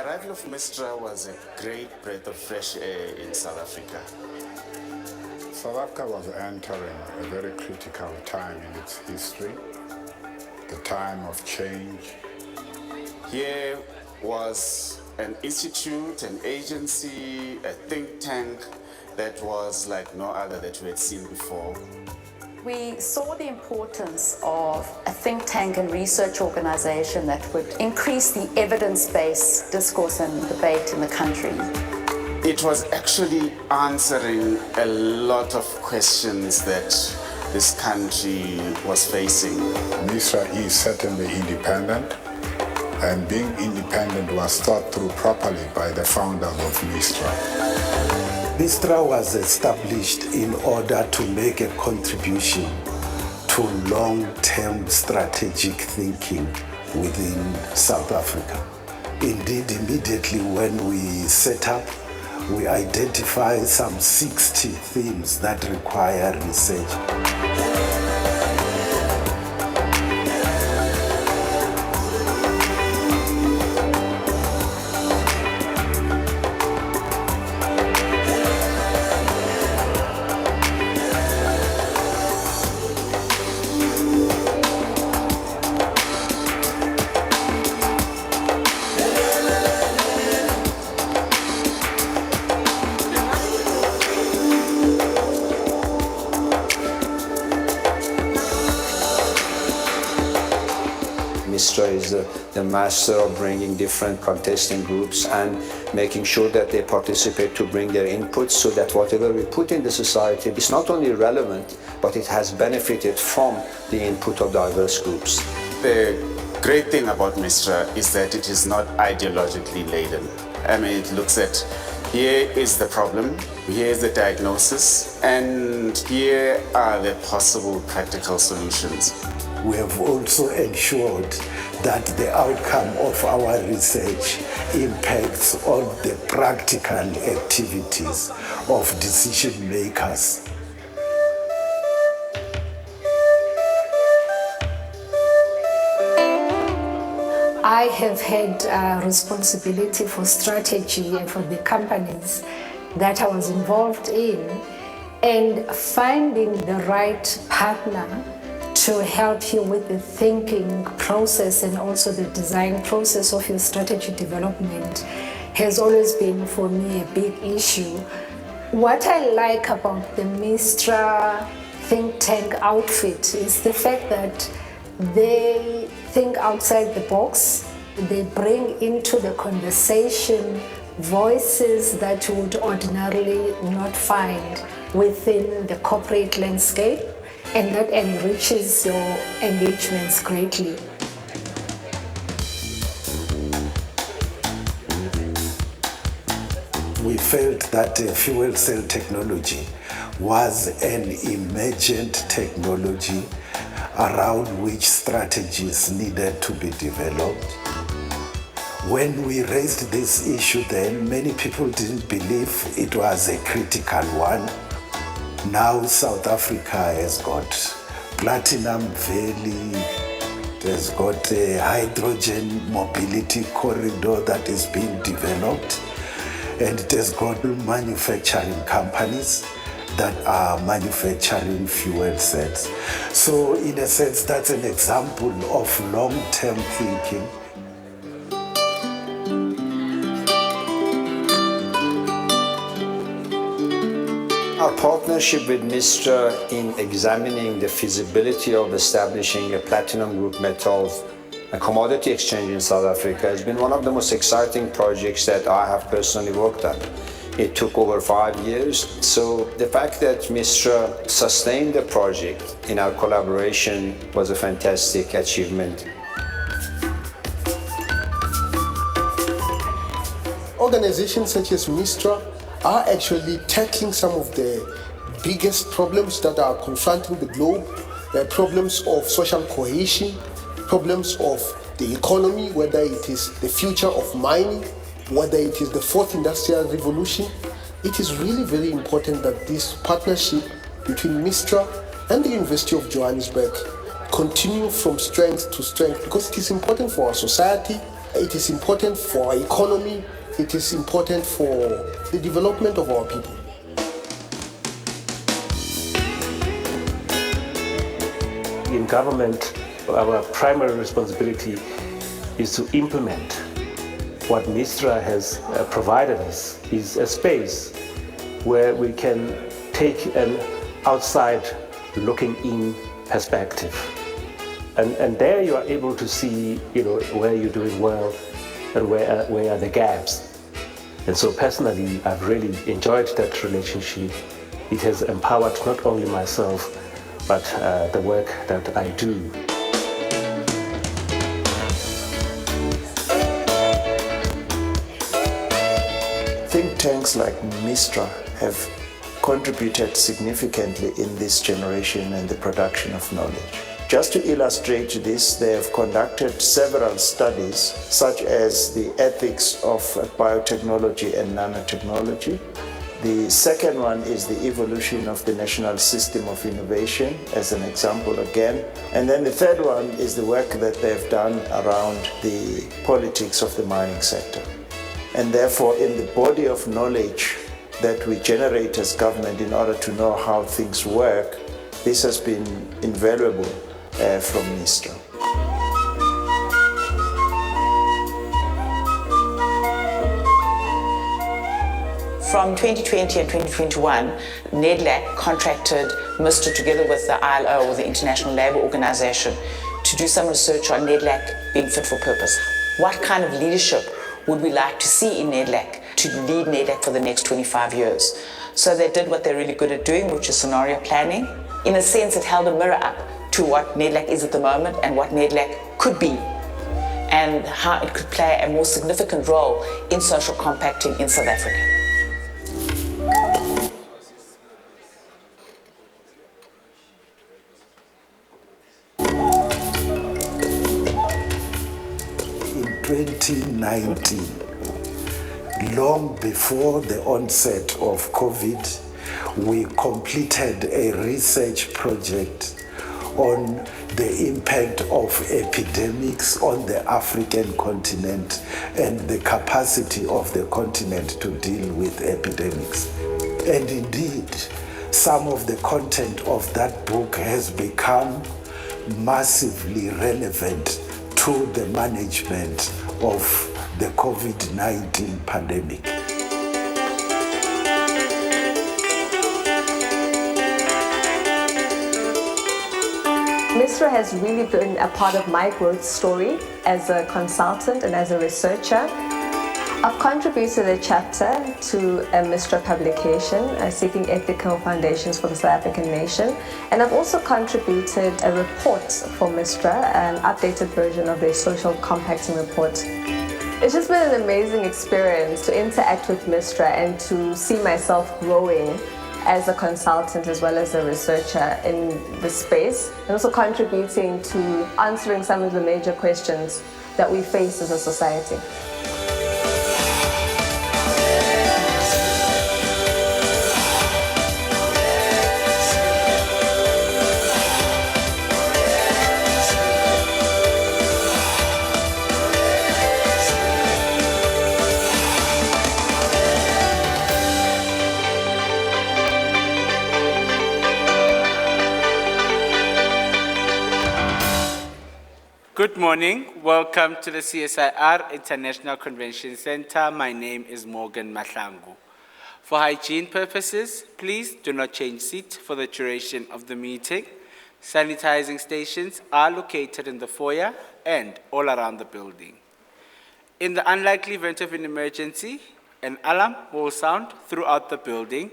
The arrival of MISTRA was a great breath of fresh air in South Africa. South Africa was entering a very critical time in its history, the time of change. Here was an institute, an agency, a think tank that was like no other that we had seen before. We saw the importance of a think tank and research organization that would increase the evidence-based discourse and debate in the country. It was actually answering a lot of questions that this country was facing. MISTRA is certainly independent, and being independent was thought through properly by the founders of MISTRA. MISTRA was established in order to make a contribution to long-term strategic thinking within South Africa. Indeed, immediately when we set up, we identified some 60 themes that require research. MISTRA is the master of bringing different contesting groups and making sure that they participate to bring their inputs so that whatever we put in the society is not only relevant, but it has benefited from the input of diverse groups. The great thing about MISTRA is that it is not ideologically laden. I mean, it looks at here is the problem, here is the diagnosis, and here are the possible practical solutions. We have also ensured that the outcome of our research impacts on the practical activities of decision makers. I have had responsibility for strategy and for the companies that I was involved in, and finding the right partner to help you with the thinking process and also the design process of your strategy development has always been for me a big issue. What I like about the MISTRA think tank outfit is the fact that they think outside the box. They bring into the conversation voices that you would ordinarily not find within the corporate landscape, and that enriches your engagements greatly. We felt that fuel cell technology was an emergent technology around which strategies needed to be developed. When we raised this issue then, many people didn't believe it was a critical one. Now South Africa has got Platinum Valley, it has got a hydrogen mobility corridor that is being developed, and it has got manufacturing companies that are manufacturing fuel cells. So in a sense, that's an example of long-term thinking. Our partnership with MISTRA in examining the feasibility of establishing a platinum group metals and commodity exchange in South Africa has been one of the most exciting projects that I have personally worked on. It took over 5 years, so the fact that MISTRA sustained the project in our collaboration was a fantastic achievement. Organizations such as MISTRA are actually tackling some of the biggest problems that are confronting the globe, the problems of social cohesion, problems of the economy, whether it is the future of mining, whether it is the fourth industrial revolution. It is really very important that this partnership between MISTRA and the University of Johannesburg continue from strength to strength, because it is important for our society, It is important for our economy. It is important for the development of our people. In government, our primary responsibility is to implement. What MISTRA has provided us is a space where we can take an outside looking in perspective. And there you are able to see, where you're doing well and where are the gaps. And so personally, I've really enjoyed that relationship. It has empowered not only myself, but the work that I do. Think tanks like MISTRA have contributed significantly in this generation and the production of knowledge. Just to illustrate this, they have conducted several studies, such as the ethics of biotechnology and nanotechnology. The second one is the evolution of the national system of innovation, as an example again. And then the third one is the work that they've done around the politics of the mining sector. And therefore, in the body of knowledge that we generate as government in order to know how things work, this has been invaluable from MISTRA. From 2020 and 2021, NEDLAC contracted MISTRA together with the ILO, or the International Labour Organization, to do some research on NEDLAC being fit for purpose. What kind of leadership would we like to see in NEDLAC to lead NEDLAC for the next 25 years? So they did what they're really good at doing, which is scenario planning. In a sense, it held a mirror up to what NEDLAC is at the moment and what NEDLAC could be, and how it could play a more significant role in social compacting in South Africa. In 2019, long before the onset of COVID, we completed a research project on the impact of epidemics on the African continent and the capacity of the continent to deal with epidemics. And indeed, some of the content of that book has become massively relevant to the management of the COVID-19 pandemic. MISTRA has really been a part of my growth story as a consultant and as a researcher. I've contributed a chapter to a MISTRA publication, Seeking Ethical Foundations for the South African Nation, and I've also contributed a report for MISTRA, an updated version of their social compacting report. It's just been an amazing experience to interact with MISTRA and to see myself growing as a consultant as well as a researcher in the space, and also contributing to answering some of the major questions that we face as a society. Good morning. Welcome to the CSIR International Convention Center. My name is Morgan Mahlangu. For hygiene purposes, please do not change seat for the duration of the meeting. Sanitizing stations are located in the foyer and all around the building. In the unlikely event of an emergency, an alarm will sound throughout the building.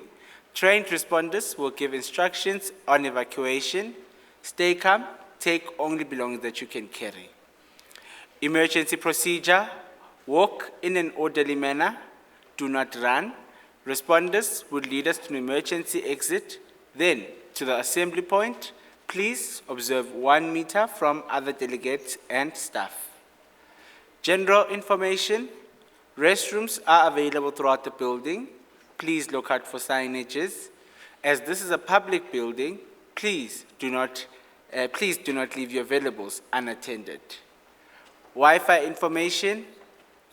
Trained responders will give instructions on evacuation. Stay calm. Take only belongings that you can carry. Emergency procedure: walk in an orderly manner, do not run. Responders would lead us to an emergency exit, then to the assembly point. Please observe 1 meter from other delegates and staff. General information: restrooms are available throughout the building. Please look out for signages. As this is a public building, please do not leave your valuables unattended. Wi-Fi information: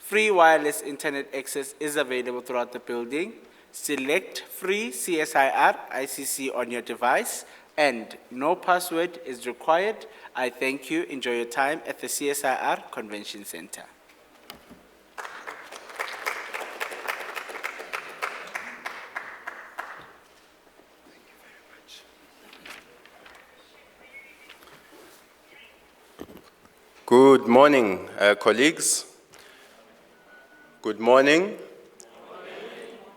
Free wireless internet access is available throughout the building. Select free CSIR ICC on your device and no password is required. I thank you. Enjoy your time at the CSIR Convention Center. Good morning, colleagues. Good morning.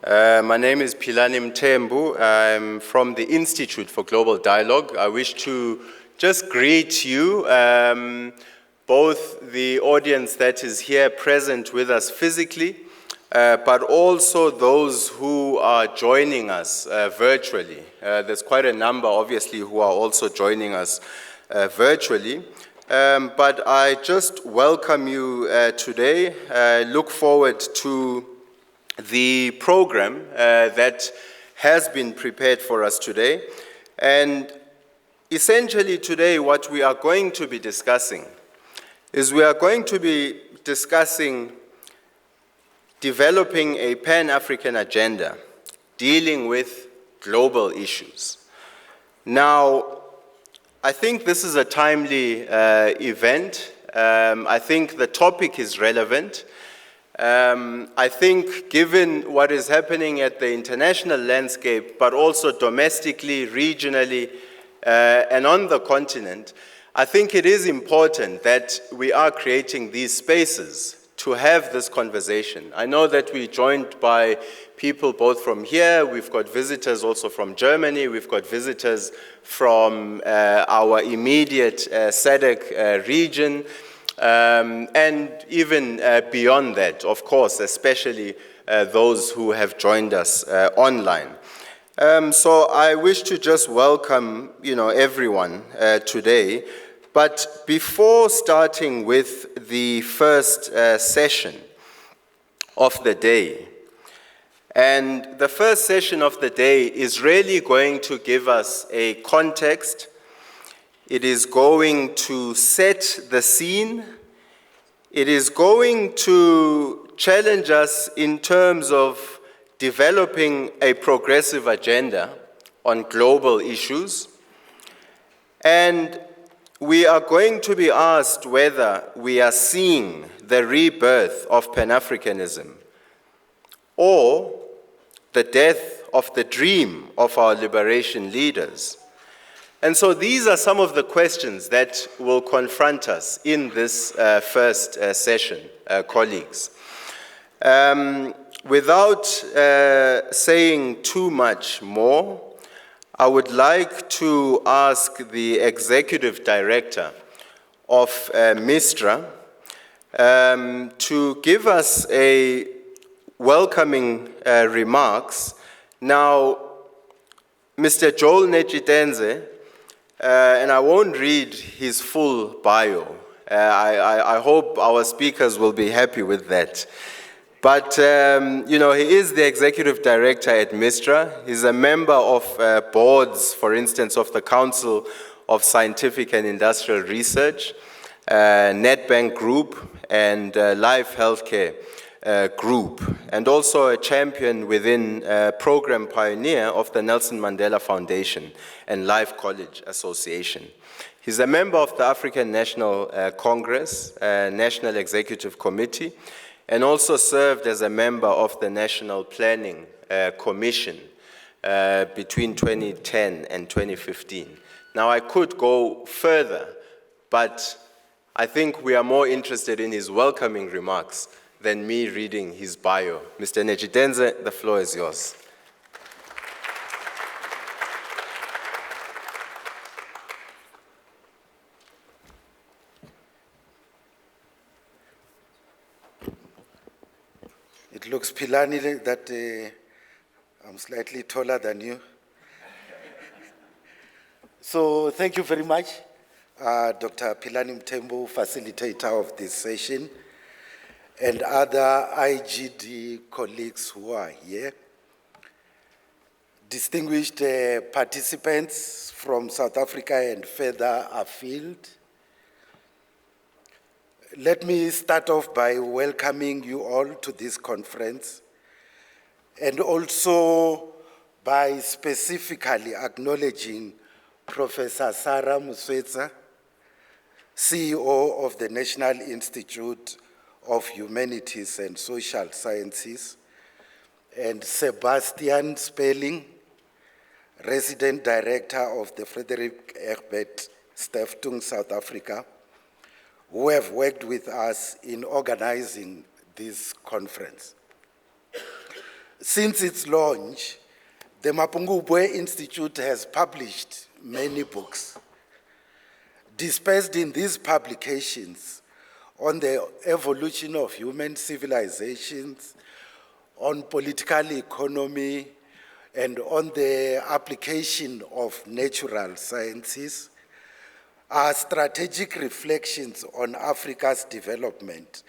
My name is Philani Mthembu. I'm from the Institute for Global Dialogue. I wish to just greet you, both the audience that is here present with us physically, but also those who are joining us virtually. There's quite a number, obviously, who are also joining us virtually. But I just welcome you today. I look forward to the program that has been prepared for us today. And essentially today what we are going to be discussing is we are going to be discussing developing a Pan-African agenda dealing with global issues. Now, I think this is a timely event. I think the topic is relevant. I think given what is happening at the international landscape, but also domestically, regionally, and on the continent, I think it is important that we are creating these spaces to have this conversation. I know that we're joined by people both from here, we've got visitors also from Germany, we've got visitors from our immediate SADC region, and even beyond that, of course, especially those who have joined us online. So I wish to just welcome, everyone today. But before starting with the first session of the day, and the first session of the day is really going to give us a context. It is going to set the scene. It is going to challenge us in terms of developing a progressive agenda on global issues. And we are going to be asked whether we are seeing the rebirth of Pan-Africanism or the death of the dream of our liberation leaders. And so these are some of the questions that will confront us in this first session, colleagues. Without saying too much more, I would like to ask the Executive Director of MISTRA to give us a welcoming remarks. Now, Mr. Joel Netshitenze, and I won't read his full bio. I hope our speakers will be happy with that. But, he is the Executive Director at MISTRA. He's a member of boards, for instance, of the Council of Scientific and Industrial Research, NetBank Group, and Life Healthcare Group, and also a champion within Program Pioneer of the Nelson Mandela Foundation and Life College Association. He's a member of the African National Congress, National Executive Committee, and also served as a member of the National Planning Commission between 2010 and 2015. Now, I could go further, but I think we are more interested in his welcoming remarks than me reading his bio. Mr. Netshitenze, the floor is yours. It looks, Philani, that I'm slightly taller than you. So thank you very much, Dr. Philani Mthembu, facilitator of this session, and other IGD colleagues who are here. Distinguished participants from South Africa and further afield. Let me start off by welcoming you all to this conference and also by specifically acknowledging Professor Sarah Muswetsa, CEO of the National Institute of Humanities and Social Sciences, and Sebastian Spelling, Resident Director of the Friedrich-Ebert-Stiftung, South Africa, who have worked with us in organizing this conference. Since its launch, the Mapungubwe Institute has published many books. Dispersed in these publications on the evolution of human civilizations, on political economy, and on the application of natural sciences, are strategic reflections on Africa's development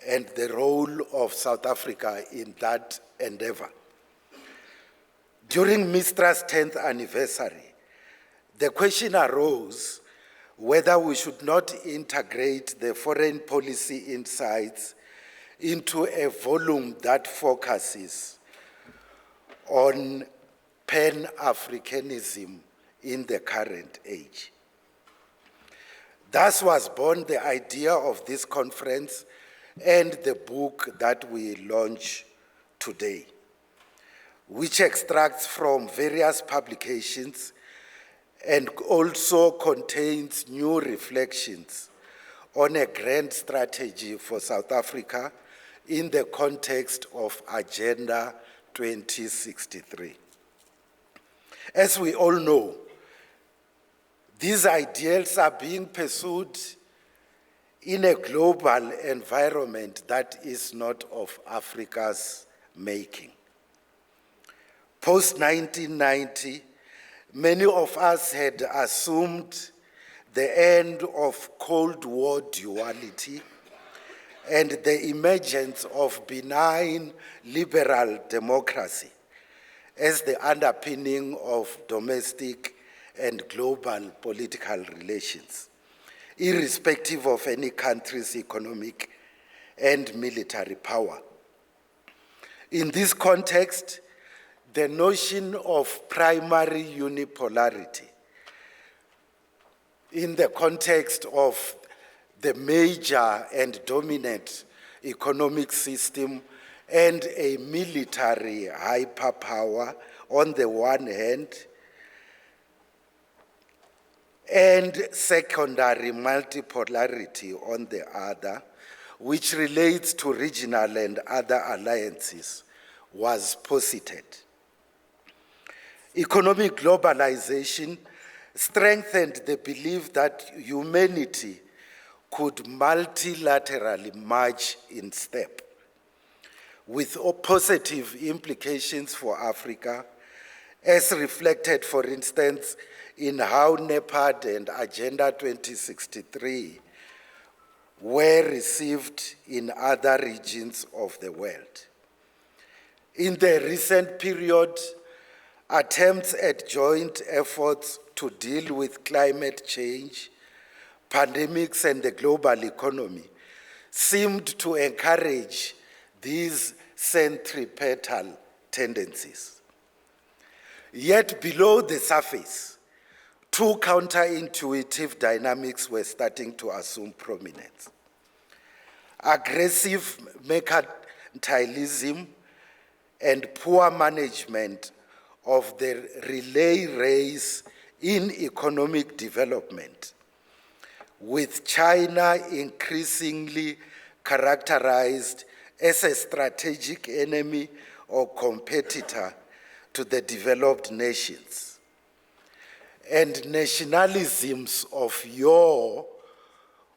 and the role of South Africa in that endeavor. During MISTRA's 10th anniversary, the question arose whether we should not integrate the foreign policy insights into a volume that focuses on Pan-Africanism in the current age. Thus was born the idea of this conference and the book that we launch today, which extracts from various publications and also contains new reflections on a grand strategy for South Africa in the context of Agenda 2063. As we all know, these ideals are being pursued in a global environment that is not of Africa's making. Post-1990, many of us had assumed the end of Cold War duality and the emergence of benign liberal democracy as the underpinning of domestic and global political relations, irrespective of any country's economic and military power. In this context, the notion of primary unipolarity in the context of the major and dominant economic system and a military hyperpower on the one hand, and secondary multipolarity on the other, which relates to regional and other alliances, was posited. Economic globalization strengthened the belief that humanity could multilaterally march in step, with positive implications for Africa, as reflected, for instance, in how NEPAD and Agenda 2063 were received in other regions of the world. In the recent period, attempts at joint efforts to deal with climate change, pandemics, and the global economy seemed to encourage these centripetal tendencies. Yet below the surface, two counterintuitive dynamics were starting to assume prominence. Aggressive mercantilism and poor management of the relay race in economic development, with China increasingly characterized as a strategic enemy or competitor to the developed nations, and nationalisms of yore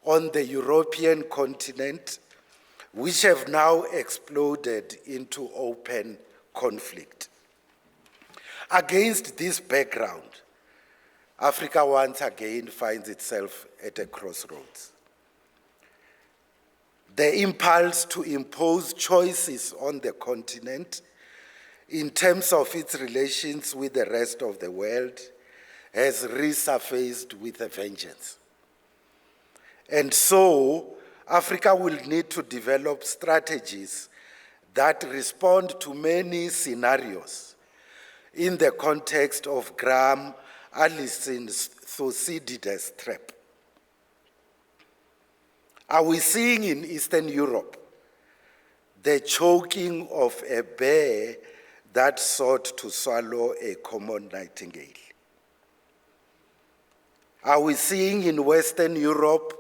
on the European continent, which have now exploded into open conflict. Against this background, Africa once again finds itself at a crossroads. The impulse to impose choices on the continent in terms of its relations with the rest of the world has resurfaced with a vengeance. And so, Africa will need to develop strategies that respond to many scenarios in the context of Graham Allison's Thucydides trap. Are we seeing in Eastern Europe the choking of a bear that sought to swallow a common nightingale? Are we seeing in Western Europe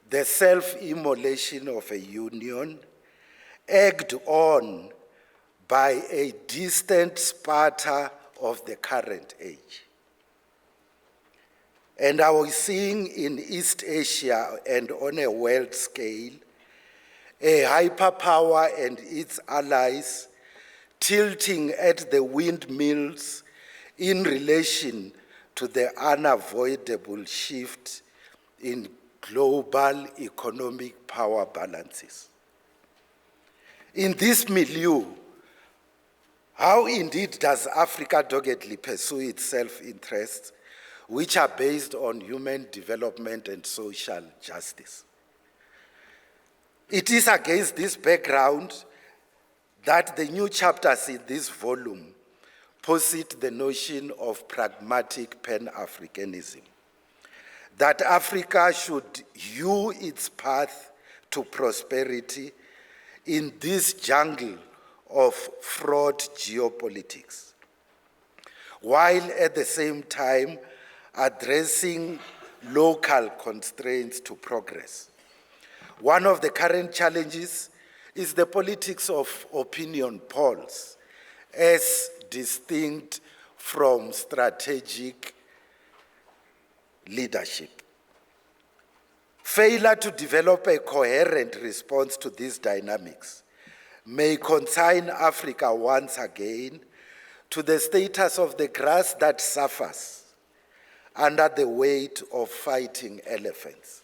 the self-immolation of a union egged on by a distant Sparta of the current age? And are we seeing in East Asia and on a world scale a hyperpower and its allies tilting at the windmills in relation to the unavoidable shift in global economic power balances? In this milieu, how indeed does Africa doggedly pursue its self-interests, which are based on human development and social justice? It is against this background that the new chapters in this volume posit the notion of pragmatic Pan-Africanism, that Africa should hew its path to prosperity in this jungle of fraught geopolitics, while at the same time addressing local constraints to progress. One of the current challenges is the politics of opinion polls, as distinct from strategic leadership. Failure to develop a coherent response to these dynamics may consign Africa once again to the status of the grass that suffers under the weight of fighting elephants.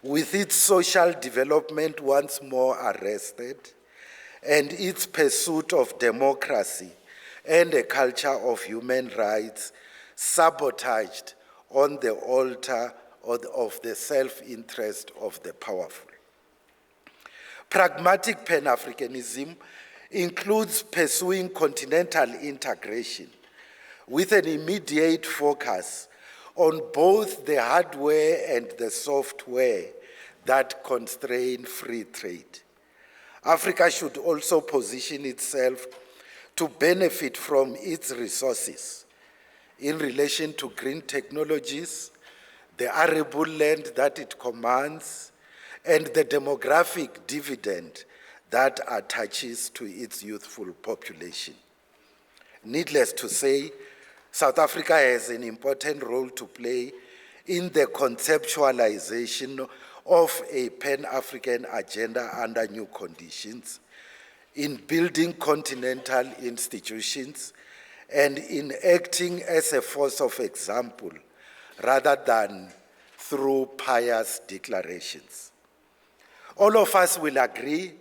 With its social development once more arrested and its pursuit of democracy and a culture of human rights sabotaged on the altar of the self-interest of the powerful. Pragmatic Pan-Africanism includes pursuing continental integration with an immediate focus on both the hardware and the software that constrain free trade. Africa should also position itself to benefit from its resources in relation to green technologies, the arable land that it commands, and the demographic dividend that attaches to its youthful population. Needless to say, South Africa has an important role to play in the conceptualization of a Pan-African agenda under new conditions, in building continental institutions, and in acting as a force of example rather than through pious declarations. All of us will agree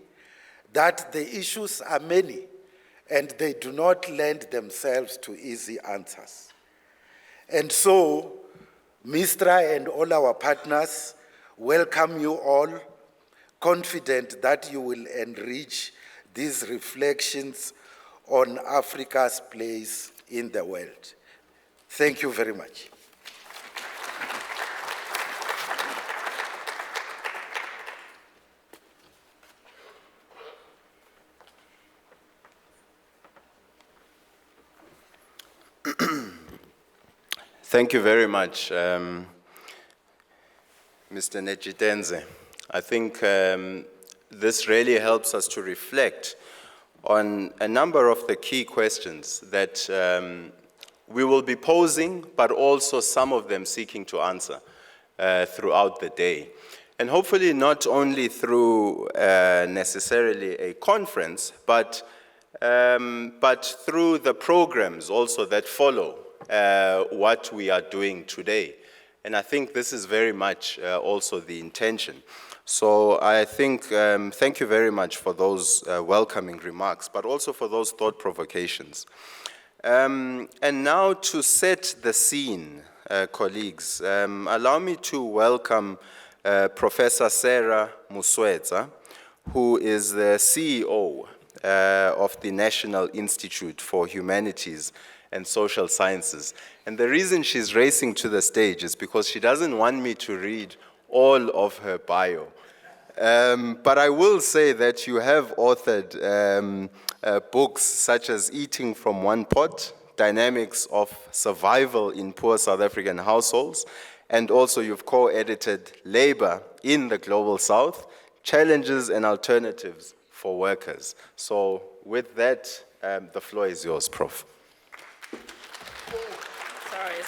that the issues are many and they do not lend themselves to easy answers. And so, MISTRA and all our partners welcome you all, confident that you will enrich these reflections on Africa's place in the world. Thank you very much. Thank you very much, Mr. Netjitenze. I think this really helps us to reflect on a number of the key questions that we will be posing, but also some of them seeking to answer throughout the day. And hopefully not only through necessarily a conference, but through the programs also that follow what we are doing today. And I think this is very much also the intention. So I think, thank you very much for those welcoming remarks, but also for those thought provocations. And now to set the scene, colleagues, allow me to welcome Professor Sarah Muswetsa, who is the CEO of the National Institute for Humanities and Social Sciences. And the reason she's racing to the stage is because she doesn't want me to read all of her bio. But I will say that you have authored books such as Eating from One Pot, Dynamics of Survival in Poor South African Households, and also you've co-edited Labor in the Global South, Challenges and Alternatives for Workers. So with that, the floor is yours, Prof.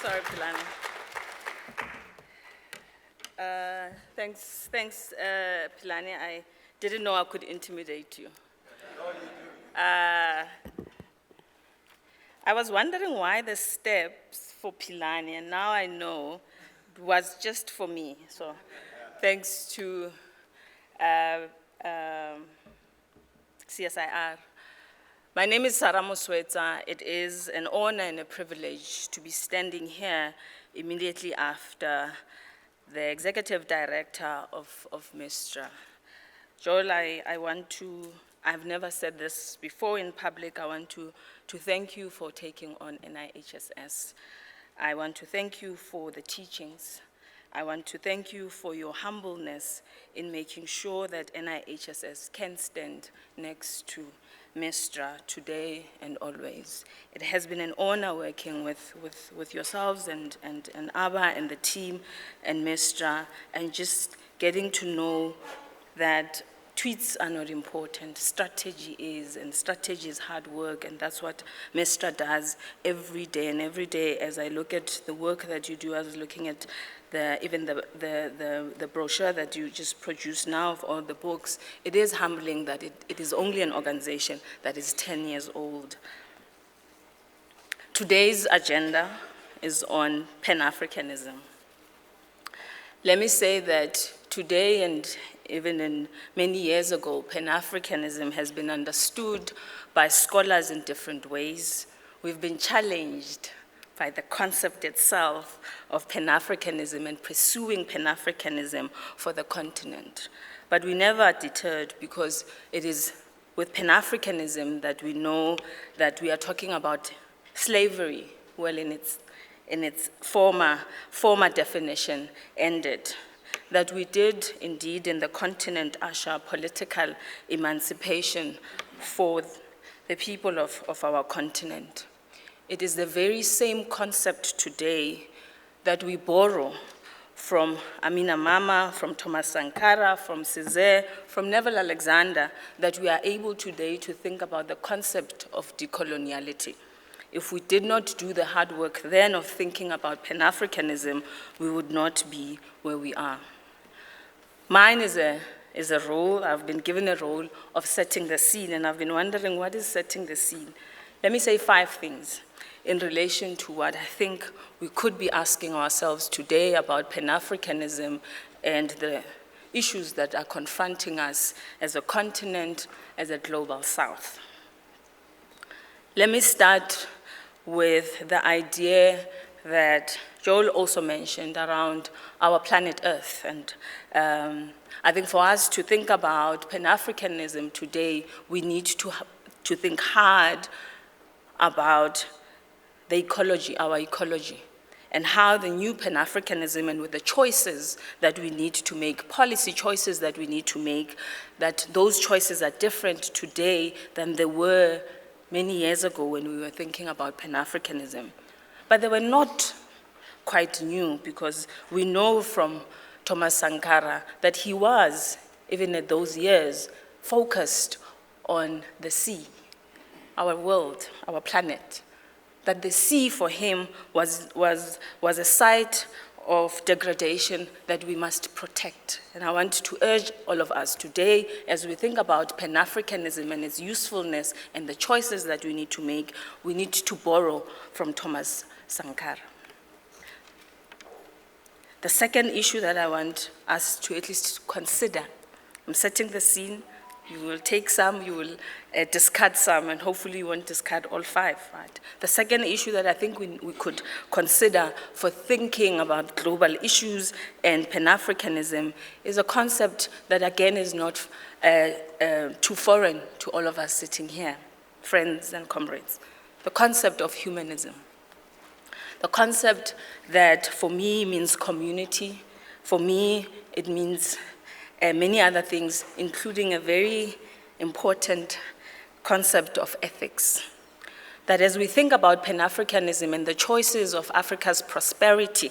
Sorry, Pilani. Thanks, Pilani. I didn't know I could intimidate you. I was wondering why the steps for Pilani, and now I know, was just for me. So thanks to CSIR. My name is Sarah Muswetsa. It is an honor and a privilege to be standing here immediately after the Executive Director of MISTRA. Joel, I've never said this before in public. I want to thank you for taking on NIHSS. I want to thank you for the teachings. I want to thank you for your humbleness in making sure that NIHSS can stand next to MISTRA today and always. It has been an honor working with yourselves and Abba and the team and MISTRA, and just getting to know that tweets are not important, strategy is, and strategy is hard work, and that's what MISTRA does every day. And every day, as I look at the work that you do, I was looking at the brochure that you just produced now of all the books. It is humbling that it is only an organization that is 10 years old. Today's agenda is on Pan-Africanism. Let me say that today, and even in many years ago, Pan-Africanism has been understood by scholars in different ways. We've been challenged by the concept itself of Pan-Africanism and pursuing Pan-Africanism for the continent. But we never deterred, because it is with Pan-Africanism that we know that we are talking about slavery, well, in its former definition, ended. That we did indeed in the continent usher political emancipation for the people of our continent. It is the very same concept today that we borrow from Amina Mama, from Thomas Sankara, from Césaire, from Neville Alexander, that we are able today to think about the concept of decoloniality. If we did not do the hard work then of thinking about Pan-Africanism, we would not be where we are. Mine is a role, I've been given a role of setting the scene, and I've been wondering, what is setting the scene? Let me say 5 things in relation to what I think we could be asking ourselves today about Pan-Africanism and the issues that are confronting us as a continent, as a global south. Let me start with the idea that Joel also mentioned around our planet Earth. And I think for us to think about Pan-Africanism today, we need to think hard about the ecology, our ecology, and how the new Pan-Africanism, and with the choices that we need to make, policy choices that we need to make, that those choices are different today than they were many years ago when we were thinking about Pan-Africanism. But they were not quite new, because we know from Thomas Sankara that he was, even at those years, focused on the sea, our world, our planet. That the sea for him was a site of degradation that we must protect. And I want to urge all of us today, as we think about Pan-Africanism and its usefulness and the choices that we need to make, we need to borrow from Thomas Sankara. The second issue that I want us to at least consider, I'm setting the scene, You will take some, you will discard some, and hopefully you won't discard all 5, right? The second issue that I think we could consider for thinking about global issues and Pan-Africanism is a concept that, again, is not too foreign to all of us sitting here, friends and comrades. The concept of humanism. The concept that, for me, means community. For me, it means many other things, including a very important concept of ethics. That as we think about Pan-Africanism and the choices of Africa's prosperity,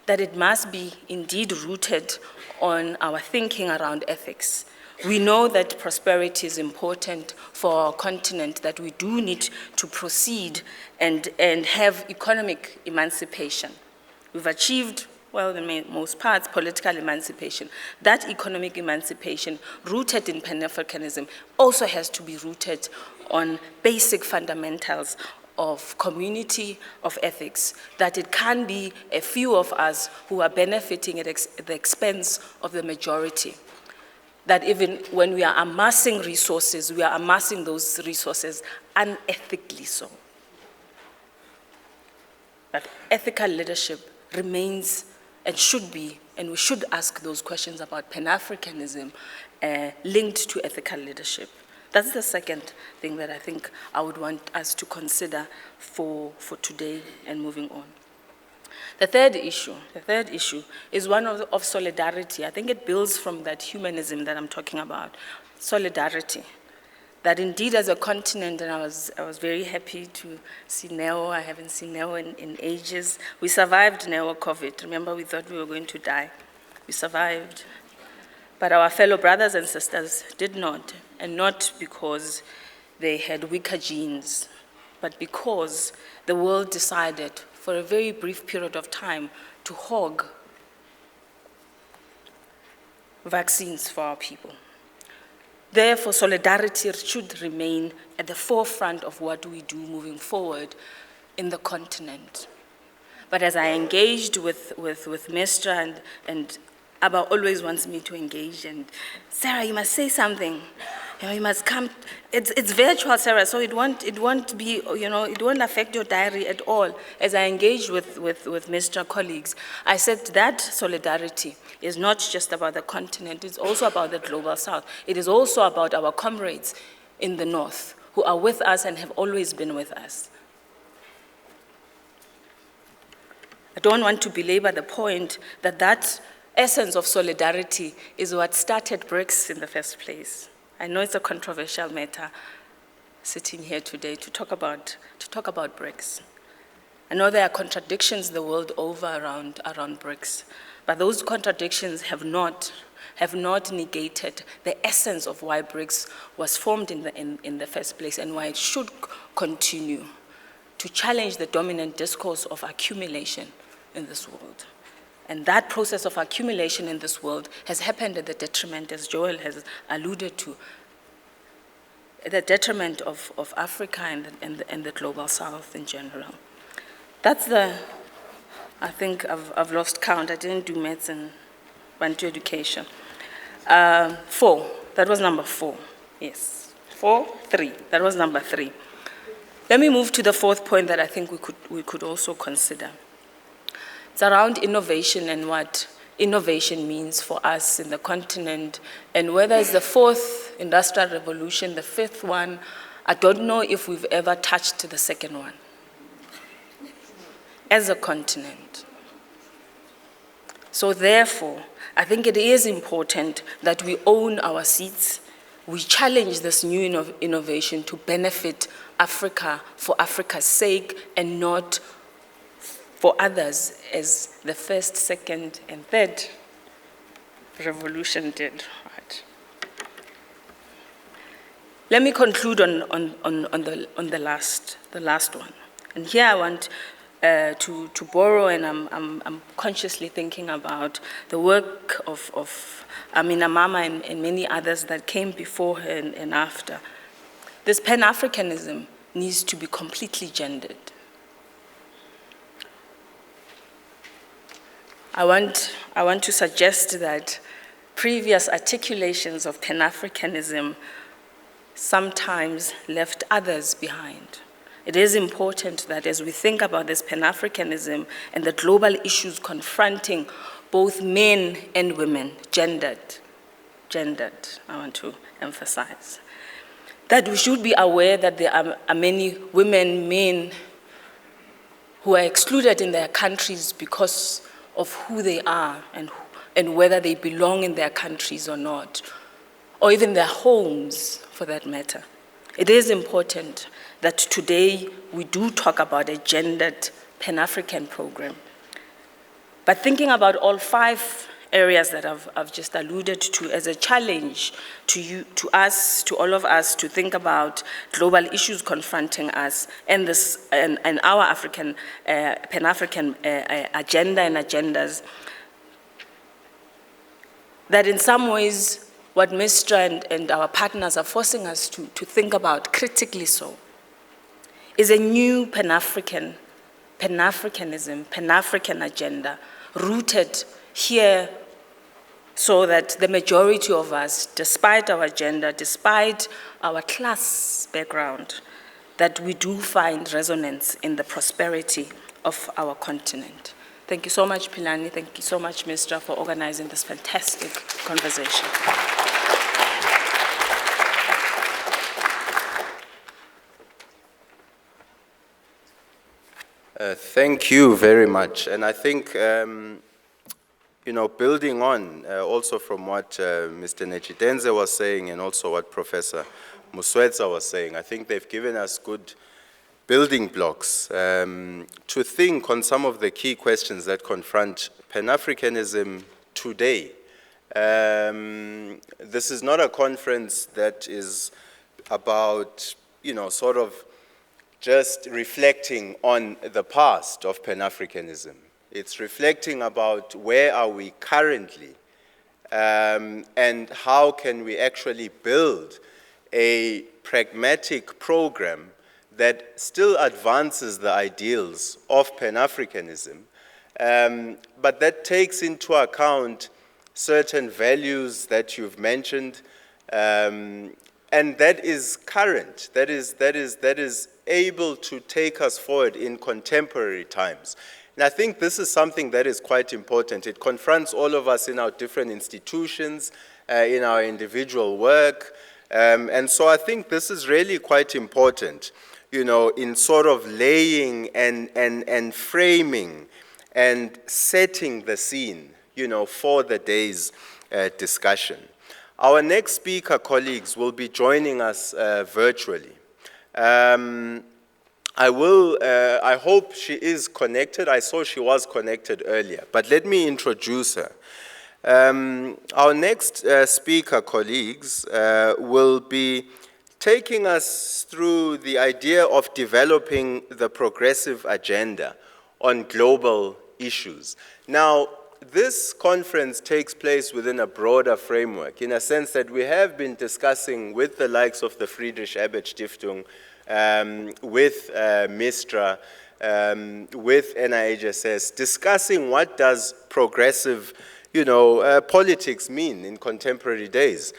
that it must be indeed rooted on our thinking around ethics. We know that prosperity is important for our continent, that we do need to proceed and have economic emancipation. We've achieved, well, in most parts, political emancipation. That economic emancipation, rooted in Pan-Africanism, also has to be rooted on basic fundamentals of community, of ethics, that it can be a few of us who are benefiting at the expense of the majority. That even when we are amassing resources, we are amassing those resources unethically so. But ethical leadership remains and should be, and we should ask those questions about Pan-Africanism linked to ethical leadership. That's the second thing that I think I would want us to consider for today and moving on. The third issue is one of solidarity. I think it builds from that humanism that I'm talking about, solidarity. That indeed as a continent, and I was very happy to see Neo. I haven't seen Neo in ages. We survived Neo COVID. Remember, we thought we were going to die. We survived. But our fellow brothers and sisters did not, and not because they had weaker genes, but because the world decided for a very brief period of time to hog vaccines for our people. Therefore, solidarity should remain at the forefront of what we do moving forward in the continent. But as I engaged with MISTRA, and Abba always wants me to engage, and Sarah, you must say something. You must come. It's virtual, Sarah, so it won't be, it won't affect your diary at all. As I engaged with MISTRA colleagues, I said that solidarity is not just about the continent, it's also about the global south. It is also about our comrades in the north who are with us and have always been with us. I don't want to belabor the point that essence of solidarity is what started BRICS in the first place. I know it's a controversial matter sitting here today to talk about BRICS. I know there are contradictions the world over around BRICS, but those contradictions have not negated the essence of why BRICS was formed in the first place and why it should continue to challenge the dominant discourse of accumulation in this world. And that process of accumulation in this world has happened at the detriment, as Joel has alluded to, the detriment of Africa and the global south in general. That's I think I've lost count. I didn't do maths and went to education. 4, that was number 4. Yes, 4, 3, that was number 3. Let me move to the fourth point that I think we could also consider. It's around innovation and what innovation means for us in the continent, and whether it's the 4th industrial revolution, the 5th one, I don't know if we've ever touched the 2nd one as a continent. So therefore, I think it is important that we own our seats. We challenge this new innovation to benefit Africa for Africa's sake and not for others, as the 1st, 2nd, and 3rd revolution did. Right. Let me conclude on the last one. And here I want to borrow, and I'm consciously thinking about the work of Amina Mama and many others that came before her and after. This Pan-Africanism needs to be completely gendered. I want to suggest that previous articulations of Pan-Africanism sometimes left others behind. It is important that as we think about this Pan-Africanism and the global issues confronting both men and women, gendered, I want to emphasize, that we should be aware that there are many women, men, who are excluded in their countries because of who they are and whether they belong in their countries or not, or even their homes for that matter. It is important that today we do talk about a gendered Pan-African program. But thinking about all 5 areas that I've just alluded to as a challenge to you, to us, to all of us, to think about global issues confronting us and this and our African Pan-African agenda and agendas, that in some ways what MISTRA and our partners are forcing us to think about, critically so, is a new Pan-Africanism, Pan-African agenda, rooted here so that the majority of us, despite our gender, despite our class background, that we do find resonance in the prosperity of our continent. Thank you so much, Philani. Thank you so much, MISTRA, for organizing this fantastic conversation. Thank you very much. And I think, building on also from what Mr. Nechitenze was saying and also what Professor Muswetsa was saying, I think they've given us good building blocks to think on some of the key questions that confront Pan-Africanism today. This is not a conference that is about, sort of just reflecting on the past of Pan-Africanism. It's reflecting about where are we currently and how can we actually build a pragmatic program that still advances the ideals of Pan-Africanism, but that takes into account certain values that you've mentioned, and that is current, that is able to take us forward in contemporary times. And I think this is something that is quite important. It confronts all of us in our different institutions, in our individual work, and so I think this is really quite important, in sort of laying and framing and setting the scene, for the day's discussion. Our next speaker, colleagues, will be joining us virtually. I hope she is connected. I saw she was connected earlier, but let me introduce her. Our next speaker, colleagues, will be taking us through the idea of developing the progressive agenda on global issues. Now, this conference takes place within a broader framework, in a sense that we have been discussing with the likes of the Friedrich-Ebert-Stiftung, with MISTRA, with NIHSS, discussing what does progressive, politics mean in contemporary days,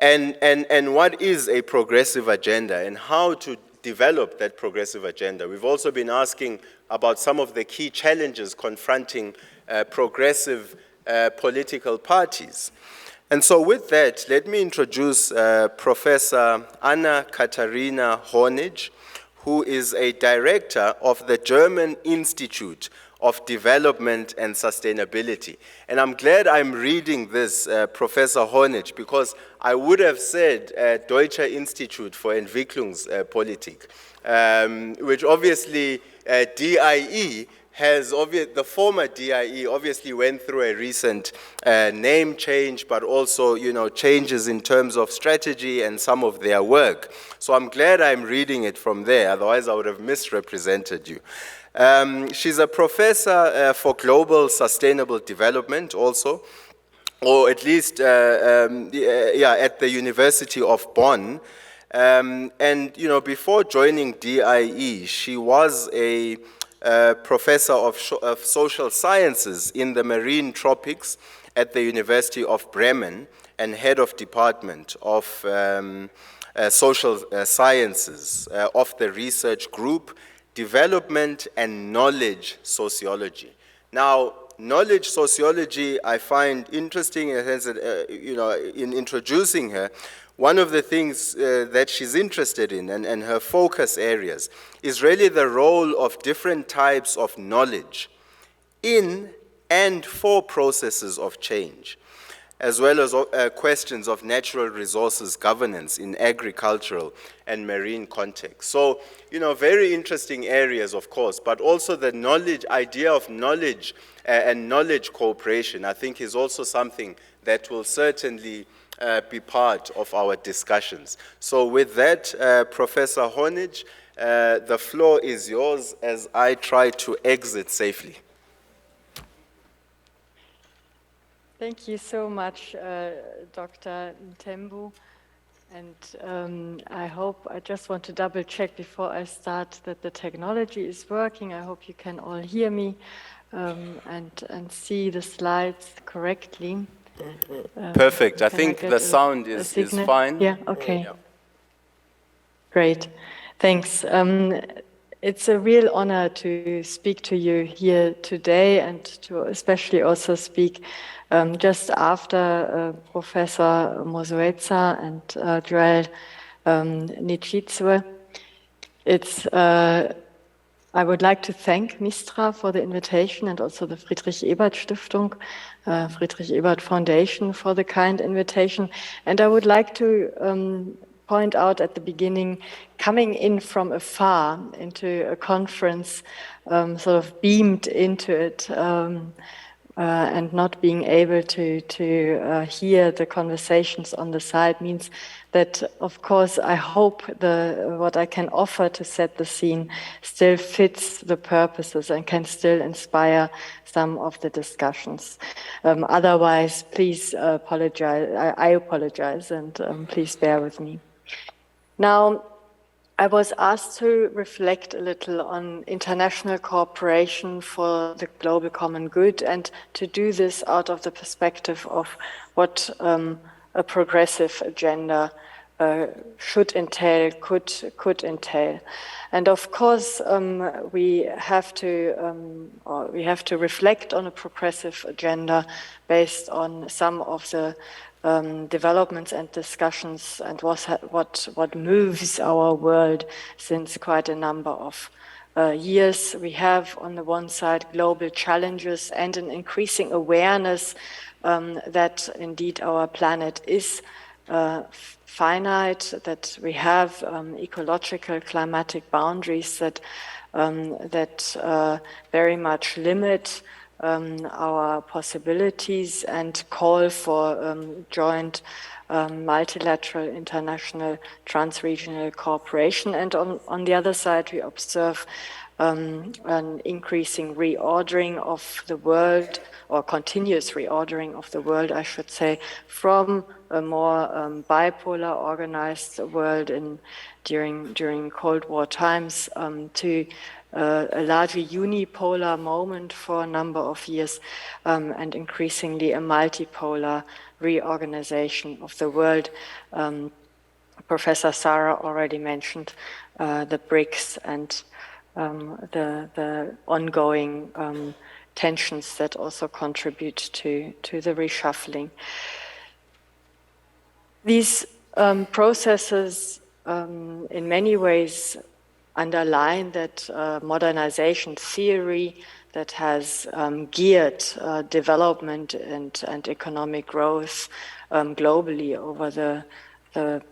and what is a progressive agenda and how to develop that progressive agenda. We've also been asking about some of the key challenges confronting progressive political parties. And so with that, let me introduce Professor Anna Katharina Hornig, who is a director of the German Institute of Development and Sustainability. And I'm glad I'm reading this, Professor Hornig, because I would have said Deutscher Institut for Entwicklungspolitik, which obviously DIE has, the former DIE obviously went through a recent name change, but also, changes in terms of strategy and some of their work. So I'm glad I'm reading it from there, otherwise I would have misrepresented you. She's a professor for global sustainable development also, or at least at the University of Bonn. And before joining DIE, she was a Professor of Social Sciences in the Marine Tropics at the University of Bremen and Head of Department of Social Sciences of the Research Group, Development and Knowledge Sociology. Now, knowledge sociology I find interesting in the sense that, in introducing her, one of the things that she's interested in and her focus areas is really the role of different types of knowledge in and for processes of change, as well as questions of natural resources governance in agricultural and marine contexts. So, very interesting areas, of course, but also the idea of knowledge and knowledge cooperation, I think, is also something that will certainly be part of our discussions. So with that, Professor Honich, the floor is yours as I try to exit safely. Thank you so much, Dr. Ntembu. And I just want to double check before I start that the technology is working. I hope you can all hear me and see the slides correctly. Perfect. I think the sound is fine. Yeah, okay. Yeah. Great. Thanks. It's a real honor to speak to you here today and to especially also speak just after Professor Mosuetsa and Joel NIHSS. I would like to thank MISTRA for the invitation and also the Friedrich-Ebert-Stiftung, Friedrich-Ebert Foundation for the kind invitation. And I would like to point out at the beginning, coming in from afar into a conference, sort of beamed into it, and not being able to hear the conversations on the side means that, of course, I hope what I can offer to set the scene still fits the purposes and can still inspire some of the discussions. Otherwise, please apologize. I apologize, and please bear with me. Now, I was asked to reflect a little on international cooperation for the global common good and to do this out of the perspective of what a progressive agenda should entail, could entail. And of course, we have to reflect on a progressive agenda based on some of the developments and discussions and what moves our world since quite a number of years. We have, on the one side, global challenges and an increasing awareness that indeed our planet is finite, that we have ecological climatic boundaries that very much limit our possibilities and call for joint multilateral, international, transregional cooperation. And on the other side, we observe an increasing reordering of the world, or continuous reordering of the world, I should say, from a more bipolar organized world during Cold War times to a largely unipolar moment for a number of years, and increasingly a multipolar reorganization of the world. Professor Sarah already mentioned the BRICS and the ongoing tensions that also contribute to the reshuffling. These processes in many ways underline that modernization theory that has geared development and economic growth globally over the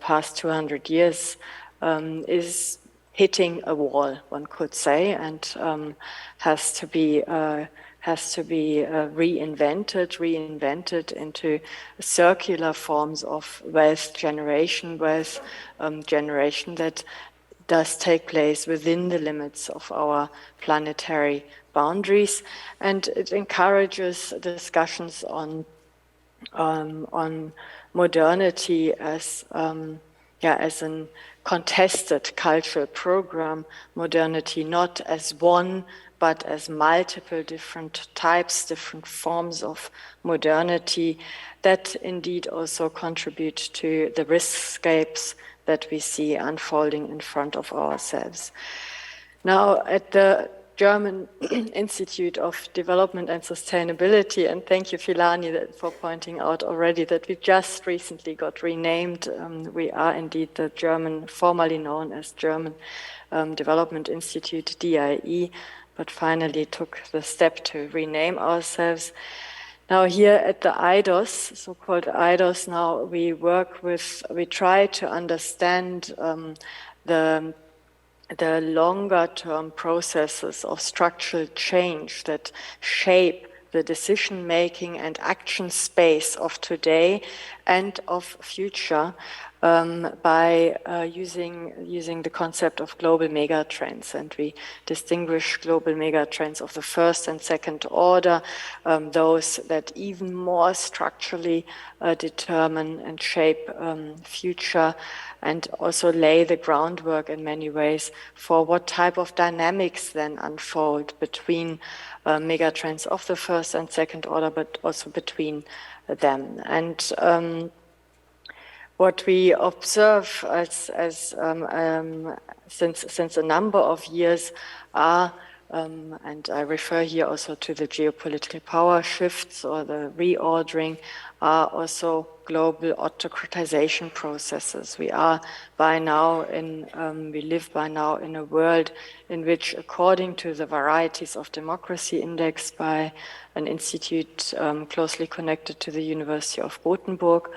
past 200 years is hitting a wall, one could say, and has to be reinvented into circular forms of wealth generation that does take place within the limits of our planetary boundaries, and it encourages discussions on modernity as an contested cultural program, modernity not as one but as multiple different types, different forms of modernity that indeed also contribute to the riskscapes that we see unfolding in front of ourselves. Now, at the German Institute of Development and Sustainability, and thank you, Filani, for pointing out already that we just recently got renamed. We are indeed the German, formerly known as German Development Institute, DIE, but finally took the step to rename ourselves. Now here at the IDOS, so-called IDOS, now we try to understand the longer-term processes of structural change that shape the decision-making and action space of today and of future by using the concept of global megatrends. And we distinguish global megatrends of the first and second order, those that even more structurally determine and shape future and also lay the groundwork in many ways for what type of dynamics then unfold between megatrends of the first and second order, but also between them. And what we observe since a number of years are, and I refer here also to the geopolitical power shifts or the reordering, are also global autocratization processes. We live by now in a world in which, according to the Varieties of Democracy Index by an institute closely connected to the University of Gothenburg,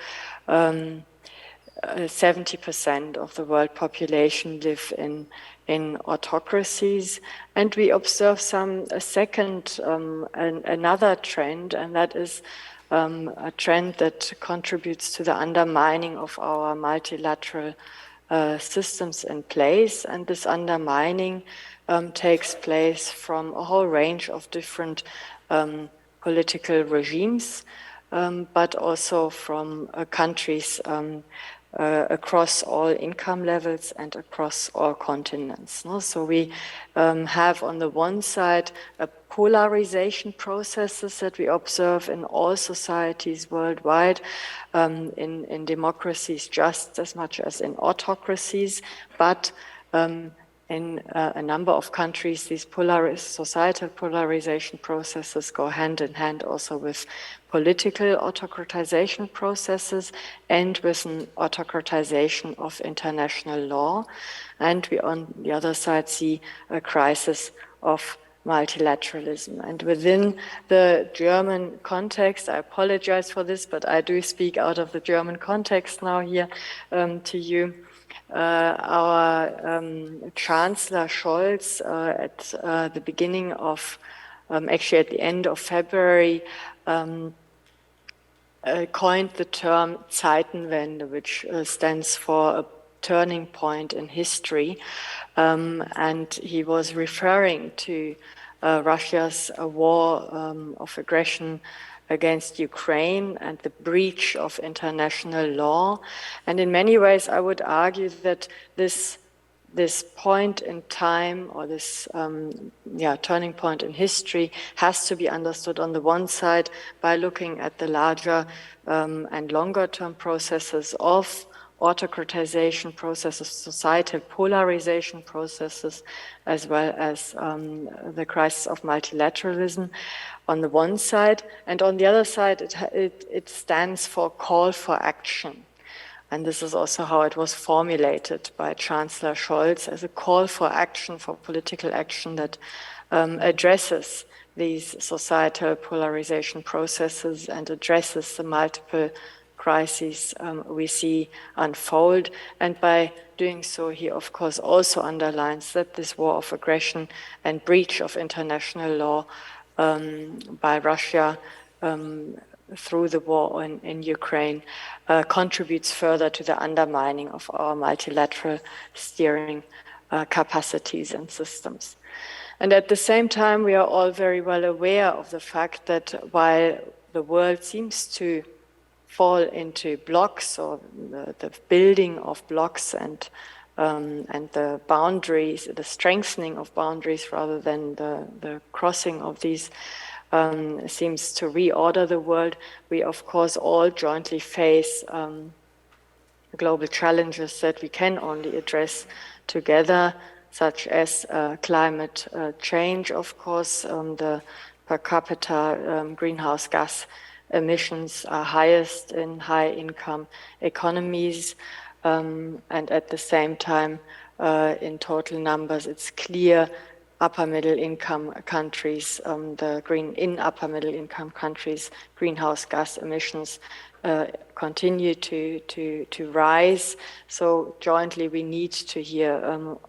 70% of the world population live in autocracies, and we observe another trend, and that is a trend that contributes to the undermining of our multilateral systems in place. And this undermining takes place from a whole range of different political regimes, but also from countries across all income levels and across all continents. So we have on the one side a polarization processes that we observe in all societies worldwide, in democracies just as much as in autocracies, but in a number of countries, these societal polarization processes go hand in hand also with political autocratization processes and with an autocratization of international law. And we, on the other side, see a crisis of multilateralism. And within the German context, I apologize for this, but I do speak out of the German context now here to you. Our Chancellor Scholz at the beginning of, actually at the end of February, coined the term Zeitenwende, which stands for a turning point in history. And he was referring to Russia's war of aggression against Ukraine and the breach of international law. And in many ways, I would argue that this point in time, or this turning point in history, has to be understood on the one side by looking at the larger and longer term processes of autocratization processes, societal polarization processes, as well as the crisis of multilateralism on the one side. And on the other side, it stands for call for action. And this is also how it was formulated by Chancellor Scholz as a call for action, for political action that addresses these societal polarization processes and addresses the multiple crises we see unfold. And by doing so, he of course also underlines that this war of aggression and breach of international law by Russia through the war in Ukraine contributes further to the undermining of our multilateral steering capacities and systems. And at the same time, we are all very well aware of the fact that while the world seems to fall into blocks, or the building of blocks and and the boundaries, the strengthening of boundaries rather than the crossing of these, seems to reorder the world. We, of course, all jointly face global challenges that we can only address together, such as climate change, of course. The per capita greenhouse gas emissions are highest in high-income economies, and at the same time, in total numbers, it's clear upper middle income countries, in upper middle income countries, greenhouse gas emissions continue to rise. So jointly we need to here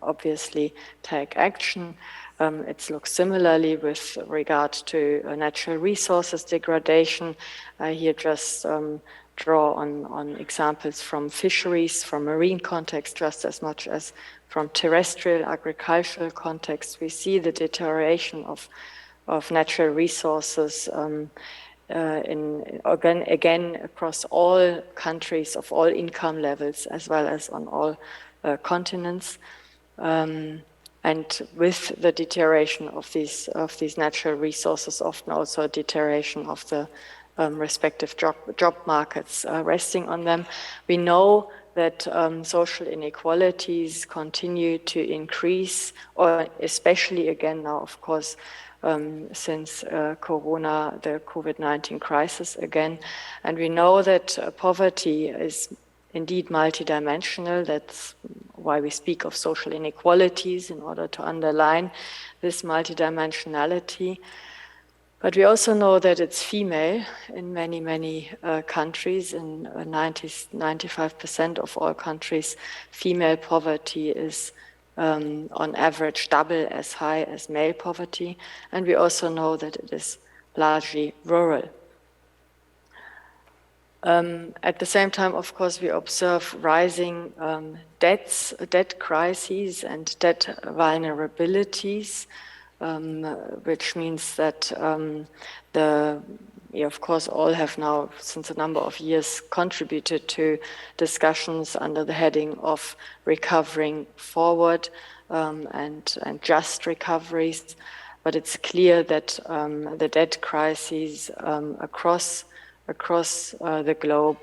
obviously take action. It looks similarly with regard to natural resources degradation. I here just draw on examples from fisheries, from marine context, just as much as from terrestrial agricultural context. We see the deterioration of natural resources again across all countries of all income levels, as well as on all continents. And with the deterioration of these natural resources, often also a deterioration of the respective job markets resting on them. We know that social inequalities continue to increase, or especially again now, of course, since Corona, the COVID-19 crisis again. And we know that poverty is indeed multidimensional. That's why we speak of social inequalities, in order to underline this multidimensionality. But we also know that it's female in many, many countries. In 95% of all countries, female poverty is on average double as high as male poverty. And we also know that it is largely rural. At the same time, of course, we observe rising debt crises and debt vulnerabilities, which means that we, of course, all have now, since a number of years, contributed to discussions under the heading of recovering forward and just recoveries. But it's clear that the debt crises across the globe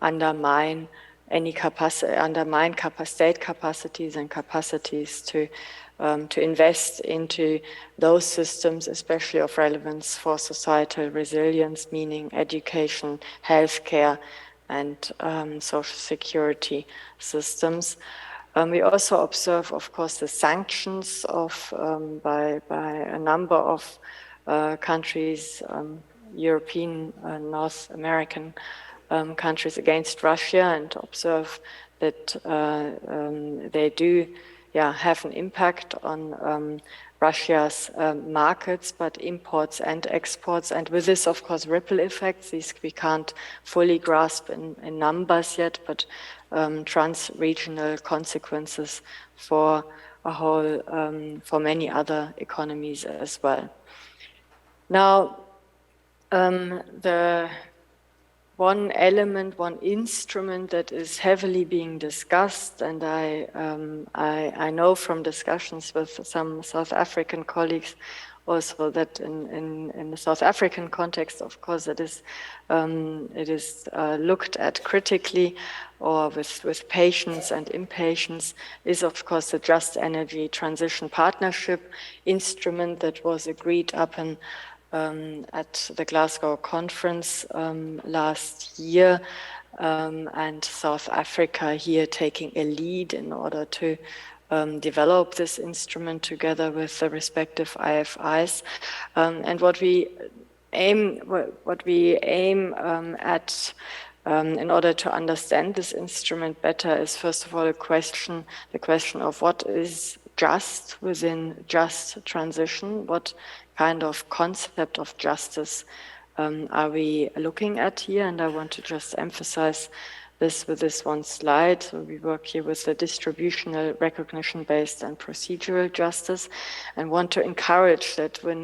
undermine state capacities and capacities to invest into those systems, especially of relevance for societal resilience, meaning education, healthcare, and social security systems. We also observe, of course, the sanctions by a number of countries, European, North American countries against Russia, and observe that they do have an impact on Russia's markets, but imports and exports. And with this, of course, ripple effects. These we can't fully grasp in numbers yet, but trans-regional consequences for for many other economies as well. Now, the one element, one instrument that is heavily being discussed, and I know from discussions with some South African colleagues also that in the South African context, of course, it is looked at critically, or with patience and impatience, is of course the Just Energy Transition Partnership instrument that was agreed upon at the Glasgow conference last year, and South Africa here taking a lead in order to develop this instrument together with the respective IFIs. And what we aim at in order to understand this instrument better is, first of all, the question of what is just within just transition. What kind of concept of justice are we looking at here? And I want to just emphasize this with this one slide. So we work here with the distributional, recognition-based and procedural justice, and want to encourage that when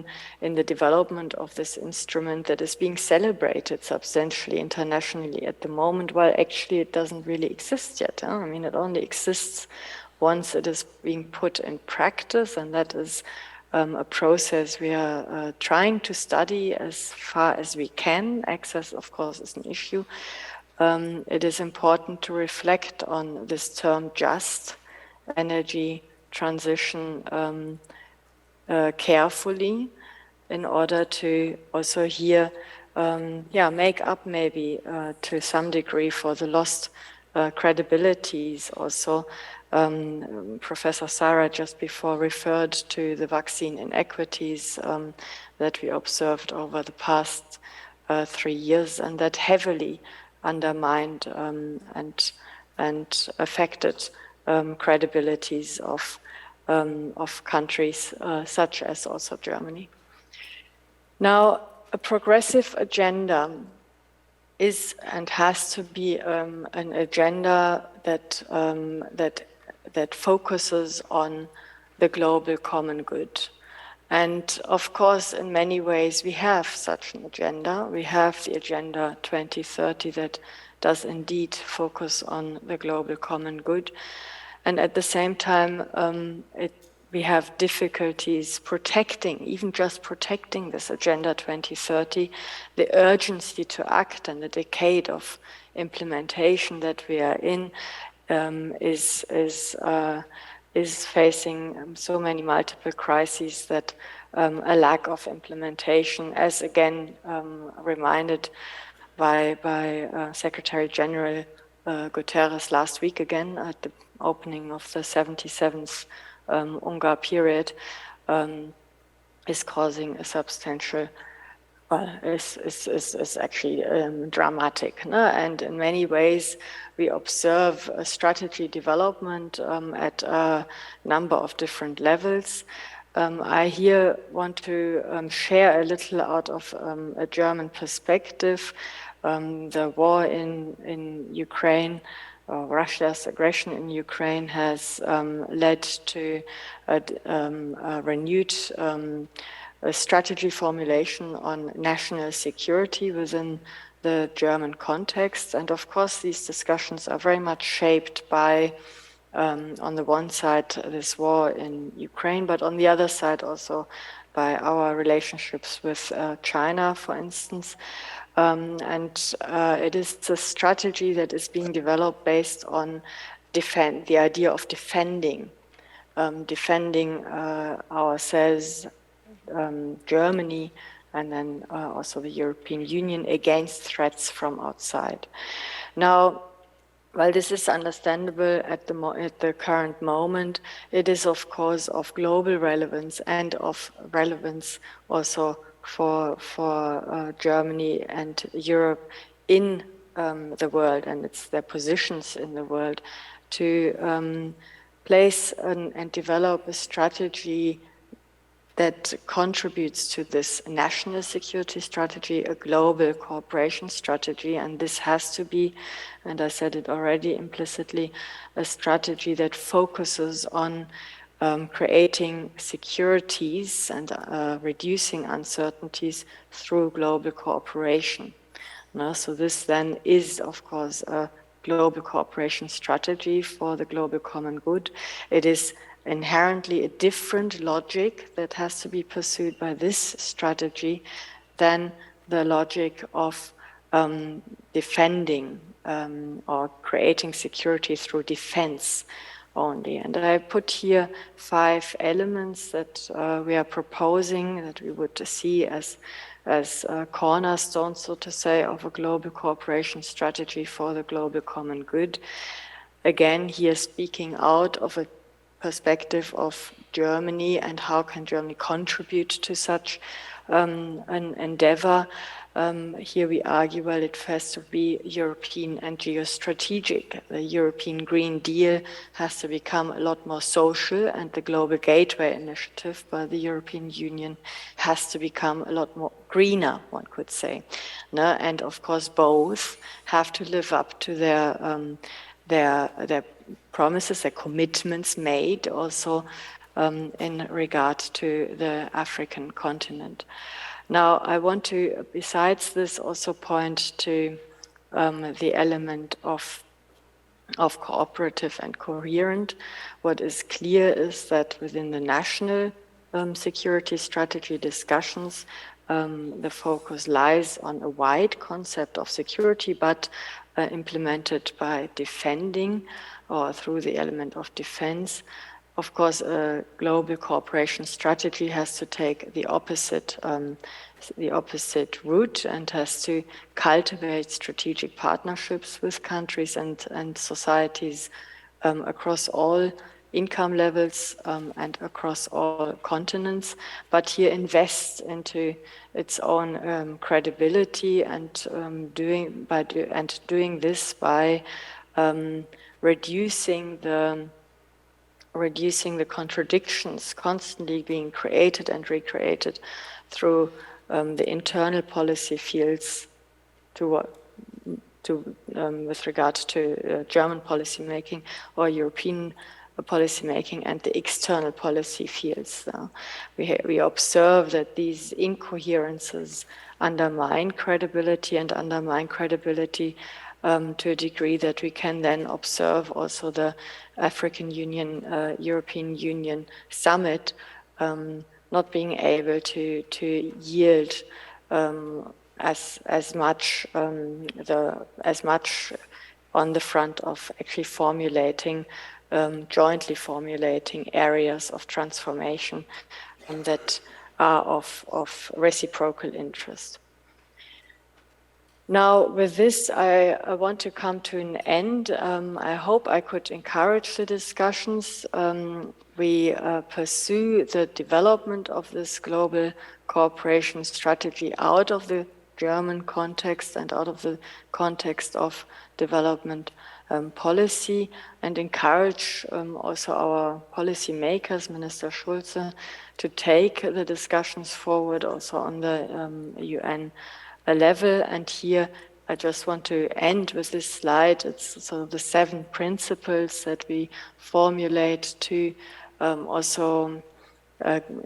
in the development of this instrument that is being celebrated substantially internationally at the moment, while actually it doesn't really exist yet. I mean, it only exists once it is being put in practice, and that is a process we are trying to study as far as we can. Access, of course, is an issue. It is important to reflect on this term just energy transition carefully in order to also here make up maybe to some degree for the lost credibilities also. Professor Sarah just before referred to the vaccine inequities that we observed over the past 3 years, and that heavily undermined and affected credibilities of countries such as also Germany. Now, a progressive agenda is and has to be an agenda that focuses on the global common good. And of course, in many ways, we have such an agenda. We have the Agenda 2030 that does indeed focus on the global common good. And at the same time, we have difficulties protecting, even just protecting this Agenda 2030, the urgency to act and the decade of implementation that we are in is facing so many multiple crises that a lack of implementation, as again reminded by Secretary General Guterres last week again at the opening of the 77th UNGA period, is causing a substantial, is actually dramatic. No? And in many ways, we observe a strategy development at a number of different levels. I here want to share a little out of a German perspective. The war in Ukraine, Russia's aggression in Ukraine has led to a renewed strategy formulation on national security within the German context. And of course, these discussions are very much shaped by, on the one side, this war in Ukraine, but on the other side also by our relationships with China, for instance. It is a strategy that is being developed based on the idea of defending ourselves, Germany, and then also the European Union against threats from outside. Now, while this is understandable at the current moment, it is of course of global relevance and of relevance also for Germany and Europe in the world and their positions in the world to place and develop a strategy that contributes to this national security strategy, a global cooperation strategy, and this has to be, and I said it already implicitly, a strategy that focuses on creating securities and reducing uncertainties through global cooperation. So this then is, of course, a global cooperation strategy for the global common good. It is inherently a different logic that has to be pursued by this strategy than the logic of defending or creating security through defense only. And I put here 5 elements that we are proposing that we would see as cornerstones, so to say, of a global cooperation strategy for the global common good. Again, here speaking out of a perspective of Germany and how can Germany contribute to such an endeavor. Here we argue, well, it has to be European and geostrategic. The European Green Deal has to become a lot more social, and the Global Gateway Initiative by the European Union has to become a lot more greener, one could say. No? And of course, both have to live up to their promises, their commitments made also in regard to the African continent. Now, I want to, besides this, also point to the element of cooperative and coherent. What is clear is that within the national security strategy discussions, the focus lies on a wide concept of security, but implemented by defending or through the element of defense. Of course, a global cooperation strategy has to take the opposite route and has to cultivate strategic partnerships with countries and societies across all income levels and across all continents, but here invest into its own credibility and doing this by reducing the contradictions constantly being created and recreated through the internal policy fields with regard to German policy making or European policy making and the external policy fields. We observe that these incoherences undermine credibility to a degree that we can then observe also the African Union, European Union summit not being able to yield as much on the front of actually jointly formulating areas of transformation that are of reciprocal interest. Now, with this, I want to come to an end. I hope I could encourage the discussions. We pursue the development of this global cooperation strategy out of the German context and out of the context of development policy, and encourage also our policy makers, Minister Schulze, to take the discussions forward also on the UN level. And here I just want to end with this slide. It's sort of the 7 principles that we formulate to also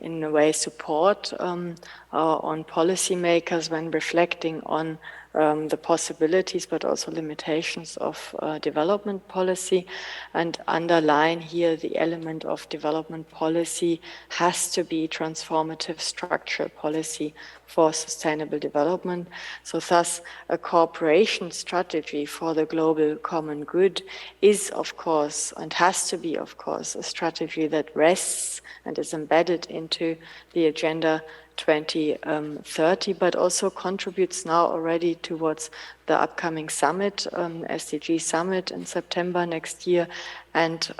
in a way support our own policymakers when reflecting on the possibilities but also limitations of development policy, and underline here the element of development policy has to be transformative structural policy for sustainable development. So thus a cooperation strategy for the global common good is of course and has to be of course a strategy that rests and is embedded into the Agenda 2030, but also contributes now already towards the upcoming summit, SDG summit in September next year, and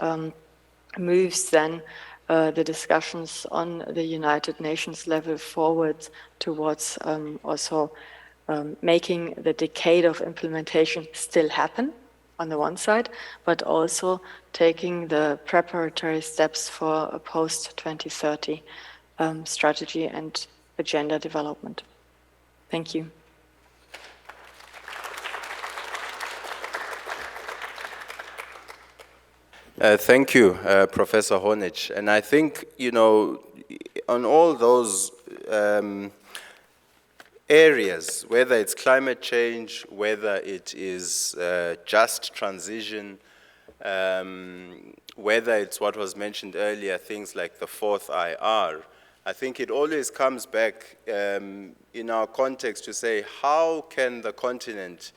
moves then the discussions on the United Nations level forward towards also making the decade of implementation still happen on the one side, but also taking the preparatory steps for a post-2030 strategy and agenda development. Thank you. Thank you, Professor Hornich. And I think, on all those areas, whether it's climate change, whether it is just transition, whether it's what was mentioned earlier, things like the 4th IR, I think it always comes back in our context to say, how can the continent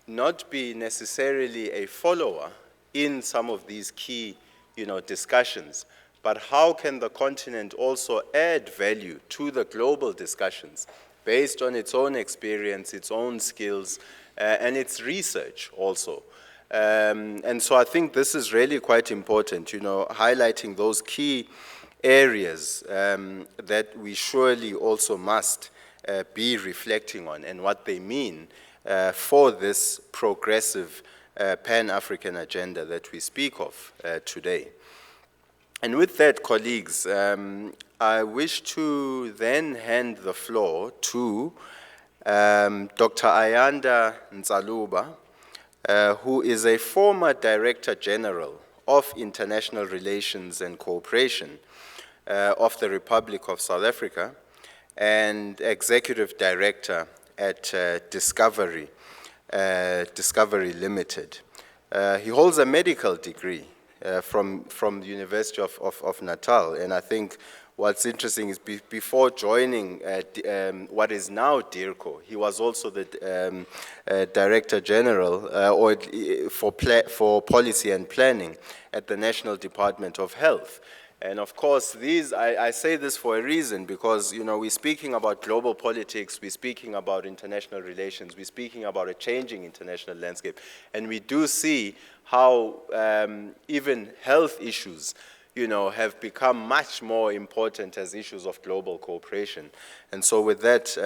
not be necessarily a follower in some of these key, discussions, but how can the continent also add value to the global discussions based on its own experience, its own skills, and its research also. And so I think this is really quite important, highlighting those key areas that we surely also must be reflecting on and what they mean for this progressive Pan-African agenda that we speak of today. And with that, colleagues, I wish to then hand the floor to Dr. Ayanda Nzaluba, who is a former Director General of International Relations and Cooperation of the Republic of South Africa and Executive Director at Discovery Limited. He holds a medical degree from the University of Natal, and I think what's interesting is before joining what is now DIRCO, he was also the Director General for Policy and Planning at the National Department of Health. And of course, I say this for a reason, because we're speaking about global politics, we're speaking about international relations, we're speaking about a changing international landscape, and we do see how even health issues have become much more important as issues of global cooperation. And so with that,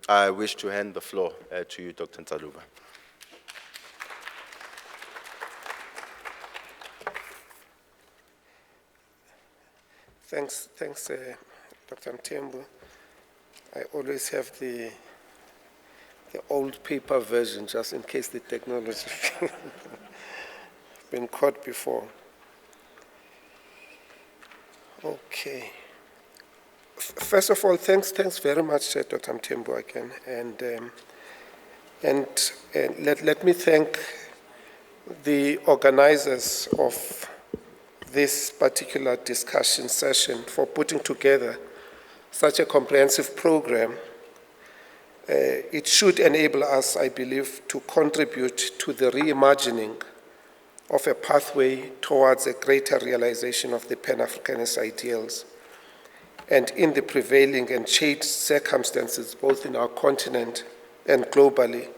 I wish to hand the floor to you, Dr. Nzaluba. Thanks, Dr. Mthembu. I always have the old paper version, just in case the technology has been caught before. Okay. First of all, thanks very much, Dr. Mthembu, again, and let me thank the organizers of this particular discussion session for putting together such a comprehensive program. It should enable us, I believe, to contribute to the reimagining of a pathway towards a greater realization of the Pan-Africanist ideals, and in the prevailing and changed circumstances, both in our continent and globally.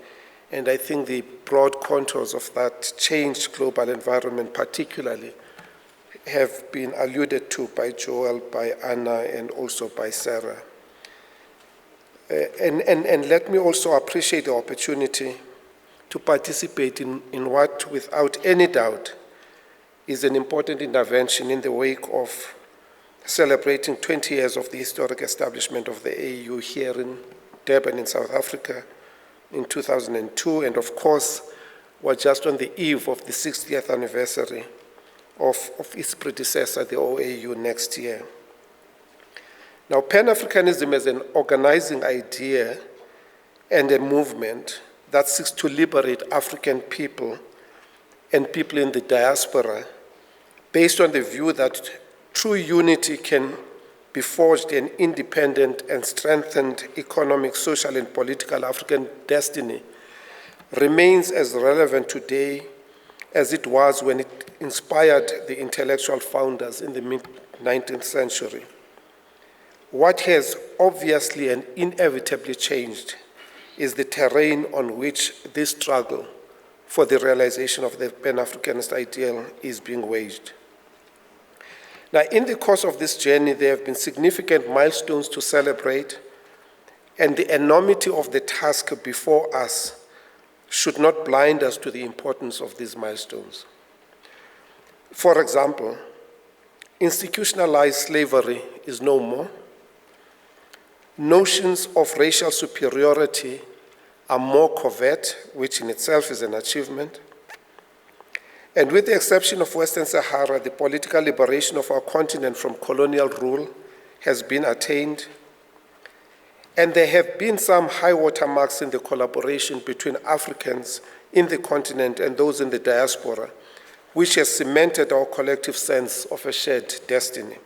And I think the broad contours of that changed global environment particularly have been alluded to by Joel, by Anna, and also by Sarah. And let me also appreciate the opportunity to participate in what, without any doubt, is an important intervention in the wake of celebrating 20 years of the historic establishment of the AU here in Durban in South Africa in 2002, and of course, we're just on the eve of the 60th anniversary of its predecessor, the OAU, next year. Now, Pan-Africanism is an organizing idea and a movement that seeks to liberate African people and people in the diaspora based on the view that true unity can be forged in independent and strengthened economic, social, and political African destiny remains as relevant today as it was when it inspired the intellectual founders in the mid-19th century. What has obviously and inevitably changed is the terrain on which this struggle for the realization of the Pan-Africanist ideal is being waged. Now, in the course of this journey, there have been significant milestones to celebrate, and the enormity of the task before us should not blind us to the importance of these milestones. For example, institutionalized slavery is no more. Notions of racial superiority are more covert, which in itself is an achievement. And with the exception of Western Sahara, the political liberation of our continent from colonial rule has been attained. And there have been some high water marks in the collaboration between Africans in the continent and those in the diaspora, which has cemented our collective sense of a shared destiny.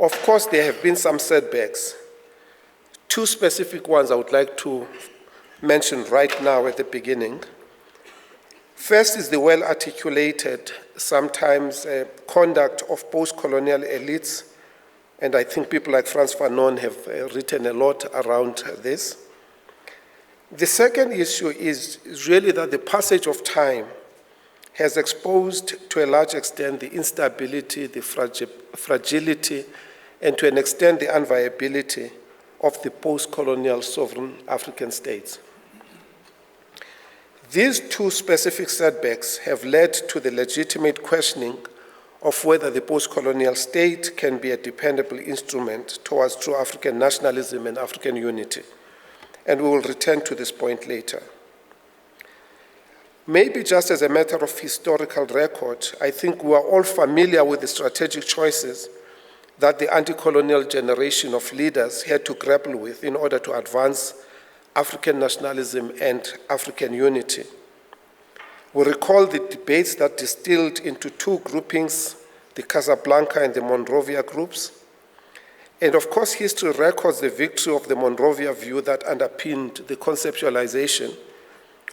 Of course, there have been some setbacks. Two specific ones I would like to mention right now at the beginning. First is the well-articulated, sometimes conduct of post-colonial elites, and I think people like Frantz Fanon have written a lot around this. The second issue is really that the passage of time has exposed to a large extent the instability, the fragility, and to an extent the unviability of the post-colonial sovereign African states. These two specific setbacks have led to the legitimate questioning of whether the post-colonial state can be a dependable instrument towards true African nationalism and African unity. And we will return to this point later. Maybe just as a matter of historical record, I think we are all familiar with the strategic choices that the anti-colonial generation of leaders had to grapple with in order to advance African nationalism and African unity. We recall the debates that distilled into two groupings, the Casablanca and the Monrovia groups. And of course, history records the victory of the Monrovia view that underpinned the conceptualization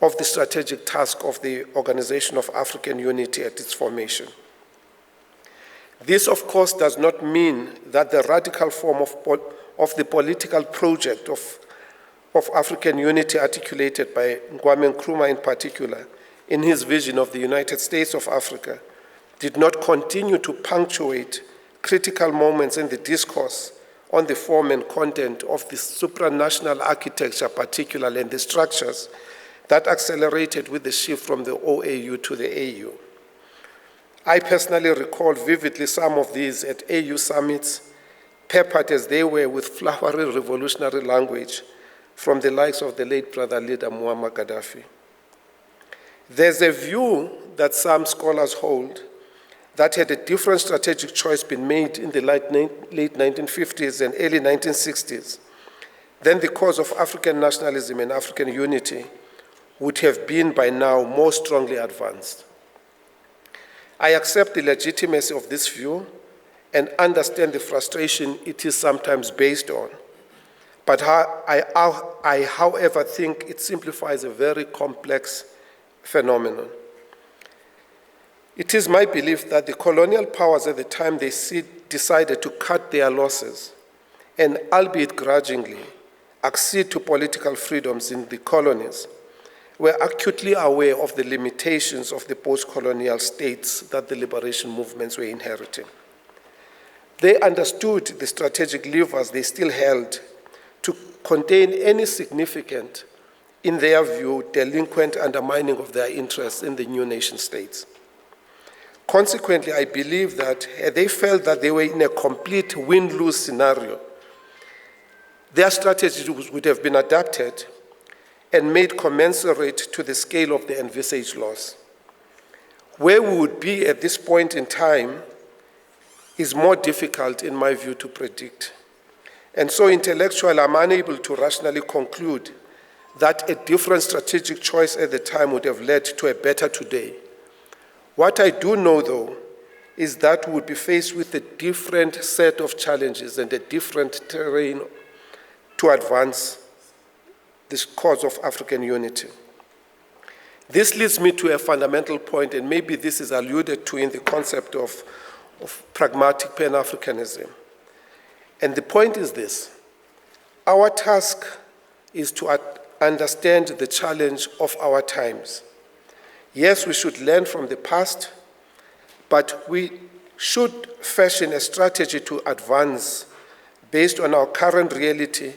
of the strategic task of the Organization of African Unity at its formation. This, of course, does not mean that the radical form of the political project of African unity articulated by Kwame Nkrumah in particular, in his vision of the United States of Africa, did not continue to punctuate critical moments in the discourse on the form and content of the supranational architecture, particularly, and the structures that accelerated with the shift from the OAU to the AU. I personally recall vividly some of these at AU summits, peppered as they were with flowery revolutionary language from the likes of the late brother leader Muammar Gaddafi. There's a view that some scholars hold that had a different strategic choice been made in the late 1950s and early 1960s, then the cause of African nationalism and African unity would have been by now more strongly advanced. I accept the legitimacy of this view and understand the frustration it is sometimes based on. But I, however, think it simplifies a very complex phenomenon. It is my belief that the colonial powers at the time they decided to cut their losses and, albeit grudgingly, accede to political freedoms in the colonies, were acutely aware of the limitations of the post-colonial states that the liberation movements were inheriting. They understood the strategic levers they still held to contain any significant, in their view, delinquent undermining of their interests in the new nation states. Consequently, I believe that had they felt that they were in a complete win-lose scenario, their strategy would have been adapted and made commensurate to the scale of the envisaged loss. Where we would be at this point in time is more difficult, in my view, to predict. And so intellectually, I'm unable to rationally conclude that a different strategic choice at the time would have led to a better today. What I do know, though, is that we would be faced with a different set of challenges and a different terrain to advance this cause of African unity. This leads me to a fundamental point, and maybe this is alluded to in the concept of pragmatic Pan-Africanism. And the point is this: our task is to understand the challenge of our times. Yes, we should learn from the past, but we should fashion a strategy to advance based on our current reality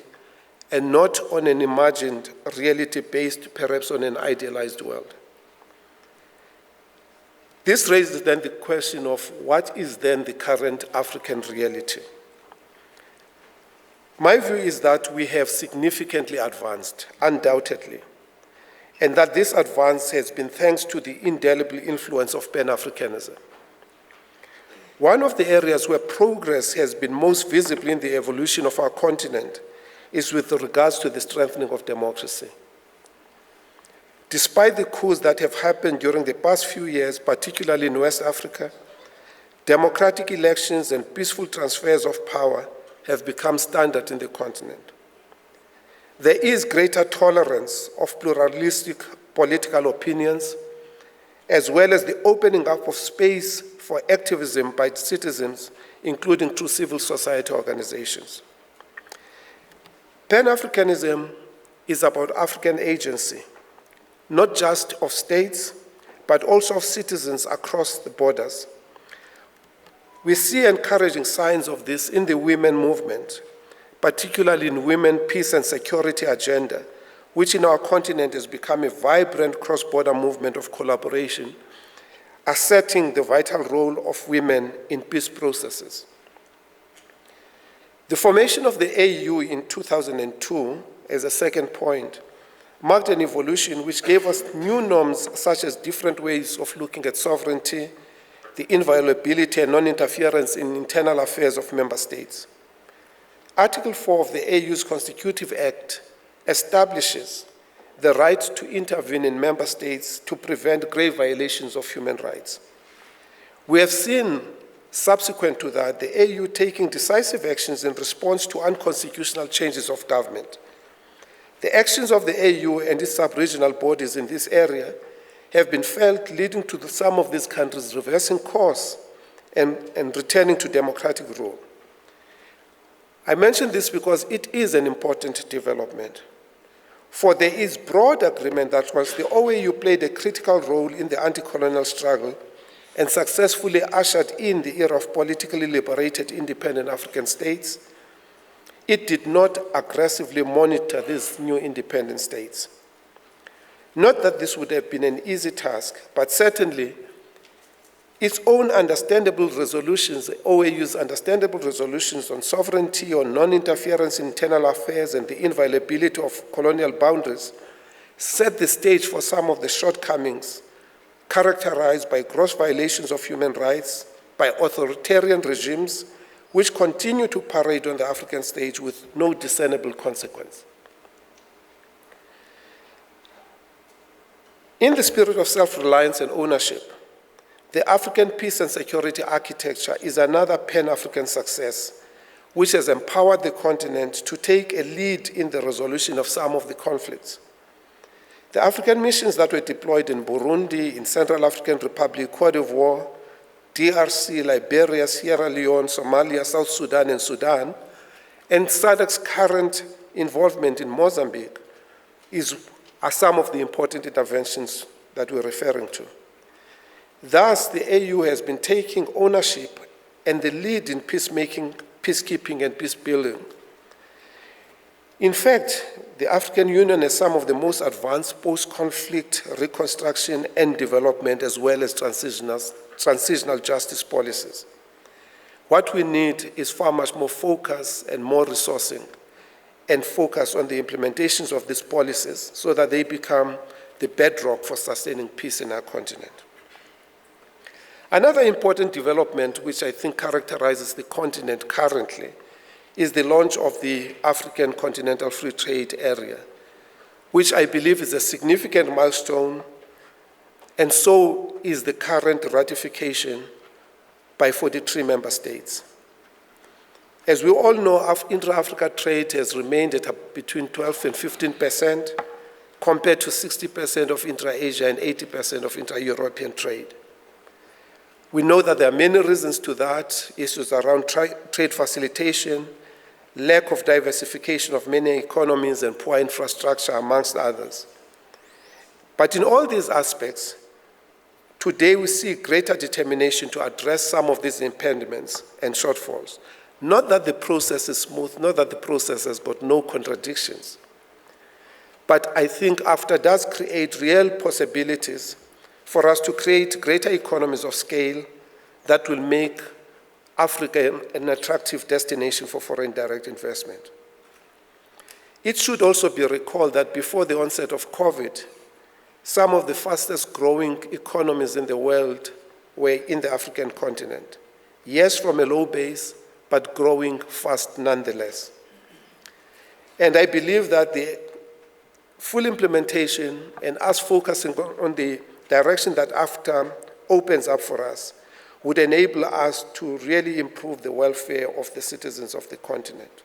and not on an imagined reality based perhaps on an idealized world. This raises then the question of what is then the current African reality? My view is that we have significantly advanced, undoubtedly, and that this advance has been thanks to the indelible influence of Pan-Africanism. One of the areas where progress has been most visible in the evolution of our continent is with regards to the strengthening of democracy. Despite the coups that have happened during the past few years, particularly in West Africa, democratic elections and peaceful transfers of power have become standard in the continent. There is greater tolerance of pluralistic political opinions, as well as the opening up of space for activism by citizens, including through civil society organizations. Pan-Africanism is about African agency, not just of states, but also of citizens across the borders. We see encouraging signs of this in the women movement, particularly in women, peace and security agenda, which in our continent has become a vibrant cross-border movement of collaboration, asserting the vital role of women in peace processes. The formation of the AU in 2002, as a second point, marked an evolution which gave us new norms such as different ways of looking at sovereignty, the inviolability and non-interference in internal affairs of member states. Article 4 of the AU's Constitutive Act establishes the right to intervene in member states to prevent grave violations of human rights. We have seen, subsequent to that, the AU taking decisive actions in response to unconstitutional changes of government. The actions of the AU and its sub-regional bodies in this area have been felt, leading to some of these countries reversing course and returning to democratic rule. I mention this because it is an important development. For there is broad agreement that whilst the OAU played a critical role in the anti-colonial struggle and successfully ushered in the era of politically liberated independent African states, it did not aggressively monitor these new independent states. Not that this would have been an easy task, but certainly its own understandable resolutions, OAU's understandable resolutions on sovereignty, on non-interference in internal affairs and the inviolability of colonial boundaries set the stage for some of the shortcomings characterized by gross violations of human rights, by authoritarian regimes which continue to parade on the African stage with no discernible consequence. In the spirit of self-reliance and ownership, the African peace and security architecture is another Pan-African success, which has empowered the continent to take a lead in the resolution of some of the conflicts. The African missions that were deployed in Burundi, in Central African Republic, Cote d'Ivoire, DRC, Liberia, Sierra Leone, Somalia, South Sudan, and Sudan, and SADC's current involvement in Mozambique are some of the important interventions that we're referring to. Thus, the AU has been taking ownership and the lead in peacemaking, peacekeeping, and peace building. In fact, the African Union has some of the most advanced post-conflict reconstruction and development, as well as transitional justice policies. What we need is far much more focus and more resourcing, and focus on the implementations of these policies so that they become the bedrock for sustaining peace in our continent. Another important development which I think characterizes the continent currently is the launch of the African Continental Free Trade Area, which I believe is a significant milestone, and so is the current ratification by 43 member states. As we all know, intra-Africa trade has remained at between 12 and 15%, compared to 60% of intra-Asia and 80% of intra-European trade. We know that there are many reasons to that, issues around trade facilitation, lack of diversification of many economies, and poor infrastructure, amongst others. But in all these aspects, today we see greater determination to address some of these impediments and shortfalls. Not that the process is smooth, not that the process has got no contradictions, but I think AFTA does create real possibilities for us to create greater economies of scale that will make Africa an attractive destination for foreign direct investment. It should also be recalled that before the onset of COVID, some of the fastest growing economies in the world were in the African continent. Yes, from a low base, but growing fast nonetheless. And I believe that the full implementation and us focusing on the direction that AFTA opens up for us would enable us to really improve the welfare of the citizens of the continent.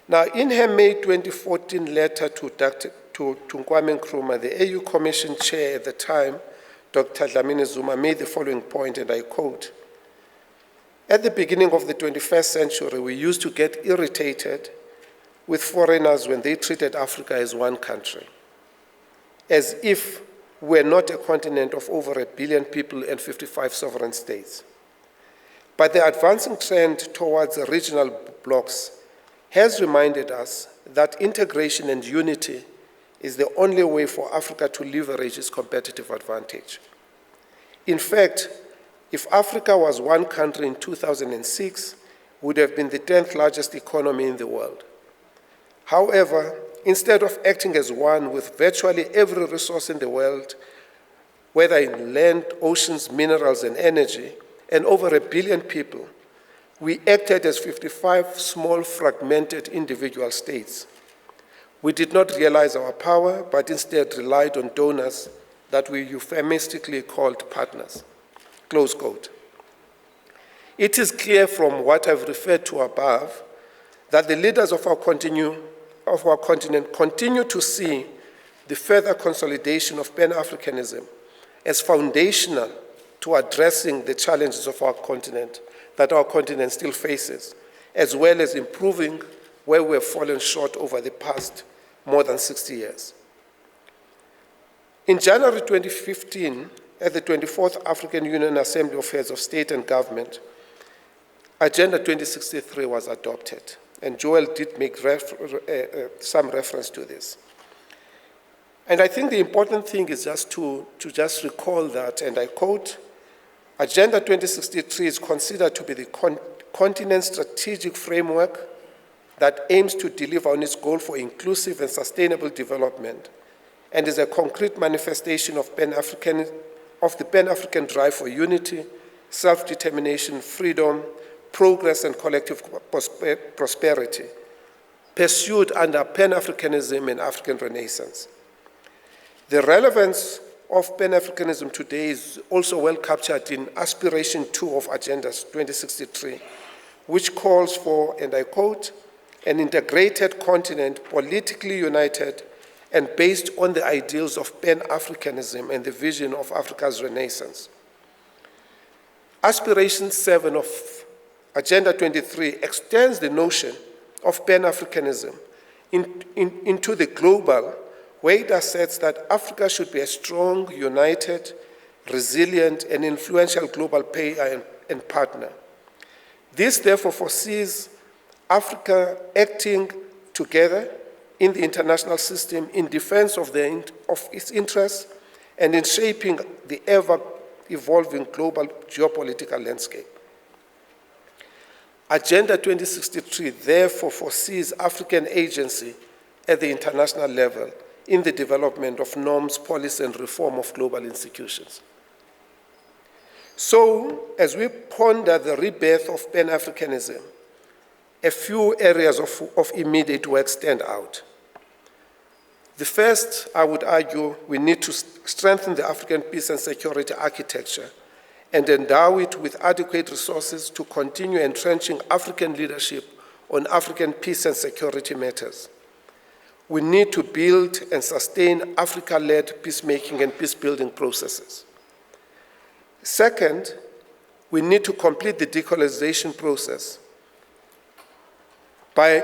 Now, in her May 2014 letter to Kwame Nkrumah, the AU Commission Chair at the time, Dr. Dlamini Zuma, made the following point, and I quote, "At the beginning of the 21st century, we used to get irritated with foreigners when they treated Africa as one country, as if we're not a continent of over 1 billion people and 55 sovereign states. But the advancing trend towards regional blocs has reminded us that integration and unity is the only way for Africa to leverage its competitive advantage. In fact, if Africa was one country in 2006, it would have been the 10th largest economy in the world. However, instead of acting as one with virtually every resource in the world, whether in land, oceans, minerals, and energy, and over 1 billion people, we acted as 55 small, fragmented individual states. We did not realize our power, but instead relied on donors that we euphemistically called partners. Close quote. It is clear from what I've referred to above that the leaders of our continent continue to see the further consolidation of Pan-Africanism as foundational to addressing the challenges of our continent, that our continent still faces, as well as improving where we have fallen short over the past more than 60 years. In January 2015, at the 24th African Union Assembly of Heads of State and Government, Agenda 2063 was adopted, and Joel did make some reference to this. And I think the important thing is just to recall that, and I quote, Agenda 2063 is considered to be the continent's strategic framework that aims to deliver on its goal for inclusive and sustainable development, and is a concrete manifestation of the Pan-African drive for unity, self-determination, freedom, progress, and collective prosperity, pursued under Pan-Africanism and African Renaissance. The relevance of Pan-Africanism today is also well captured in Aspiration 2 of Agenda 2063, which calls for, and I quote, an integrated continent politically united and based on the ideals of Pan-Africanism and the vision of Africa's Renaissance. Aspiration 7 of Agenda 23 extends the notion of Pan-Africanism into the global, where it asserts that Africa should be a strong, united, resilient, and influential global player and partner. This therefore foresees Africa acting together in the international system in defense of its interests and in shaping the ever-evolving global geopolitical landscape. Agenda 2063 therefore foresees African agency at the international level in the development of norms, policy, and reform of global institutions. So, as we ponder the rebirth of Pan-Africanism, a few areas of immediate work stand out. The first, I would argue, we need to strengthen the African peace and security architecture and endow it with adequate resources to continue entrenching African leadership on African peace and security matters. We need to build and sustain Africa-led peacemaking and peace-building processes. Second, we need to complete the decolonization process by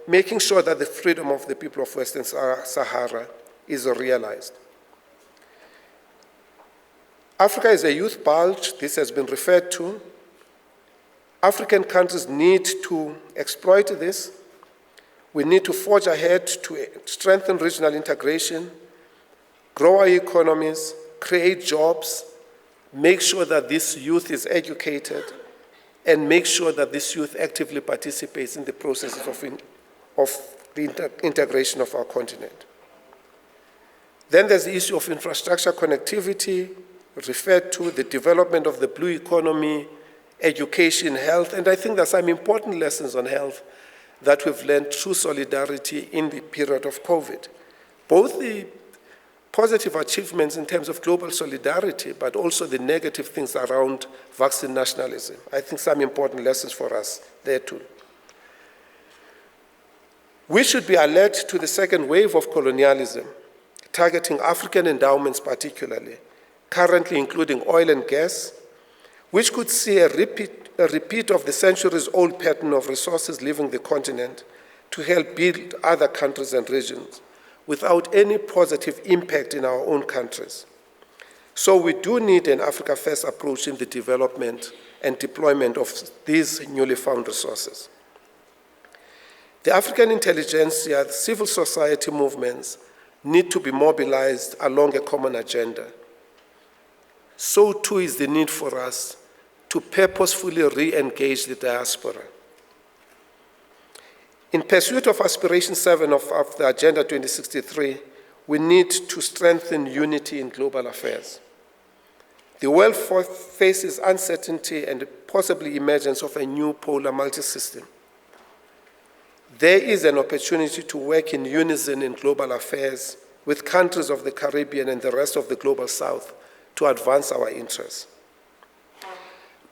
making sure that the freedom of the people of Western Sahara is realized. Africa is a youth bulge, this has been referred to. African countries need to exploit this. We need to forge ahead to strengthen regional integration, grow our economies, create jobs, make sure that this youth is educated, and make sure that this youth actively participates in the processes of the integration of our continent. Then there's the issue of infrastructure connectivity, referred to the development of the blue economy, education, health, and I think there's some important lessons on health that we've learned through solidarity in the period of COVID. Both the positive achievements in terms of global solidarity, but also the negative things around vaccine nationalism. I think some important lessons for us there too. We should be alert to the second wave of colonialism, targeting African endowments particularly, currently including oil and gas, which could see a repeat of the centuries-old pattern of resources leaving the continent to help build other countries and regions without any positive impact in our own countries. So we do need an Africa First approach in the development and deployment of these newly found resources. The African intelligentsia, the civil society movements need to be mobilized along a common agenda. So too is the need for us to purposefully re-engage the diaspora. In pursuit of Aspiration 7 of the Agenda 2063, we need to strengthen unity in global affairs. The world faces uncertainty and possibly emergence of a new polar multi-system. There is an opportunity to work in unison in global affairs with countries of the Caribbean and the rest of the global South to advance our interests.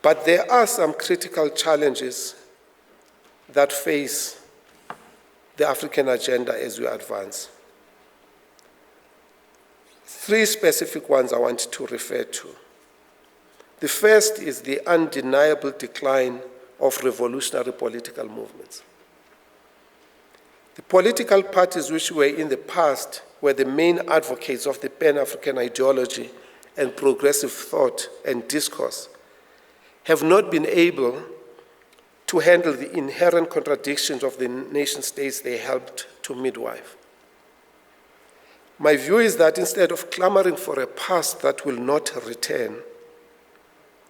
But there are some critical challenges that face the African agenda as we advance. Three specific ones I want to refer to. The first is the undeniable decline of revolutionary political movements. The political parties which were in the past were the main advocates of the Pan-African ideology and progressive thought and discourse have not been able to handle the inherent contradictions of the nation states they helped to midwife. My view is that instead of clamoring for a past that will not return,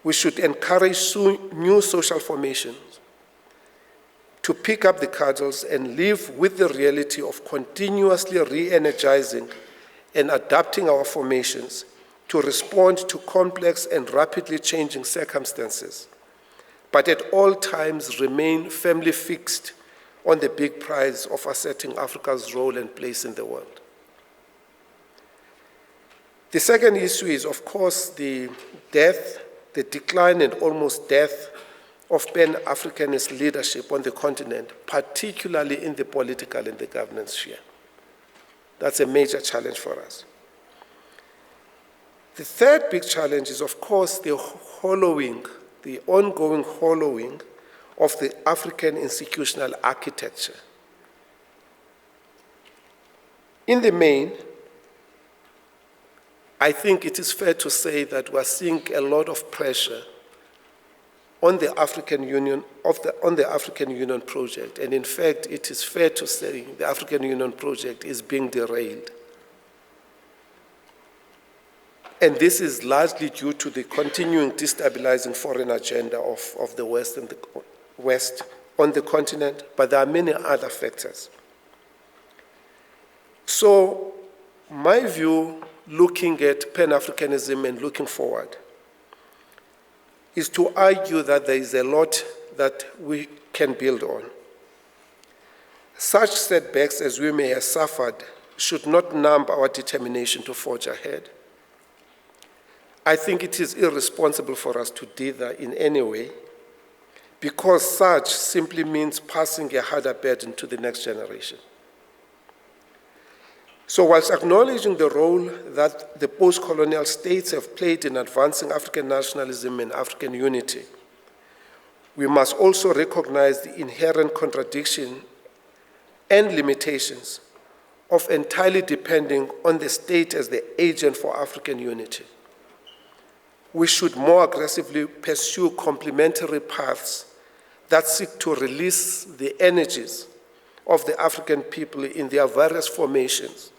we should encourage new social formations to pick up the cudgels and live with the reality of continuously re-energizing and adapting our formations to respond to complex and rapidly changing circumstances, but at all times remain firmly fixed on the big prize of asserting Africa's role and place in the world. The second issue is, of course, the decline and almost death of Pan-Africanist leadership on the continent, particularly in the political and the governance sphere. That's a major challenge for us. The third big challenge is, of course, the ongoing hollowing of the African institutional architecture. In the main, I think it is fair to say that we're seeing a lot of pressure on the African Union project, and in fact, it is fair to say the African Union project is being derailed. And this is largely due to the continuing destabilizing foreign agenda of the West and the West on the continent, but there are many other factors. So, my view, looking at Pan-Africanism and looking forward, is to argue that there is a lot that we can build on. Such setbacks as we may have suffered should not numb our determination to forge ahead. I think it is irresponsible for us to do that in any way, because such simply means passing a harder burden to the next generation. So whilst acknowledging the role that the post-colonial states have played in advancing African nationalism and African unity, we must also recognize the inherent contradiction and limitations of entirely depending on the state as the agent for African unity. We should more aggressively pursue complementary paths that seek to release the energies of the African people in their various formations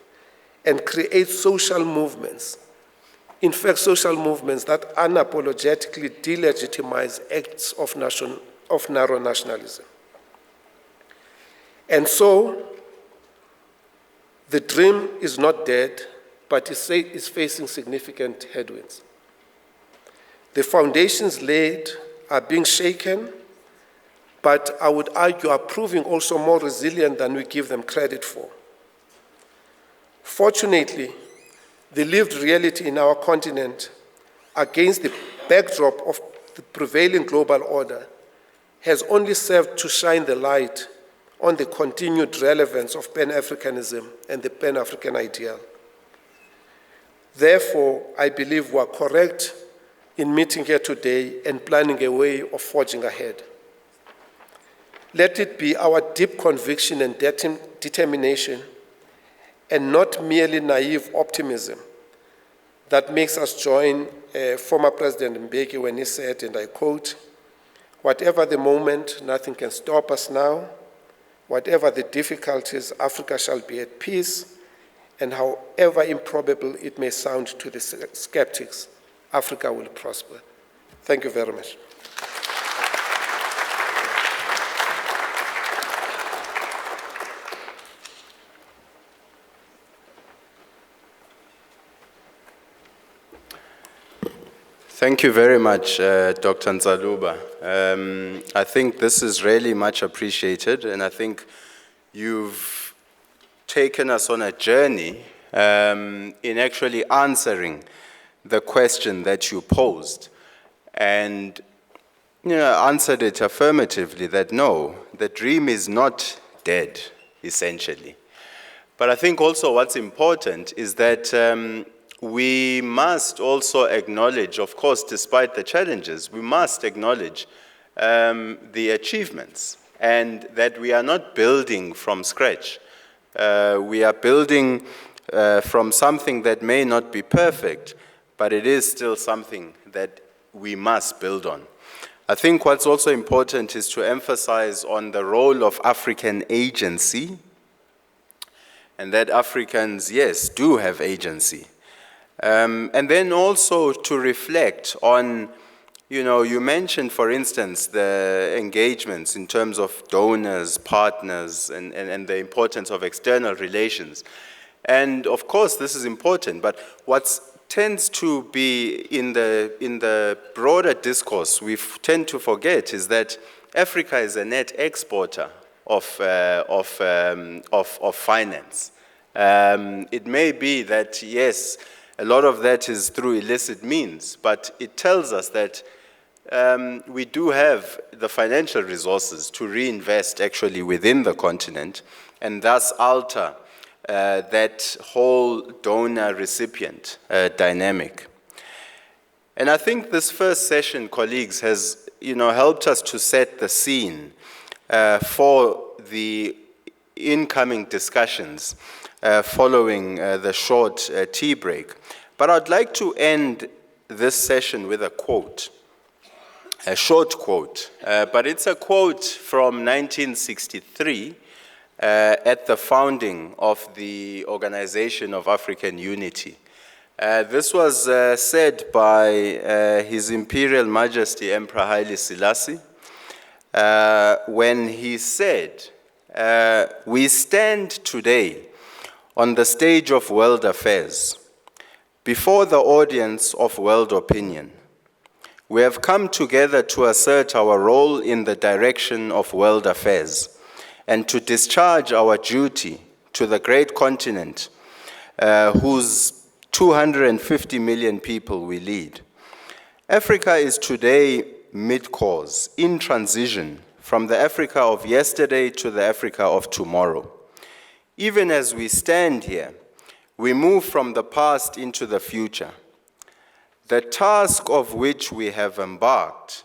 and create social movements, in fact, social movements that unapologetically delegitimize acts of narrow nationalism. And so, the dream is not dead, but is facing significant headwinds. The foundations laid are being shaken, but I would argue are proving also more resilient than we give them credit for. Fortunately, the lived reality in our continent against the backdrop of the prevailing global order has only served to shine the light on the continued relevance of Pan-Africanism and the Pan-African ideal. Therefore, I believe we are correct in meeting here today and planning a way of forging ahead. Let it be our deep conviction and determination, and not merely naive optimism, that makes us join former President Mbeki when he said, and I quote, "Whatever the moment, nothing can stop us now. Whatever the difficulties, Africa shall be at peace. And however improbable it may sound to the skeptics, Africa will prosper." Thank you very much. Thank you very much, Dr. Nzaluba. I think this is really much appreciated, and I think you've taken us on a journey in actually answering the question that you posed, and answered it affirmatively that no, the dream is not dead, essentially. But I think also what's important is that we must also acknowledge, of course, despite the challenges, we must acknowledge the achievements, and that we are not building from scratch. We are building from something that may not be perfect, but it is still something that we must build on. I think what's also important is to emphasize on the role of African agency, and that Africans, yes, do have agency. And then also to reflect on, you mentioned, for instance, the engagements in terms of donors, partners, and the importance of external relations. And of course, this is important, but what tends to be in the broader discourse, we tend to forget is that Africa is a net exporter of finance. It may be that, yes, a lot of that is through illicit means, but it tells us that we do have the financial resources to reinvest actually within the continent, and thus alter that whole donor-recipient dynamic. And I think this first session, colleagues, has helped us to set the scene for the incoming discussions following the short tea break. But I'd like to end this session with a quote, a short quote, but it's a quote from 1963 at the founding of the Organization of African Unity. This was said by His Imperial Majesty Emperor Haile Selassie when he said, "We stand today on the stage of world affairs, before the audience of world opinion. We have come together to assert our role in the direction of world affairs and to discharge our duty to the great continent whose 250 million people we lead. Africa is today mid-course, in transition from the Africa of yesterday to the Africa of tomorrow. Even as we stand here, we move from the past into the future. The task of which we have embarked,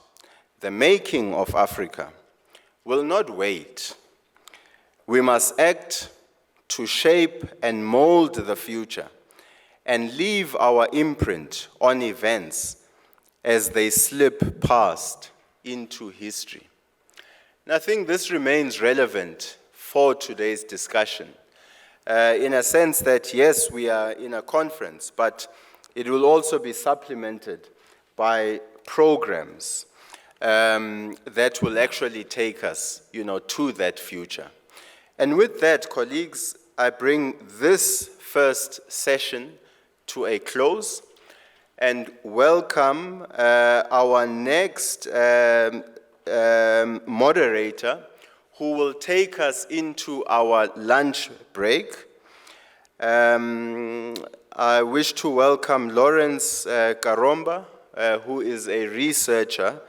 the making of Africa, will not wait. We must act to shape and mold the future and leave our imprint on events as they slip past into history." And I think this remains relevant for today's discussion. In a sense that, yes, we are in a conference, but it will also be supplemented by programs that will actually take us, to that future. And with that, colleagues, I bring this first session to a close and welcome our next moderator, who will take us into our lunch break. I wish to welcome Lawrence Karomba, who is a researcher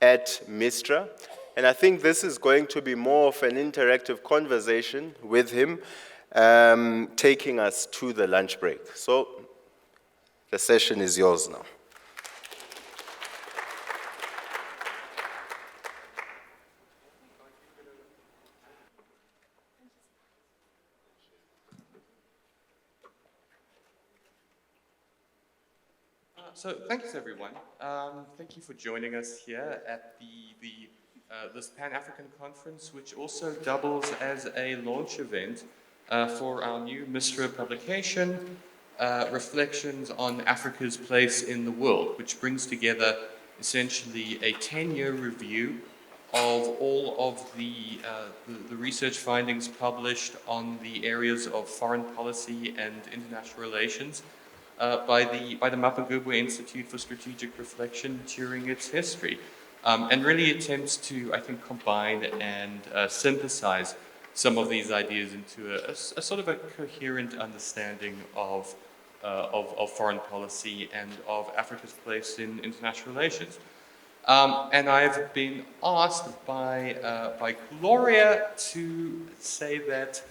at MISTRA. And I think this is going to be more of an interactive conversation with him, taking us to the lunch break. So the session is yours now. So thanks everyone. Thank you for joining us here at this Pan-African conference, which also doubles as a launch event for our new MISTRA publication, Reflections on Africa's Place in the World, which brings together essentially a 10-year review of all of the research findings published on the areas of foreign policy and international relations by the Mapungubwe Institute for Strategic Reflection during its history, and really attempts to, I think, combine and synthesize some of these ideas into a sort of a coherent understanding of foreign policy and of Africa's place in international relations. And I've been asked by Gloria to say that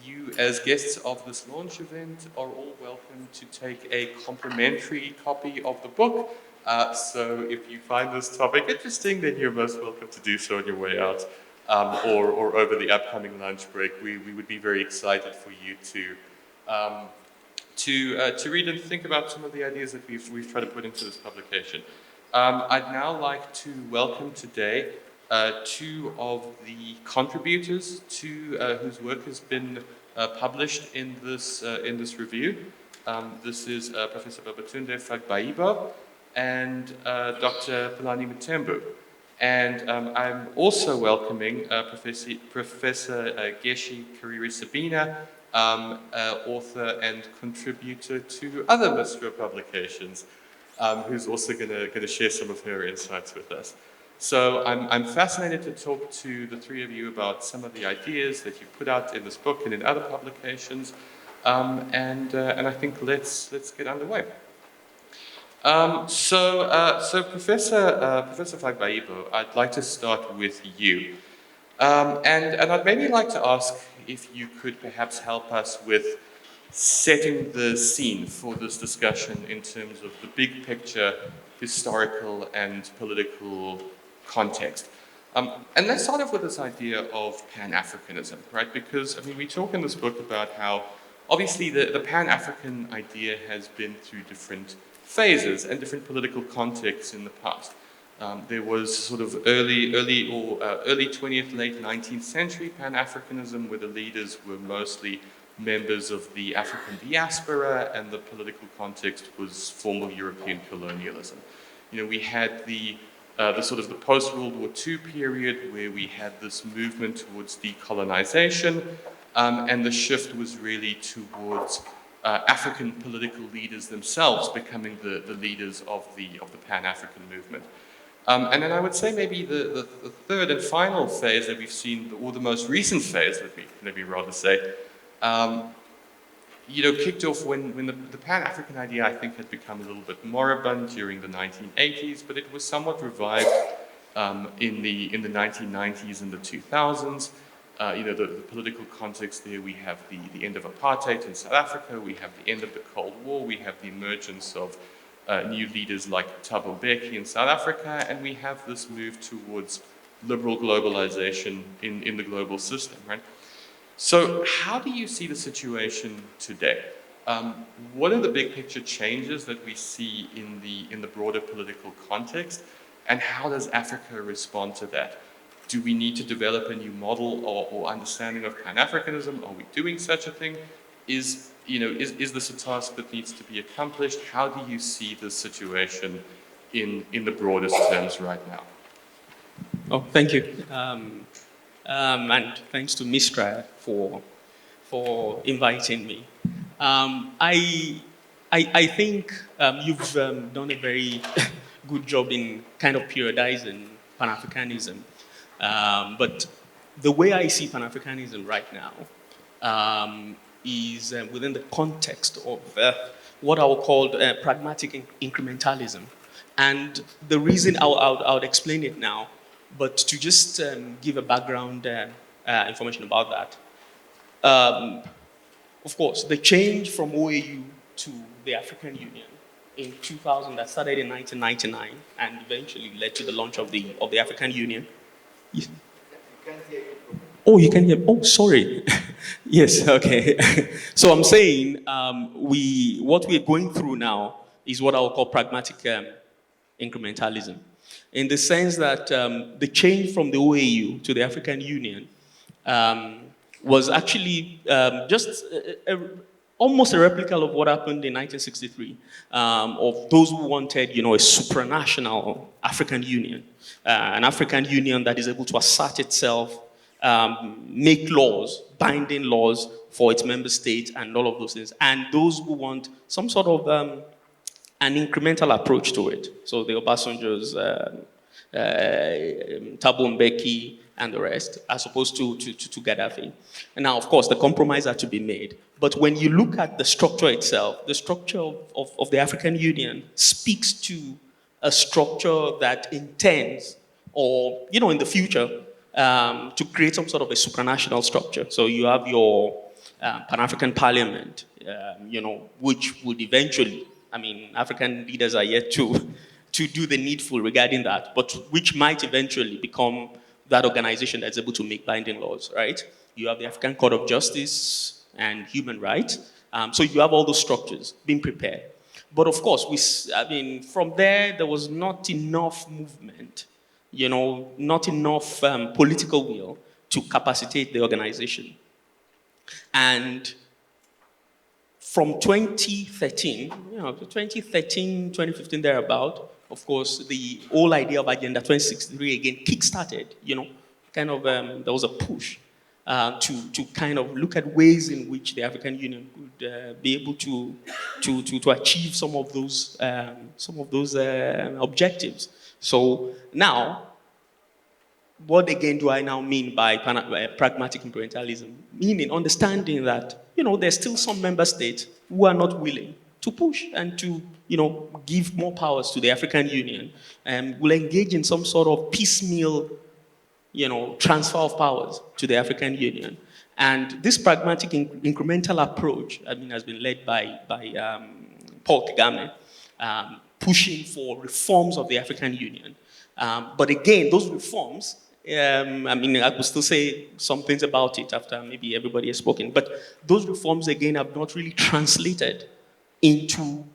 you, as guests of this launch event, are all welcome to take a complimentary copy of the book. So if you find this topic interesting, then you're most welcome to do so on your way out, or over the upcoming lunch break. We would be very excited for you to read and think about some of the ideas that we've tried to put into this publication. I'd now like to welcome today two of the contributors to whose work has been published in this review. This is Professor Babatunde Fagbaibo and Dr. Palani Mutembu. And I'm also welcoming Professor Geshi Kariri-Sabina, author and contributor to other MISTRA publications, who's also going to share some of her insights with us. So I'm fascinated to talk to the three of you about some of the ideas that you put out in this book and in other publications, and I think let's get underway. So Professor Fagbaibo, I'd like to start with you, and I'd maybe like to ask if you could perhaps help us with setting the scene for this discussion in terms of the big picture, historical and political context. And let's start off with this idea of Pan-Africanism, right? Because, I mean, we talk in this book about how, obviously, the Pan-African idea has been through different phases and different political contexts in the past. There was sort of early 20th, late 19th century Pan-Africanism, where the leaders were mostly members of the African diaspora, and the political context was formal European colonialism. You know, we had the sort of the post-World War II period, where we had this movement towards decolonization, and the shift was really towards African political leaders themselves becoming the leaders of the Pan-African movement. And then I would say maybe the third and final phase that we've seen, or the most recent phase, let me rather say, you know, kicked off when the Pan-African idea, I think, had become a little bit moribund during the 1980s, but it was somewhat revived in the 1990s and the 2000s. You know, the political context there, we have the end of apartheid in South Africa, we have the end of the Cold War, we have the emergence of new leaders like Thabo Mbeki in South Africa, and we have this move towards liberal globalization in the global system, right? So how do you see the situation today? What are the big picture changes that we see in the broader political context, and how does Africa respond to that? Do we need to develop a new model or understanding of Pan-Africanism? Are we doing such a thing? Is this a task that needs to be accomplished? How do you see the situation in the broadest terms right now? Oh, thank you. And thanks to MISTRA for inviting me. I think you've done a very good job in kind of periodizing Pan-Africanism. But the way I see Pan-Africanism right now is within the context of what I would call pragmatic incrementalism. And the reason I would explain it now, but to just give a background information about that. Of course, the change from OAU to the African Union in 2000 that started in 1999 and eventually led to the launch of the African Union. Yes. Oh, you can hear. Oh, sorry. Yes. Okay. So I'm saying what we are going through now is what I would call pragmatic incrementalism, in the sense that the change from the OAU to the African Union was actually just almost a replica of what happened in 1963, of those who wanted, a supranational African Union, an African Union that is able to assert itself, make laws, binding laws for its member states and all of those things, and those who want some sort of an incremental approach to it. So the Obasanjos, Thabo Mbeki, and the rest, as opposed to Gaddafi. And now, of course, the compromise had to be made. But when you look at the structure itself, the structure of the African Union speaks to a structure that intends, or, in the future, to create some sort of a supranational structure. So you have your Pan-African Parliament, which would eventually, African leaders are yet to do the needful regarding that, but which might eventually become that organization that's able to make binding laws, right? You have the African Court of Justice and Human Rights. So you have all those structures being prepared. But of course, from there was not enough movement, not enough political will to capacitate the organization. And from 2013, 2015 thereabout, of course, the whole idea of Agenda 2063 again kick-started, there was a push to kind of look at ways in which the African Union could be able to achieve some of those objectives. So now, what again do I now mean by pragmatic imperialism? Meaning understanding that, there's still some member states who are not willing to push and to, give more powers to the African Union, and will engage in some sort of piecemeal, transfer of powers to the African Union. And this pragmatic incremental approach, has been led by Paul Kagame, pushing for reforms of the African Union. But again, those reforms, I could still say some things about it after maybe everybody has spoken, but those reforms again have not really translated into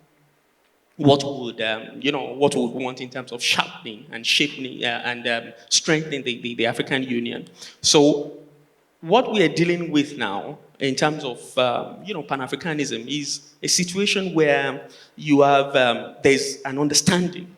what would, what we would want in terms of sharpening and shaping and strengthening the African Union. So what we are dealing with now in terms of, Pan-Africanism is a situation where you have, there's an understanding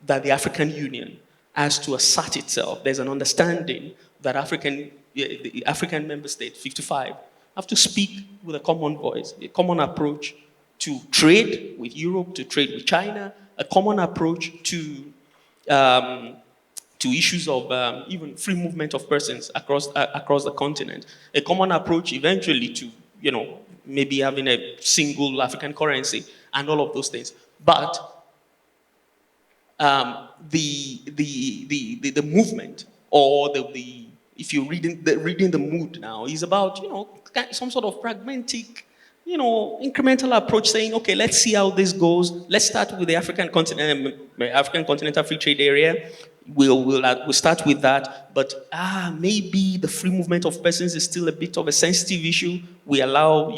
that the African Union has to assert itself. There's an understanding that the African member states, 55, have to speak with a common voice, a common approach to trade with Europe, to trade with China, a common approach to issues of even free movement of persons across the continent, a common approach eventually to, maybe having a single African currency and all of those things. But the movement, or if you're reading the mood now, is about some sort of pragmatic, incremental approach, saying, okay, let's see how this goes. Let's start with the African Continental Free Trade Area. We'll start with that, but maybe the free movement of persons is still a bit of a sensitive issue. We allow,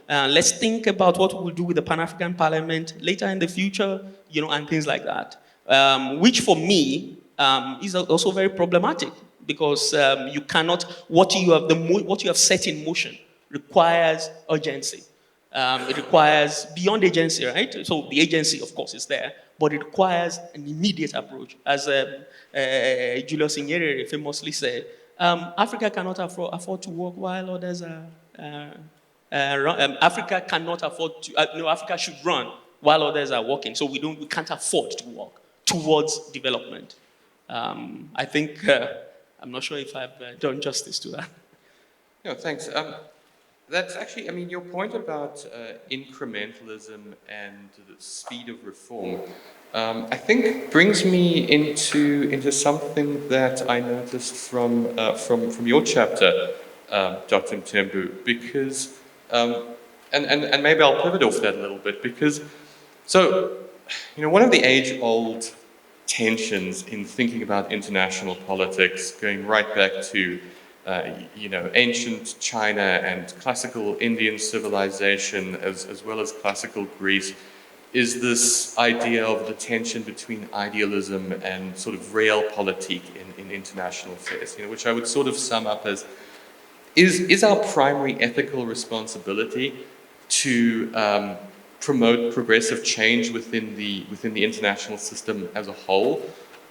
let's think about what we'll do with the Pan-African Parliament later in the future, and things like that. Which for me is also very problematic, because you cannot, what you have set in motion requires urgency. It requires beyond agency, right? So the agency, of course, is there, but it requires an immediate approach. As Julius Nyerere famously said, Africa cannot afford to walk while others are Africa cannot afford to, Africa should run while others are walking. So we can't afford to walk towards development. I think, I'm not sure if I've done justice to that. No, thanks. That's actually, your point about incrementalism and the speed of reform, I think brings me into something that I noticed from your chapter, Dr. Mthembu, because, and maybe I'll pivot off that a little bit, because, one of the age-old tensions in thinking about international politics, going right back to ancient China and classical Indian civilization, as well as classical Greece, is this idea of the tension between idealism and sort of realpolitik in international affairs, which I would sort of sum up as, is our primary ethical responsibility to promote progressive change within the international system as a whole,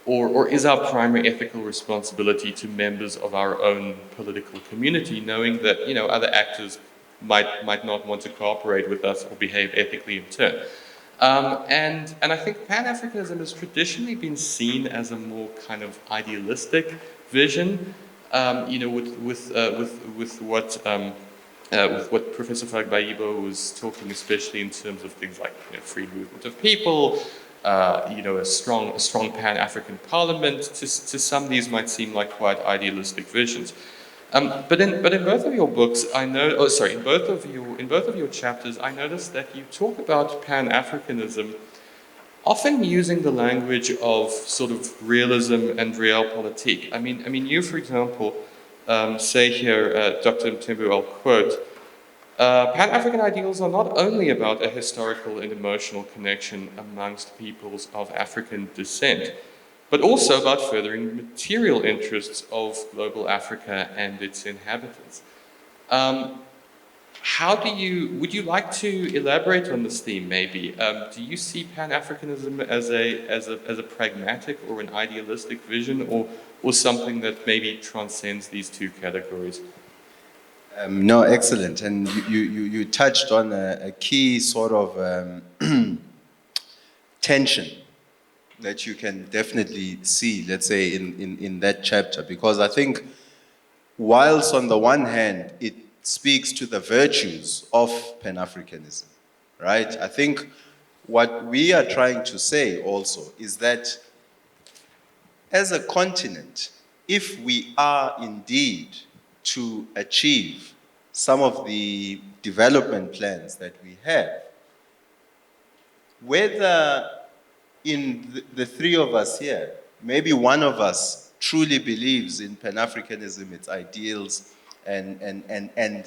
or is our primary ethical responsibility to members of our own political community, knowing that other actors might not want to cooperate with us or behave ethically in turn? And I think Pan-Africanism has traditionally been seen as a more kind of idealistic vision, with what Professor Fagbayibo was talking, especially in terms of things like free movement of people, a strong Pan-African parliament. To some, these might seem like quite idealistic visions. But in both of your books, in both of your chapters, I noticed that you talk about Pan-Africanism often using the language of sort of realism and realpolitik. I mean, you, for example, say here, Dr. Mthembu, I'll quote, Pan-African ideals are not only about a historical and emotional connection amongst peoples of African descent, but also about furthering material interests of global Africa and its inhabitants. Would you like to elaborate on this theme, maybe? Do you see Pan-Africanism as a pragmatic or an idealistic vision, or something that maybe transcends these two categories? No, excellent. And you touched on a key sort of tension that you can definitely see, let's say, in that chapter. Because I think whilst on the one hand, it speaks to the virtues of Pan-Africanism, right? I think what we are trying to say also is that as a continent, if we are indeed to achieve some of the development plans that we have, whether in the three of us here, maybe one of us truly believes in Pan-Africanism, its ideals, and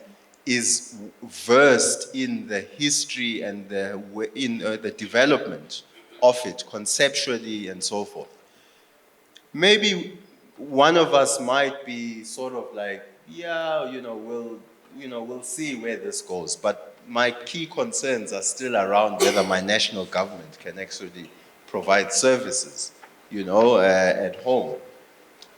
is versed in the history and the development of it conceptually and so forth. Maybe one of us might be sort of like, yeah, we'll see where this goes. But my key concerns are still around whether my national government can actually provide services, at home.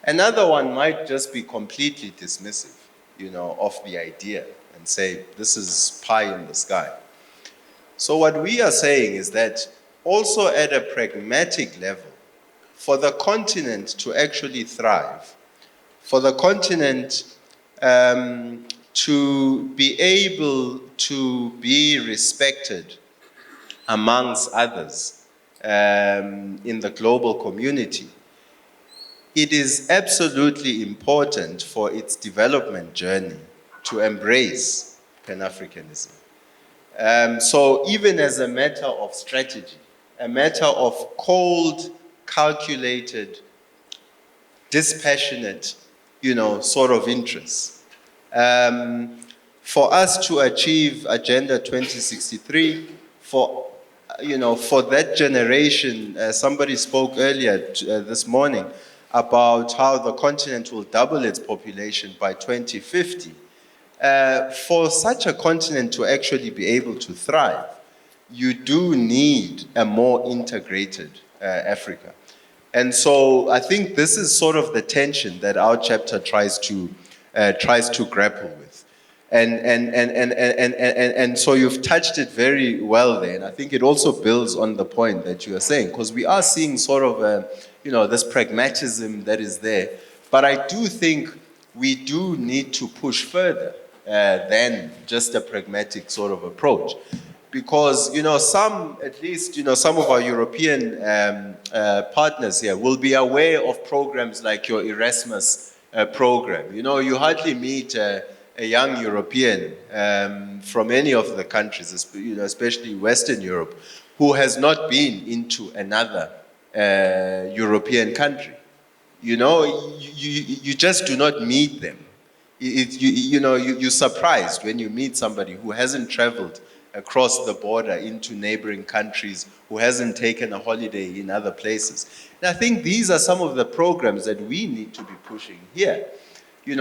Another one might just be completely dismissive, of the idea and say, this is pie in the sky. So what we are saying is that also at a pragmatic level, for the continent to actually thrive, for the continent to be able to be respected amongst others in the global community, it is absolutely important for its development journey to embrace Pan-Africanism. So even as a matter of strategy, a matter of cold, calculated, dispassionate, sort of interests. For us to achieve Agenda 2063, for that generation, somebody spoke earlier this morning about how the continent will double its population by 2050. For such a continent to actually be able to thrive, you do need a more integrated Africa. And so I think this is sort of the tension that our chapter tries to grapple with. And so you've touched it very well there, and I think it also builds on the point that you are saying, because we are seeing sort of this pragmatism that is there, but I do think we do need to push further than just a pragmatic sort of approach. Because, some of our European partners here will be aware of programs like your Erasmus program. You hardly meet a young European from any of the countries, especially Western Europe, who has not been into another European country. You just do not meet them. You're surprised when you meet somebody who hasn't traveled across the border into neighboring countries, who hasn't taken a holiday in other places. And I think these are some of the programs that we need to be pushing here.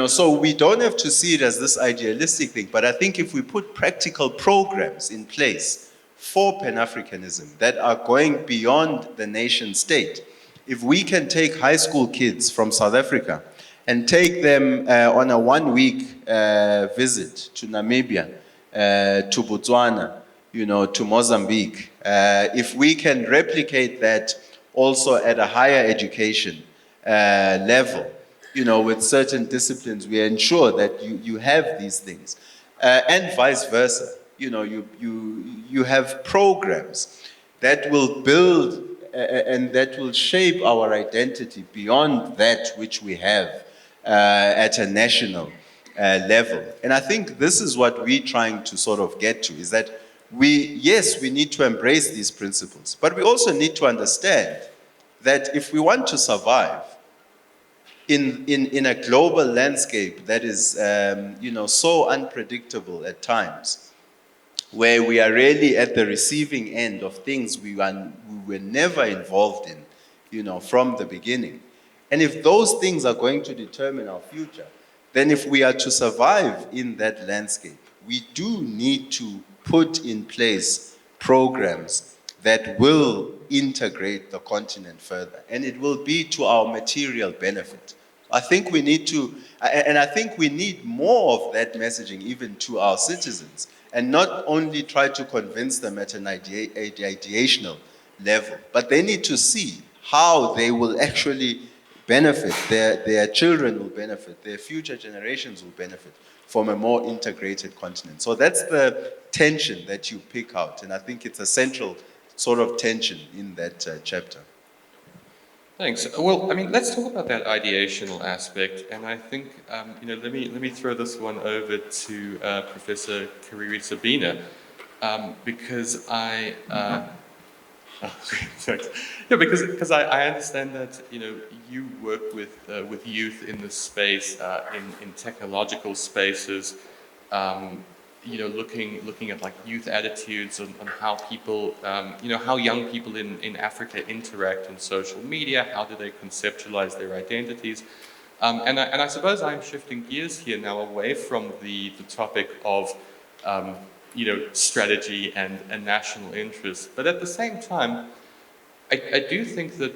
So we don't have to see it as this idealistic thing, but I think if we put practical programs in place for Pan-Africanism that are going beyond the nation state, if we can take high school kids from South Africa and take them on a 1-week visit to Namibia, to Botswana, to Mozambique, if we can replicate that also at a higher education level, with certain disciplines, we ensure that you have these things, and vice versa. You have programs that will build and that will shape our identity beyond that which we have at a national level. And I think this is what we're trying to sort of get to, is that we need to embrace these principles, but we also need to understand that if we want to survive in a global landscape that is, so unpredictable at times, where we are really at the receiving end of things we were never involved in, from the beginning. And if those things are going to determine our future, then if we are to survive in that landscape, we do need to put in place programs that will integrate the continent further, and it will be to our material benefit. I think we need to, and I think we need more of that messaging even to our citizens, and not only try to convince them at an ideational level, but they need to see how they will actually benefit, their children will benefit, their future generations will benefit from a more integrated continent. So that's the tension that you pick out, and I think it's a central sort of tension in that chapter. Thanks. Well, I mean, let's talk about that ideational aspect, and I think, let me throw this one over to Professor Kariri Sabina, because because I understand that you work with youth in this space, in technological spaces, looking at like youth attitudes on how people, how young people in Africa interact in social media, how do they conceptualize their identities. And I suppose I'm shifting gears here now away from the topic of, strategy and national interest. But at the same time, I do think that,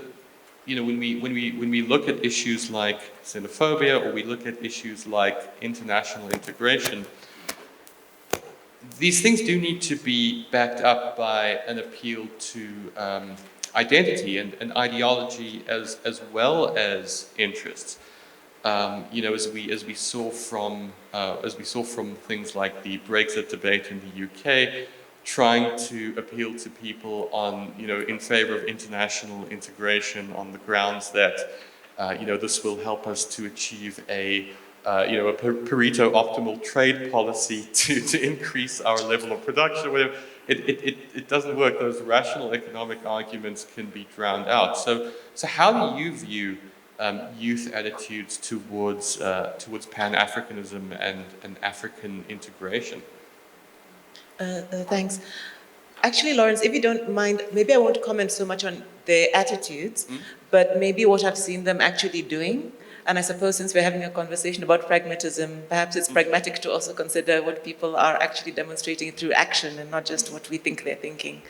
when we look at issues like xenophobia, or we look at issues like international integration, these things do need to be backed up by an appeal to identity and ideology as well as interests. As we saw from things like the Brexit debate in the UK, trying to appeal to people on in favor of international integration on the grounds that this will help us to achieve a Pareto optimal trade policy to increase our level of production, whatever. It doesn't work. Those rational economic arguments can be drowned out. So how do you view youth attitudes towards Pan-Africanism and African integration? Thanks. Actually, Lawrence, if you don't mind, maybe I won't comment so much on their attitudes, but maybe what I've seen them actually doing. And I suppose since we're having a conversation about pragmatism, perhaps it's pragmatic to also consider what people are actually demonstrating through action and not just what we think they're thinking.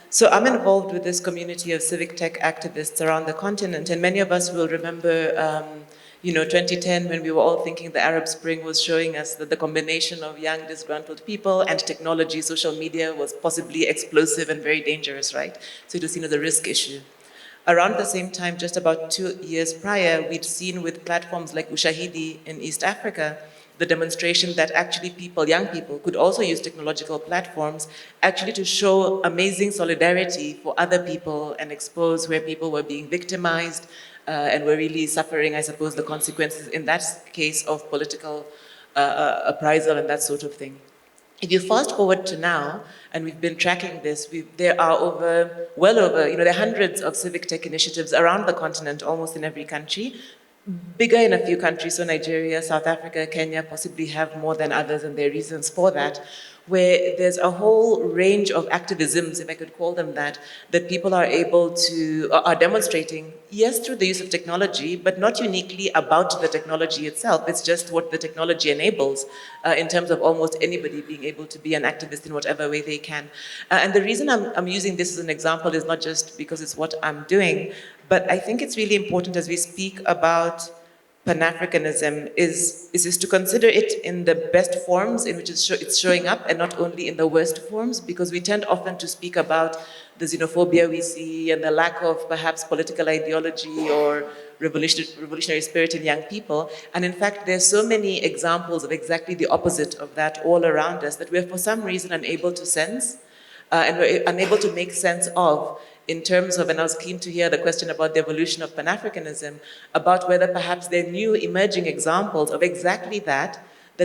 So I'm involved with this community of civic tech activists around the continent, and many of us will remember 2010, when we were all thinking the Arab Spring was showing us that the combination of young disgruntled people and technology, social media, was possibly explosive and very dangerous, right? So it was seen as a risk issue. Around the same time, just about 2 years prior, we'd seen with platforms like Ushahidi in East Africa, the demonstration that actually people, young people, could also use technological platforms actually to show amazing solidarity for other people and expose where people were being victimized and were really suffering, I suppose, the consequences in that case of political appraisal and that sort of thing. If you fast forward to now, and we've been tracking this, there are there are hundreds of civic tech initiatives around the continent, almost in every country, bigger in a few countries, so Nigeria, South Africa, Kenya possibly have more than others, and there are reasons for that, where there's a whole range of activisms, if I could call them that people are able to, are demonstrating, yes, through the use of technology, but not uniquely about the technology itself. It's just what the technology enables in terms of almost anybody being able to be an activist in whatever way they can. And the reason I'm using this as an example is not just because it's what I'm doing, but I think it's really important as we speak about Pan-Africanism is to consider it in the best forms in which it's showing up and not only in the worst forms, because we tend often to speak about the xenophobia we see and the lack of perhaps political ideology or revolutionary spirit in young people. And in fact, there's so many examples of exactly the opposite of that all around us that we're for some reason unable to sense and we're unable to make sense of, in terms of, and I was keen to hear the question about the evolution of Pan-Africanism, about whether perhaps there are new emerging examples of exactly that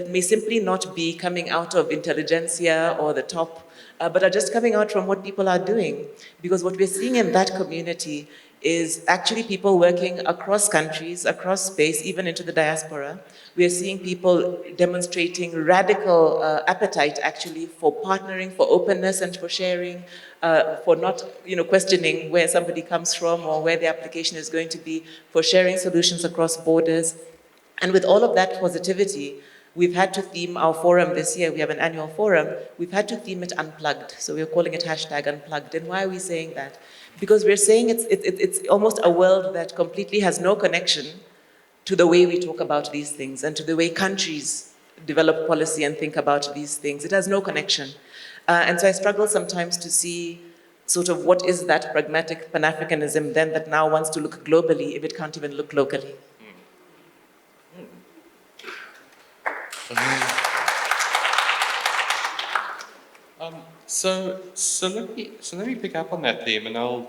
may simply not be coming out of intelligentsia or the top, but are just coming out from what people are doing. Because what we're seeing in that community is actually people working across countries, across space, even into the diaspora. We are seeing people demonstrating radical appetite actually for partnering, for openness and for sharing, for not questioning where somebody comes from or where the application is going to be, for sharing solutions across borders. And with all of that positivity, we've had to theme our forum this year. We have an annual forum. We've had to theme it unplugged. So we're calling it #unplugged. And why are we saying that? Because we're saying it's almost a world that completely has no connection to the way we talk about these things and to the way countries develop policy and think about these things. It has no connection. And so I struggle sometimes to see sort of what is that pragmatic Pan-Africanism then that now wants to look globally if it can't even look locally. So let me pick up on that theme, and I'll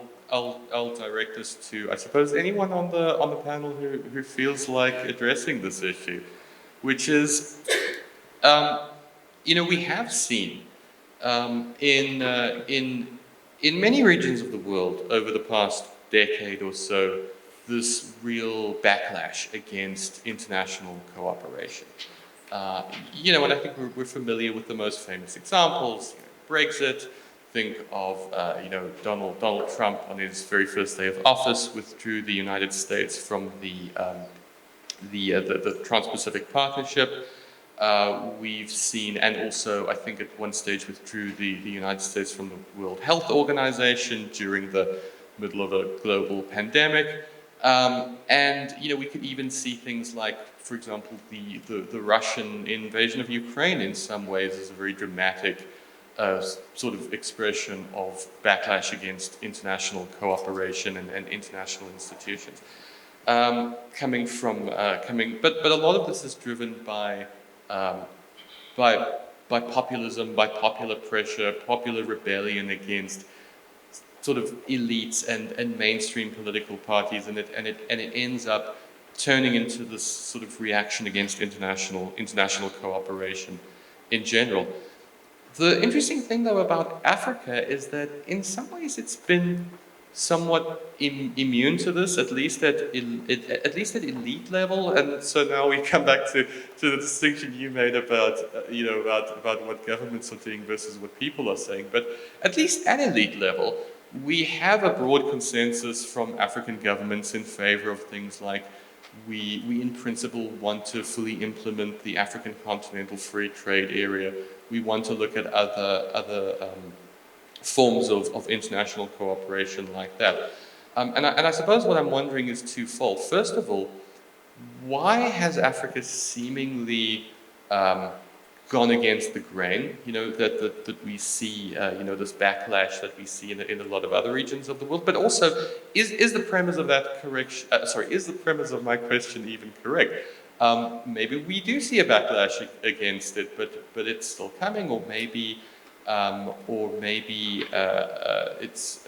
direct this to, I suppose, anyone on the panel who feels like addressing this issue, which is, we have seen in many regions of the world over the past decade or so this real backlash against international cooperation. And I think we're familiar with the most famous examples. Brexit. Think of Donald Trump on his very first day of office withdrew the United States from the Trans-Pacific Partnership. We've seen, and also I think at one stage withdrew the United States from the World Health Organization during the middle of a global pandemic. And we could even see things like, for example, the Russian invasion of Ukraine in some ways is a very dramatic sort of expression of backlash against international cooperation and international institutions. But a lot of this is driven by populism, by popular pressure, popular rebellion against sort of elites and mainstream political parties, and it ends up turning into this sort of reaction against international cooperation in general. The interesting thing, though, about Africa is that in some ways it's been somewhat immune to this, at least at elite level. And so now we come back to the distinction you made about about what governments are doing versus what people are saying. But at least at elite level, we have a broad consensus from African governments in favor of things like we in principle want to fully implement the African Continental Free Trade Area. We want to look at other forms of international cooperation like that. And I suppose what I'm wondering is twofold. First of all, why has Africa seemingly gone against the grain? That we see, this backlash that we see in a lot of other regions of the world. But also, is the premise of that correct? Is the premise of my question even correct? Maybe we do see a backlash against it, but it's still coming, or maybe it's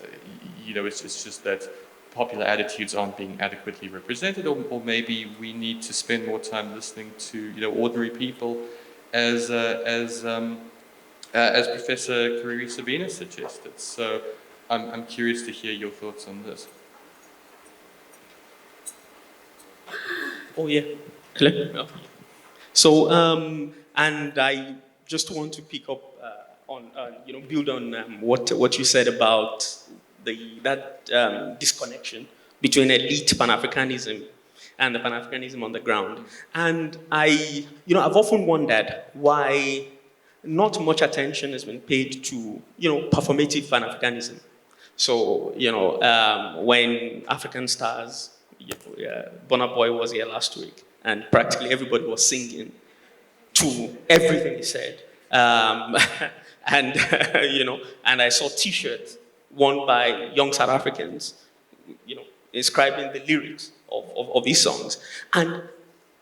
it's just that popular attitudes aren't being adequately represented, or maybe we need to spend more time listening to ordinary people, as Professor Kariri-Sabina suggested. So I'm curious to hear your thoughts on this. Oh yeah. Hello. So and I just want to pick up build on what you said about that disconnection between elite Pan-Africanism and the Pan-Africanism on the ground. And I've often wondered why not much attention has been paid to, performative Pan-Africanism. So, when African Stars, Burna Boy was here last week, and practically everybody was singing to everything he said. And I saw T-shirts worn by young South Africans, inscribing the lyrics of his songs. And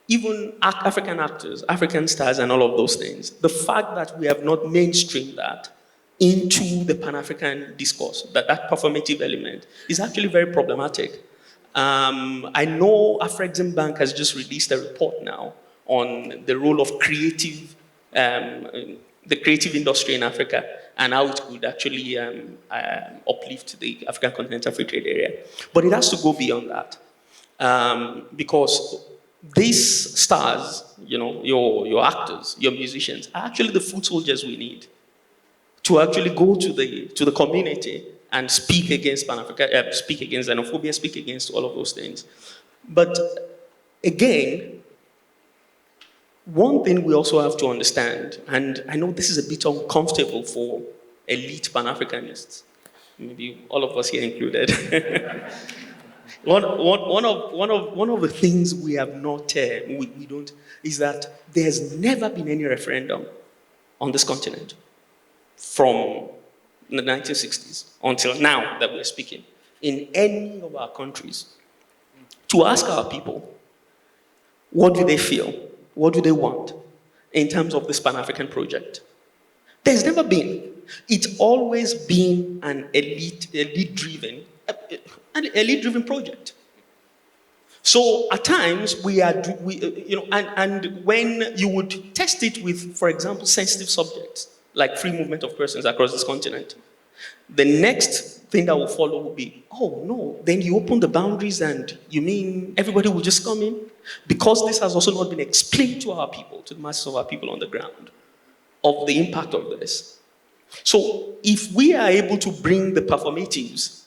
even African actors, African stars, and all of those things, the fact that we have not mainstreamed that into the Pan-African discourse, that performative element, is actually very problematic. I know Afrexim Bank has just released a report now on the role of the creative industry in Africa, and how it could actually uplift the African Continental Free Trade Area. But it has to go beyond that. Because these stars, your actors, your musicians, are actually the foot soldiers we need to actually go to the community and speak against Pan-Africa, speak against xenophobia, speak against all of those things. But again, one thing we also have to understand, and I know this is a bit uncomfortable for elite Pan-Africanists, maybe all of us here included. One of the things we have not, we don't, is that there's never been any referendum on this continent from the 1960s until now that we're speaking, in any of our countries, to ask our people, what do they feel? What do they want in terms of this Pan-African project? There's never been. It's always been an elite-driven project. So at times and when you would test it with, for example, sensitive subjects like free movement of persons across this continent, the next thing that will follow will be, oh no, then you open the boundaries and you mean everybody will just come in? Because this has also not been explained to our people, to the masses of our people on the ground, of the impact of this. So if we are able to bring the performatives,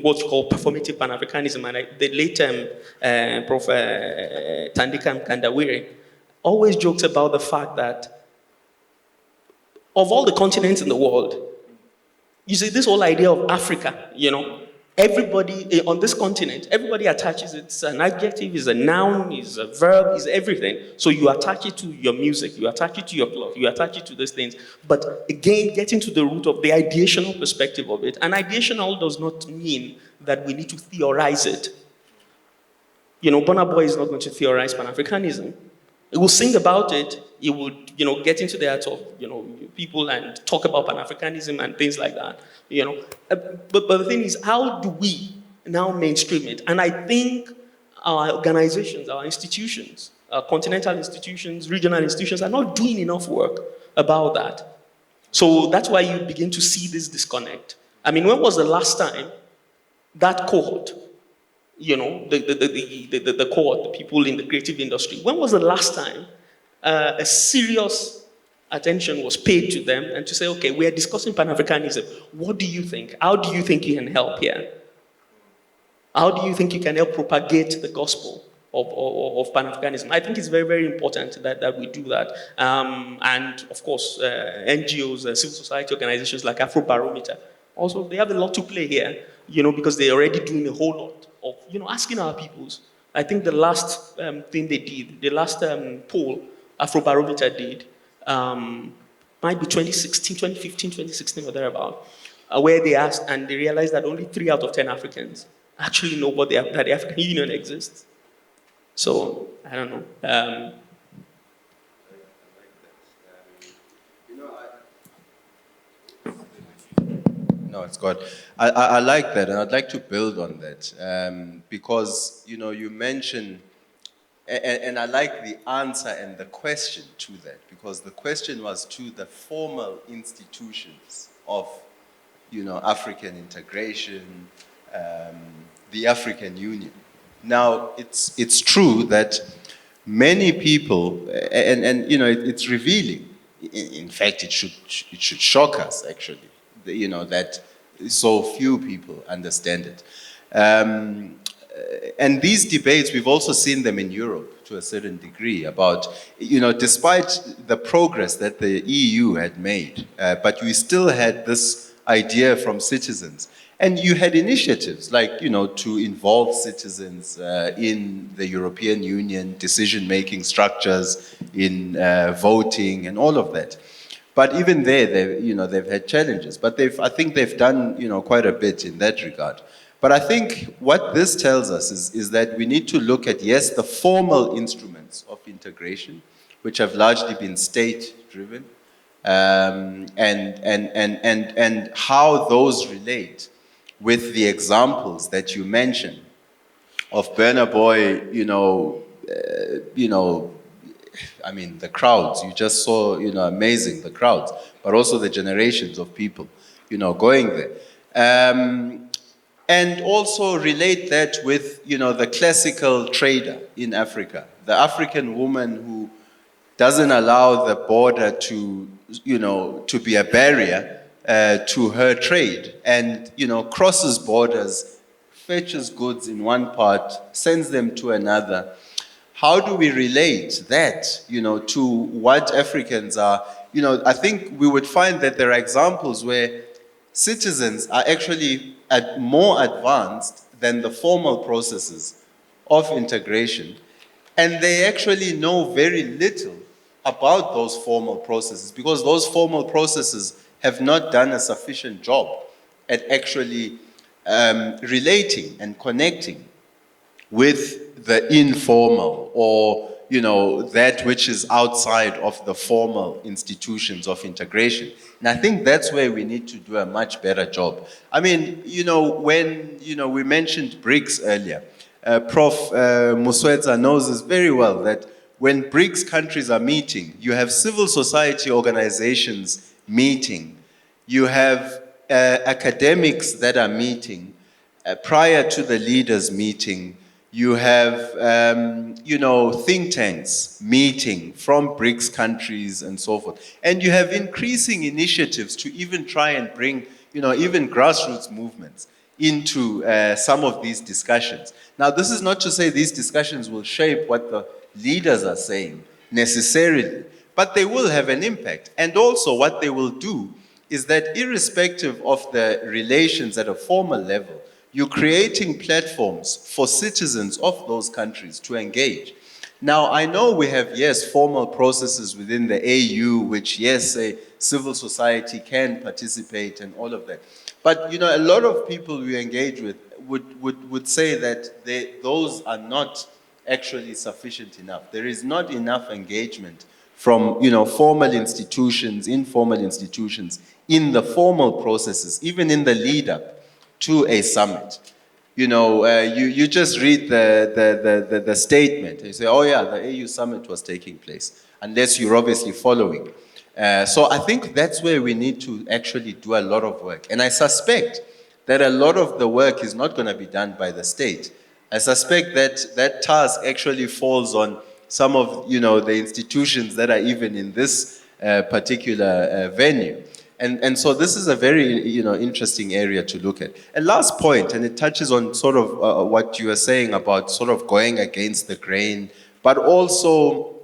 what's called performative Pan-Africanism, and the late Prof. Thandika Mkandawire always jokes about the fact that of all the continents in the world, you see this whole idea of Africa, everybody on this continent, everybody attaches it's an adjective, is a noun, is a verb, is everything. So you attach it to your music, you attach it to your cloth, you attach it to these things. But again, getting to the root of the ideational perspective of it. And ideational does not mean that we need to theorize it. Burna Boy is not going to theorize Pan-Africanism. He will sing about it, he would, get into the hearts of, people and talk about Pan-Africanism and things like that, But the thing is, how do we now mainstream it? And I think our organizations, our institutions, our continental institutions, regional institutions are not doing enough work about that. So that's why you begin to see this disconnect. I mean, when was the last time that cohort, the cohort, the people in the creative industry, when was the last time a serious attention was paid to them and to say, okay, we are discussing Pan-Africanism. What do you think? How do you think you can help here? How do you think you can help propagate the gospel of Pan-Africanism? I think it's very, very important that we do that. And of course, NGOs, civil society organizations like Afrobarometer, also they have a lot to play here, because they're already doing a whole lot of, asking our peoples. I think the last thing they did, the last poll Afrobarometer did, might be 2016, 2015, 2016 or thereabout, where they asked and they realized that only 3 out of 10 Africans actually know that the African Union exists. So, I don't know. No, it's good. I like that, and I'd like to build on that, because, you mentioned, and I like the answer and the question to that, because the question was to the formal institutions of, African integration, the African Union. Now, it's true that many people, and you know, it's revealing. In fact, it should shock us, actually, you know, that so few people understand it. And these debates, we've also seen them in Europe to a certain degree about, you know, despite the progress that the EU had made, but we still had this idea from citizens. And you had initiatives like, you know, to involve citizens in the European Union, decision-making structures, in voting and all of that. But even there, you know, they've had challenges. But I think they've done, you know, quite a bit in that regard. But I think what this tells us is that we need to look at, yes, the formal instruments of integration, which have largely been state-driven, and how those relate with the examples that you mentioned of Burna Boy, I mean, the crowds, you just saw, you know, amazing, the crowds, but also the generations of people, you know, going there. And also relate that with, you know, the classical trader in Africa, the African woman who doesn't allow the border to, you know, to be a barrier to her trade, and, you know, crosses borders, fetches goods in one part, sends them to another. How do we relate that, you know, to what Africans are? You know, I think we would find that there are examples where citizens are actually more advanced than the formal processes of integration, and they actually know very little about those formal processes, because those formal processes have not done a sufficient job at actually relating and connecting with the informal, or, you know, that which is outside of the formal institutions of integration. And I think that's where we need to do a much better job. I mean, you know, when, you know, we mentioned BRICS earlier, Prof. Muswetsa knows this very well, that when BRICS countries are meeting, you have civil society organizations meeting, you have academics that are meeting prior to the leaders meeting. You have, you know, think tanks meeting from BRICS countries and so forth. And you have increasing initiatives to even try and bring, you know, even grassroots movements into some of these discussions. Now, this is not to say these discussions will shape what the leaders are saying necessarily, but they will have an impact. And also what they will do is that irrespective of the relations at a formal level, you're creating platforms for citizens of those countries to engage. Now, I know we have, yes, formal processes within the AU, which, yes, civil society can participate and all of that. But, you know, a lot of people we engage with would say that those are not actually sufficient enough. There is not enough engagement from, you know, formal institutions, informal institutions, in the formal processes, even in the lead-up to a summit. You know, you just read the statement, and you say, oh yeah, the AU summit was taking place, unless you're obviously following. So I think that's where we need to actually do a lot of work. And I suspect that a lot of the work is not going to be done by the state. I suspect that that task actually falls on some of, you know, the institutions that are even in this particular venue. And so this is a very, you know, interesting area to look at. A last point, and it touches on sort of what you were saying about sort of going against the grain, but also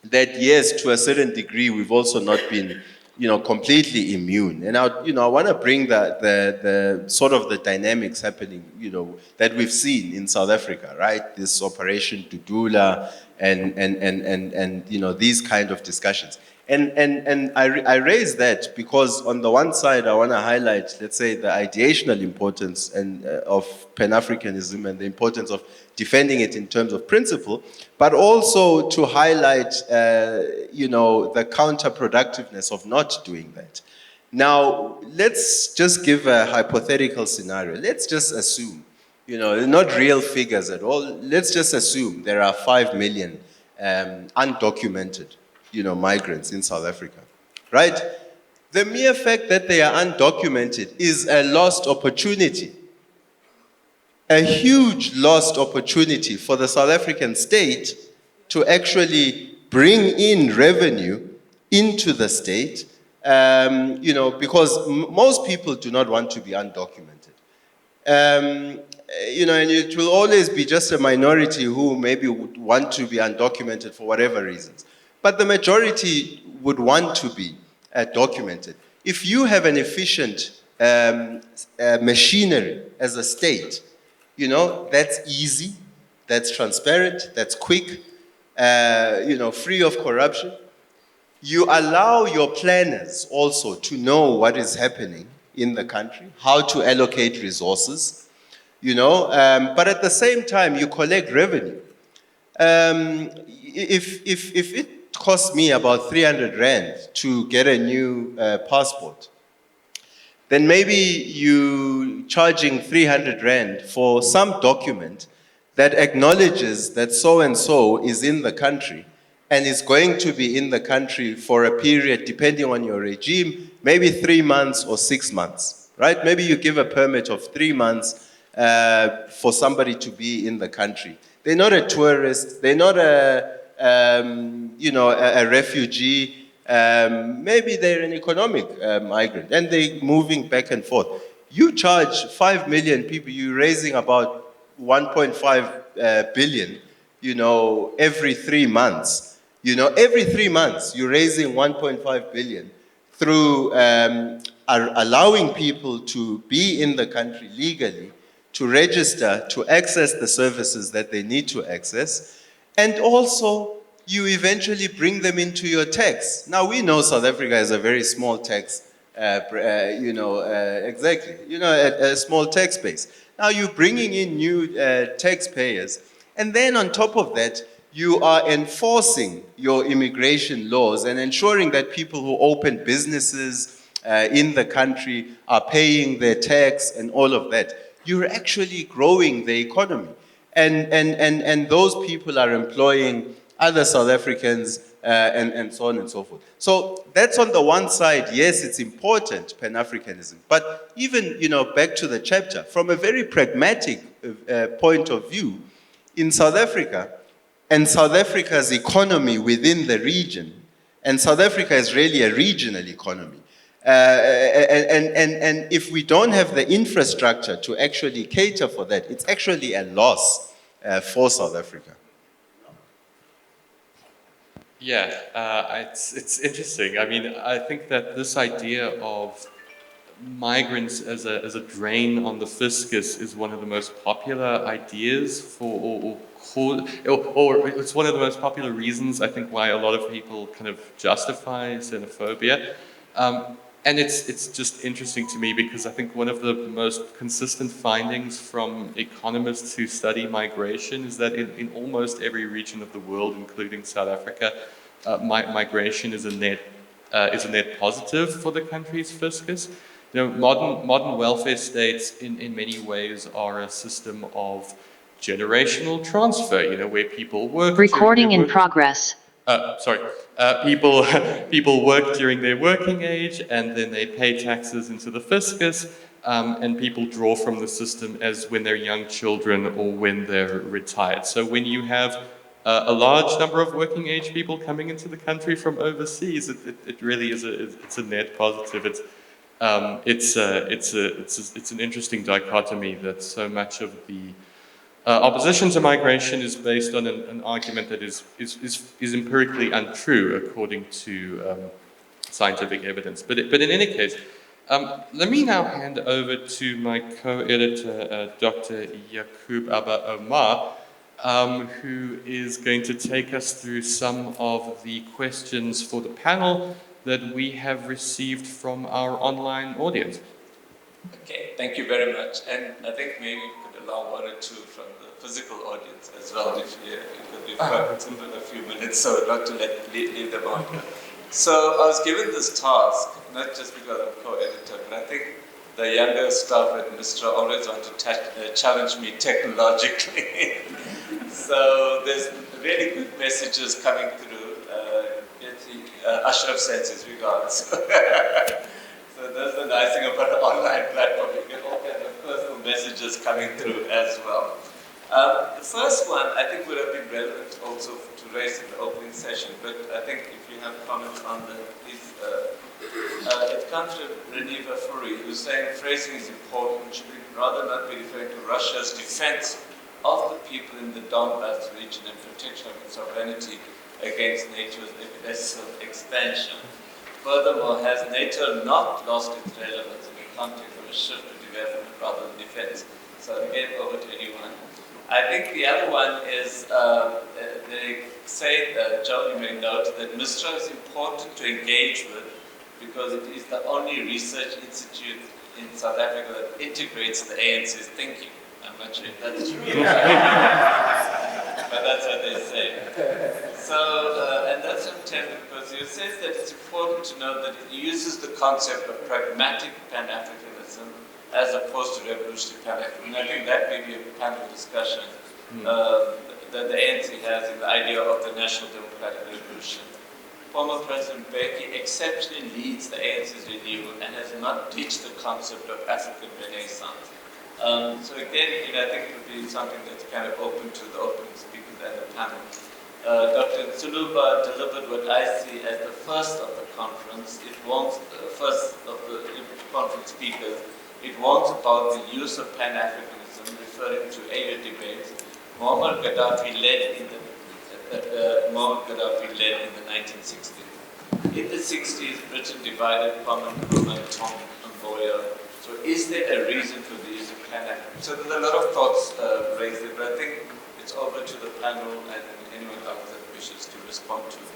that, yes, to a certain degree, we've also not been, you know, completely immune. And I want to bring the sort of the dynamics happening, you know, that we've seen in South Africa, right? This Operation Dudula and you know, these kind of discussions. And I raise that because on the one side, I want to highlight, let's say, the ideational importance of Pan-Africanism and the importance of defending it in terms of principle, but also to highlight, you know, the counterproductiveness of not doing that. Now, let's just give a hypothetical scenario. Let's just assume, you know, not real figures at all. Let's just assume there are 5 million undocumented, you know, migrants in South Africa, right? The mere fact that they are undocumented is a lost opportunity, a huge lost opportunity for the South African state to actually bring in revenue into the state, because most people do not want to be undocumented. And it will always be just a minority who maybe would want to be undocumented for whatever reasons. But the majority would want to be documented. If you have an efficient machinery as a state, that's easy, that's transparent, that's quick, free of corruption. You allow your planners also to know what is happening in the country, how to allocate resources, but at the same time, you collect revenue. If it costs me about 300 Rand to get a new passport, then maybe you charging 300 Rand for some document that acknowledges that so-and-so is in the country and is going to be in the country for a period, depending on your regime, maybe 3 months or 6 months, right? Maybe you give a permit of 3 months for somebody to be in the country. They're not a tourist, they're not a refugee, maybe they're an economic migrant and they're moving back and forth. You charge 5 million people, you're raising about 1.5 billion, every 3 months. Every 3 months, you're raising 1.5 billion through allowing people to be in the country legally, to register, to access the services that they need to access, and also you eventually bring them into your tax. Now we know South Africa has a very small tax, exactly, a small tax base. Now you're bringing in new taxpayers, and then on top of that, you are enforcing your immigration laws and ensuring that people who open businesses in the country are paying their tax and all of that. You're actually growing the economy. And those people are employing other South Africans and so on and so forth. So that's on the one side, yes, it's important, Pan-Africanism. But even, back to the chapter, from a very pragmatic point of view, in South Africa, and South Africa's economy within the region, and South Africa is really a regional economy. And if we don't have the infrastructure to actually cater for that, it's actually a loss for South Africa. Yeah, it's interesting. I mean, I think that this idea of migrants as a drain on the fiscus is one of the most popular ideas or it's one of the most popular reasons, I think, why a lot of people kind of justify xenophobia. And it's just interesting to me because I think one of the most consistent findings from economists who study migration is that in almost every region of the world, including South Africa, migration is a net positive for the country's fiscus. Modern welfare states in many ways are a system of generational transfer, where people work. Recording in progress. People work during their working age and then they pay taxes into the fiscus, and people draw from the system as when they're young children or when they're retired. So when you have a large number of working age people coming into the country from overseas, it really is it's a net positive. It's an interesting dichotomy that so much of the opposition to migration is based on an argument that is empirically untrue according to scientific evidence. But in any case, let me now hand over to my co-editor, Dr. Yaqub Abba Omar, who is going to take us through some of the questions for the panel that we have received from our online audience. Okay, thank you very much. And I think maybe we could allow one or two from the physical audience as well, if we've got a few minutes, so not to leave them out. So I was given this task, not just because I'm co-editor, but I think the younger staff at MISTRA always want to challenge me technologically. So there's really good messages coming through. Ashraf sends his regards. So that's the nice thing about an online platform. You get all kinds of personal messages coming through as well. The first one, I think, would have been relevant also to raise in the opening session, but I think if you have comments on that, please. It comes from Reniva Furi, who's saying phrasing is important, should we rather not be referring to Russia's defense of the people in the Donbass region and protection of its sovereignty against NATO's aggressive expansion. Furthermore, has NATO not lost its relevance in the context of a shift to development rather than defense? So again, over to anyone. I think the other one is, they say, Joe, you may note, that MISTRA is important to engage with because it is the only research institute in South Africa that integrates the ANC's thinking. I'm not sure if that's true. But that's what they say. So, and that's intended because it says that it's important to note that it uses the concept of pragmatic Pan-Africanism as opposed to revolutionary Pan-Africanism. And I think that may be a panel discussion that the ANC has in the idea of the National Democratic Revolution. Former President Mbeki exceptionally leads the ANC's renewal and has not ditched the concept of African Renaissance. So again, I think it would be something that's kind of open to the opening speakers and the panel. Dr. Tsuluba delivered what I see as the first of the conference. It warns, first of the conference speakers, it warns about the use of Pan-Africanism, referring to area debates. Muammar Gaddafi led in the 1960s. In the 60s, Britain divided Mapungubwe and Tom Mboya. So is there a reason for the use of Pan-Africanism? So there's a lot of thoughts raised there, but I think it's over to the panel and anyone else that wishes to respond to them.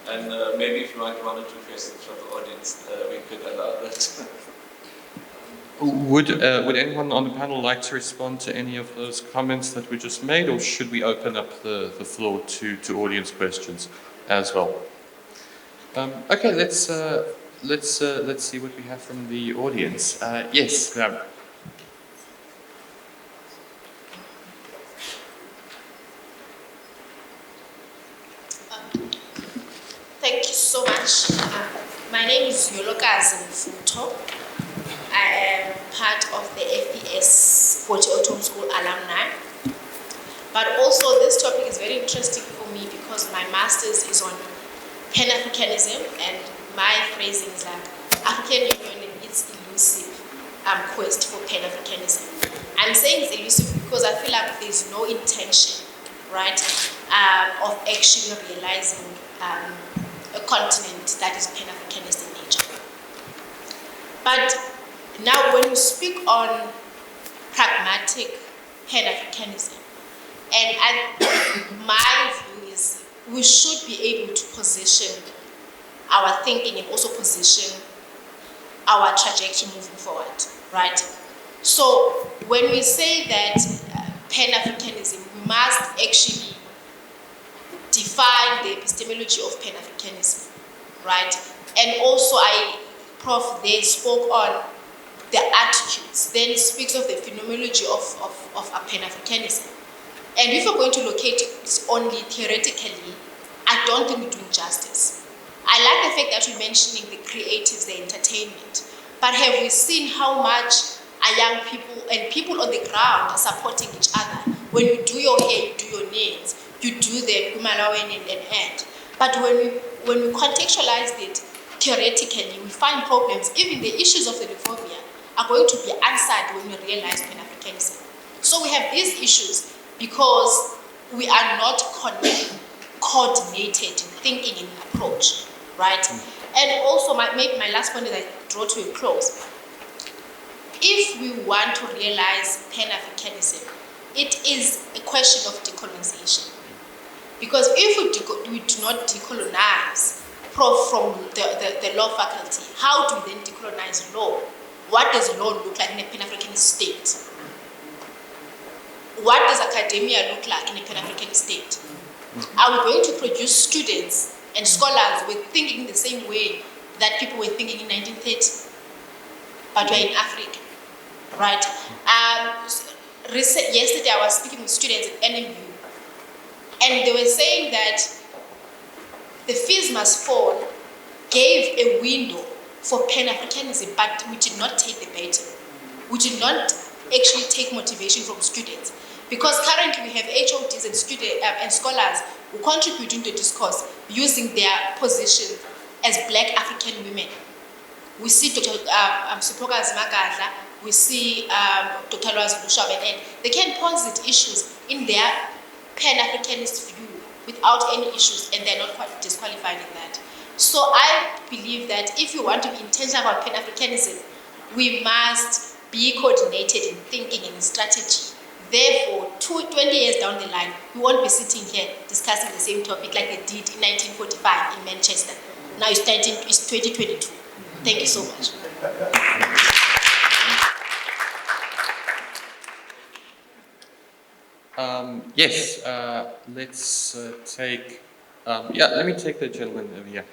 And maybe if you want one or two questions from the audience, we could allow that. Would anyone on the panel like to respond to any of those comments that we just made, or should we open up the floor to audience questions as well? Okay, let's see what we have from the audience. Yes, Graham. Thank you so much. My name is Yolokazi Mfuto. I am part of the FES Boti Autumn School alumni. But also this topic is very interesting for me because my master's is on Pan-Africanism and my phrasing is like African Union and its elusive quest for Pan-Africanism. I'm saying it's elusive because I feel like there's no intention, right, of actually realizing a continent that is Pan-Africanist in nature. But now when we speak on pragmatic Pan-Africanism, and my view is we should be able to position our thinking and also position our trajectory moving forward, right? So when we say that Pan-Africanism, we must actually define the epistemology of Pan-Africanism, right? And also Prof there spoke on the attitudes, then it speaks of the phenomenology of Pan-Africanism. And if we're going to locate it only theoretically, I don't think we're doing justice. I like the fact that you're mentioning the creatives, the entertainment, but have we seen how much our young people and people on the ground are supporting each other? When you do your hair, you do your nails, you do the kumalawen and. But when we contextualize it theoretically, we find problems. Even the issues of xenophobia are going to be answered when we realize Pan-Africanism. So we have these issues because we are not coordinated in thinking and approach, right? And also, maybe my last point that I draw to a close. If we want to realize Pan-Africanism, it is a question of decolonization. Because if we do not decolonize from the law faculty, how do we then decolonize law? What does law look like in a Pan-African state? What does academia look like in a Pan-African state? Are we going to produce students and scholars with thinking the same way that people were thinking in 1930? But we're in Africa, right? Yesterday I was speaking with students at NMU, and they were saying that the fees must fall gave a window for Pan-Africanism, but we did not take the bait. We did not actually take motivation from students. Because currently we have HODs and and scholars who contribute into discourse using their position as Black African women. We see Dr. Sipoka Zmagadla, we see Dr. Lwazi Lushabe, and they can posit issues in their Pan-Africanist view without any issues, and they're not quite disqualified in that. So I believe that if you want to be intentional about Pan-Africanism, we must be coordinated in thinking and in strategy. Therefore, 20 years down the line, we won't be sitting here discussing the same topic like they did in 1945 in Manchester. Now it's 2022. Thank you so much. Yes, let's take, let me take the gentleman over here.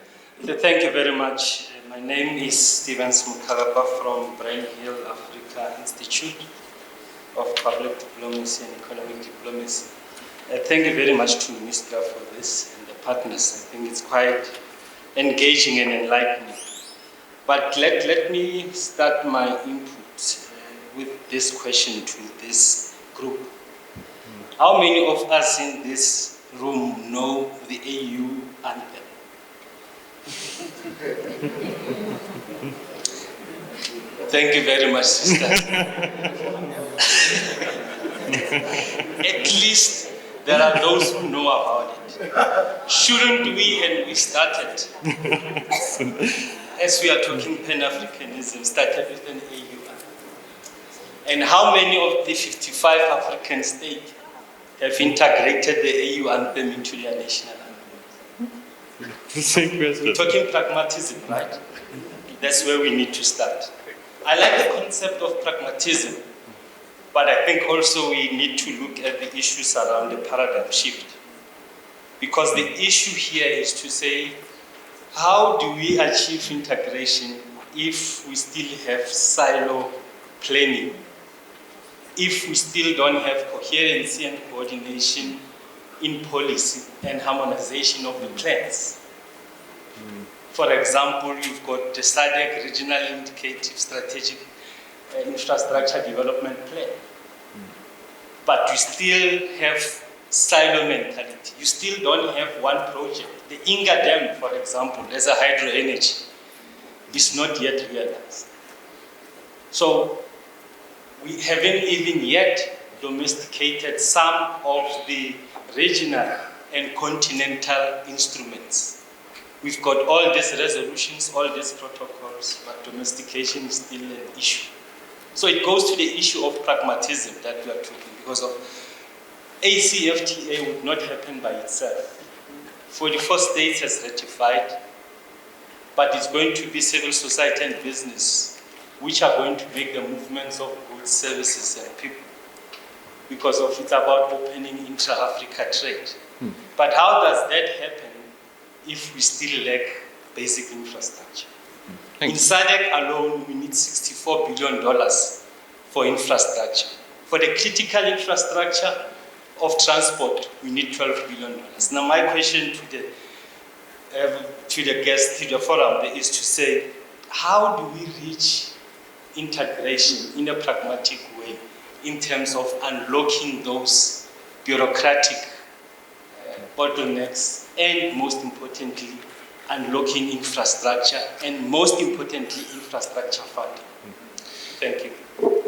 Thank you very much. My name is Steven Smukalapa from Brain Hill Africa Institute of Public Diplomacy and Economic Diplomacy. Thank you very much to MISTRA for this and the partners. I think it's quite engaging and enlightening. But let me start my input with this question to this group. How many of us in this room know the AU anthem? Thank you very much, sister. At least there are those who know about it. Shouldn't we, and we started, as we are talking Pan-Africanism, started with an AU anthem? And how many of the 55 African states have integrated the AU anthem into their national anthem? We're talking pragmatism, right? That's where we need to start. I like the concept of pragmatism, but I think also we need to look at the issues around the paradigm shift. Because the issue here is to say, how do we achieve integration if we still have silo planning? If we still don't have coherency and coordination in policy and harmonization of the plans. For example, you've got the SADC Regional Indicative Strategic Infrastructure Development Plan. But you still have silo mentality. You still don't have one project. The Inga Dam, for example, as a hydro energy, is not yet realized. So we haven't even yet domesticated some of the regional and continental instruments. We've got all these resolutions, all these protocols, but domestication is still an issue. So it goes to the issue of pragmatism that we are talking, because of ACFTA would not happen by itself. 44 states has ratified, but it's going to be civil society and business which are going to make the movements of goods, services, and people, because of it's about opening intra-Africa trade. But how does that happen if we still lack basic infrastructure? In SADC alone, we need $64 billion for infrastructure. For the critical infrastructure of transport, we need $12 billion. Now, my question to the guests, to the forum, is to say, how do we reach integration in a pragmatic way in terms of unlocking those bureaucratic bottlenecks, and most importantly, unlocking infrastructure, and most importantly, infrastructure funding? Thank you.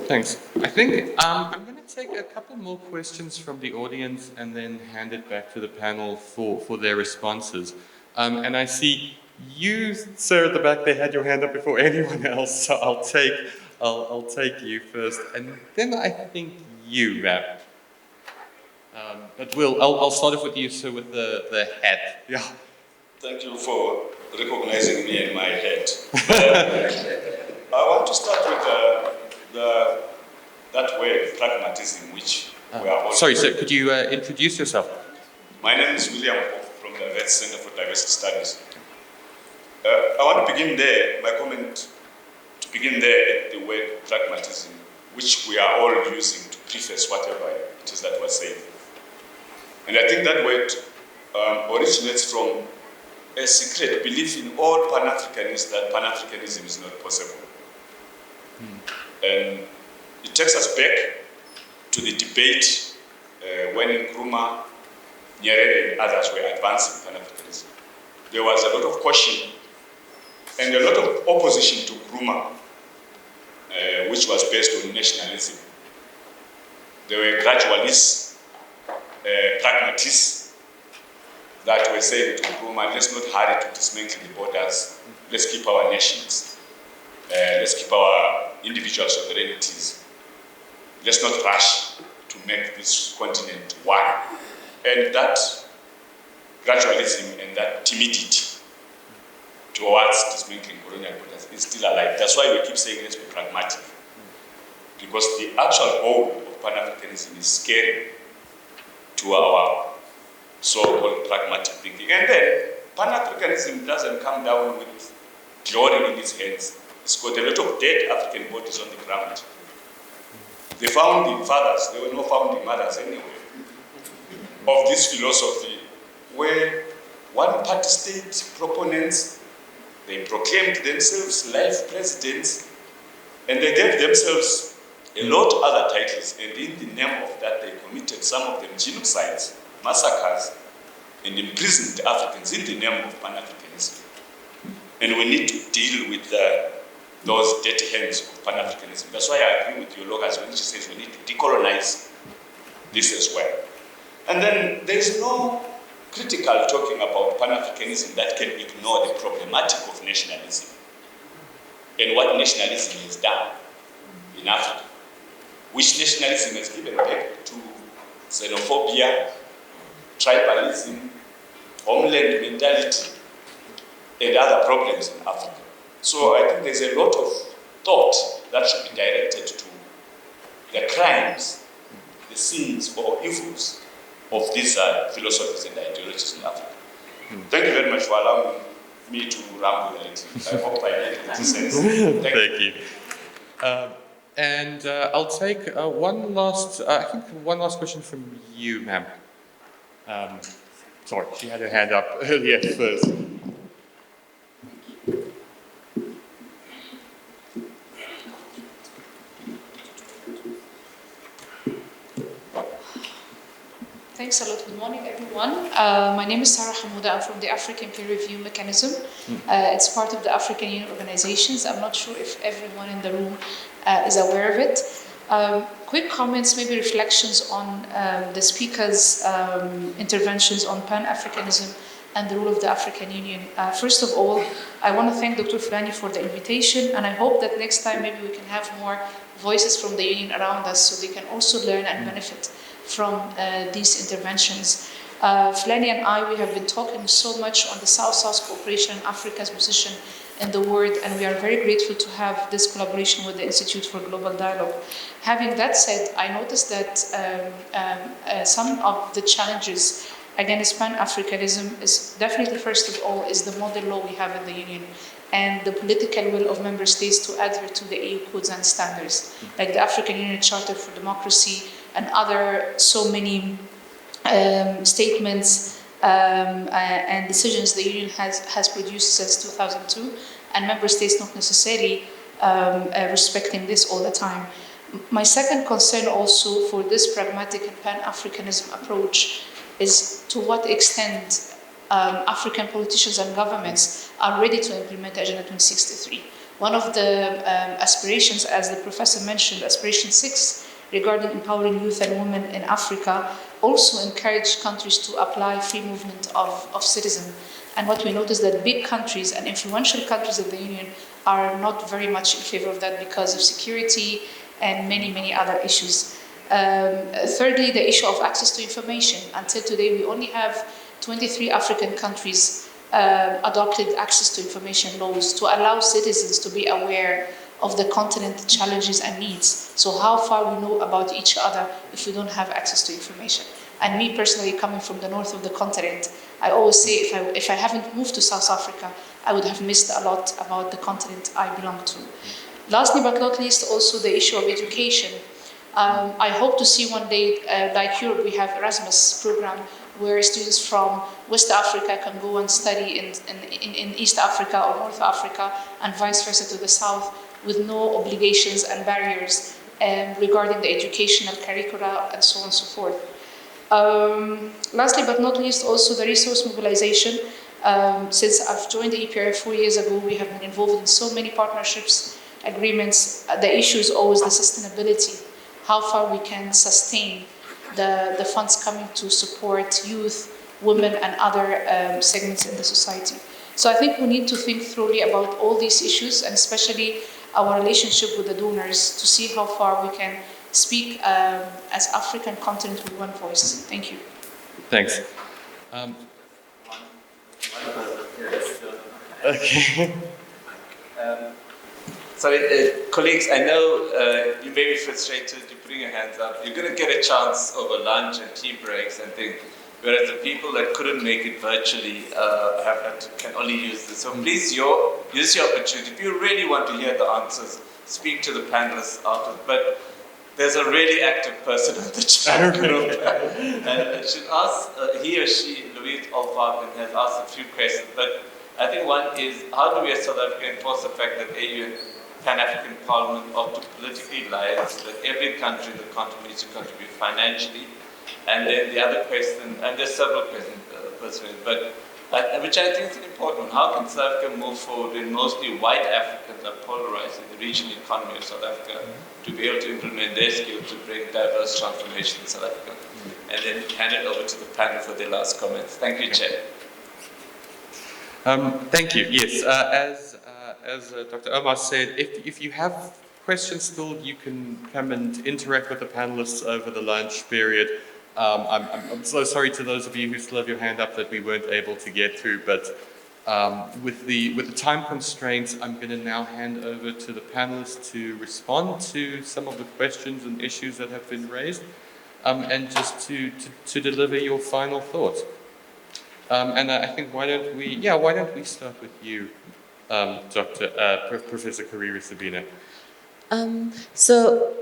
Thanks. I think I'm going to take a couple more questions from the audience and then hand it back to the panel for their responses. And I see you, sir, at the back there, had your hand up before anyone else, so I'll take you first, and then I think you, Rab. But I'll start off with you, sir, with the hat. Yeah. Thank you for recognizing me and my head. I want to start with that word, pragmatism, which we are all... Sorry, sir, could you introduce yourself? My name is William from the Red Center for Diversity Studies. I want to begin there, my comment, to begin there at the word pragmatism, which we are all using to preface whatever it is that we're saying. And I think that word originates from a secret belief in all Pan-Africanists that Pan-Africanism is not possible. And it takes us back to the debate when Nkrumah, Nyerere and others were advancing Pan-Africanism. There was a lot of caution and a lot of opposition to Nkrumah, which was based on nationalism. There were gradualists, pragmatists that were saying to Nkrumah, let's not hurry to dismantle the borders, let's keep our nations, let's keep our individual sovereignties, let's not rush to make this continent one. And that gradualism and that timidity towards dismantling colonial borders is still alive. That's why we keep saying let's be pragmatic. Because the actual goal of Pan-Africanism is scary to our so-called pragmatic thinking. And then Pan-Africanism doesn't come down with glory in its hands. It's got a lot of dead African bodies on the ground. The founding fathers, there were no founding mothers anyway, of this philosophy were one-party state proponents. They proclaimed themselves life presidents, and they gave themselves a lot of other titles, and in the name of that they committed some of them genocides, massacres, and imprisoned Africans in the name of Pan-Africanism. And we need to deal with those dirty hands of Pan-Africanism. That's why I agree with Yolokazi when she says we need to decolonize this as well. And then there's no critical talking about Pan-Africanism that can ignore the problematic of nationalism and what nationalism has done in Africa, which nationalism has given back to xenophobia, tribalism, homeland mentality, and other problems in Africa. So I think there's a lot of thought that should be directed to the crimes, the sins or evils of these philosophies and ideologies in Africa. Thank you very much for allowing me to ramble a little. I hope I made it sense. Thank you. And I'll take one last question from you, ma'am. Sorry, she had her hand up earlier first. Thanks a lot. Good morning, everyone. My name is Sarah Hamouda. I'm from the African Peer Review Mechanism. It's part of the African Union organizations. I'm not sure if everyone in the room is aware of it. Quick comments, maybe reflections on the speaker's interventions on Pan-Africanism and the role of the African Union. First of all, I want to thank Dr. Fulani for the invitation, and I hope that next time maybe we can have more voices from the Union around us so they can also learn and benefit from these interventions. Fulani and I, we have been talking so much on the South-South cooperation and Africa's position in the world, and we are very grateful to have this collaboration with the Institute for Global Dialogue. Having that said, I noticed that some of the challenges against Pan-Africanism is definitely, first of all, is the model law we have in the Union and the political will of member states to adhere to the EU codes and standards, like the African Union Charter for Democracy and other so many statements and decisions the Union has produced since 2002, and member states not necessarily respecting this all the time. My second concern also for this pragmatic and Pan-Africanism approach is to what extent African politicians and governments are ready to implement Agenda 2063. One of the aspirations, as the professor mentioned, Aspiration 6, regarding empowering youth and women in Africa, also encourage countries to apply free movement of citizens. And what we notice that big countries and influential countries of the Union are not very much in favor of that because of security and many, many other issues. Thirdly, the issue of access to information. Until today, we only have 23 African countries adopted access to information laws to allow citizens to be aware of the continent challenges and needs. So how far we know about each other if we don't have access to information. And me personally, coming from the north of the continent, I always say if I haven't moved to South Africa, I would have missed a lot about the continent I belong to. Lastly but not least, also the issue of education. I hope to see one day, like Europe, we have Erasmus program where students from West Africa can go and study in East Africa or North Africa and vice versa to the South with no obligations and barriers regarding the educational curricula and so on and so forth. Lastly but not least, also the resource mobilization. Since I've joined the EPRF 4 years ago, we have been involved in so many partnerships, agreements. The issue is always the sustainability, how far we can sustain the funds coming to support youth, women, and other segments in the society. So I think we need to think thoroughly about all these issues, and especially our relationship with the donors, to see how far we can speak as African continent with one voice. Thank you. Thanks. Okay. Sorry, colleagues, I know you may be frustrated, you're putting your hands up. You're going to get a chance over lunch and tea breaks and things, whereas the people that couldn't make it virtually can only use this. So please use your opportunity. If you really want to hear the answers, speak to the panelists after. But there's a really active person in the chat group. And she's asked, he or she, Louise Olfarben, has asked a few questions. But I think one is, how do we as South Africa enforce the fact that AU and Pan-African Parliament ought to politically liaise, that every country in the continent needs to contribute financially? And then the other question, and there's several questions, but which I think is an important one. How can South Africa move forward when mostly white Africans are polarizing the regional economy of South Africa to be able to implement their skills to bring diverse transformation in South Africa? And then hand it over to the panel for their last comments. Thank you, Chair. Thank you. Yes, as Dr. Omar said, if you have questions still, you can come and interact with the panelists over the lunch period. I'm so sorry to those of you who still have your hand up that we weren't able to get through, but with the time constraints, I'm going to now hand over to the panelists to respond to some of the questions and issues that have been raised, and just to deliver your final thoughts. And I think why don't we start with you, Professor Kariri Sabina. So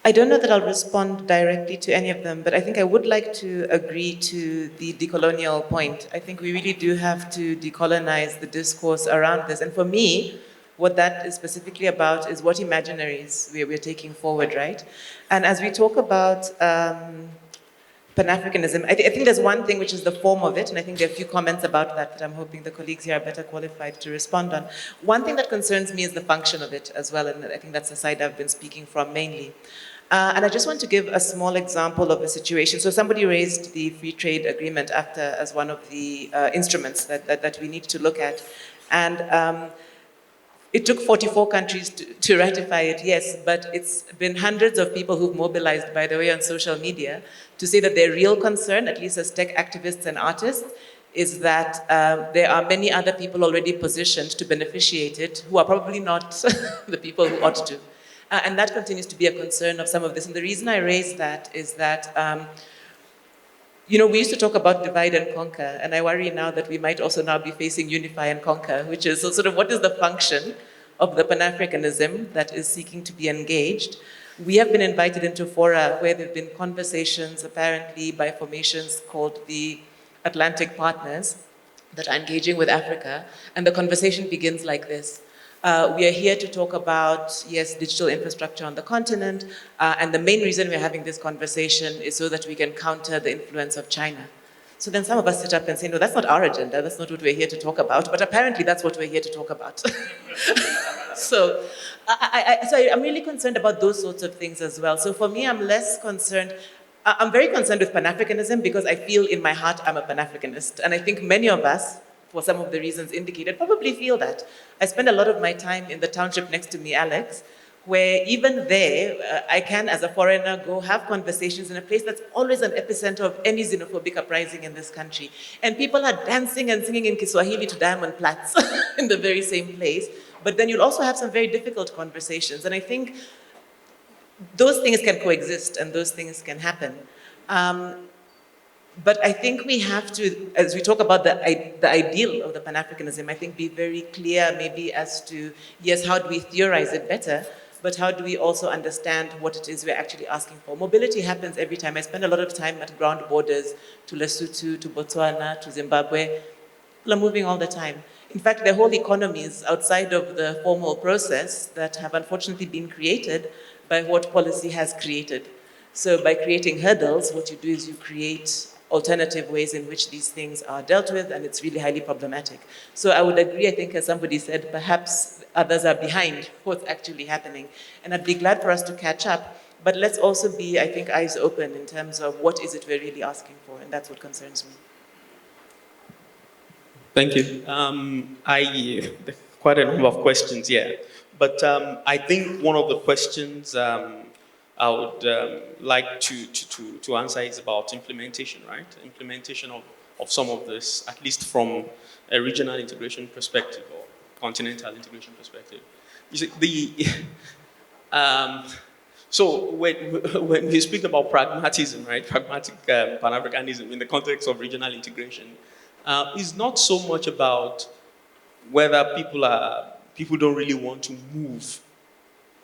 I don't know that I'll respond directly to any of them, but I think I would like to agree to the decolonial point. I think we really do have to decolonize the discourse around this. And for me, what that is specifically about is what imaginaries we're taking forward, right? And as we talk about Pan-Africanism, I think there's one thing which is the form of it, and I think there are a few comments about that I'm hoping the colleagues here are better qualified to respond on. One thing that concerns me is the function of it as well, and I think that's the side I've been speaking from mainly. And I just want to give a small example of a situation. So somebody raised the Free Trade Agreement ACTA as one of the instruments that we need to look at. And it took 44 countries to ratify it, yes, but it's been hundreds of people who've mobilized, by the way, on social media to say that their real concern, at least as tech activists and artists, is that there are many other people already positioned to beneficiate it who are probably not the people who ought to. And that continues to be a concern of some of this. And the reason I raise that is that, we used to talk about divide and conquer, and I worry now that we might also now be facing unify and conquer, which is sort of what is the function of the Pan-Africanism that is seeking to be engaged. We have been invited into fora where there have been conversations, apparently by formations called the Atlantic Partners, that are engaging with Africa, and the conversation begins like this. We are here to talk about, yes, digital infrastructure on the continent, and the main reason we're having this conversation is so that we can counter the influence of China. So then some of us sit up and say, no, that's not our agenda, that's not what we're here to talk about, but apparently that's what we're here to talk about. So I'm really concerned about those sorts of things as well. So for me, I'm less concerned. I'm very concerned with Pan-Africanism because I feel in my heart I'm a Pan-Africanist, and I think many of us, for some of the reasons indicated, probably feel that. I spend a lot of my time in the township next to me, Alex, where even there, I can, as a foreigner, go have conversations in a place that's always an epicenter of any xenophobic uprising in this country. And people are dancing and singing in Kiswahili to Diamond Platts in the very same place. But then you'll also have some very difficult conversations. And I think those things can coexist and those things can happen. But I think we have to, as we talk about the ideal of the Pan-Africanism, I think be very clear maybe as to, yes, how do we theorize it better, but how do we also understand what it is we're actually asking for? Mobility happens every time. I spend a lot of time at ground borders to Lesotho, to Botswana, to Zimbabwe. People are moving all the time. in fact, there are whole economies outside of the formal process that have unfortunately been created by what policy has created. So by creating hurdles, what you do is you create alternative ways in which these things are dealt with, and it's really highly problematic. So I would agree, I think, as somebody said, perhaps others are behind what's actually happening. And I'd be glad for us to catch up, but let's also be, I think, eyes open in terms of what is it we're really asking for, and that's what concerns me. Thank you. Quite a number of questions here, but I think one of the questions I would like to answer is about implementation, right? Implementation of some of this, at least from a regional integration perspective or continental integration perspective. You see, so when we speak about pragmatism, right, pragmatic Pan-Africanism in the context of regional integration, is not so much about whether people don't really want to move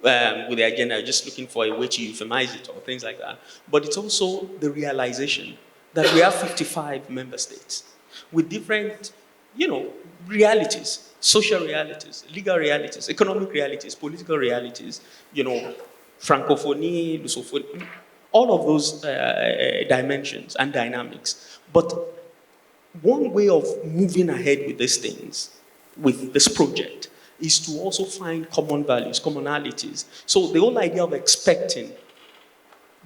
with the agenda, just looking for a way to euphemize it or things like that. But it's also the realization that we have 55 member states with different, realities, social realities, legal realities, economic realities, political realities, francophonie, Lusophonie, all of those dimensions and dynamics. But one way of moving ahead with these things, with this project, is to also find common values, commonalities. So the whole idea of expecting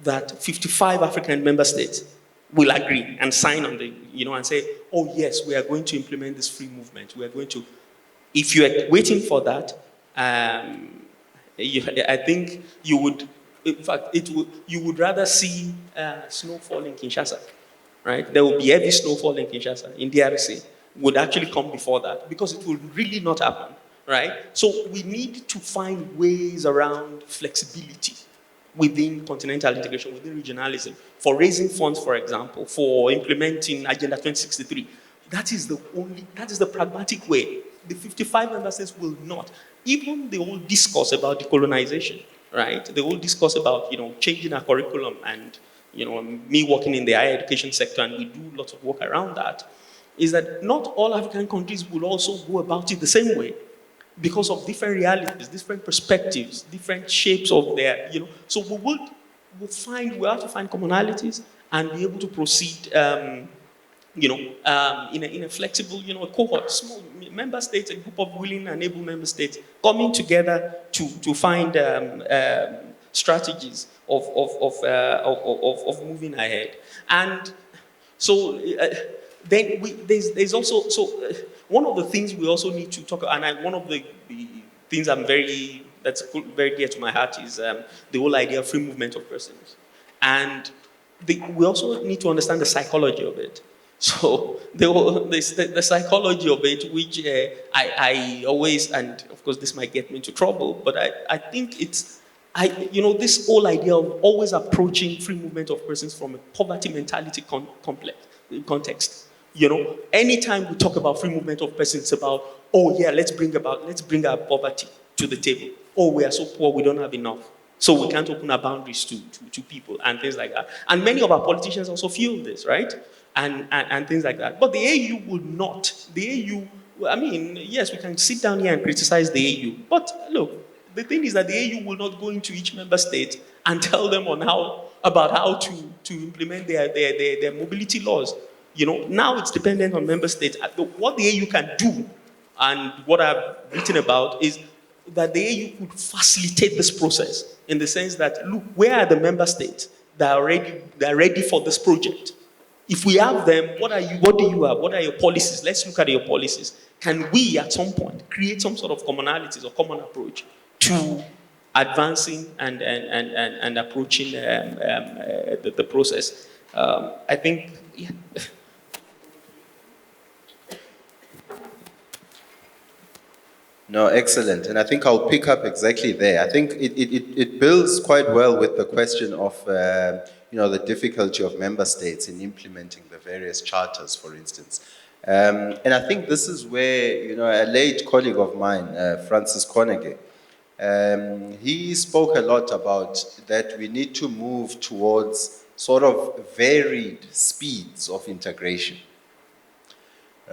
that 55 African member states will agree and sign on the, and say, oh yes, we are going to implement this free movement. We are going to, if you are waiting for that, I think you would, in fact, you would rather see snowfall in Kinshasa, right? There will be heavy snowfall in Kinshasa, in DRC, would actually come before that, because it will really not happen, right? So we need to find ways around flexibility within continental integration, within regionalism, for raising funds, for example, for implementing Agenda 2063. That is the pragmatic way. The 55 member states will not. Even the whole discourse about decolonization, right? The whole discourse about, changing our curriculum and, me working in the higher education sector, and we do lots of work around that, is that not all African countries will also go about it the same way, because of different realities, different perspectives, different shapes of their, So we'll have to find commonalities and be able to proceed, in a flexible, cohort, small member states, a group of willing and able member states coming together to find strategies of moving ahead. And so then there's also, one of the things we also need to talk, and one of the things that's very dear to my heart is the whole idea of free movement of persons. And we also need to understand the psychology of it. So the psychology of it, which I always, and of course this might get me into trouble, but I think it's, this whole idea of always approaching free movement of persons from a poverty mentality context. Anytime we talk about free movement of persons, it's about, oh yeah, let's bring our poverty to the table. Oh, we are so poor, we don't have enough. So we can't open our boundaries to people and things like that. And many of our politicians also feel this, right? And things like that. But the AU would not. The AU, yes, we can sit down here and criticize the AU. But look, the thing is that the AU will not go into each member state and tell them about how to implement their mobility laws. Now it's dependent on member states. What the AU can do, and what I've written about, is that the AU could facilitate this process in the sense that, look, where are the member states that are ready for this project? If we have them, what do you have? What are your policies? Let's look at your policies. Can we, at some point, create some sort of commonalities or common approach to advancing and approaching the process? I think, yeah. No, excellent. And I think I'll pick up exactly there. I think it builds quite well with the question of, the difficulty of member states in implementing the various charters, for instance. And I think this is where, a late colleague of mine, Francis Konege, he spoke a lot about that we need to move towards sort of varied speeds of integration,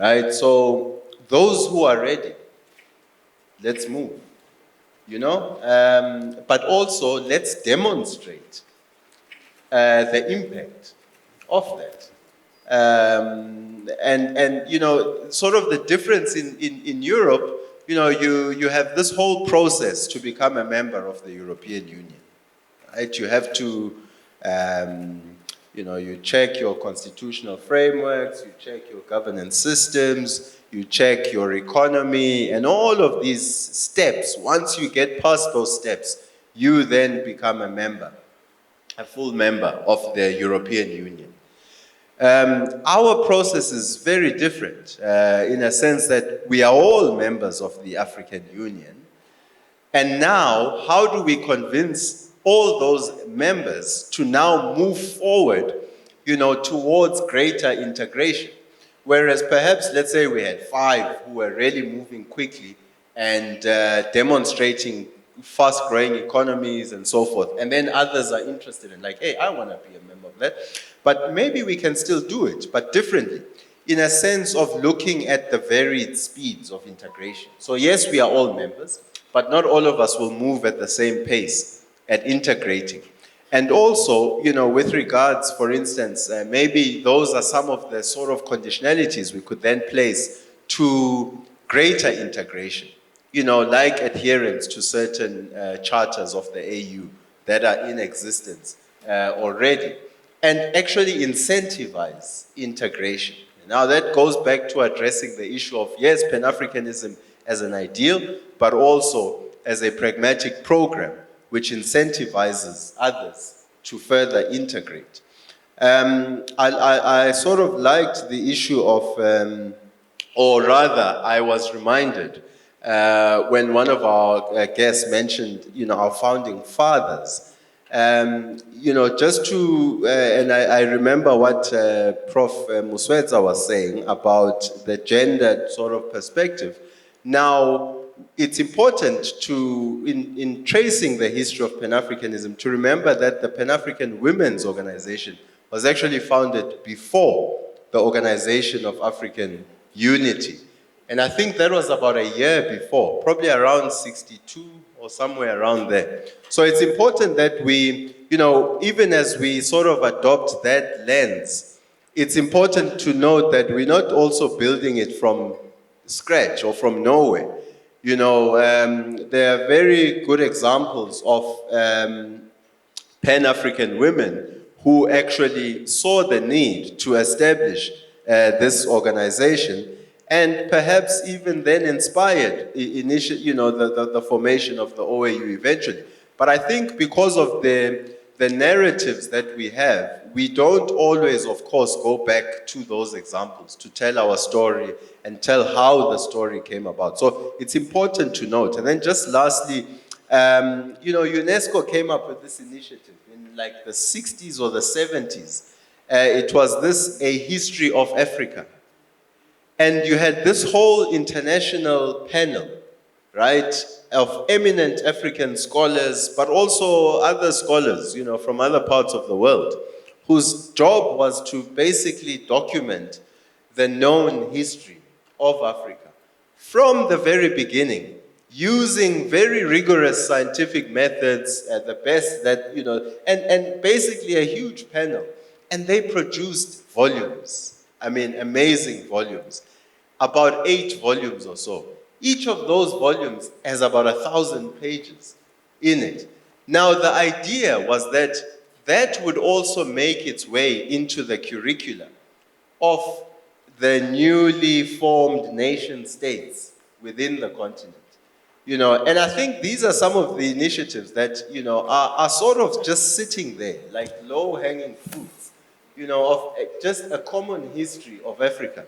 right? So those who are ready, let's move, you know? But also, let's demonstrate the impact of that. And you know, sort of the difference in Europe, you know, you have this whole process to become a member of the European Union, right? You have to, you know, you check your constitutional frameworks, you check your governance systems, you check your economy, and all of these steps. Once you get past those steps, you then become a member, a full member of the European Union. Our process is very different in a sense that we are all members of the African Union. And now, how do we convince all those members to now move forward, you know, towards greater integration? Whereas perhaps, let's say we had 5 who were really moving quickly and demonstrating fast-growing economies and so forth, and then others are interested in like, hey, I want to be a member of that. But maybe we can still do it, but differently, in a sense of looking at the varied speeds of integration. So yes, we are all members, but not all of us will move at the same pace at integrating. And also, you know, with regards, for instance, maybe those are some of the sort of conditionalities we could then place to greater integration, you know, like adherence to certain charters of the AU that are in existence already, and actually incentivize integration. Now that goes back to addressing the issue of, yes, Pan-Africanism as an ideal, but also as a pragmatic program which incentivizes others to further integrate. I sort of liked the issue of, or rather, I was reminded when one of our guests mentioned, you know, our founding fathers. You know, just to, and I remember what Prof. Muswetsa was saying about the gendered sort of perspective. Now, it's important to, in tracing the history of Pan-Africanism, to remember that the Pan-African Women's Organization was actually founded before the Organization of African Unity. And I think that was about a year before, probably around 62 or somewhere around there. So it's important that we, you know, even as we sort of adopt that lens, it's important to note that we're not also building it from scratch or from nowhere. You know, there are very good examples of Pan-African women who actually saw the need to establish this organization, and perhaps even then inspired you know, the formation of the OAU eventually. But I think because of the narratives that we have, we don't always, of course, go back to those examples to tell our story and tell how the story came about. So it's important to note. And then just lastly, you know, UNESCO came up with this initiative in like the 60s or the 70s. It was this, A History of Africa. And you had this whole international panel, right, of eminent African scholars, but also other scholars, you know, from other parts of the world, whose job was to basically document the known history of Africa from the very beginning, using very rigorous scientific methods at the best that, you know, and basically a huge panel. And they produced volumes, I mean, amazing volumes, about 8 volumes or so. Each of those volumes has about 1,000 pages in it. Now, the idea was that that would also make its way into the curricula of the newly formed nation states within the continent. You know, and I think these are some of the initiatives that, you know, are sort of just sitting there, like low-hanging fruits, you know, of just a common history of Africa,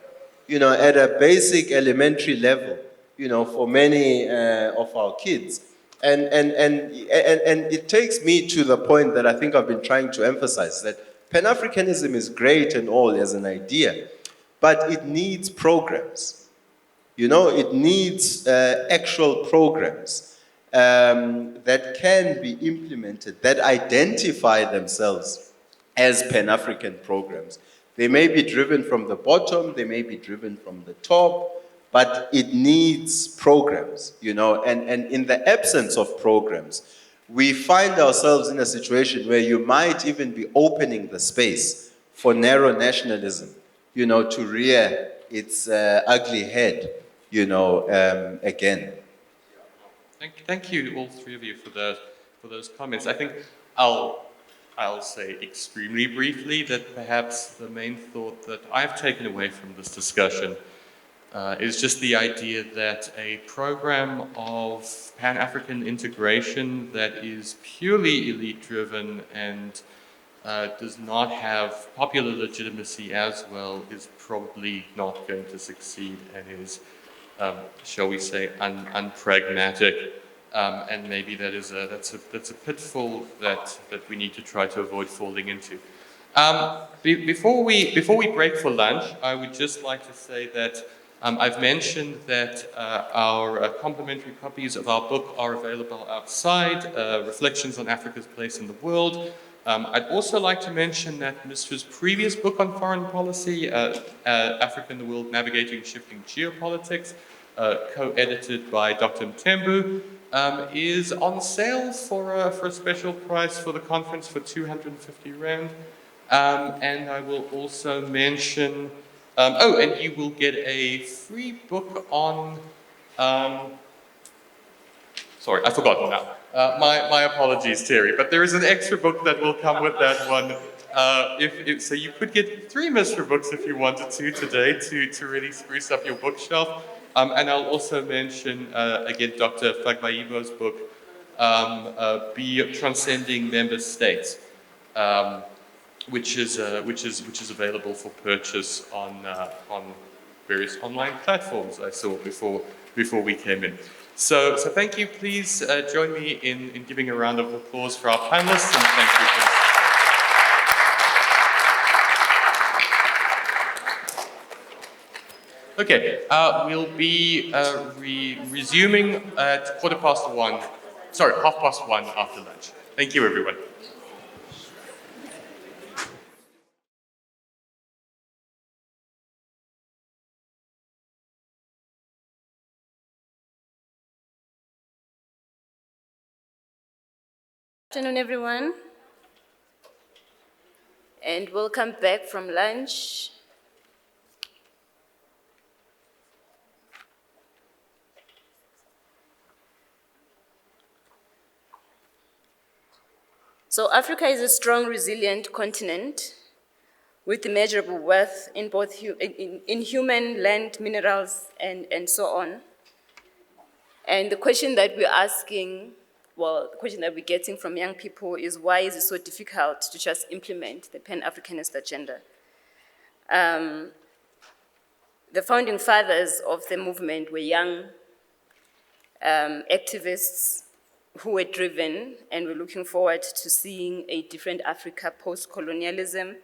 you know, at a basic elementary level, you know, for many of our kids. And it takes me to the point that I think I've been trying to emphasize, that Pan-Africanism is great and all as an idea, but it needs programs. You know, it needs actual programs that can be implemented, that identify themselves as Pan-African programs. They may be driven from the bottom, they may be driven from the top, but it needs programs, you know, and in the absence of programs, we find ourselves in a situation where you might even be opening the space for narrow nationalism, you know, to rear its ugly head, you know, again. Thank you, all three of you, for those comments. I think I'll say extremely briefly that perhaps the main thought that I've taken away from this discussion is just the idea that a program of Pan-African integration that is purely elite-driven and does not have popular legitimacy as well is probably not going to succeed and is, shall we say, unpragmatic. And maybe that's a pitfall that we need to try to avoid falling into. Before we break for lunch, I would just like to say that I've mentioned that our complimentary copies of our book are available outside, Reflections on Africa's Place in the World. I'd also like to mention that MISTRA's previous book on foreign policy, Africa and the World, Navigating Shifting Geopolitics, co-edited by Dr. Mthembu, is on sale for a special price for the conference for 250 Rand. And I will also mention, and you will get a free book on, sorry, I forgot now. My apologies, Terry, but there is an extra book that will come with that one. So you could get 3 MISTRA books if you wanted to today to really spruce up your bookshelf. And I'll also mention, again, Dr. Fagbayibo's book, Be Transcending Member States, which is available for purchase on various online platforms I saw before we came in. So thank you. Please join me in giving a round of applause for our panelists, and thank you for Okay, we'll be resuming at 1:15. Sorry, 1:30 after lunch. Thank you, everyone. Good afternoon, everyone, and welcome back from lunch. So Africa is a strong, resilient continent with immeasurable wealth in both in human, land, minerals, and so on. And the question that we're asking, well, the question that we're getting from young people is, why is it so difficult to just implement the Pan-Africanist agenda? The founding fathers of the movement were young activists who were driven and were looking forward to seeing a different Africa post-colonialism.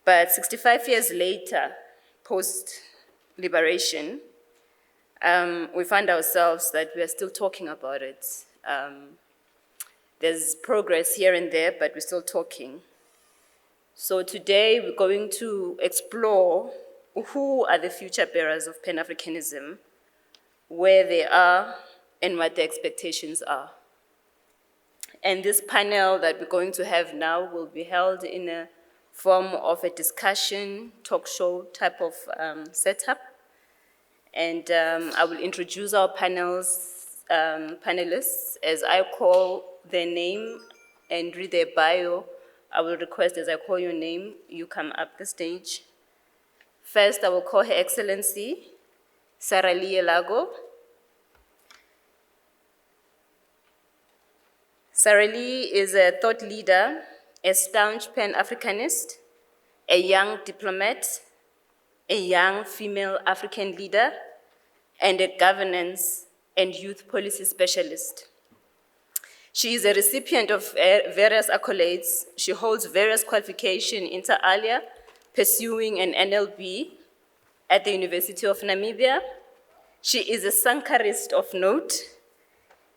But 65 years later, post-liberation, we find ourselves that we are still talking about it. There's progress here and there, but we're still talking. So today we're going to explore who are the future bearers of Pan-Africanism, where they are, and what the expectations are. And this panel that we're going to have now will be held in a form of a discussion, talk show type of setup. And I will introduce our panelists as I call their name and read their bio. I will request, as I call your name, you come up the stage. First, I will call Her Excellency Sarah Lee Elago. Sarah Lee is a thought leader, a staunch Pan-Africanist, a young diplomat, a young female African leader, and a governance and youth policy specialist. She is a recipient of various accolades. She holds various qualifications inter alia, pursuing an NLB at the University of Namibia. She is a Sankarist of note.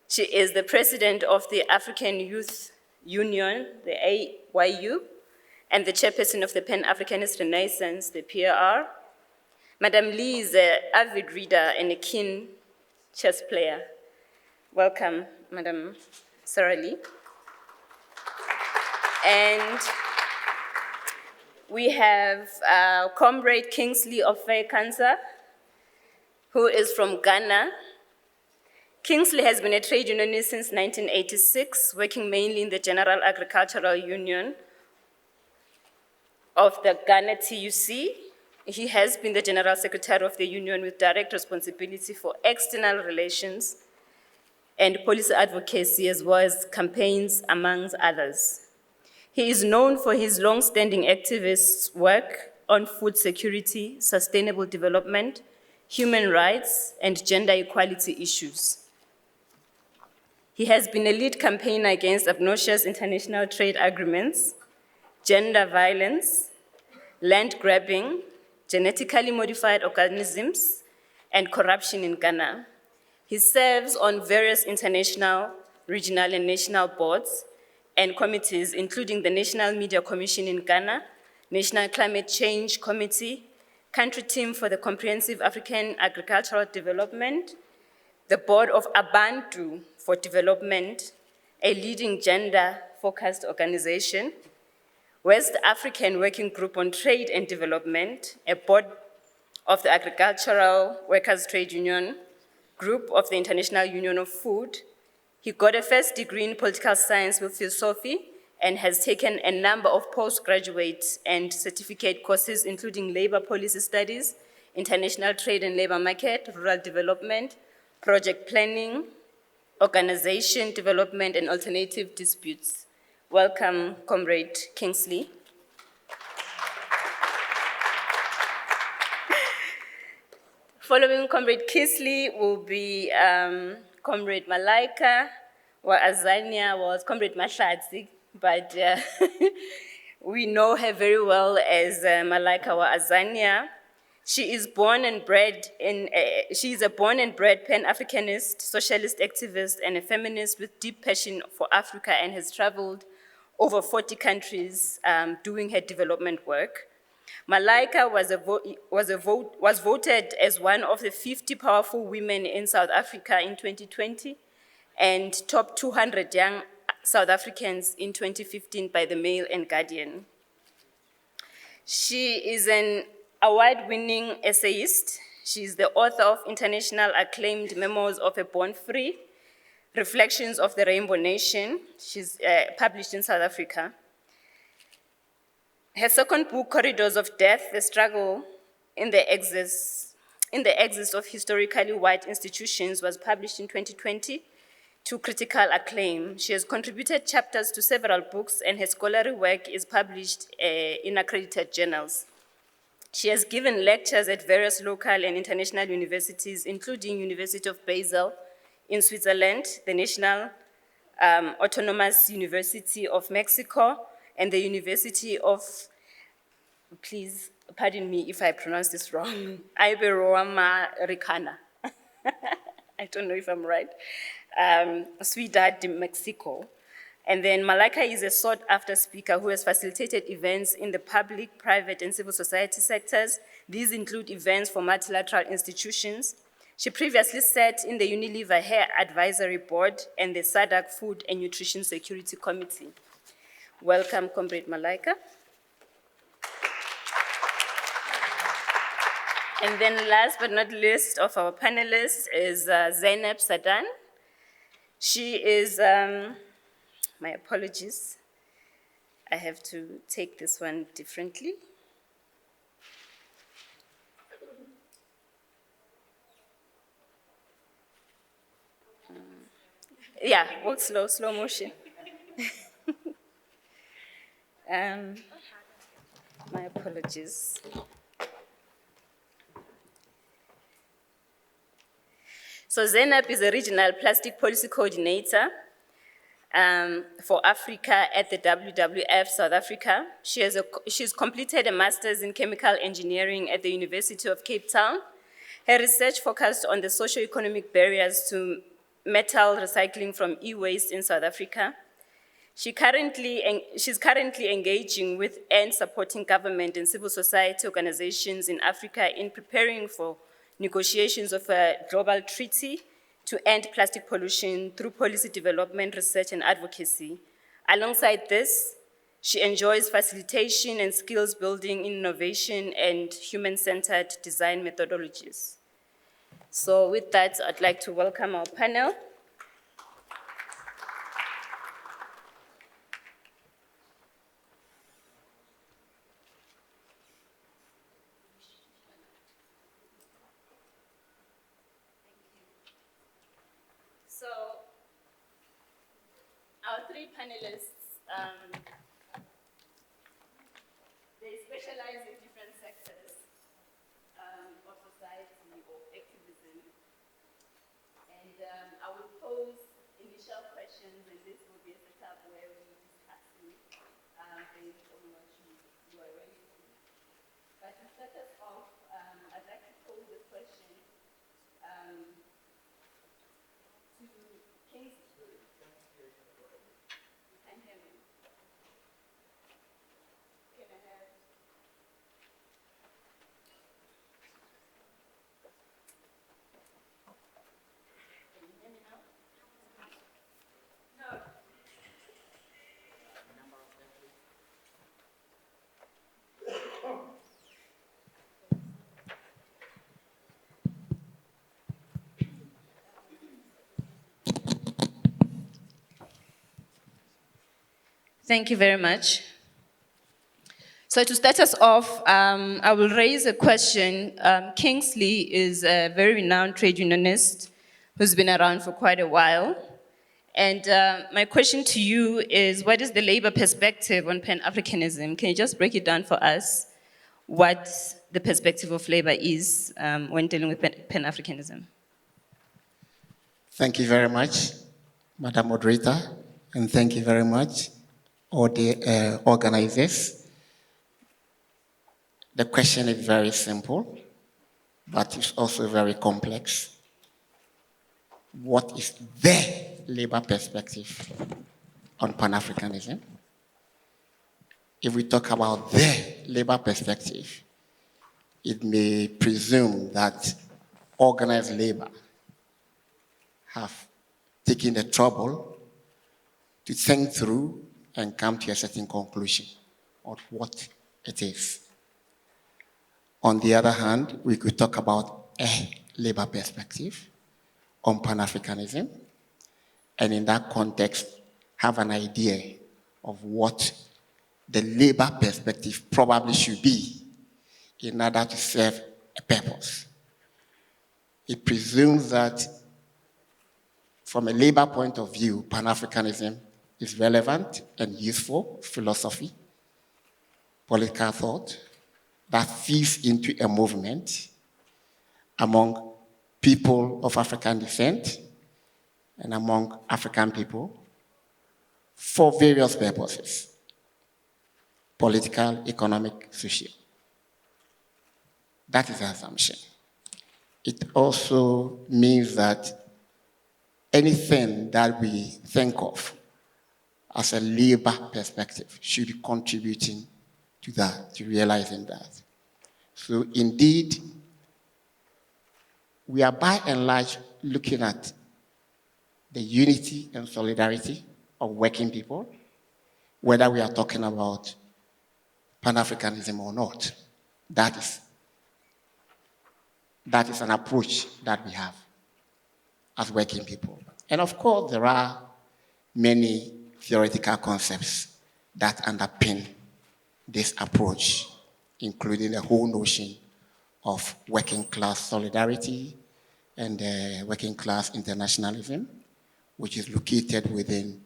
She is the president of the African Youth Union, the AYU, and the chairperson of the Pan-Africanist Renaissance, the PRR. Madam Lee is an avid reader and a keen chess player. Welcome, Madam Sarah Lee. And we have Comrade Kingsley of Kansa, who is from Ghana. Kingsley has been a trade unionist since 1986, working mainly in the General Agricultural Union of the Ghana TUC. He has been the General Secretary of the Union with direct responsibility for external relations and policy advocacy, as well as campaigns, amongst others. He is known for his long-standing activist work on food security, sustainable development, human rights, and gender equality issues. He has been a lead campaigner against obnoxious international trade agreements, gender violence, land grabbing, genetically modified organisms, and corruption in Ghana. He serves on various international, regional, and national boards and committees, including the National Media Commission in Ghana, National Climate Change Committee, Country Team for the Comprehensive African Agricultural Development, the Board of Abantu for Development, a leading gender-focused organization, West African Working Group on Trade and Development, a board of the Agricultural Workers' Trade Union, group of the International Union of Food. He got a first degree in political science with philosophy and has taken a number of postgraduate and certificate courses, including labor policy studies, international trade and labor market, rural development, project planning, organization development, and alternative disputes. Welcome, Comrade Kingsley. Following Comrade Kingsley will be Comrade Malaika wa Azania, was Comrade Mashadzi, but we know her very well as Malaika wa Azania. She is born and bred she is a born and bred Pan-Africanist, socialist activist, and a feminist with deep passion for Africa, and has traveled over 40 countries doing her development work. Malaika was voted as one of the 50 powerful women in South Africa in 2020 and top 200 young South Africans in 2015 by the Mail and Guardian. She is an award-winning essayist. She is the author of international acclaimed Memoirs of a Born Free, Reflections of the Rainbow Nation. She's published in South Africa. Her second book, Corridors of Death, The Struggle in the Exist of Historically White Institutions, was published in 2020 to critical acclaim. She has contributed chapters to several books, and her scholarly work is published in accredited journals. She has given lectures at various local and international universities, including University of Basel in Switzerland, the National Autonomous University of Mexico, and the University of, please pardon me if I pronounce this wrong, Iberoamericana. I don't know if I'm right. Ciudad de Mexico. And then Malaika is a sought-after speaker who has facilitated events in the public, private, and civil society sectors. These include events for multilateral institutions. She previously sat in the Unilever Hair Advisory Board and the SADC Food and Nutrition Security Committee. Welcome, Comrade Malaika. And then last but not least of our panelists is Zainab Sadan. She is, my apologies, I have to take this one differently. Yeah, walk slow motion. My apologies. So Zainab is a regional plastic policy coordinator for Africa at the WWF South Africa. She's completed a master's in chemical engineering at the University of Cape Town. Her research focused on the socio-economic barriers to metal recycling from e-waste in South Africa. She's currently engaging with and supporting government and civil society organizations in Africa in preparing for negotiations of a global treaty to end plastic pollution through policy development, research, and advocacy. Alongside this, she enjoys facilitation and skills building in innovation and human-centered design methodologies. So with that, I'd like to welcome our panel. So, our three panelists, they specialize in different sectors of society or activism. And I will pose initial questions, and this will be a setup where we discuss based on what you are raising. But to start us off, I'd like to pose a question to Kingsley. You can hear me. Can I have? Can you hear me now? No. Thank you very much. So to start us off, I will raise a question. Kingsley is a very renowned trade unionist who's been around for quite a while. And my question to you is, what is the labor perspective on Pan-Africanism? Can you just break it down for us, what the perspective of labor is when dealing with Pan-Africanism? Thank you very much, Madam Moderator, and thank you very much, all the organizers. The question is very simple, but it's also very complex. What is the labor perspective on Pan-Africanism? If we talk about the labor perspective, it may presume that organized labor have taken the trouble to think through and come to a certain conclusion of what it is. On the other hand, we could talk about a labor perspective on Pan-Africanism, and in that context, have an idea of what the labor perspective probably should be in order to serve a purpose. It presumes that from a labor point of view, Pan-Africanism is relevant and useful philosophy, political thought, that feeds into a movement among people of African descent and among African people for various purposes: political, economic, social. That is the assumption. It also means that anything that we think of as a labor perspective should be contributing to that, to realizing that. So indeed, we are by and large looking at the unity and solidarity of working people, whether we are talking about Pan-Africanism or not. That is an approach that we have as working people. And of course, there are many theoretical concepts that underpin this approach, including the whole notion of working class solidarity and working class internationalism, which is located within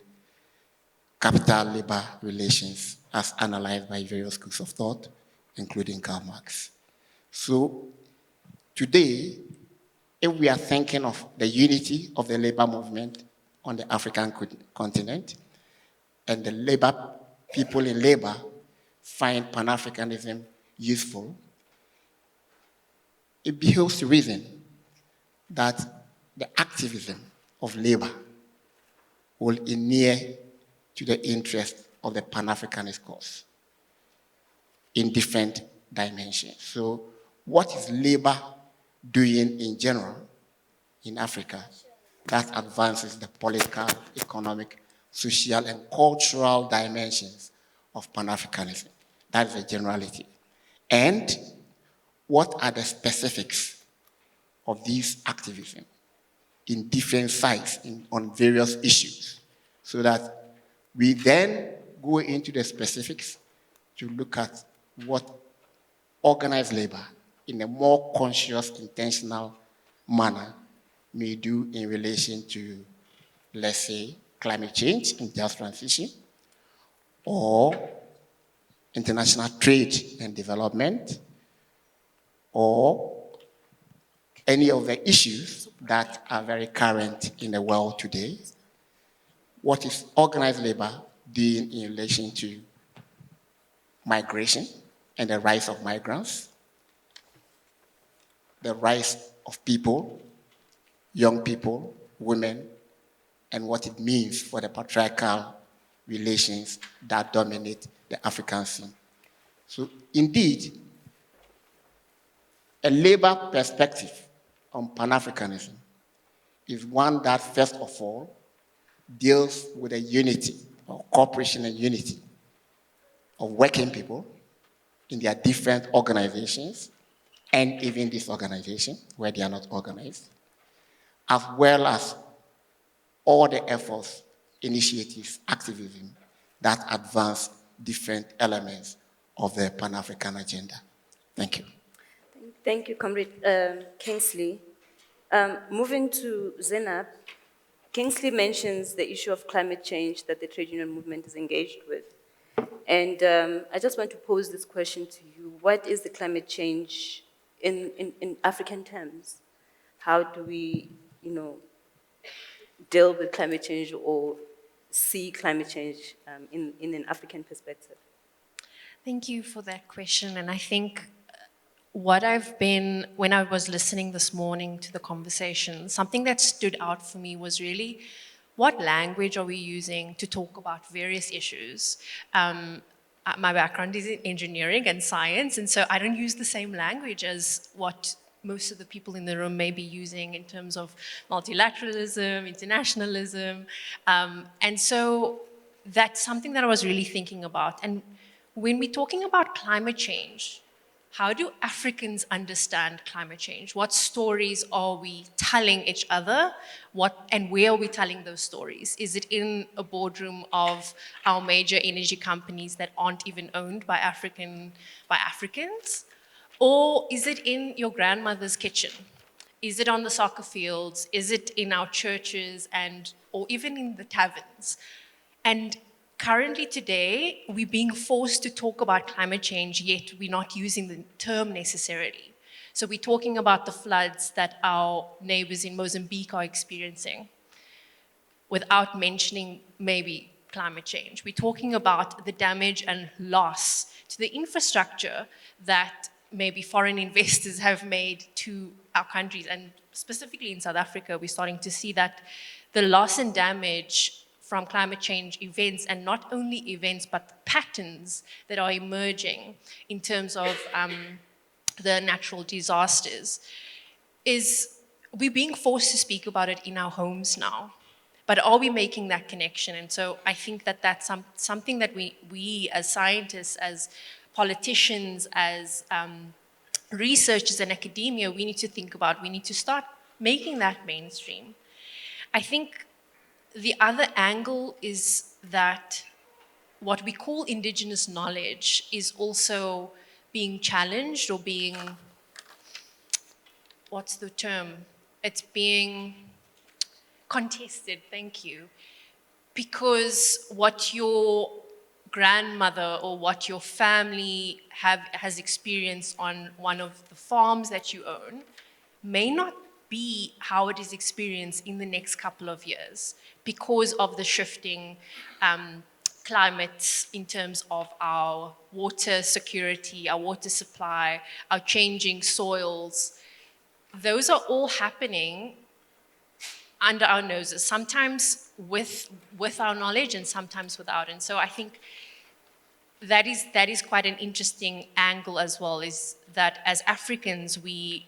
capital-labor relations as analyzed by various schools of thought, including Karl Marx. So today, if we are thinking of the unity of the labor movement on the African continent, and the people in labor find Pan-Africanism useful, it behoves to reason that the activism of labor will inure to the interest of the Pan-Africanist cause in different dimensions. So what is labor doing in general in Africa that advances the political, economic, social, and cultural dimensions of Pan-Africanism? That is a generality. And what are the specifics of these activism in different sites on various issues, so that we then go into the specifics to look at what organized labor in a more conscious, intentional manner may do in relation to, let's say, climate change and just transition, or international trade and development, or any of the issues that are very current in the world today. What is organized labor doing in relation to migration and the rise of migrants, the rise of people, young people, women, and what it means for the patriarchal relations that dominate the African scene. So indeed, a labor perspective on Pan-Africanism is one that, first of all, deals with the unity, or cooperation and unity, of working people in their different organizations, and even disorganization, where they are not organized, as well as all the efforts, initiatives, activism that advance different elements of the Pan-African agenda. Thank you. Thank you, Comrade Kingsley. Moving to Zainab, Kingsley mentions the issue of climate change that the trade union movement is engaged with. And I just want to pose this question to you. What is the climate change in African terms? How do we, deal with climate change or see climate change in an African perspective? Thank you for that question. And I think when I was listening this morning to the conversation, something that stood out for me was really, what language are we using to talk about various issues? My background is in engineering and science, and so I don't use the same language as what most of the people in the room may be using in terms of multilateralism, internationalism. And so that's something that I was really thinking about. And when we're talking about climate change, how do Africans understand climate change? What stories are we telling each other? And where are we telling those stories? Is it in a boardroom of our major energy companies that aren't even owned by Africans? Or is it in your grandmother's kitchen? Is it on the soccer fields? Is it in our churches or even in the taverns? And currently today, we're being forced to talk about climate change, yet we're not using the term necessarily. So we're talking about the floods that our neighbors in Mozambique are experiencing without mentioning maybe climate change. We're talking about the damage and loss to the infrastructure that maybe foreign investors have made to our countries. And specifically in South Africa, we're starting to see that the loss and damage from climate change events, and not only events, but patterns that are emerging in terms of the natural disasters, is we're being forced to speak about it in our homes now. But are we making that connection? And so I think that that's something that we as scientists, as politicians, as researchers and academia, we need to think about. We need to start making that mainstream. I think the other angle is that what we call indigenous knowledge is also being challenged or being, what's the term? It's being contested, thank you. Because what your grandmother or what your family has experienced on one of the farms that you own may not be how it is experienced in the next couple of years because of the shifting climates in terms of our water security, our water supply, our changing soils. Those are all happening under our noses, sometimes with our knowledge and sometimes without. And so I think that is quite an interesting angle as well, is that as Africans, we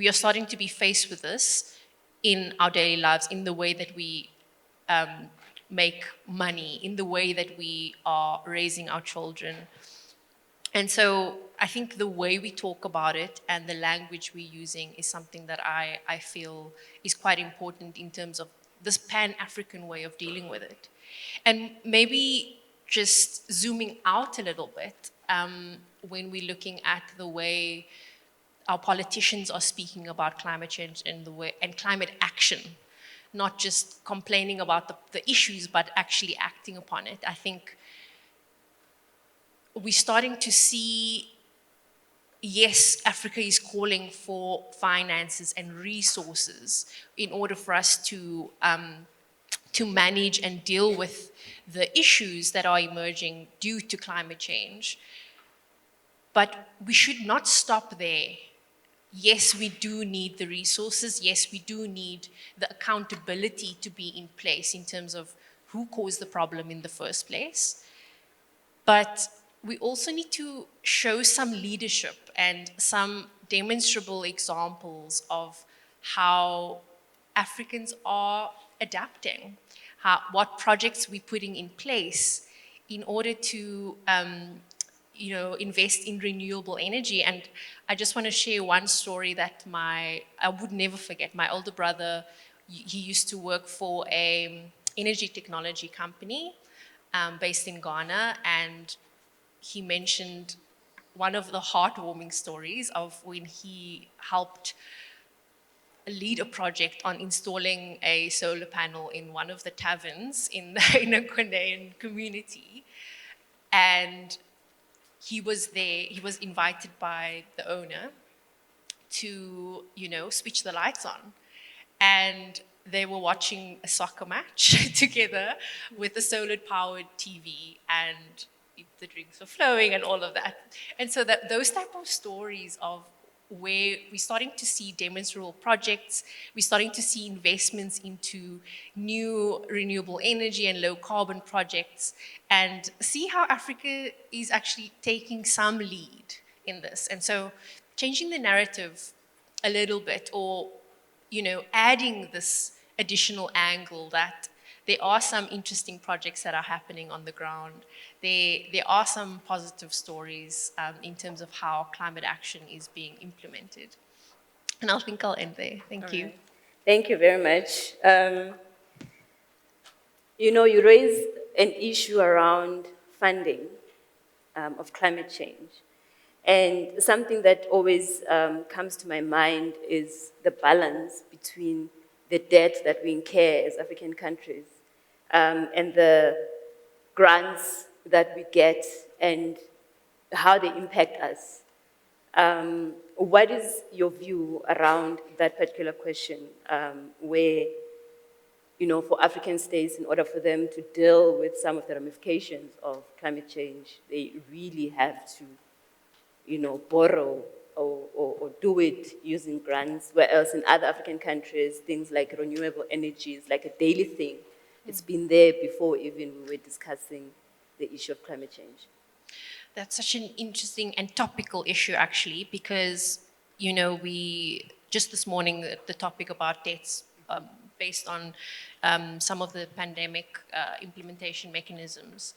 are starting to be faced with this in our daily lives, in the way that we make money, in the way that we are raising our children. And so I think the way we talk about it and the language we're using is something that I feel is quite important in terms of this Pan-African way of dealing with it. And maybe just zooming out a little bit, when we're looking at the way our politicians are speaking about climate change and climate action, not just complaining about the issues, but actually acting upon it. I think we're starting to see, yes, Africa is calling for finances and resources in order for us to manage and deal with the issues that are emerging due to climate change. But we should not stop there. Yes, we do need the resources. Yes, we do need the accountability to be in place in terms of who caused the problem in the first place. But we also need to show some leadership and some demonstrable examples of how Africans are adapting, what projects we're putting in place in order to invest in renewable energy. And I just want to share one story that I would never forget. My older brother, he used to work for an energy technology company based in Ghana, and he mentioned one of the heartwarming stories of when he helped lead a project on installing a solar panel in one of the taverns in a Ghanaian community. And he was there, he was invited by the owner to, switch the lights on. And they were watching a soccer match together with a solar-powered TV, and the drinks were flowing and all of that. And so those type of stories of where we're starting to see demonstrable projects, we're starting to see investments into new renewable energy and low carbon projects, and see how Africa is actually taking some lead in this. And so changing the narrative a little bit, or adding this additional angle that there are some interesting projects that are happening on the ground. There are some positive stories in terms of how climate action is being implemented. And I think I'll end there. Thank you. Right. Thank you very much. You raised an issue around funding of climate change. And something that always comes to my mind is the balance between the debt that we incur as African countries and the grants that we get and how they impact us. What is your view around that particular question where, for African states, in order for them to deal with some of the ramifications of climate change, they really have to borrow or do it using grants, whereas in other African countries, things like renewable energy is like a daily thing. It's been there before even we were discussing the issue of climate change. That's such an interesting and topical issue, actually, because, we just this morning, the topic about debts based on some of the pandemic implementation mechanisms.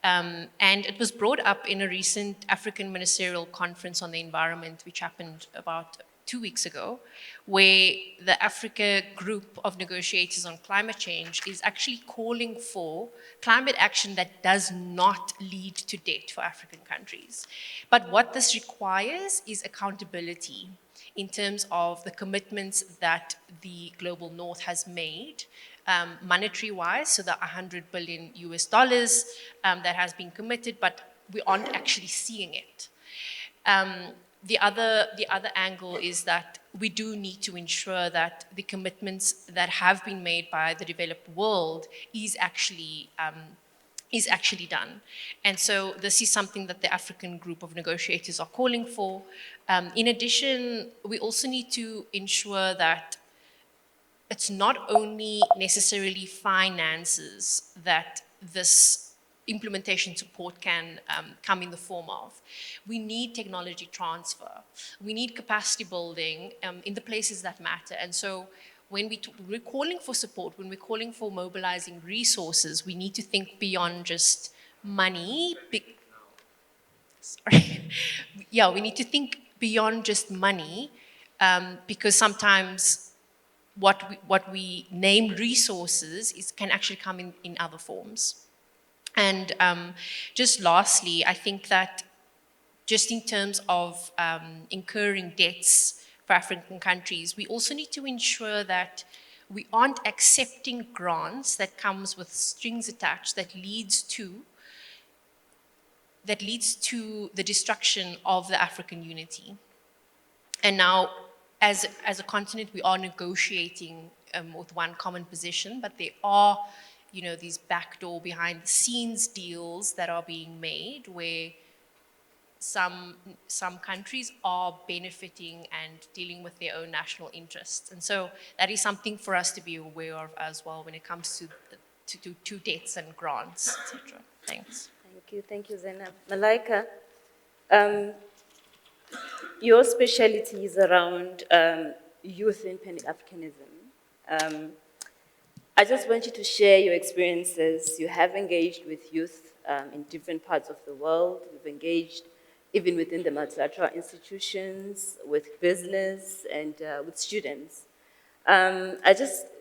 And it was brought up in a recent African Ministerial Conference on the Environment, which happened about 2 weeks ago, where the Africa Group of Negotiators on Climate Change is actually calling for climate action that does not lead to debt for African countries. But what this requires is accountability in terms of the commitments that the Global North has made, monetary-wise, so the $100 billion that has been committed, but we aren't actually seeing it. The other angle is that we do need to ensure that the commitments that have been made by the developed world is actually done. And so this is something that the African Group of Negotiators are calling for. In addition, we also need to ensure that it's not only necessarily finances that this implementation support can come in the form of. We need technology transfer. We need capacity building in the places that matter. And so when we're calling for support, when we're calling for mobilizing resources, we need to think beyond just money. Yeah, we need to think beyond just money because sometimes what we name resources can actually come in other forms. And just lastly, I think that just in terms of incurring debts for African countries, we also need to ensure that we aren't accepting grants that comes with strings attached that leads to the destruction of the African unity. And now, as a continent, we are negotiating with one common position, but there are, these backdoor behind the scenes deals that are being made where some countries are benefiting and dealing with their own national interests. And so that is something for us to be aware of as well when it comes to debts and grants, etc. Thanks. Thank you, Zainab. Malaika, your specialty is around youth and Pan-Africanism. I just want you to share your experiences. You have engaged with youth in different parts of the world. You've engaged even within the multilateral institutions, with business, and with students.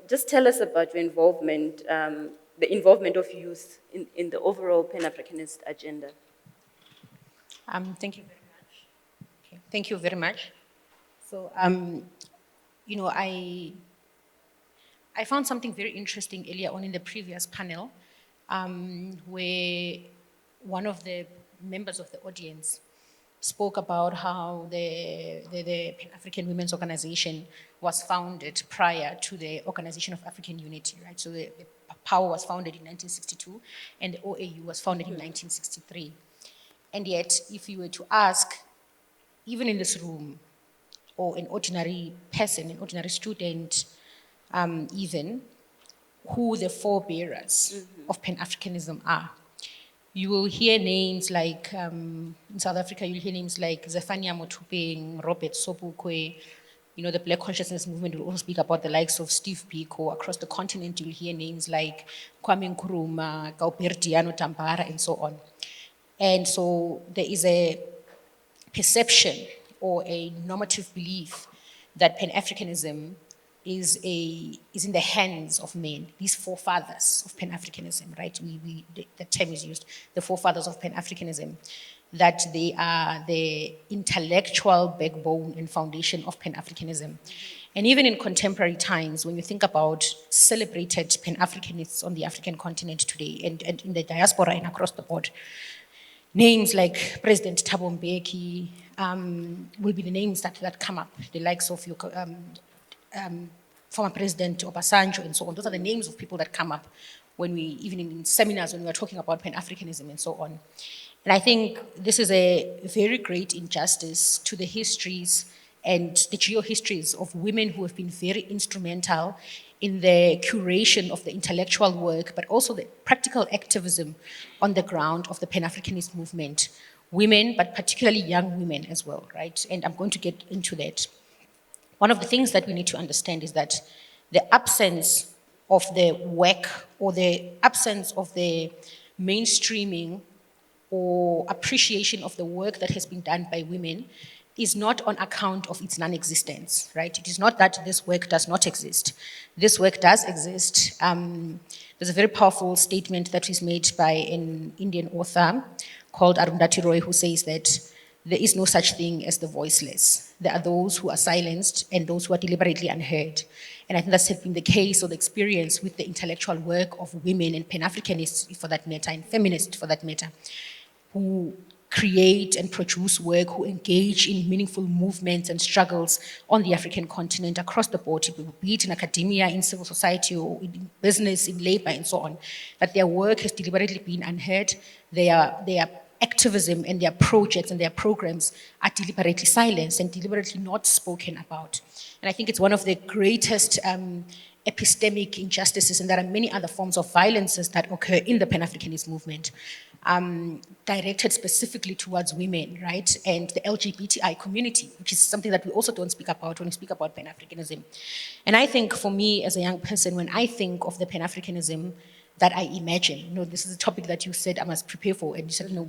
Just tell us about your involvement, the involvement of youth in the overall Pan-Africanist agenda. Thank you very much. Okay. Thank you very much. So, I found something very interesting earlier on in the previous panel, where one of the members of the audience spoke about how the Pan-African Women's Organization was founded prior to the Organization of African Unity, right? So the POWER was founded in 1962, and the OAU was founded in 1963. And yet, if you were to ask, even in this room, or an ordinary person, an ordinary student, even, who the forebearers of Pan-Africanism are, you will hear names like, in South Africa, you'll hear names like Zephania Motupeng, Robert Sobukwe. The Black Consciousness Movement will also speak about the likes of Steve Biko. Across the continent, you'll hear names like Kwame Nkrumah, Gaubertiano Tambara, and so on. And so there is a perception or a normative belief that Pan-Africanism is in the hands of men, these forefathers of Pan-Africanism, right? The term is used, the forefathers of Pan-Africanism, that they are the intellectual backbone and foundation of Pan-Africanism. And even in contemporary times, when you think about celebrated Pan-Africanists on the African continent today and in the diaspora and across the board, names like President Thabo Mbeki will be the names that come up, the likes of your former President Obasanjo and so on. Those are the names of people that come up when even in seminars, when we are talking about Pan-Africanism and so on. And I think this is a very great injustice to the histories and the geo-histories of women who have been very instrumental in the curation of the intellectual work, but also the practical activism on the ground of the Pan-Africanist movement. Women, but particularly young women as well, right? And I'm going to get into that. One of the things that we need to understand is that the absence of the work or the absence of the mainstreaming or appreciation of the work that has been done by women is not on account of its non-existence, right? It is not that this work does not exist. This work does exist. There's a very powerful statement that is made by an Indian author called Arundhati Roy, who says that there is no such thing as the voiceless. There are those who are silenced and those who are deliberately unheard. And I think that's been the case or the experience with the intellectual work of women and Pan-Africanists for that matter, and feminists for that matter, who create and produce work, who engage in meaningful movements and struggles on the African continent across the board, be it in academia, in civil society, or in business, in labor, and so on. But their work has deliberately been unheard. Their activism and their projects and their programs are deliberately silenced and deliberately not spoken about. And I think it's one of the greatest epistemic injustices, and there are many other forms of violences that occur in the Pan-Africanist movement, directed specifically towards women, right, and the LGBTI community, which is something that we also don't speak about when we speak about Pan-Africanism. And I think for me as a young person, when I think of the Pan-Africanism that I imagine, you know, this is a topic that you said I must prepare for, and you said, you know,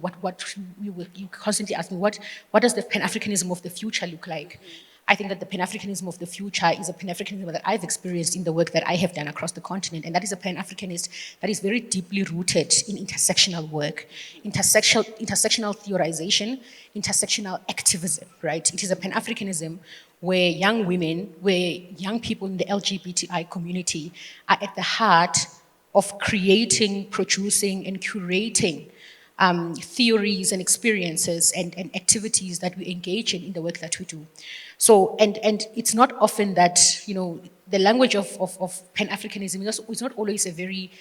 you constantly ask me, what does the Pan-Africanism of the future look like? I think that the Pan-Africanism of the future is a Pan-Africanism that I've experienced in the work that I have done across the continent, and that is a Pan-Africanist that is very deeply rooted in intersectional work, intersectional theorization, intersectional activism, right? It is a Pan-Africanism where young women, where young people in the LGBTI community are at the heart of creating, producing, and curating theories and experiences and activities that we engage in the work that we do. So, and it's not often that, you know, the language of Pan-Africanism is not always a very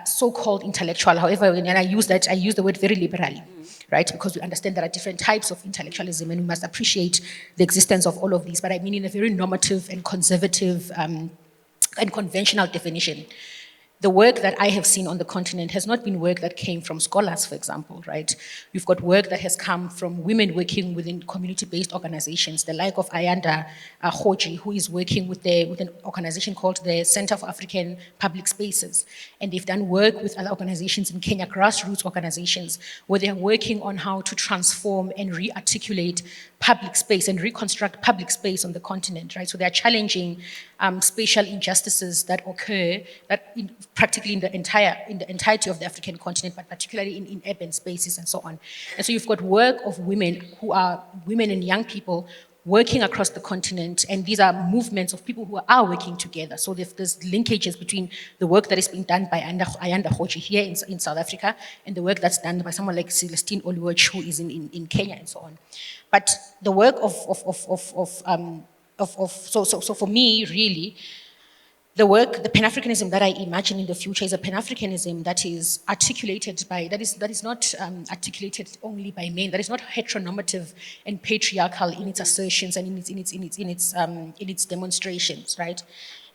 so-called intellectual. However, when I use that, I use the word very liberally, right? Because we understand there are different types of intellectualism and we must appreciate the existence of all of these. But I mean in a very normative and conservative and conventional definition. The work that I have seen on the continent has not been work that came from scholars, for example, right? We've got work that has come from women working within community-based organizations, the like of Ayanda Hoji, who is working with an organization called the Center for African Public Spaces. And they've done work with other organizations in Kenya, grassroots organizations, where they're working on how to transform and re-articulate public space and reconstruct public space on the continent, right? So they're challenging spatial injustices that occur practically in the entirety of the African continent, but particularly in urban spaces and so on. And so you've got work of women who are women and young people working across the continent, and these are movements of people who are working together. So there's linkages between the work that is being done by Ayanda Hoji here in South Africa and the work that's done by someone like Celestine Oluoch, who is in Kenya and so on. But the work so for me, really, the Pan-Africanism that I imagine in the future is a Pan-Africanism that is articulated by, that is not articulated only by men, that is not heteronormative and patriarchal in its assertions and in its demonstrations, right?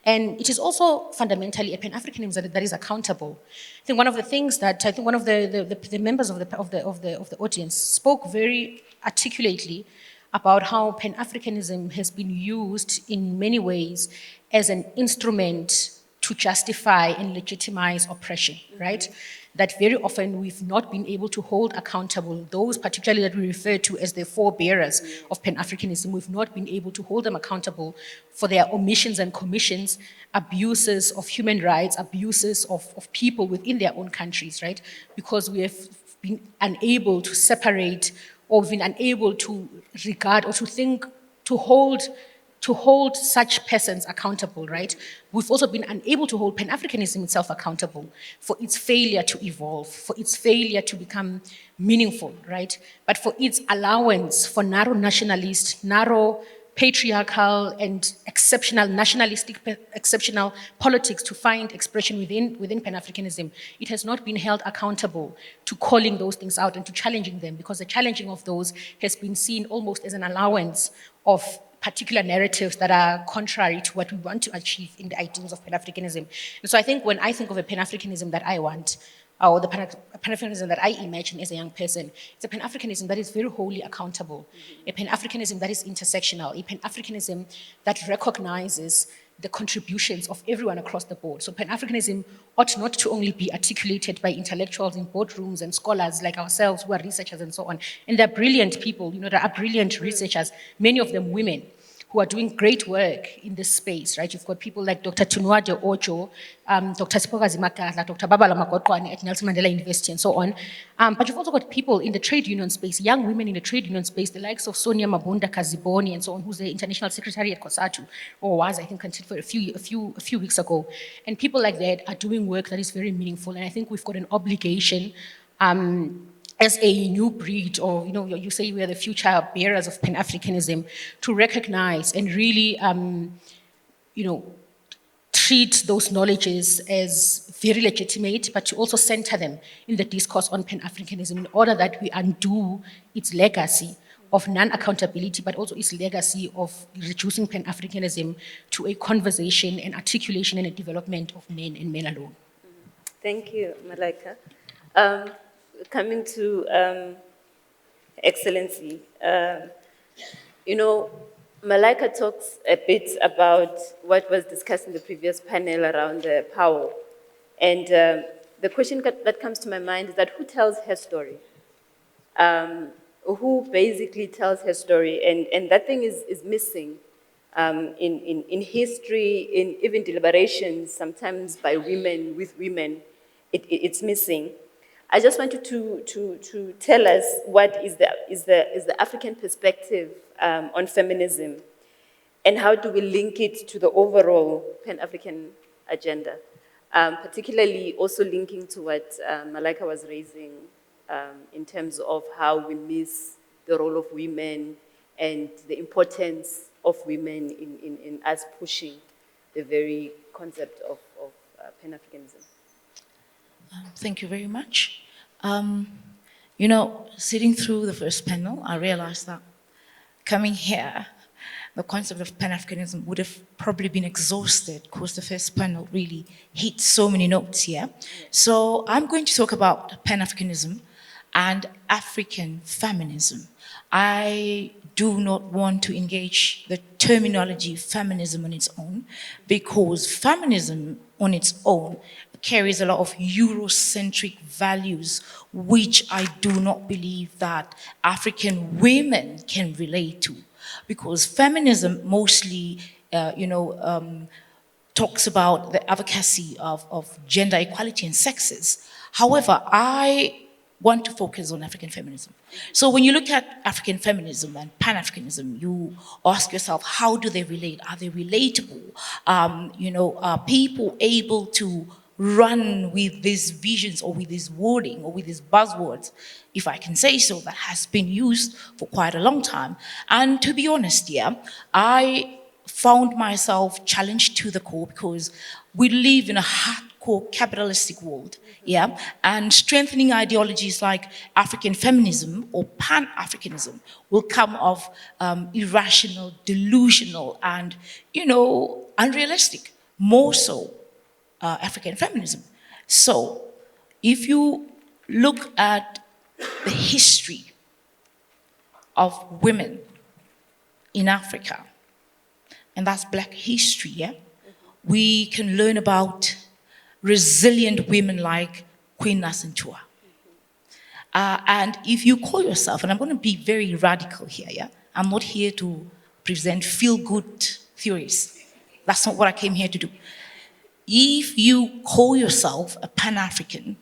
And it is also fundamentally a Pan-Africanism that is accountable. I think one of the things that one of the members of the audience spoke very articulately about how Pan-Africanism has been used in many ways as an instrument to justify and legitimize oppression, right? That very often we've not been able to hold accountable those particularly that we refer to as the forebearers of Pan-Africanism. We've not been able to hold them accountable for their omissions and commissions, abuses of human rights, abuses of people within their own countries, right? Because we have been unable to separate or been unable to regard or to think, to hold such persons accountable, right? We've also been unable to hold Pan-Africanism itself accountable for its failure to evolve, for its failure to become meaningful, right? But for its allowance for narrow nationalist, narrow patriarchal and exceptional nationalistic, exceptional politics to find expression within Pan-Africanism. It has not been held accountable to calling those things out and to challenging them, because the challenging of those has been seen almost as an allowance of particular narratives that are contrary to what we want to achieve in the ideals of Pan-Africanism. And so I think when I think of a Pan-Africanism that I want, or the Pan-Africanism that I imagine as a young person, it's a Pan-Africanism that is very wholly accountable, a Pan-Africanism that is intersectional, a Pan-Africanism that recognizes the contributions of everyone across the board. So Pan-Africanism ought not to only be articulated by intellectuals in boardrooms and scholars like ourselves who are researchers and so on. And they're brilliant people, you know, there are brilliant researchers, many of them women, who are doing great work in this space, right? You've got people like Dr. Tunuade Ojo, Dr. Sipoka Zimakala, Dr. Babala Makotwane at Nelson Mandela University and so on. But you've also got people in the trade union space, young women in the trade union space, the likes of Sonia Mabunda Kaziboni and so on, who's the international secretary at COSATU, or was, I think, until for a few weeks ago. And people like that are doing work that is very meaningful. And I think we've got an obligation as a new breed, or, you know, you say we are the future bearers of Pan-Africanism, to recognize and really, you know, treat those knowledges as very legitimate, but to also center them in the discourse on Pan-Africanism in order that we undo its legacy of non-accountability, but also its legacy of reducing Pan-Africanism to a conversation and articulation and a development of men and men alone. Thank you, Malaika. Coming to Excellency, Malaika talks a bit about what was discussed in the previous panel around the power. And the question that comes to my mind is that who tells her story? Who basically tells her story? And that thing is missing in history, in even deliberations, sometimes by women, with women, it's missing. I just want you to tell us what is the African perspective on feminism, and how do we link it to the overall Pan-African agenda, particularly also linking to what Malaika was raising in terms of how we miss the role of women and the importance of women in us pushing the very concept of Pan-Africanism. Thank you very much. Sitting through the first panel, I realized that coming here, the concept of Pan-Africanism would have probably been exhausted because the first panel really hit so many notes here. So I'm going to talk about Pan-Africanism and African feminism. I do not want to engage the terminology feminism on its own, because feminism on its own carries a lot of Eurocentric values, which I do not believe that African women can relate to. Because feminism mostly, talks about the advocacy of gender equality and sexes. However, I want to focus on African feminism. So when you look at African feminism and Pan-Africanism, you ask yourself, how do they relate? Are they relatable? Are people able to run with these visions or with this wording or with these buzzwords, if I can say so, that has been used for quite a long time? And to be honest, I found myself challenged to the core, because we live in a hardcore capitalistic world, and strengthening ideologies like African feminism or Pan-Africanism will come off irrational, delusional, and, unrealistic, more so African feminism. So, if you look at the history of women in Africa, and that's Black history, we can learn about resilient women like Queen Nasentua. And if you call yourself, and I'm going to be very radical here, I'm not here to present feel-good theories. That's not what I came here to do. If you call yourself a Pan-African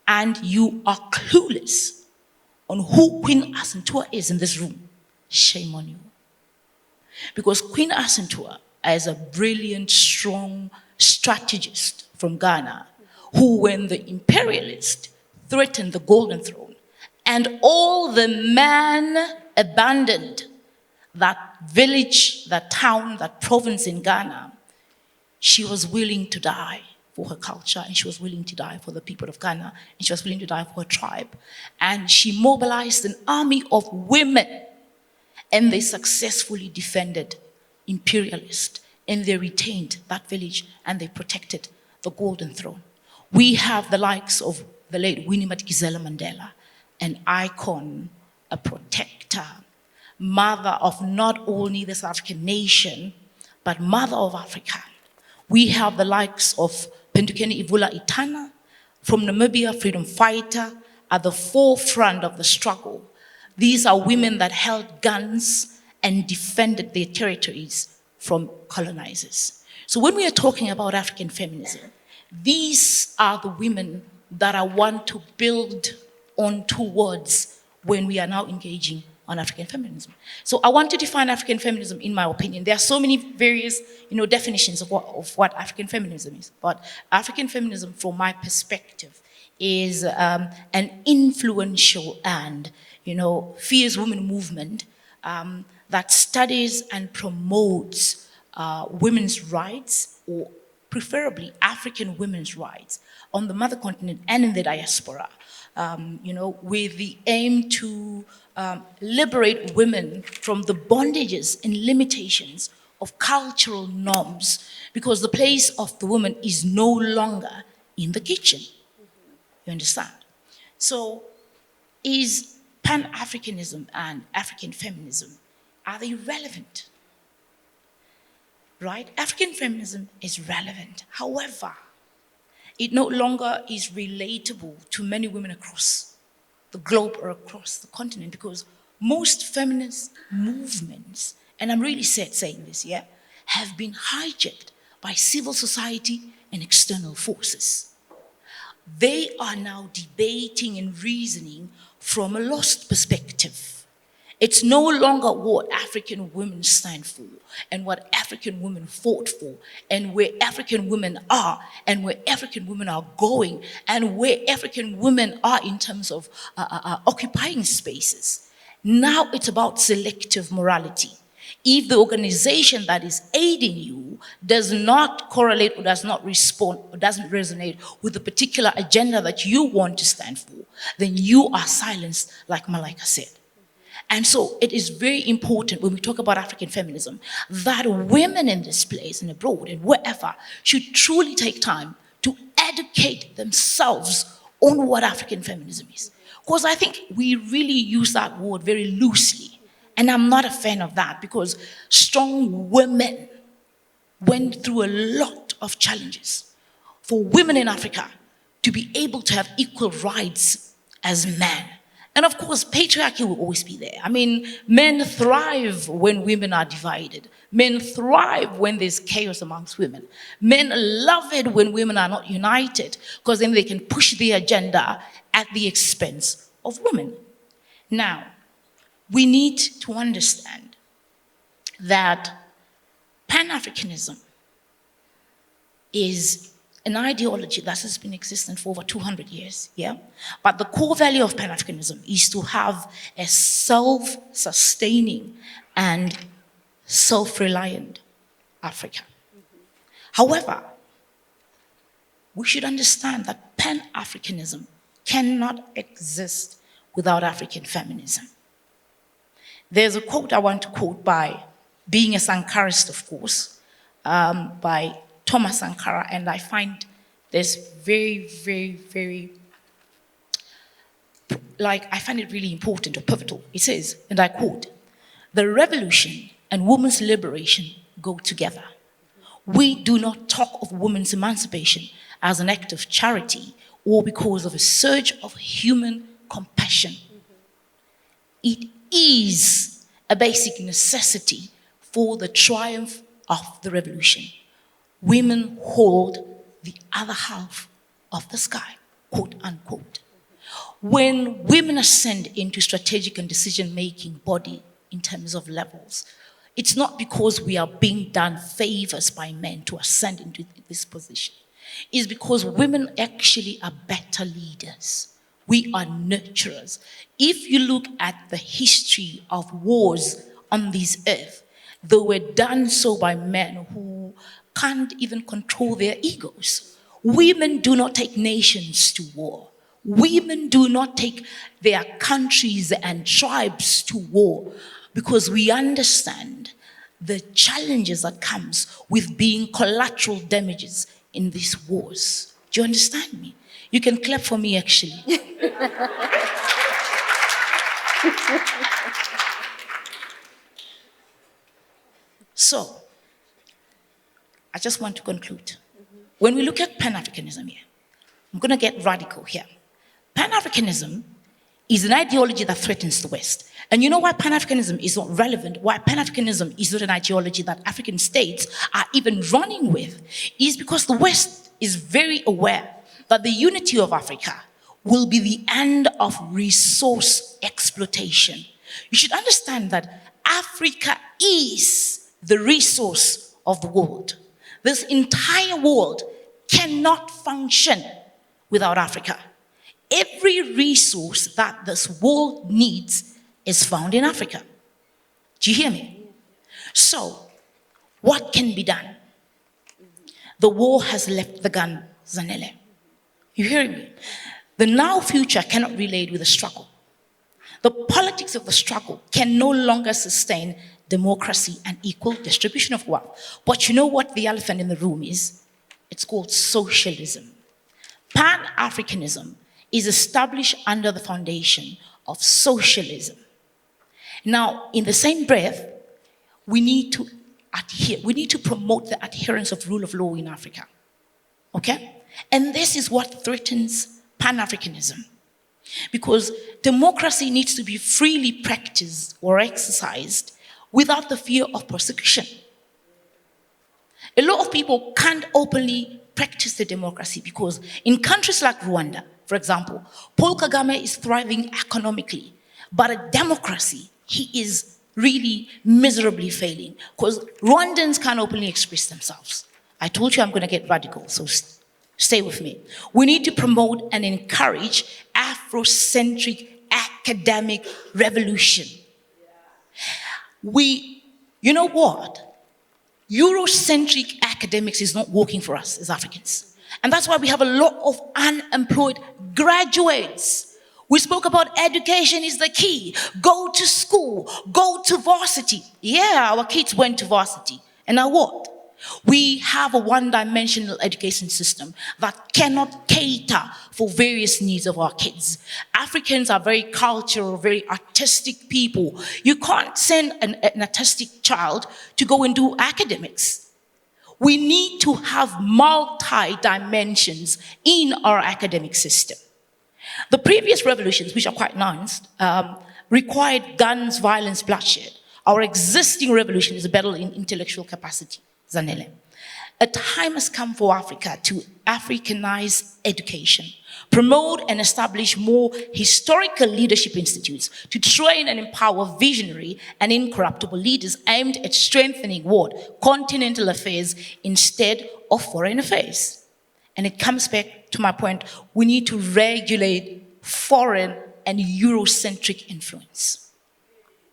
and you are clueless on who Queen Asentua is in this room, shame on you. Because Queen Asentua is a brilliant, strong strategist from Ghana who, when the imperialists threatened the Golden Throne and all the men abandoned that village, that town, that province in Ghana, she was willing to die for her culture, and she was willing to die for the people of Ghana, and she was willing to die for her tribe. And she mobilized an army of women, and they successfully defended imperialists, and they retained that village, and they protected the Golden Throne. We have the likes of the late Winnie Madikizela Mandela, an icon, a protector, mother of not only the South African nation, but mother of Africa. We have the likes of Pendukeni Ivula Itana, from Namibia, freedom fighter, at the forefront of the struggle. These are women that held guns and defended their territories from colonizers. So when we are talking about African feminism, these are the women that I want to build on towards when we are now engaging on African feminism. So I want to define African feminism, in my opinion. There are so many various definitions of what African feminism is. But African feminism, from my perspective, is an influential and fierce women movement that studies and promotes women's rights, or preferably African women's rights on the mother continent and in the diaspora, with the aim to liberate women from the bondages and limitations of cultural norms, because the place of the woman is no longer in the kitchen. You understand? So, is Pan-Africanism and African feminism, are they relevant? Right? African feminism is relevant. However, it no longer is relatable to many women across the globe or across the continent, because most feminist movements, and I'm really sad saying this, yeah, have been hijacked by civil society and external forces. They are now debating and reasoning from a lost perspective. It's no longer what African women stand for and what African women fought for and where African women are and where African women are going and where African women are in terms of occupying spaces. Now it's about selective morality. If the organization that is aiding you does not correlate or does not respond or doesn't resonate with the particular agenda that you want to stand for, then you are silenced, like Malika said. And so it is very important when we talk about African feminism that women in this place and abroad and wherever should truly take time to educate themselves on what African feminism is. Because I think we really use that word very loosely. And I'm not a fan of that, because strong women went through a lot of challenges. For women in Africa to be able to have equal rights as men. And of course, patriarchy will always be there. I mean, men thrive when women are divided. Men thrive when there's chaos amongst women. Men love it when women are not united, because then they can push the agenda at the expense of women. Now, we need to understand that Pan-Africanism is an ideology that has been existent for over 200 years, yeah? But the core value of Pan-Africanism is to have a self-sustaining and self-reliant Africa. However, we should understand that Pan-Africanism cannot exist without African feminism. There's a quote I want to quote by, being a Sankarist, of course, by Thomas Sankara, and I find this very, very, very, I find it really important or pivotal. It says, and I quote, "The revolution and women's liberation go together. We do not talk of women's emancipation as an act of charity or because of a surge of human compassion. It is a basic necessity for the triumph of the revolution. Women hold the other half of the sky," quote unquote. When women ascend into strategic and decision-making body in terms of levels, it's not because we are being done favors by men to ascend into this position. It's because women actually are better leaders. We are nurturers. If you look at the history of wars on this earth, they were done so by men who can't even control their egos. Women do not take nations to war. Women do not take their countries and tribes to war, because we understand the challenges that comes with being collateral damages in these wars. Do you understand me? You can clap for me, actually. So, I just want to conclude. When we look at Pan-Africanism here, I'm going to get radical here. Pan-Africanism is an ideology that threatens the West. And you know why Pan-Africanism is not relevant, why Pan-Africanism is not an ideology that African states are even running with, is because the West is very aware that the unity of Africa will be the end of resource exploitation. You should understand that Africa is the resource of the world. This entire world cannot function without Africa. Every resource that this world needs is found in Africa. Do you hear me? So, what can be done? The war has left the gun, Zanele. You hear me? The now future cannot relate with the struggle. The politics of the struggle can no longer sustain democracy and equal distribution of wealth. But you know what the elephant in the room is? It's called socialism. Pan-Africanism is established under the foundation of socialism. Now, in the same breath, we need to promote the adherence of rule of law in Africa. Okay? And this is what threatens Pan-Africanism. Because democracy needs to be freely practiced or exercised without the fear of persecution. A lot of people can't openly practice the democracy because in countries like Rwanda, for example, Paul Kagame is thriving economically, but a democracy, he is really miserably failing because Rwandans can't openly express themselves. I told you I'm going to get radical, so stay with me. We need to promote and encourage Afrocentric academic revolution. You know what? Eurocentric academics is not working for us as Africans. And that's why we have a lot of unemployed graduates. We spoke about education is the key. Go to school, go to varsity. Yeah, our kids went to varsity. And now what? We have a one-dimensional education system that cannot cater for various needs of our kids. Africans are very cultural, very artistic people. You can't send an artistic child to go and do academics. We need to have multi-dimensions in our academic system. The previous revolutions, which are quite nuanced, required guns, violence, bloodshed. Our existing revolution is a battle in intellectual capacity. Zanele. A time has come for Africa to Africanize education, promote and establish more historical leadership institutes to train and empower visionary and incorruptible leaders aimed at strengthening what? Continental affairs instead of foreign affairs. And it comes back to my point, we need to regulate foreign and Eurocentric influence.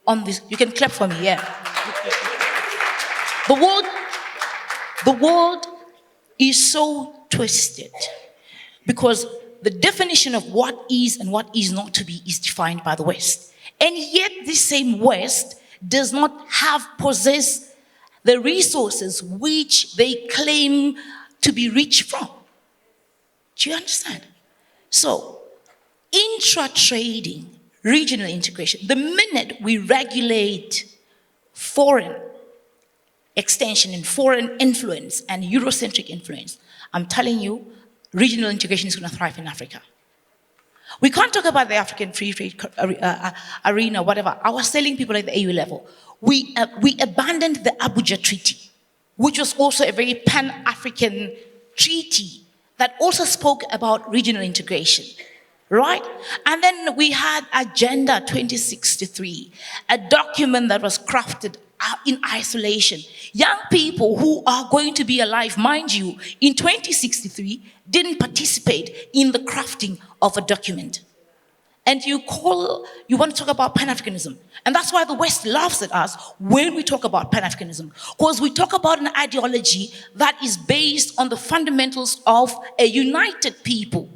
On this, you can clap for me, yeah. The world is so twisted because the definition of what is and what is not to be is defined by the West. And yet this same West does not possess the resources which they claim to be rich from. Do you understand? So, intra-trading, regional integration, the minute we regulate foreign extension and foreign influence and Eurocentric influence, I'm telling you, regional integration is going to thrive in Africa. We can't talk about the African free trade arena, whatever. I was telling people at the AU level, we abandoned the Abuja Treaty, which was also a very pan-African treaty that also spoke about regional integration, right? And then we had Agenda 2063, a document that was crafted in isolation. Young people who are going to be alive, mind you, in 2063, didn't participate in the crafting of a document. And you want to talk about Pan-Africanism. And that's why the West laughs at us when we talk about Pan-Africanism. Because we talk about an ideology that is based on the fundamentals of a united people.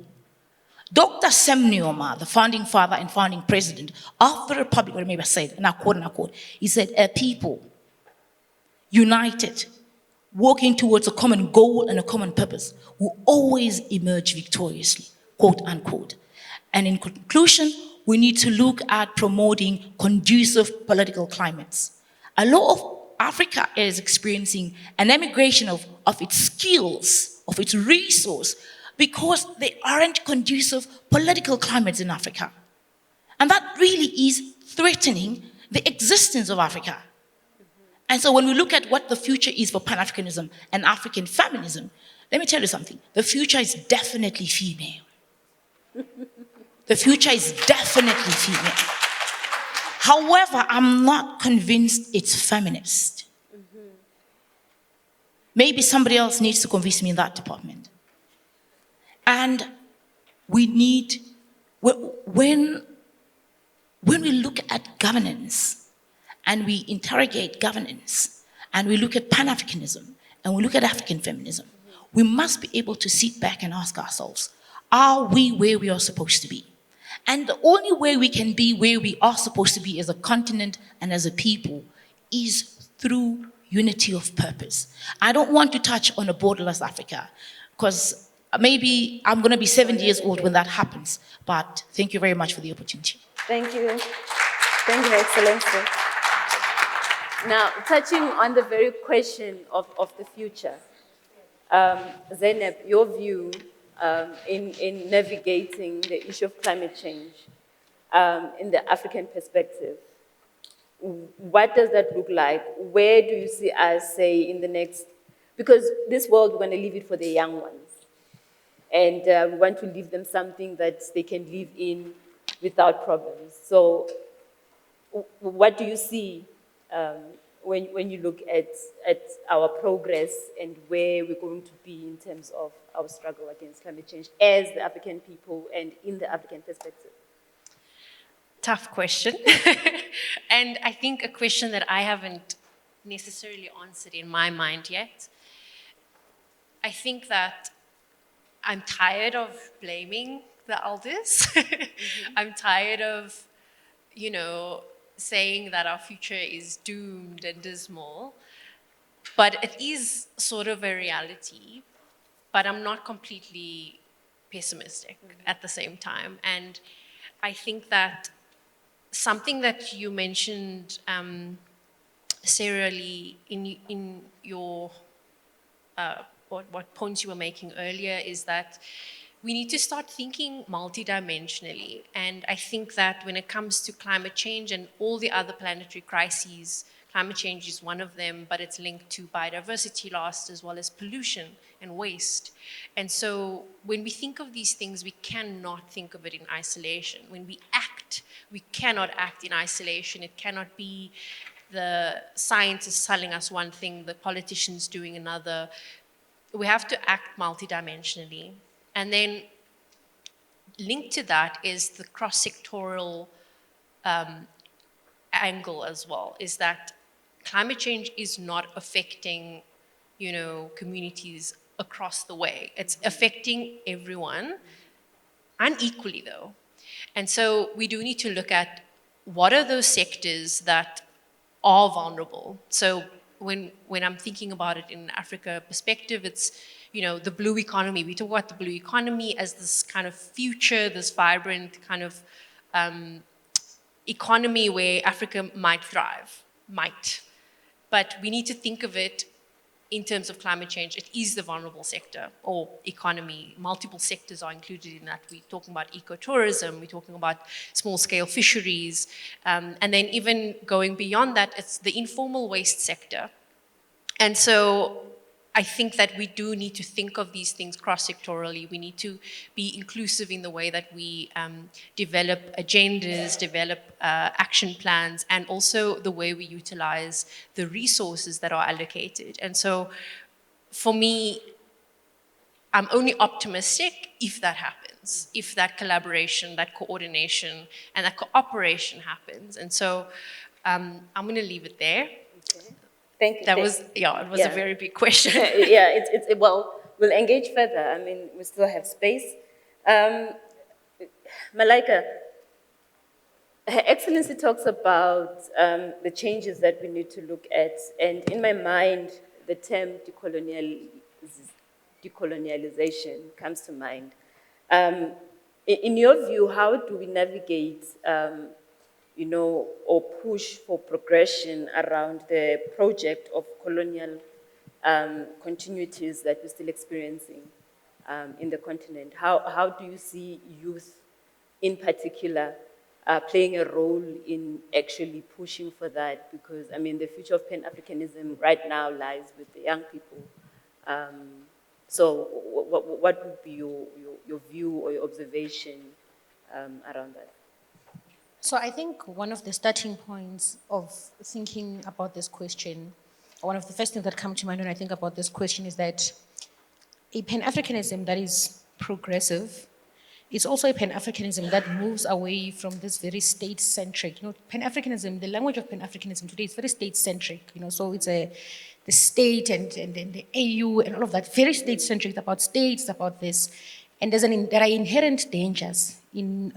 Dr. Sam Nujoma, the founding father and founding president of the Republic, or maybe I said, and I quote, he said, a people united, working towards a common goal and a common purpose, will always emerge victoriously, quote unquote. And in conclusion, we need to look at promoting conducive political climates. A lot of Africa is experiencing an emigration of its skills, of its resource, because there aren't conducive political climates in Africa. And that really is threatening the existence of Africa. And so when we look at what the future is for Pan-Africanism and African feminism, let me tell you something. The future is definitely female. The future is definitely female. However, I'm not convinced it's feminist. Maybe somebody else needs to convince me in that department. And we need, when we look at governance and we interrogate governance and we look at Pan-Africanism and we look at African feminism, we must be able to sit back and ask ourselves, are we where we are supposed to be? And the only way we can be where we are supposed to be as a continent and as a people is through unity of purpose. I don't want to touch on a borderless Africa, because maybe I'm going to be 70 years old when that happens. But thank you very much for the opportunity. Thank you. Thank you, Excellency. Now, touching on the very question of the future, Zainab, your view in navigating the issue of climate change in the African perspective, what does that look like? Where do you see us, say, in the next, because this world, we're going to leave it for the young ones. And we want to leave them something that they can live in without problems. So what do you see when you look at our progress and where we're going to be in terms of our struggle against climate change as the African people and in the African perspective? Tough question. And I think a question that I haven't necessarily answered in my mind yet. I think that I'm tired of blaming the elders. I'm tired of, saying that our future is doomed and dismal. But it is sort of a reality. But I'm not completely pessimistic at the same time. And I think that something that you mentioned, Sarah Lee, in your what points you were making earlier, is that we need to start thinking multidimensionally. And I think that when it comes to climate change and all the other planetary crises, climate change is one of them, but it's linked to biodiversity loss as well as pollution and waste. And so when we think of these things, we cannot think of it in isolation. When we act, we cannot act in isolation. It cannot be the scientists telling us one thing, the politicians doing another. We have to act multidimensionally. And then linked to that is the cross-sectoral angle as well, is that climate change is not affecting, communities across the way. It's affecting everyone, unequally though. And so we do need to look at what are those sectors that are vulnerable. So when I'm thinking about it in Africa perspective, it's, the blue economy. We talk about the blue economy as this kind of future, this vibrant kind of economy where Africa might thrive, But we need to think of it in terms of climate change. It is the vulnerable sector or economy. Multiple sectors are included in that. We're talking about ecotourism, we're talking about small-scale fisheries, and then even going beyond that, it's the informal waste sector. And so I think that we do need to think of these things cross-sectorally. We need to be inclusive in the way that we develop agendas, develop action plans, and also the way we utilize the resources that are allocated. And so for me, I'm only optimistic if that happens, if that collaboration, that coordination, and that cooperation happens. And so I'm going to leave it there. Okay. Thank you. That was, it was a very big question. Well, we'll engage further. I mean, we still have space. Malaika, Her Excellency talks about the changes that we need to look at. And in my mind, the term decolonialization comes to mind. In your view, how do we navigate or push for progression around the project of colonial continuities that we're still experiencing in the continent? How do you see youth in particular playing a role in actually pushing for that? Because, I mean, the future of Pan-Africanism right now lies with the young people. So what would be your view or your observation around that? So I think one of the starting points of thinking about this question, or one of the first things that come to mind when I think about this question, is that a Pan-Africanism that is progressive it's also a Pan-Africanism that moves away from this very state-centric, Pan-Africanism, the language of Pan-Africanism today is very state-centric, so it's the state and the AU and all of that, very state-centric, it's about states, it's about this. And there are inherent dangers in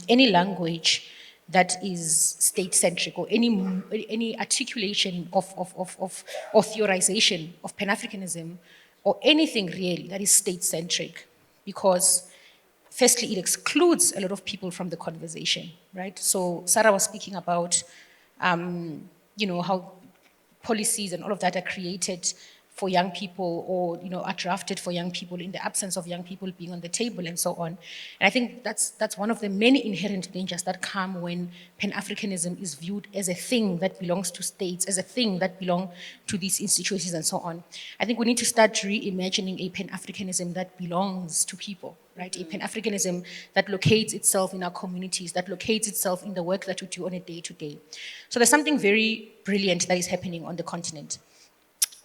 any language that is state-centric or any articulation of or theorization of Pan-Africanism or anything really that is state-centric, because firstly, it excludes a lot of people from the conversation, right? So Sarah was speaking about, how policies and all of that are created for young people or, are drafted for young people in the absence of young people being on the table and so on. And I think that's one of the many inherent dangers that come when Pan-Africanism is viewed as a thing that belongs to states, as a thing that belongs to these institutions and so on. I think we need to start reimagining a Pan-Africanism that belongs to people, right? A Pan-Africanism that locates itself in our communities, that locates itself in the work that we do on a day-to-day. So there's something very brilliant that is happening on the continent.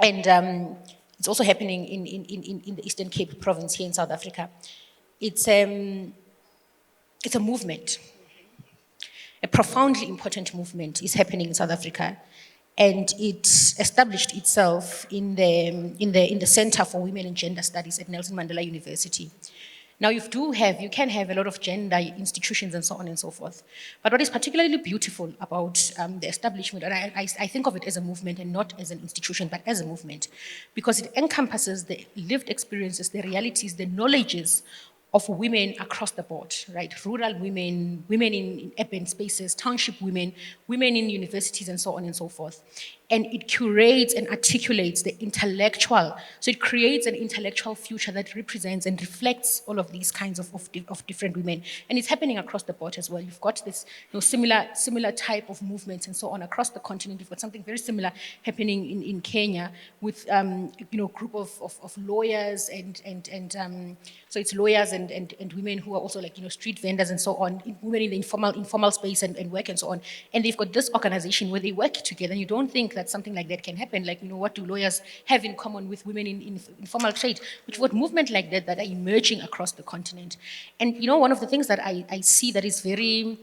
And it's also happening in the Eastern Cape province here in South Africa. It's a movement. A profoundly important movement is happening in South Africa. And it established itself in the Center for Women and Gender Studies at Nelson Mandela University. Now you can have a lot of gender institutions and so on and so forth. But what is particularly beautiful about the establishment, and I think of it as a movement and not as an institution, but as a movement, because it encompasses the lived experiences, the realities, the knowledges of women across the board, right? Rural women, women in urban spaces, township women, women in universities and so on and so forth. And it curates and articulates the intellectual, so it creates an intellectual future that represents and reflects all of these kinds of different women. And it's happening across the board as well. You've got this similar type of movements and so on across the continent. You've got something very similar happening in Kenya with group of lawyers and so it's lawyers and women who are also street vendors and so on, women in the informal space and work and so on. And they've got this organization where they work together, and you don't think that something like that can happen. What do lawyers have in common with women in informal trade? Which what movement like that are emerging across the continent. And one of the things that I see that is very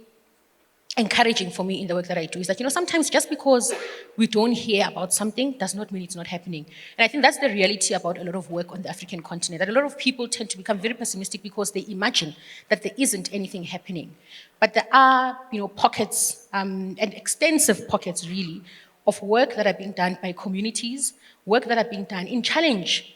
encouraging for me in the work that I do is that, sometimes just because we don't hear about something does not mean it's not happening. And I think that's the reality about a lot of work on the African continent, that a lot of people tend to become very pessimistic because they imagine that there isn't anything happening. But there are, pockets, and extensive pockets really, of work that are being done by communities, work that are being done in challenge,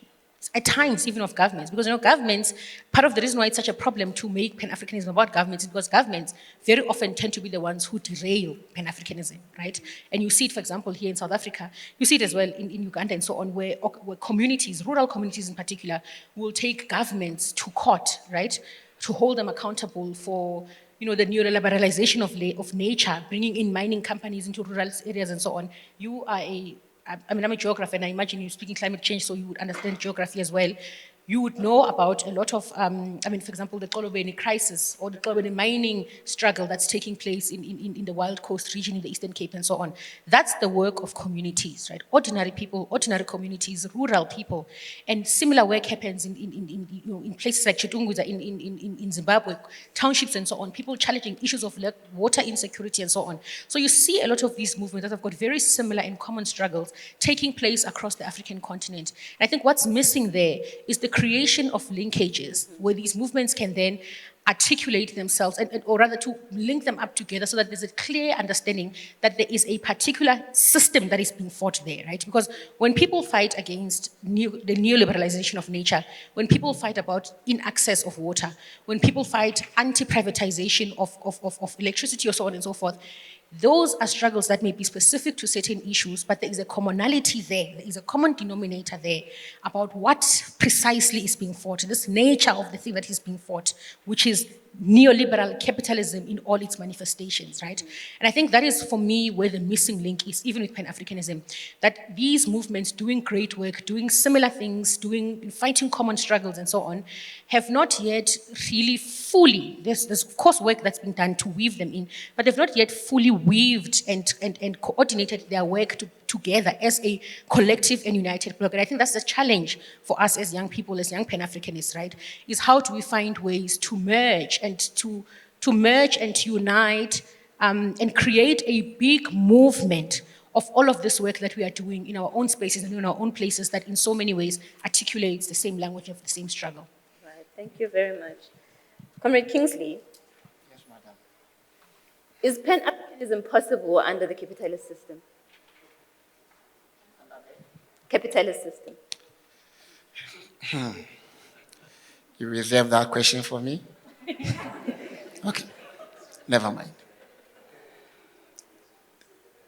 at times even of governments, because governments, part of the reason why it's such a problem to make Pan-Africanism about governments is because governments very often tend to be the ones who derail Pan-Africanism, right? And you see it, for example, here in South Africa, you see it as well in Uganda and so on, where communities, rural communities in particular, will take governments to court, right? To hold them accountable for the neoliberalization of nature, bringing in mining companies into rural areas and so on. I'm a geographer, and I imagine you're speaking climate change, so you would understand geography as well. You would know about a lot of, for example, the Kolobeni crisis or the Kolobeni mining struggle that's taking place in the Wild Coast region in the Eastern Cape and so on. That's the work of communities, right? Ordinary people, ordinary communities, rural people. And similar work happens in places like Chitungwiza in Zimbabwe, townships and so on, people challenging issues of water insecurity and so on. So you see a lot of these movements that have got very similar and common struggles taking place across the African continent. And I think what's missing there is the creation of linkages where these movements can then articulate themselves, or rather to link them up together so that there's a clear understanding that there is a particular system that is being fought there, right? Because when people fight against the neoliberalization of nature, when people fight about inaccess of water, when people fight anti-privatization of electricity or so on and so forth, those are struggles that may be specific to certain issues, but there is a commonality there. There is a common denominator there about what precisely is being fought, this nature of the thing that is being fought, which is neoliberal capitalism in all its manifestations, right? And I think that is, for me, where the missing link is, even with Pan-Africanism, that these movements doing great work, doing similar things, fighting common struggles and so on, have not yet really fully, there's of course work that's been done to weave them in, but they've not yet fully weaved and coordinated their work together as a collective and united bloc. And I think that's the challenge for us as young people, as young Pan-Africanists, right? Is how do we find ways to merge and to merge and to unite and create a big movement of all of this work that we are doing in our own spaces and in our own places that in so many ways articulates the same language of the same struggle. Right, thank you very much. Comrade Kingsley. Yes, madam. Is Pan-Africanism possible under the capitalist system? Capitalist system. You reserve that question for me? Okay, never mind.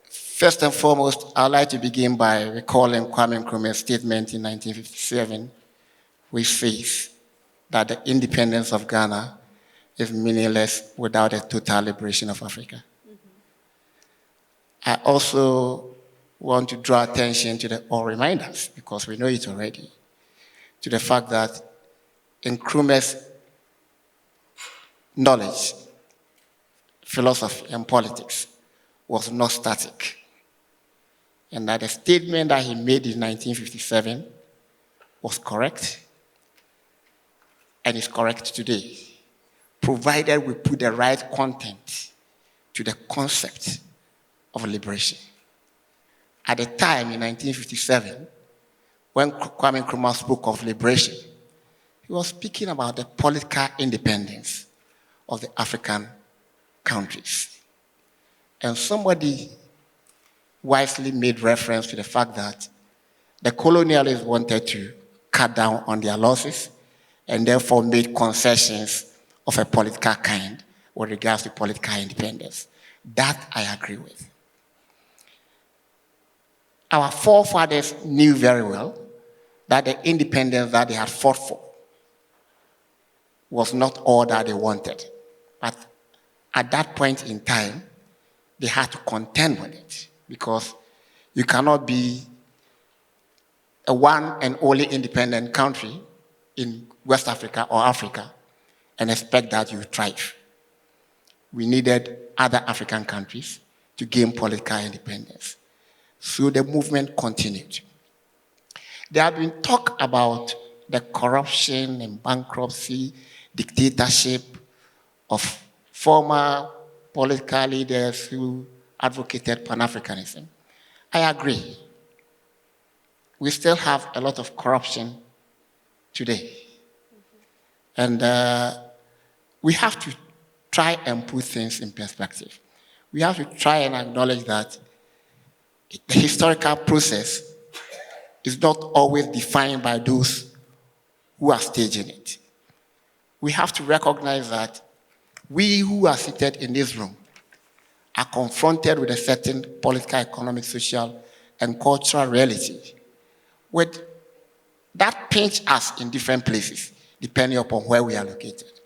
First and foremost, I'd like to begin by recalling Kwame Nkrumah's statement in 1957, which says that the independence of Ghana is meaningless without a total liberation of Africa. I also want to draw attention to the all reminders, because we know it already, to the fact that Nkrumah's knowledge, philosophy, and politics was not static. And that the statement that he made in 1957 was correct and is correct today, provided we put the right content to the concept of liberation. At the time in 1957, when Kwame Nkrumah spoke of liberation, he was speaking about the political independence of the African countries. And somebody wisely made reference to the fact that the colonialists wanted to cut down on their losses and therefore made concessions of a political kind with regards to political independence. That I agree with. Our forefathers knew very well that the independence that they had fought for was not all that they wanted. But at that point in time, they had to contend with it, because you cannot be a one and only independent country in West Africa or Africa and expect that you thrive. We needed other African countries to gain political independence. So the movement continued. There had been talk about the corruption and bankruptcy, dictatorship of former political leaders who advocated Pan-Africanism. I agree. We still have a lot of corruption today. And we have to try and put things in perspective. We have to try and acknowledge that the historical process is not always defined by those who are staging it. We have to recognize that we who are seated in this room are confronted with a certain political, economic, social, and cultural reality with that pinch us in different places, depending upon where we are located.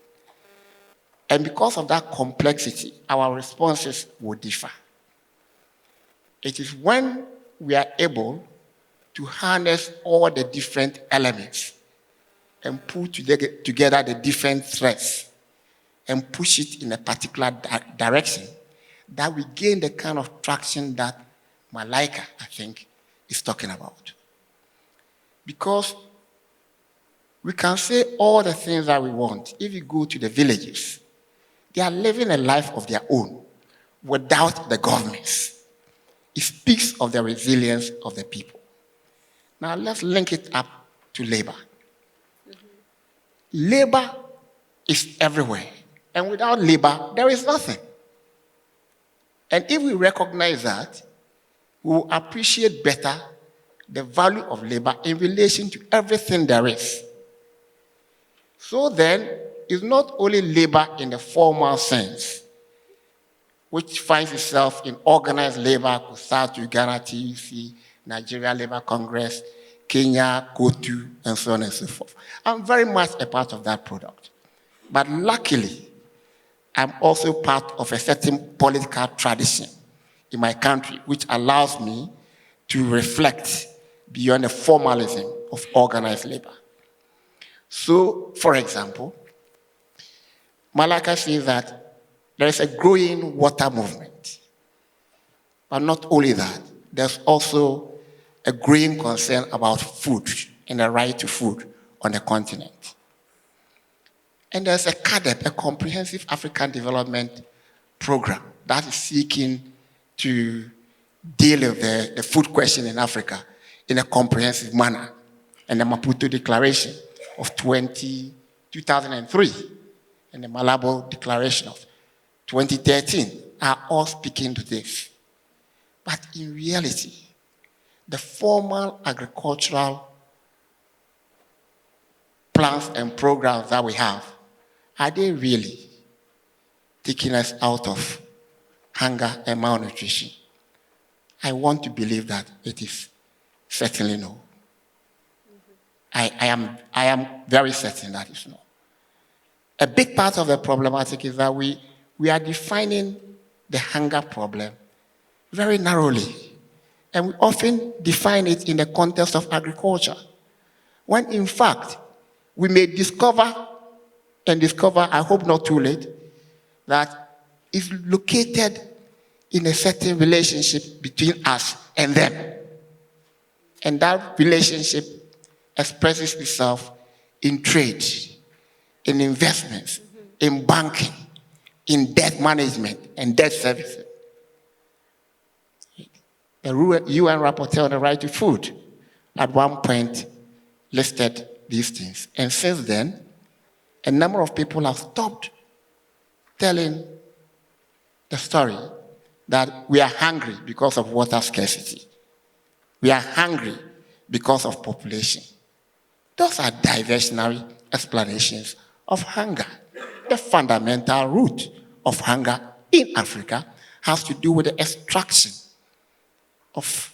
And because of that complexity, our responses will differ. It is when we are able to harness all the different elements and put together the different threads and push it in a particular direction that we gain the kind of traction that Malaika, I think, is talking about. Because we can say all the things that we want. If you go to the villages, they are living a life of their own without the governments. It speaks of the resilience of the people. Now let's link it up to labor. Labor is everywhere. And without labor, there is nothing. And if we recognize that, we will appreciate better the value of labor in relation to everything there is. So then, it's not only labor in the formal sense, which finds itself in organized labor, South Uganda, TUC, Nigeria Labour Congress, Kenya, KOTU, and so on and so forth. I'm very much a part of that product. But luckily, I'm also part of a certain political tradition in my country, which allows me to reflect beyond the formalism of organized labor. So, for example, Malaka says that there is a growing water movement. But not only that, there's also a growing concern about food and the right to food on the continent. And there's a CADEP, a Comprehensive African Development Program, that is seeking to deal with the food question in Africa in a comprehensive manner. And the Maputo Declaration of 2003 and the Malabo Declaration of 2013 are all speaking to this. But in reality, the formal agricultural plans and programs that we have, are they really taking us out of hunger and malnutrition? I want to believe that it is certainly no. I am very certain that it's no. A big part of the problematic is that we are defining the hunger problem very narrowly. And we often define it in the context of agriculture. When in fact, we may discover, I hope not too late, that it's located in a certain relationship between us and them. And that relationship expresses itself in trade, in investments, in banking, in debt management and debt services. The UN rapporteur on the right to food at one point listed these things. And since then, a number of people have stopped telling the story that we are hungry because of water scarcity. We are hungry because of population. Those are diversionary explanations of hunger. The fundamental root of hunger in Africa has to do with the extraction of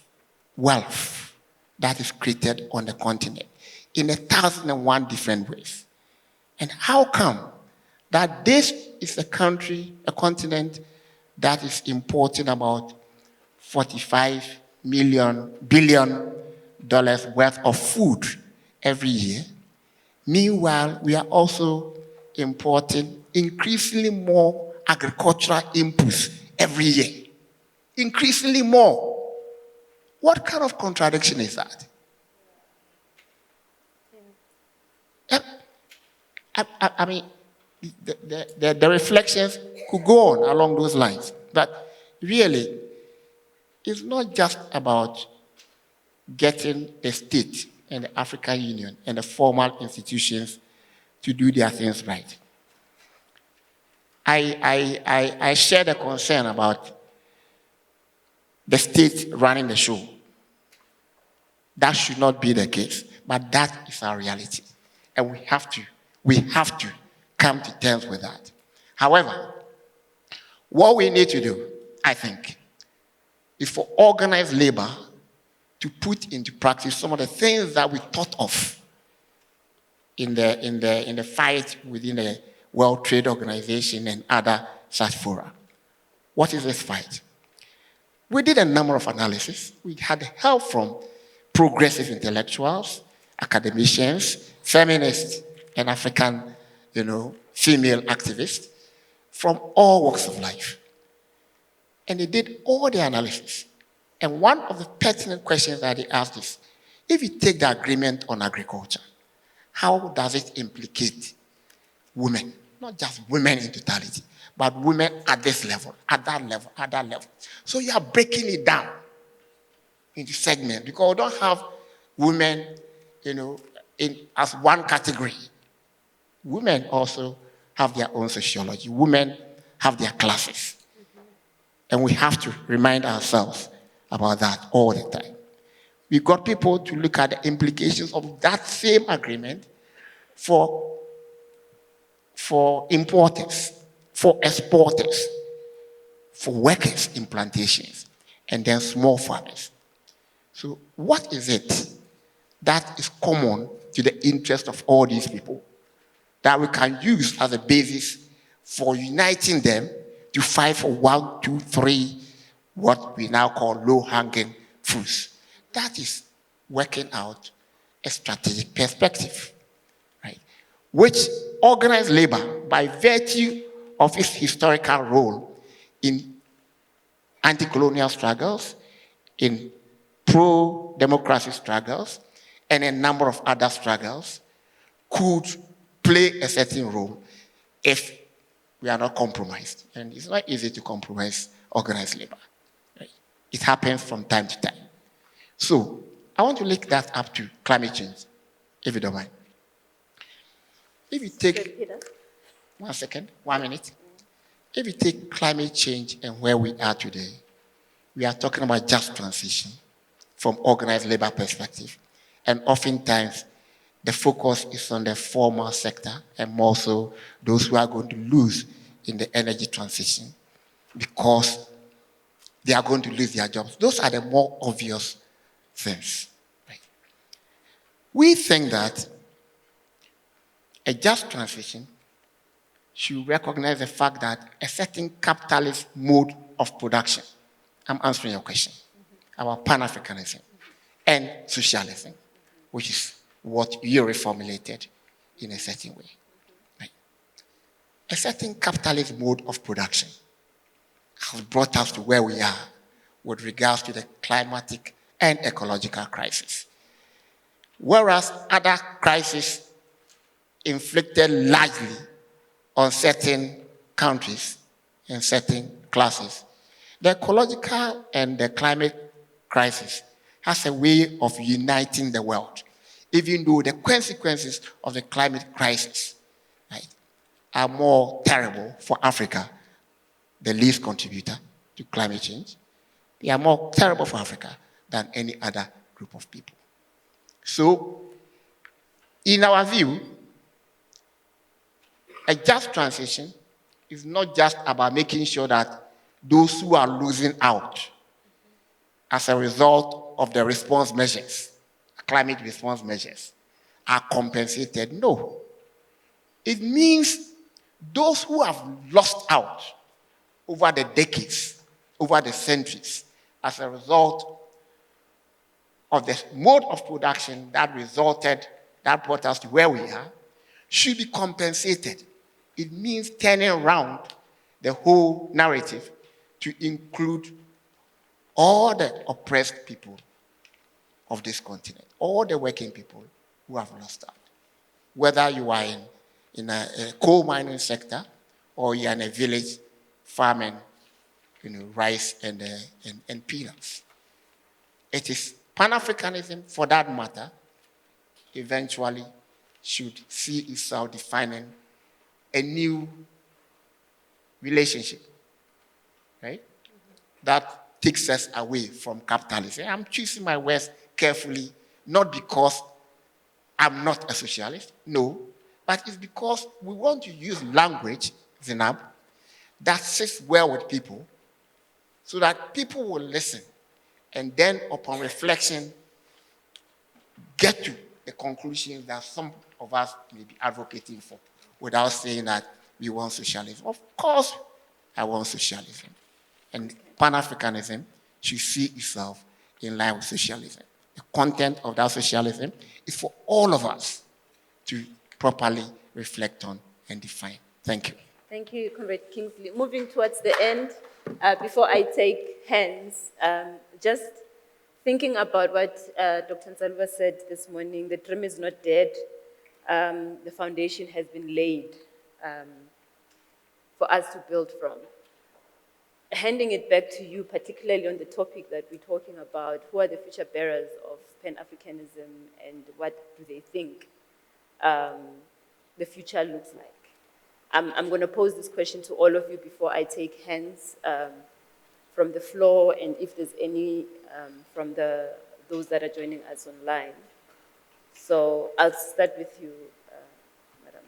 wealth that is created on the continent in 1,001 different ways. And how come that this is a continent that is importing about $45 billion worth of food every year? Meanwhile, we are also importing increasingly more agricultural inputs every year. Increasingly more. What kind of contradiction is that? I mean, the reflections could go on along those lines. But really, it's not just about getting the state and the African Union and the formal institutions to do their things right. I share the concern about the state running the show. That should not be the case, but that is our reality. And we have to come to terms with that. However, what we need to do, I think, is for organized labor to put into practice some of the things that we thought of in the fight within the World Trade Organization and other such fora. What is this fight? We did a number of analyses. We had help from progressive intellectuals, academicians, feminists, and African, female activists from all walks of life. And they did all the analysis. And one of the pertinent questions that they asked is, if you take the agreement on agriculture, how does it implicate women? Not just women in totality, but women at this level, at that level, at that level. So you are breaking it down into segments because we don't have women, as one category. Women also have their own sociology. Women have their classes. And we have to remind ourselves about that all the time. We got people to look at the implications of that same agreement for importers, for exporters, for workers in plantations, and then small farmers. So what is it that is common to the interest of all these people that we can use as a basis for uniting them to fight for 1, 2, 3, what we now call low-hanging fruits? That is working out a strategic perspective, right? Which organized labor, by virtue of its historical role in anti-colonial struggles, in pro-democracy struggles and a number of other struggles could play a certain role if we are not compromised. And it's not easy to compromise organized labor. Right? It happens from time to time. So I want to link that up to climate change, if you don't mind. If you take, 1 second, 1 minute. If you take climate change and where we are today, we are talking about just transition from organized labor perspective. And oftentimes, the focus is on the formal sector and more so those who are going to lose in the energy transition because they are going to lose their jobs. Those are the more obvious things. Right? We think that a just transition should recognize the fact that a certain capitalist mode of production, I'm answering your question, about Pan-Africanism and socialism, which is what you reformulated in a certain way. Right? A certain capitalist mode of production has brought us to where we are with regards to the climatic and ecological crisis. Whereas other crises inflicted largely on certain countries and certain classes, the ecological and the climate crisis has a way of uniting the world, even though the consequences of the climate crisis, right, are more terrible for Africa, the least contributor to climate change. They are more terrible for Africa than any other group of people. So, in our view, a just transition is not just about making sure that those who are losing out as a result of the response measures, climate response measures, are compensated. No. It means those who have lost out over the decades, over the centuries, as a result of the mode of production that brought us to where we are, should be compensated. It means turning around the whole narrative to include all the oppressed people of this continent, all the working people who have lost out. Whether you are in a coal mining sector or you are in a village farming, rice and peanuts. It is Pan-Africanism, for that matter, eventually should see itself defining a new relationship, right? That takes us away from capitalism. I'm choosing my words carefully, not because I'm not a socialist, no, but it's because we want to use language, Zinab, that sits well with people so that people will listen and then upon reflection get to the conclusion that some of us may be advocating for without saying that we want socialism. Of course, I want socialism. And Pan-Africanism should see itself in line with socialism. The content of that socialism is for all of us to properly reflect on and define. Thank you. Thank you, Comrade Kingsley. Moving towards the end, before I take hands, just thinking about what Dr. Nsalva said this morning, the dream is not dead. The foundation has been laid for us to build from. Handing it back to you, particularly on the topic that we're talking about, who are the future bearers of Pan-Africanism and what do they think the future looks like? I'm going to pose this question to all of you before I take hands from the floor and if there's any from those that are joining us online. So I'll start with you, Madam.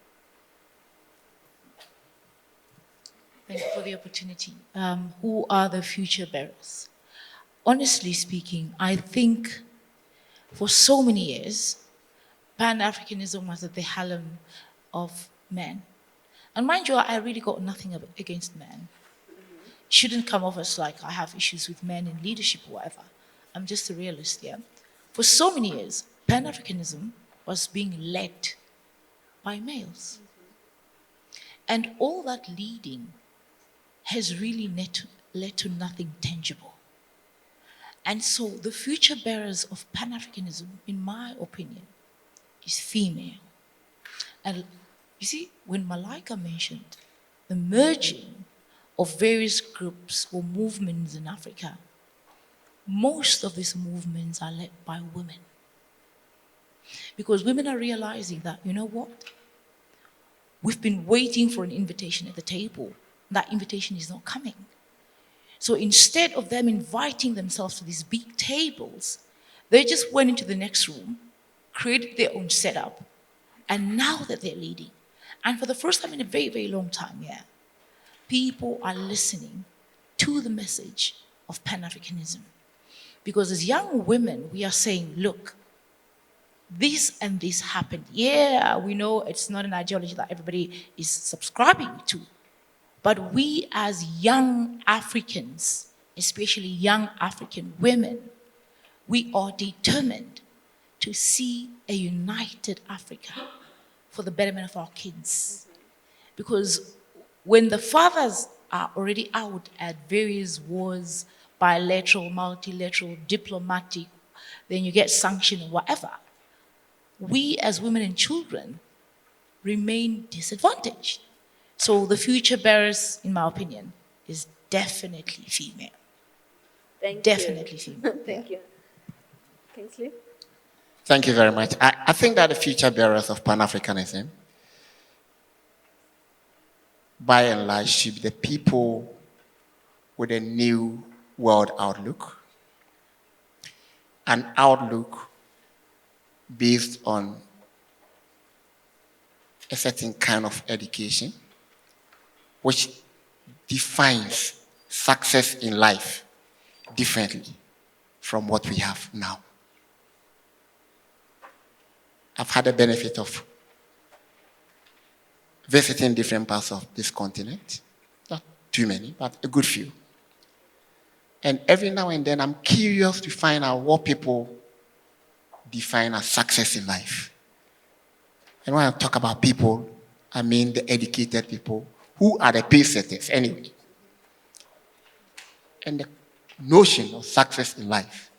Thank you for the opportunity. Who are the future bearers? Honestly speaking, I think for so many years, Pan-Africanism was at the helm of men. And mind you, I really got nothing against men. Shouldn't come off as like I have issues with men in leadership or whatever. I'm just a realist, yeah? For so many years, Pan-Africanism was being led by males. And all that leading has really led to nothing tangible. And so the future bearers of Pan-Africanism, in my opinion, is female. And you see, when Malaika mentioned the merging of various groups or movements in Africa, most of these movements are led by women. Because women are realizing that, you know what? We've been waiting for an invitation at the table. That invitation is not coming. So instead of them inviting themselves to these big tables, they just went into the next room, created their own setup, and now that they're leading, and for the first time in a very, very long time, people are listening to the message of Pan-Africanism. Because as young women, we are saying, look, this and this happened. Yeah, we know it's not an ideology that everybody is subscribing to, but we as young Africans, especially young African women, we are determined to see a united Africa for the betterment of our kids. Because when the fathers are already out at various wars, bilateral, multilateral, diplomatic, then you get sanctioned or whatever, we as women and children remain disadvantaged. So the future bearers, in my opinion, is definitely female. Definitely female. Thank you. Kingsley? Thank you very much. I think that the future bearers of Pan-Africanism, by and large, should be the people with a new world outlook, an outlook based on a certain kind of education, which defines success in life differently from what we have now. I've had the benefit of visiting different parts of this continent. Not too many, but a good few. And every now and then I'm curious to find out what people define as success in life. And when I talk about people, I mean the educated people who are the pace setters anyway. And the notion of success in life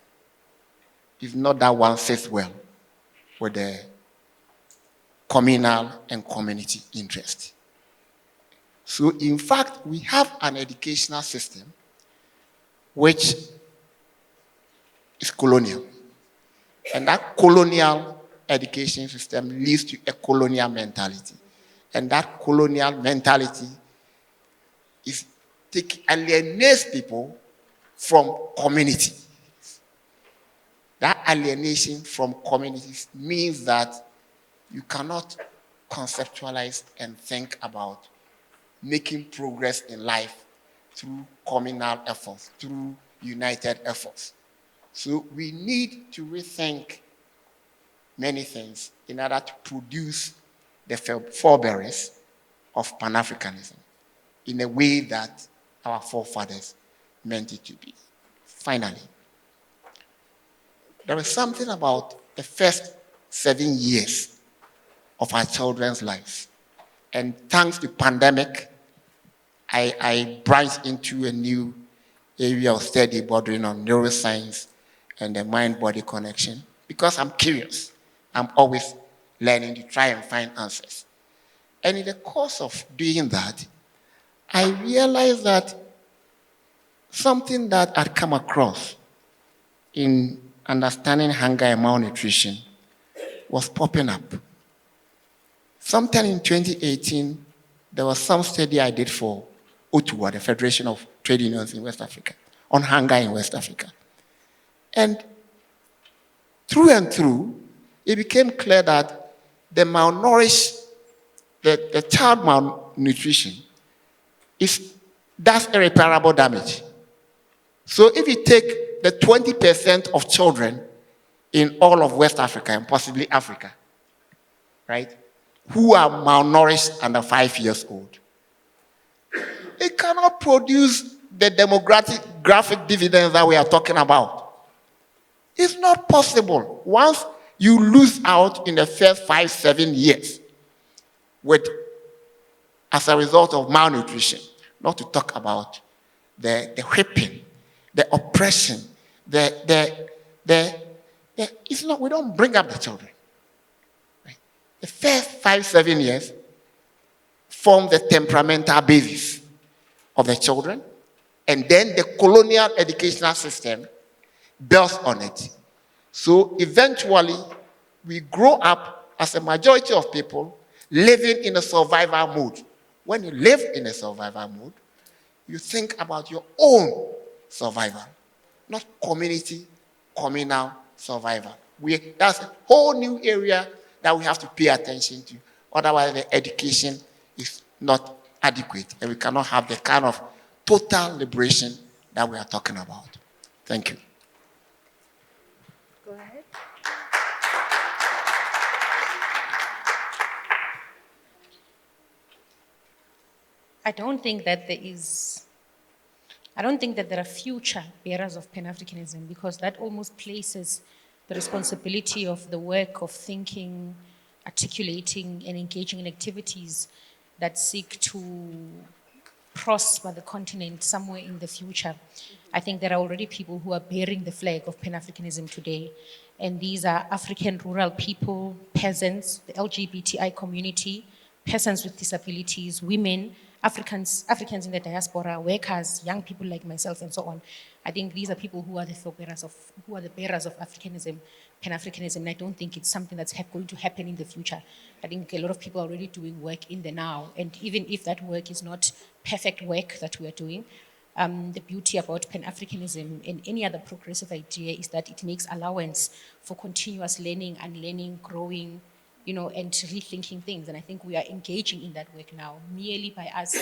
is not that one sits well with the communal and community interest. So in fact, we have an educational system which is colonial. And that colonial education system leads to a colonial mentality. And that colonial mentality alienates people from community. That alienation from communities means that you cannot conceptualize and think about making progress in life through communal efforts, through united efforts. So we need to rethink many things in order to produce the forebearers of Pan-Africanism in a way that our forefathers meant it to be. Finally, there is something about the first 7 years of our children's lives. And thanks to pandemic, I branched into a new area of study bordering on neuroscience and the mind-body connection because I'm curious. I'm always learning to try and find answers. And in the course of doing that, I realized that something that I'd come across in understanding hunger and malnutrition was popping up. Sometime in 2018, there was some study I did for OTUA, the Federation of Trade Unions in West Africa, on hunger in West Africa. And through and through, it became clear that the malnourished, the child malnutrition does irreparable damage. So if you take the 20% of children in all of West Africa and possibly Africa, right, who are malnourished under 5 years old, it cannot produce the demographic dividends that we are talking about. It's not possible. Once you lose out in the first 5-7 years as a result of malnutrition, not to talk about the whipping, the oppression, it's not, we don't bring up the children. Right? The first 5-7 years form the temperamental basis of the children, and then the colonial educational system builds on it. So eventually, we grow up as a majority of people living in a survival mode. When you live in a survival mode, you think about your own survival, not community, communal survival. That's a whole new area that we have to pay attention to. Otherwise, the education is not adequate, and we cannot have the kind of total liberation that we are talking about. Thank you. Go ahead. I don't think that there are future bearers of Pan-Africanism, because that almost places the responsibility of the work of thinking, articulating, and engaging in activities that seek to prosper the continent somewhere in the future. I think there are already people who are bearing the flag of Pan-Africanism today, and these are African rural people, peasants, the LGBTI community, persons with disabilities, women, Africans in the diaspora, workers, young people like myself, and so on. I think these are people who are the bearers of Africanism, Pan-Africanism, and I don't think it's something that's going to happen in the future. I think a lot of people are already doing work in the now, and even if that work is not perfect work that we are doing, the beauty about Pan-Africanism and any other progressive idea is that it makes allowance for continuous learning, unlearning, growing, and rethinking things. And I think we are engaging in that work now. Merely by us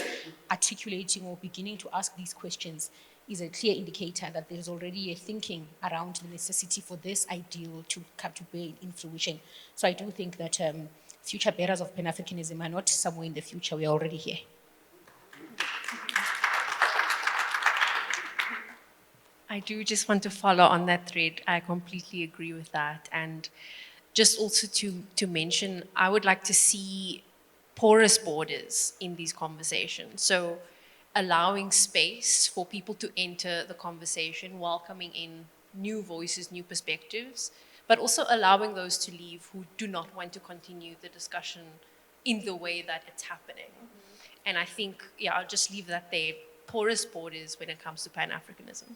articulating or beginning to ask these questions is a clear indicator that there is already a thinking around the necessity for this ideal to come to bear in fruition. So I do think that future bearers of Pan-Africanism are not somewhere in the future, we are already here. I do just want to follow on that thread. I completely agree with that. And just also to mention, I would like to see porous borders in these conversations. So allowing space for people to enter the conversation, welcoming in new voices, new perspectives, but also allowing those to leave who do not want to continue the discussion in the way that it's happening. And I think, I'll just leave that there. Porous borders when it comes to Pan-Africanism.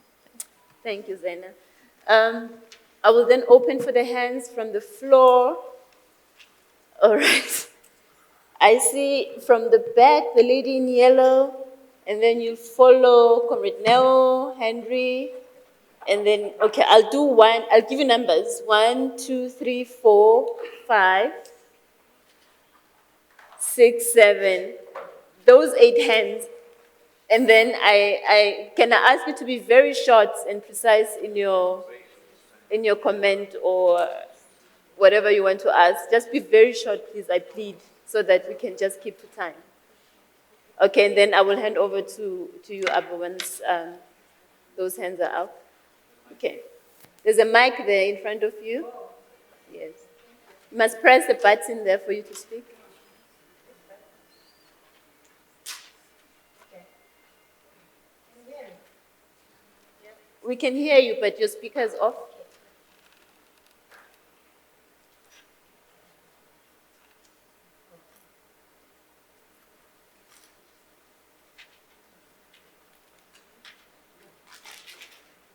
Thank you, Zena. I will then open for the hands from the floor. All right. I see from the back, the lady in yellow, and then you follow Comrade Neo, Henry, and then, okay, I'll do one. I'll give you numbers. 1, 2, 3, 4, 5, 6, 7. Those 8 hands. And then can I ask you to be very short and precise in your comment or whatever you want to ask. Just be very short, please, I plead, so that we can just keep to time. Okay, and then I will hand over to you, Abba, once those hands are up. Okay. There's a mic there in front of you. Yes. You must press the button there for you to speak. We can hear you, but your speaker's off.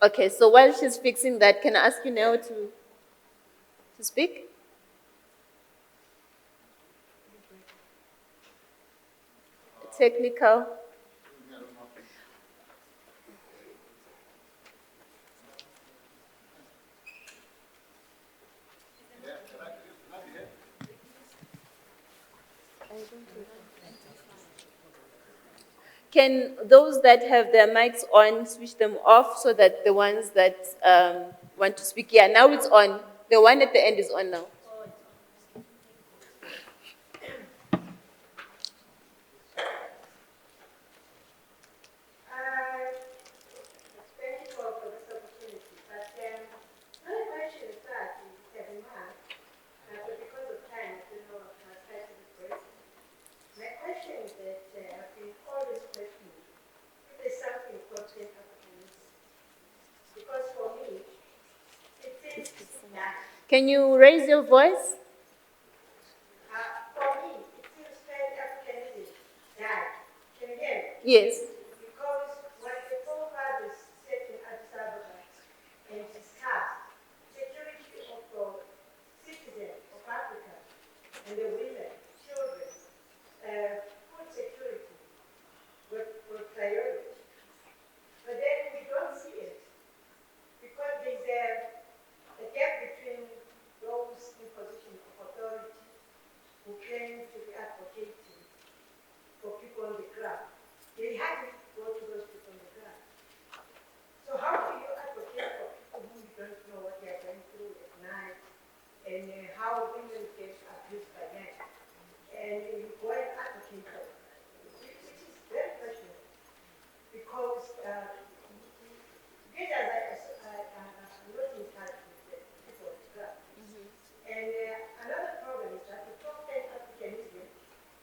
Okay, so while she's fixing that, can I ask you now to speak? Technical. Can those that have their mics on switch them off so that the ones that want to speak, yeah, now it's on. The one at the end is on now. Because for me, Can you raise your voice? For me, it seems Pan-Africanism died. Can you hear me? Yes. Because what the forefathers said in Addis Ababa and discussed security of the citizens of Africa and the women, children, food security were priority. But then we don't see it because there's a gap between those in position of authority who claim to be advocating for people on the ground. They hardly go to those people on the ground. So how do you advocate for people who you don't know what they are going through at night and how women get abused by men? And you go and advocate for them, which is very questionable because these are not in touch with the people on the ground. And another problem is that the top 10 Africanism,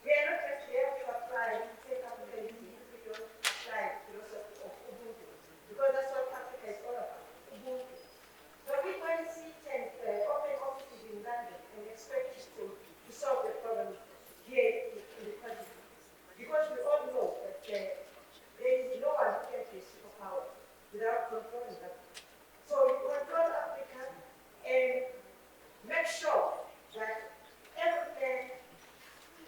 we are not just able to apply 10 Africanism if we don't apply philosophy of Ubuntu, because that's what Africa is all about, Ubuntu. So we go and see 10 open offices in London and expect it to solve the problem here in the country. Because we all know that there is no one who can be superpower without controlling them. So you control Africa and make sure that everything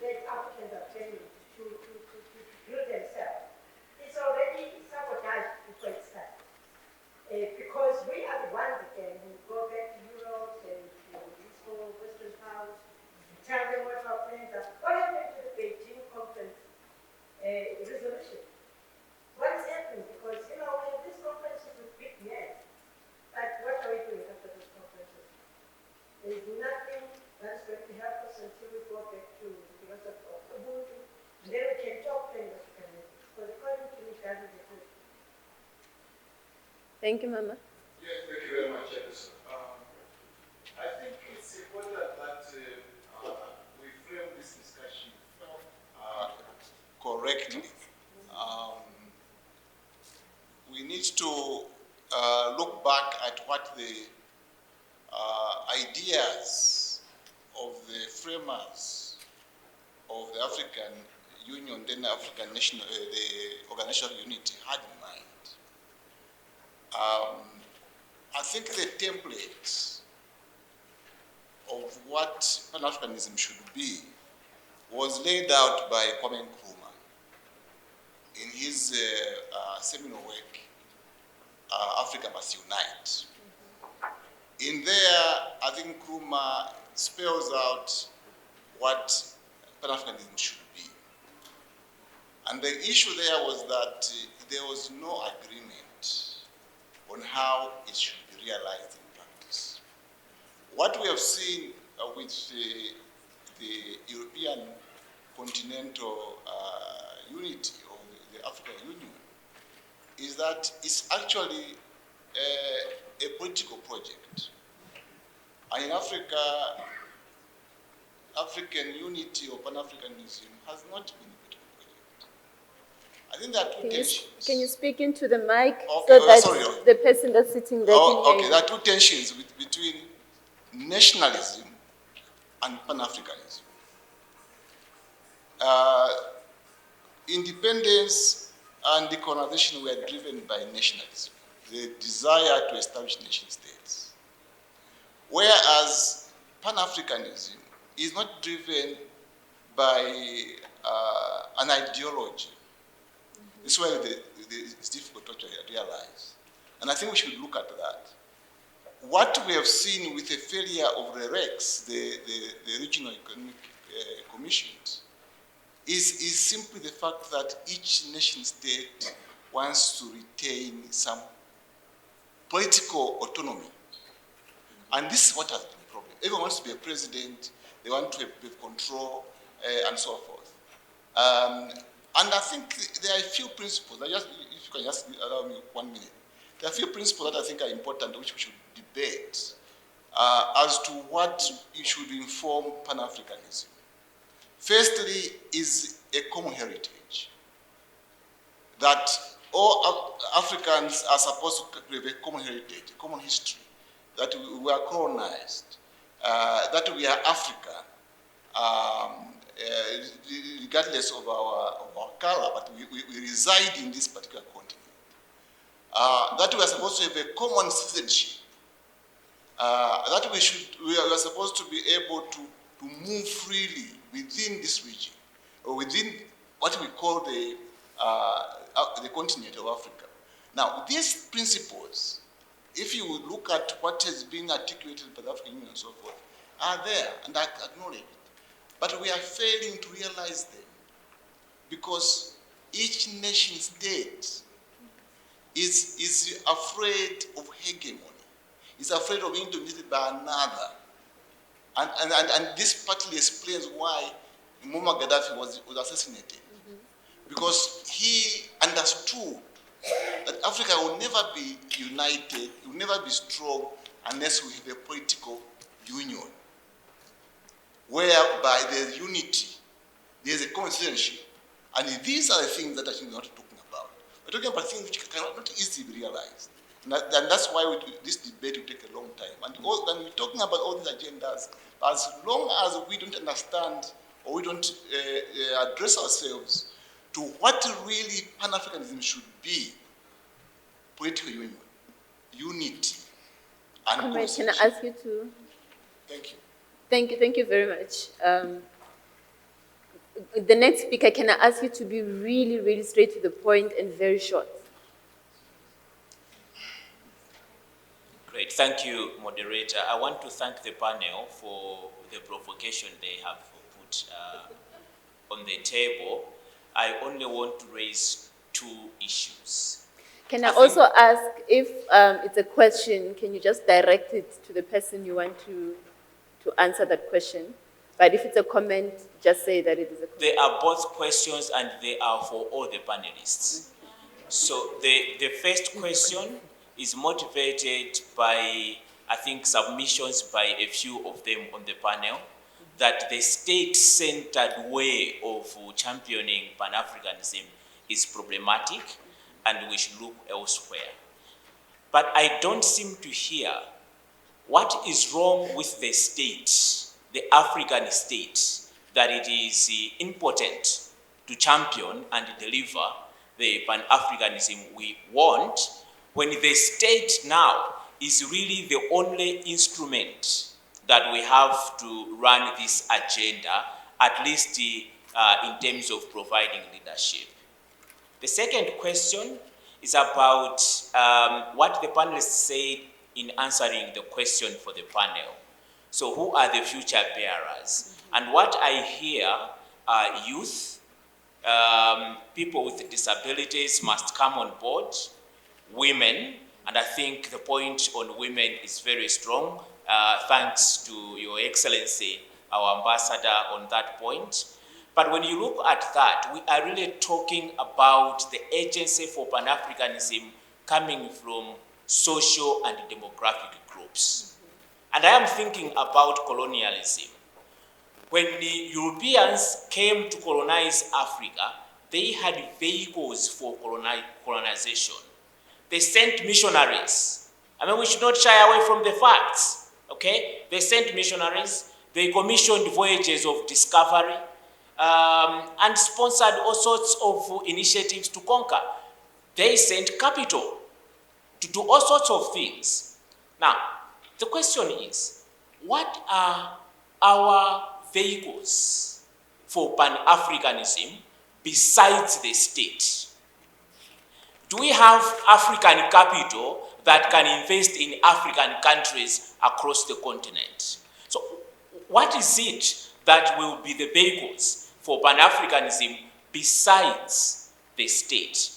that Africans are planning to build themselves is already sabotaged before it starts. Because we are the ones again who go back to Europe and to these whole Western powers, tell them what our plans are. What happened to the Beijing conference resolution? What is happening? Because, we have these conferences with big names, but what are we doing after these conferences? There is nothing that's going to help us until we go back to the philosophy of Ubuntu, and then we can talk things that we can make. Because according to me, it doesn't exist. Thank you, Mama. Yes, thank you very much, Edison. I think it's important that we frame this discussion correctly. We need to look back at what the ideas of the framers of the African Union, then African National, the Organizational Unity had in mind. I think the template of what Pan-Africanism should be was laid out by Kwame Nkrumah in his seminal work, Africa Must Unite. In there, I think Nkrumah spells out what Pan-Africanism should be. And the issue there was that there was no agreement on how it should be realized in practice. What we have seen with the European continental unity or the African Union is that it's actually a political project. And in Africa, African unity or Pan-Africanism has not been a political project. I think there are two tensions. Can you speak into the mic Okay, so that sorry. the person that's sitting there can hear Okay, you? there are two tensions between nationalism and Pan-Africanism. Independence and decolonization were driven by nationalism, the desire to establish nation states. Whereas Pan-Africanism is not driven by an ideology. This is where it's difficult to realize. And I think we should look at that. What we have seen with the failure of the REX, the Regional Economic Commissions, is simply the fact that each nation state wants to retain some political autonomy. And this is what has been the problem. Everyone wants to be a president, they want to have control, and so forth. And I think there are a few principles, if you can just allow me 1 minute. There are a few principles that I think are important which we should debate as to what should inform Pan-Africanism. Firstly is a common heritage, that all Africans are supposed to have a common heritage, a common history, that we were colonized, that we are Africa, regardless of our color, but we reside in this particular continent. That we are supposed to have a common citizenship. That we are supposed to be able to move freely within this region, or within what we call the continent of Africa. Now, these principles, if you look at what has been articulated by the African Union and so forth, are there and are acknowledged. But we are failing to realize them because each nation state is afraid of hegemony, is afraid of being dominated by another. And this partly explains why Muammar Gaddafi was assassinated. Because he understood that Africa will never be united, will never be strong unless we have a political union, whereby there's unity, there's a common citizenship. And these are the things that I think we're not talking about. We're talking about things which cannot not easily be realized. And that's why this debate will take a long time. And when we're talking about all these agendas, as long as we don't understand or we don't address ourselves to what really Pan-Africanism should be, political union, unity, and Comrade, can I ask you to? Thank you. Thank you very much. The next speaker, can I ask you to be really, really straight to the point and very short? Great, thank you, moderator. I want to thank the panel for the provocation they have put on the table. I only want to raise two issues. Can I also ask if it's a question, can you just direct it to the person you want to answer that question? But if it's a comment, just say that it is a comment. They are both questions and they are for all the panelists. So the first question is motivated by, I think, submissions by a few of them on the panel, that the state-centered way of championing Pan-Africanism is problematic and we should look elsewhere. But I don't seem to hear what is wrong with the state, the African state, that it is important to champion and deliver the Pan-Africanism we want, when the state now is really the only instrument that we have to run this agenda, at least in terms of providing leadership. The second question is about what the panelists said in answering the question for the panel. So who are the future bearers? And what I hear are youth, people with disabilities must come on board, women, and I think the point on women is very strong, thanks to Your Excellency, our ambassador, on that point. But when you look at that, we are really talking about the agency for Pan-Africanism coming from social and demographic groups. And I am thinking about colonialism. When the Europeans came to colonize Africa, they had vehicles for colonization. They sent missionaries. I mean, we should not shy away from the facts, okay? They sent missionaries, they commissioned voyages of discovery, and sponsored all sorts of initiatives to conquer. They sent capital to do all sorts of things. Now, the question is, what are our vehicles for Pan-Africanism besides the state? Do we have African capital that can invest in African countries across the continent? So what is it that will be the vehicles for Pan-Africanism besides the state?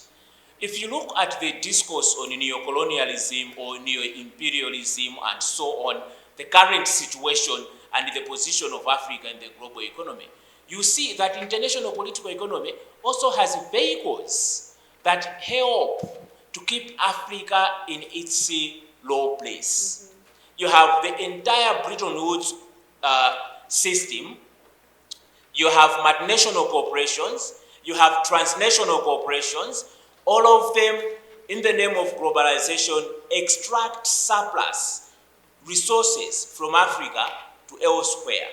If you look at the discourse on neocolonialism or neo-imperialism and so on, the current situation and the position of Africa in the global economy, you see that international political economy also has vehicles that help to keep Africa in its low place. Mm-hmm. You have the entire Bretton Woods system, you have multinational corporations, you have transnational corporations, all of them, in the name of globalization, extract surplus resources from Africa to elsewhere.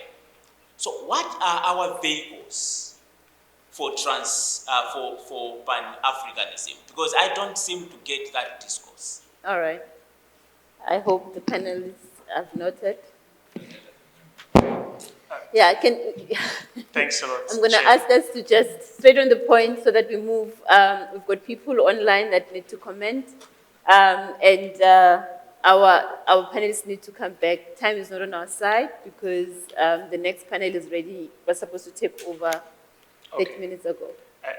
So what are our vehicles for Pan-Africanism? Because I don't seem to get that discourse. All right. I hope the panelists have noted. Yeah, Thanks a lot. I'm going to Chair. ask us to just straight on the point so that we move. We've got people online that need to comment, and our panelists need to come back. Time is not on our side because the next panel is ready. Was supposed to take over 30 minutes ago.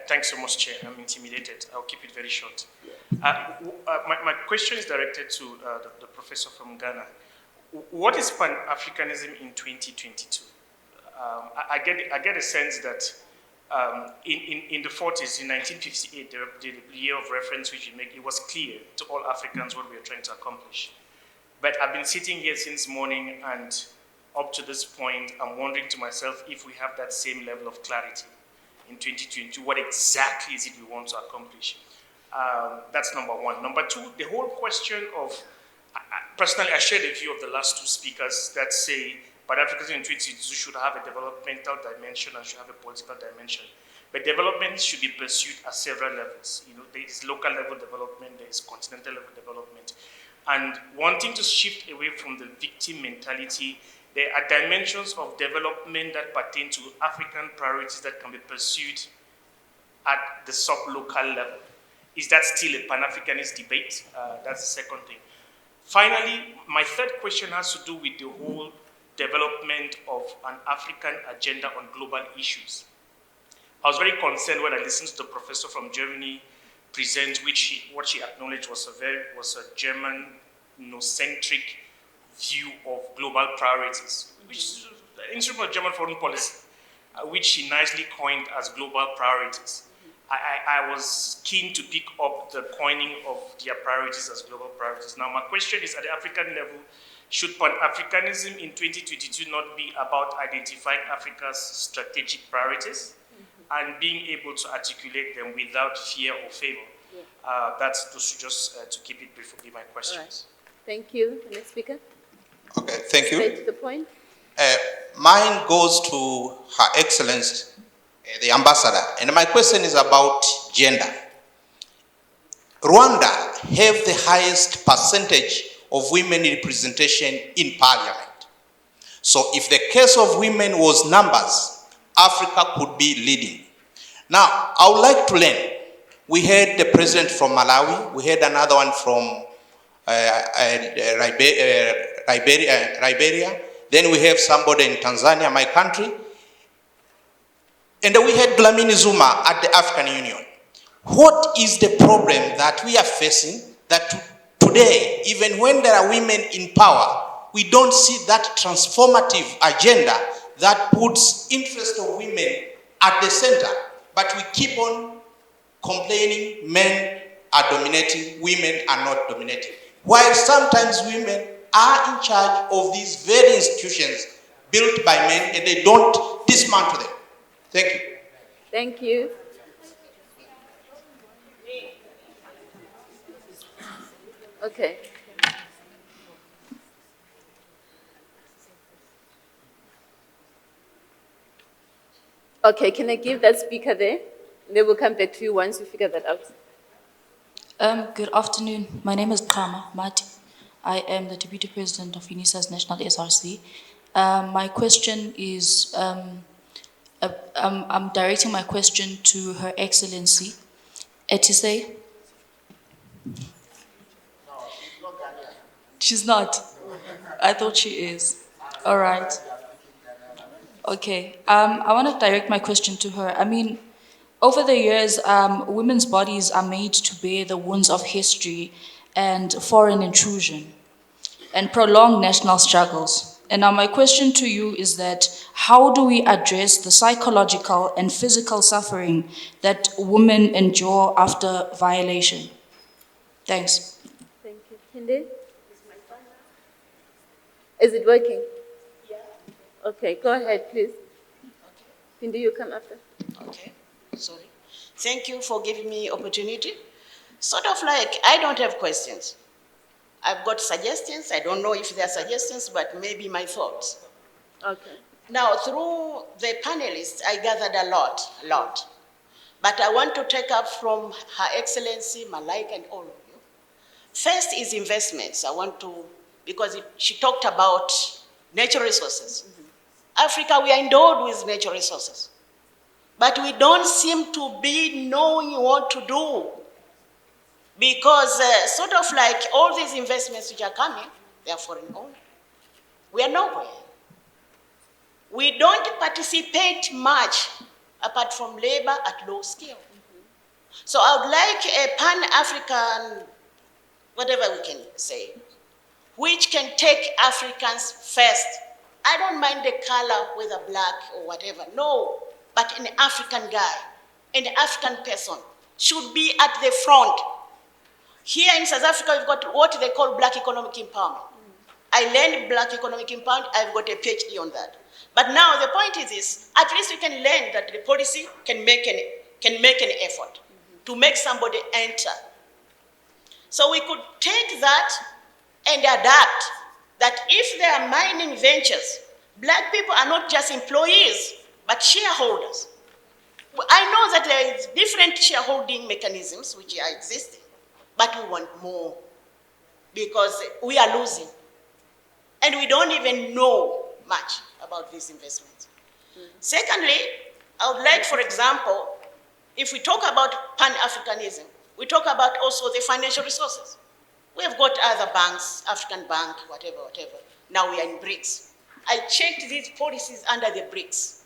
Thanks so much, Chair. I'm intimidated. I'll keep it very short. My question is directed to the professor from Ghana. What is Pan-Africanism in 2022? I get a sense that in the 40s, in 1958, the year of reference which you make, it was clear to all Africans what we were trying to accomplish. But I've been sitting here since morning, and up to this point, I'm wondering to myself if we have that same level of clarity in 2022. What exactly is it we want to accomplish? That's number one. Number two, the whole question of, personally, I share the view of the last two speakers that say Pan-Africanism in 2022 should have a developmental dimension and should have a political dimension. But development should be pursued at several levels. You know, there is local level development, there is continental level development. And wanting to shift away from the victim mentality, there are dimensions of development that pertain to African priorities that can be pursued at the sub-local level. Is that still a Pan-Africanist debate? That's the second thing. Finally, my third question has to do with the whole development of an African agenda on global issues. I was very concerned when I listened to the professor from Germany present, what she acknowledged was a German, centric view of global priorities, which is an instrument of German foreign policy, which she nicely coined as global priorities. I was keen to pick up the coining of their priorities as global priorities. Now, my question is, at the African level, should Pan-Africanism in 2022 not be about identifying Africa's strategic priorities and being able to articulate them without fear or favor? Those just to keep it brief would be my questions. Right. Thank you. The next speaker. Okay, thank you. Straight to the point. Mine goes to Her Excellency, the Ambassador, and my question is about gender. Rwanda have the highest percentage of women representation in parliament. So if the case of women was numbers, Africa could be leading. Now, I would like to learn. We had the president from Malawi, we had another one from Liberia, then we have somebody in Tanzania, my country, and we had Dlamini Zuma at the African Union. What is the problem that we are facing that today, even when there are women in power, we don't see that transformative agenda that puts interest of women at the center, but we keep on complaining men are dominating, women are not dominating. While sometimes women are in charge of these very institutions built by men and they don't dismantle them. Thank you. Thank you. Okay. Okay, can I give that speaker there? Then we'll come back to you once you figure that out. Good afternoon. My name is Kama Mati. I am the Deputy President of NIHSS National SRC. My question is, I'm directing my question to Her Excellency Etise. She's not. I thought she is. All right. Okay. I want to direct my question to her. I mean, over the years, women's bodies are made to bear the wounds of history and foreign intrusion and prolonged national struggles. And now my question to you is that how do we address the psychological and physical suffering that women endure after violation? Thanks. Thank you. Kinde? Is it working? Yeah. Okay, go ahead, please. Kinde, you come after. Okay, sorry. Thank you for giving me opportunity. Sort of like, I don't have questions. I've got suggestions. I don't know if they are suggestions, but maybe my thoughts. Okay. Now, through the panelists, I gathered a lot. But I want to take up from Her Excellency, Malaika, and all of you. First is investments. Because she talked about natural resources. Africa, we are endowed with natural resources. But we don't seem to be knowing what to do. Because sort of like all these investments which are coming, they are foreign owned. We are nowhere. We don't participate much apart from labor at low scale. So I would like a Pan-African, whatever we can say, which can take Africans first. I don't mind the color, whether black or whatever, no, but an African guy, an African person should be at the front. Here in South Africa, we've got what they call black economic empowerment. I learned black economic empowerment, I've got a PhD on that. But now the point is this, at least we can learn that the policy can make an effort to make somebody enter. So we could take that and adapt that if there are mining ventures, black people are not just employees, but shareholders. I know that there is different shareholding mechanisms which are existing, but we want more because we are losing. And we don't even know much about these investments. Secondly, I would like, for example, if we talk about Pan-Africanism, we talk about also the financial resources. We have got other banks, African Bank, whatever. Now we are in BRICS. I checked these policies under the BRICS.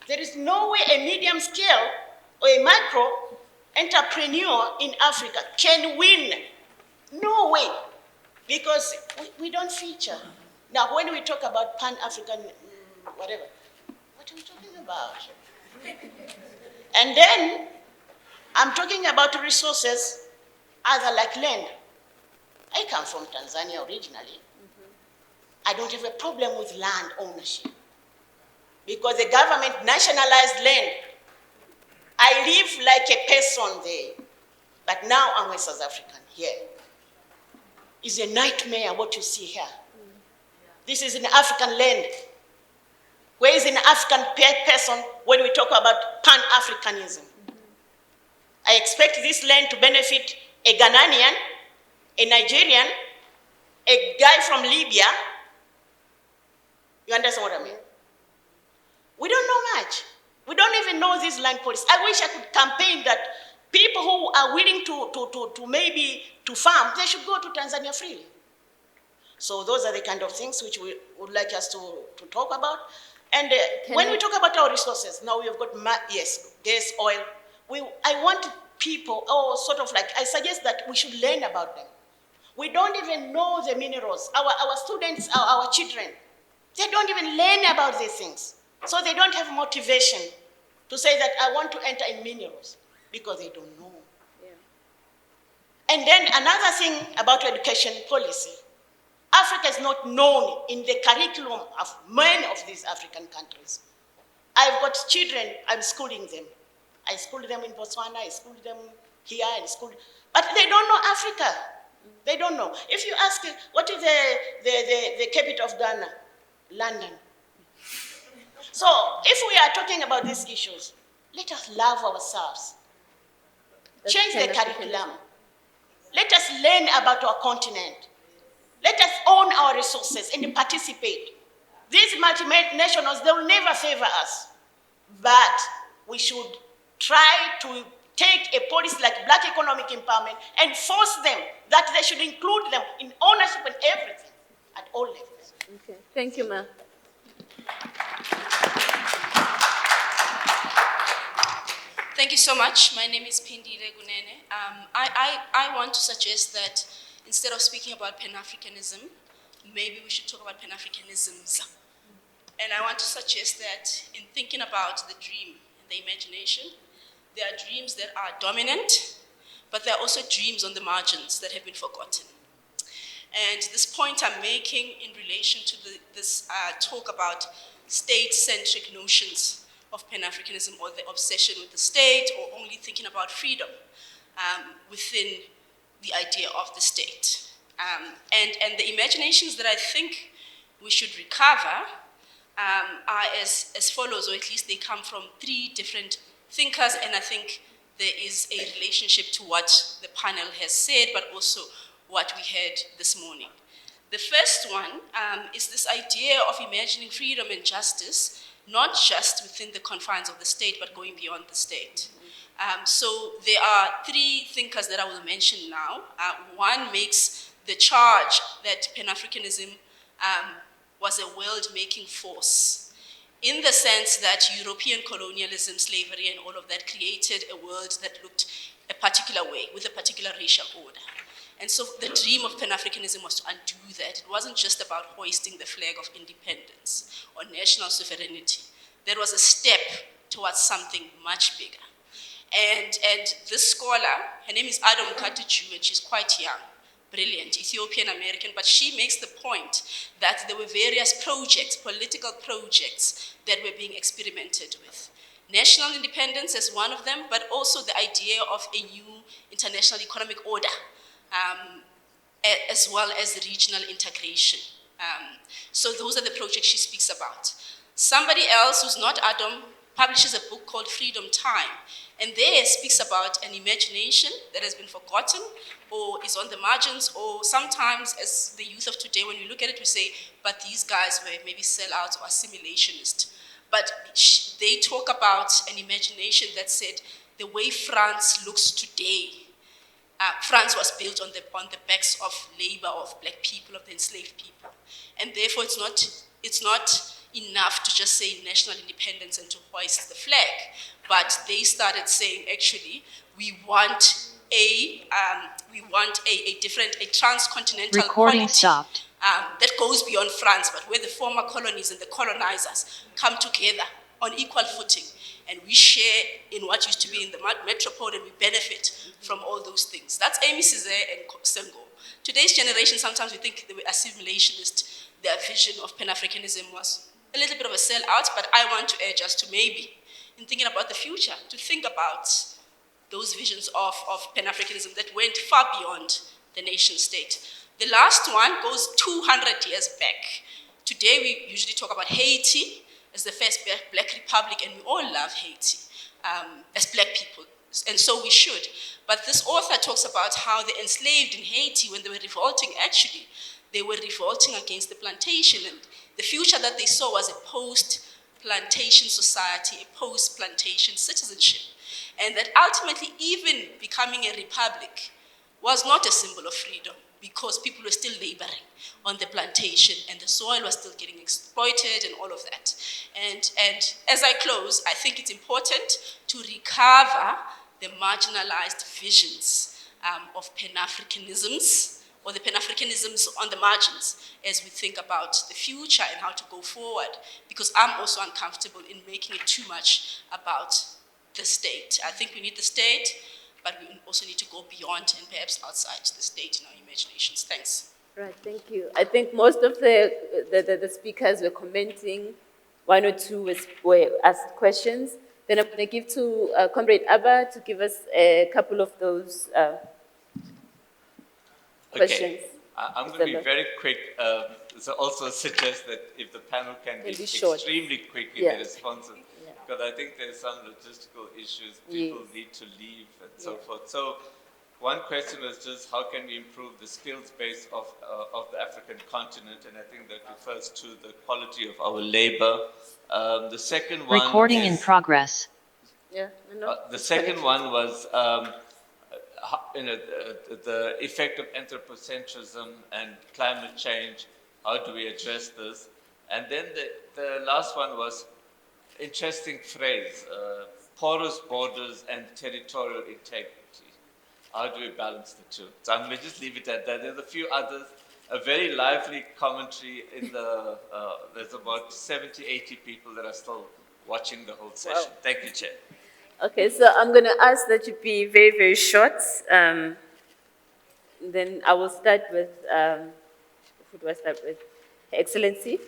There is no way a medium scale or a micro entrepreneur in Africa can win. No way, because we don't feature. Now, when we talk about Pan-African, whatever, what are we talking about? And then, I'm talking about resources other like land. I come from Tanzania originally. I don't have a problem with land ownership because the government nationalized land. I live like a person there, but now I'm a South African here. It's a nightmare what you see here. This is an African land. Where is an African person when we talk about Pan-Africanism? I expect this land to benefit a Ghanaian, a Nigerian, a guy from Libya. You understand what I mean? We don't know much. We don't even know this land policy. I wish I could campaign that people who are willing to maybe to farm, they should go to Tanzania freely. So those are the kind of things which we would like us to talk about. And when we talk about our resources, now we have got, yes, gas, oil. I want people, sort of like, I suggest that we should learn about them. We don't even know the minerals. Our students, our children, they don't even learn about these things. So they don't have motivation to say that I want to enter in minerals because they don't know. Yeah. And then another thing about education policy, Africa is not known in the curriculum of many of these African countries. I've got children, I'm schooling them. I schooled them in Botswana, I schooled them here, but they don't know Africa. They don't know. If you ask, what is the capital of Ghana? London. So if we are talking about these issues, let us love ourselves. Change the curriculum. Let us learn about our continent. Let us own our resources and participate. These multinationals, they will never favor us. But we should try to take a policy like black economic empowerment and force them that they should include them in ownership and everything at all levels. Okay, thank you, ma'am. Thank you so much. My name is Pindile Gunene. I want to suggest that instead of speaking about Pan-Africanism, maybe we should talk about Pan-Africanisms. And I want to suggest that in thinking about the dream and the imagination, there are dreams that are dominant, but there are also dreams on the margins that have been forgotten. And this point I'm making in relation to this talk about state-centric notions of Pan-Africanism or the obsession with the state or only thinking about freedom within the idea of the state. And the imaginations that I think we should recover are as follows, or at least they come from three different thinkers, and I think there is a relationship to what the panel has said, but also what we heard this morning. The first one is this idea of imagining freedom and justice, not just within the confines of the state, but going beyond the state. So there are three thinkers that I will mention now. One makes the charge that Pan-Africanism was a world-making force, in the sense that European colonialism, slavery, and all of that created a world that looked a particular way, with a particular racial order. And so the dream of Pan-Africanism was to undo that. It wasn't just about hoisting the flag of independence or national sovereignty. That was a step towards something much bigger. And this scholar, her name is Adam Katuju, and she's quite young, brilliant, Ethiopian-American, but she makes the point that there were various projects, political projects, that were being experimented with. National independence is one of them, but also the idea of a new international economic order, as well as regional integration. So those are the projects she speaks about. Somebody else who's not Adam publishes a book called Freedom Time, and there speaks about an imagination that has been forgotten or is on the margins, or sometimes as the youth of today, when we look at it, we say, but these guys were maybe sellouts or assimilationist. But they talk about an imagination that said the way France looks today, France was built on the backs of labor, of black people, of the enslaved people. And therefore it's not enough to just say national independence and to hoist the flag. But they started saying, actually, we want a transcontinental Recording quality, stopped. that goes beyond France, but where the former colonies and the colonizers come together on equal footing, and we share in what used to be in the metropole, and we benefit from all those things. That's Amy Césaire and Senghor. Today's generation, sometimes we think they were assimilationist. Their vision of Pan-Africanism was a little bit of a sellout, but I want to urge us to maybe, in thinking about the future, to think about those visions of Pan-Africanism that went far beyond the nation state. The last one goes 200 years back. Today we usually talk about Haiti as the first black republic, and we all love Haiti as black people, and so we should. But this author talks about how the enslaved in Haiti, when they were revolting, actually, they were revolting against the plantation, and the future that they saw was a post-plantation society, a post-plantation citizenship, and that ultimately even becoming a republic was not a symbol of freedom, because people were still laboring on the plantation and the soil was still getting exploited and all of that. And as I close, I think it's important to recover the marginalized visions of Pan-Africanisms, or the Pan-Africanisms on the margins, as we think about the future and how to go forward, because I'm also uncomfortable in making it too much about the state. I think we need the state, but we also need to go beyond and perhaps outside the state in our imaginations. Thanks. Right, thank you. I think most of the speakers were commenting, one or two were asked questions. Then I'm going to give to Comrade Abba to give us a couple of those questions. Okay, I'm going to be very quick. So also suggest that if the panel can be extremely quick in their responses, because I think there's some logistical issues, people need to leave and so forth. So one question was just how can we improve the skills base of the African continent, and I think that refers to the quality of our labor. The second one Recording is, in progress. the second one was the effect of anthropocentrism and climate change. How do we address this? And then the last one was interesting phrase, porous borders and territorial integrity. How do we balance the two? So I'm going to just leave it at that. There's a few others, a very lively commentary in the, there's about 70, 80 people that are still watching the whole session. Wow. Thank you, Chair. Okay, so I'm going to ask that you be very, very short. Then I will start with, who do I start with? Excellency.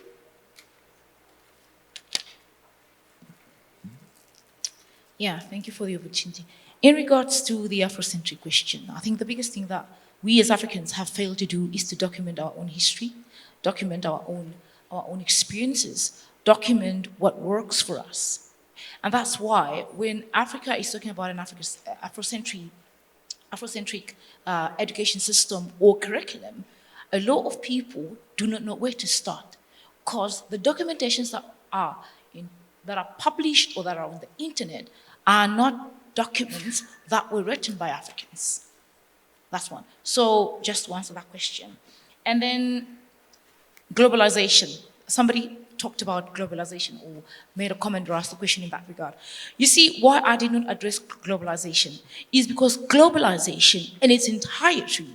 Yeah, thank you for the opportunity. In regards to the Afrocentric question, I think the biggest thing that we as Africans have failed to do is to document our own history, document our own experiences. document what works for us. And that's why when Africa is talking about an Afrocentric education system or curriculum, a lot of people do not know where to start, because the documentations that are published or that are on the internet are not documents that were written by Africans. That's one. So just to answer that question. And then globalization. Somebody talked about globalization or made a comment or asked a question in that regard. You see, why I did not address globalization is because globalization in its entirety,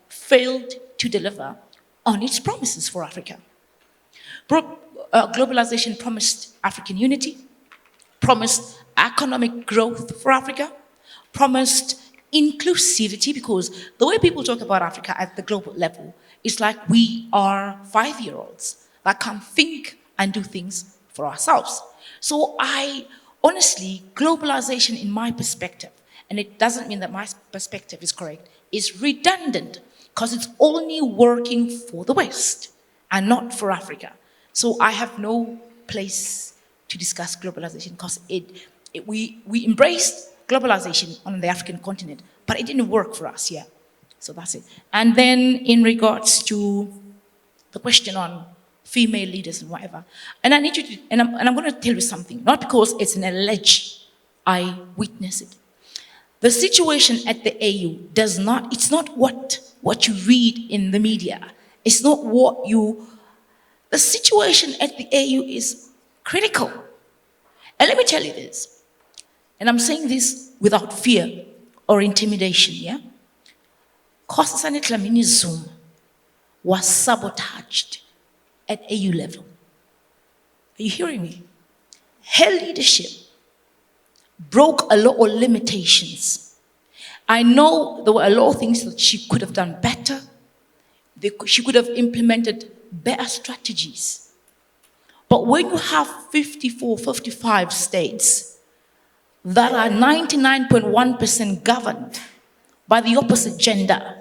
failed to deliver on its promises for Africa. Globalization promised African unity, promised economic growth for Africa, promised inclusivity, because the way people talk about Africa at the global level is like we are 5-year-olds that can think and do things for ourselves. So honestly, globalization in my perspective, and it doesn't mean that my perspective is correct, is redundant, because it's only working for the West and not for Africa. So I have no place to discuss globalization, because we embraced globalization on the African continent, but it didn't work for us, So that's it. And then in regards to the question on female leaders and whatever, and I need you to, and I'm going to tell you something, not because it's an alleged, I witness it. The situation at the AU it's not what you read in the media. It's not the situation at the AU is critical. And let me tell you this, and I'm saying this without fear or intimidation, Nkosazana Dlamini Zuma was sabotaged at AU level. Are you hearing me? Her leadership broke a lot of limitations. I know there were a lot of things that she could have done better. She could have implemented better strategies. But when you have 54, 55 states that are 99.1% governed by the opposite gender,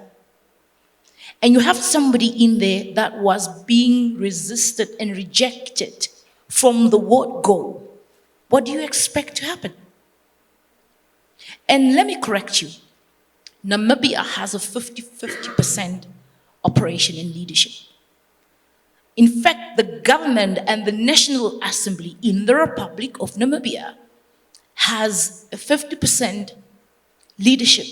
and you have somebody in there that was being resisted and rejected from the word go, what do you expect to happen? And let me correct you. Namibia has a 50% operation in leadership. In fact, the government and the National Assembly in the Republic of Namibia has a 50% leadership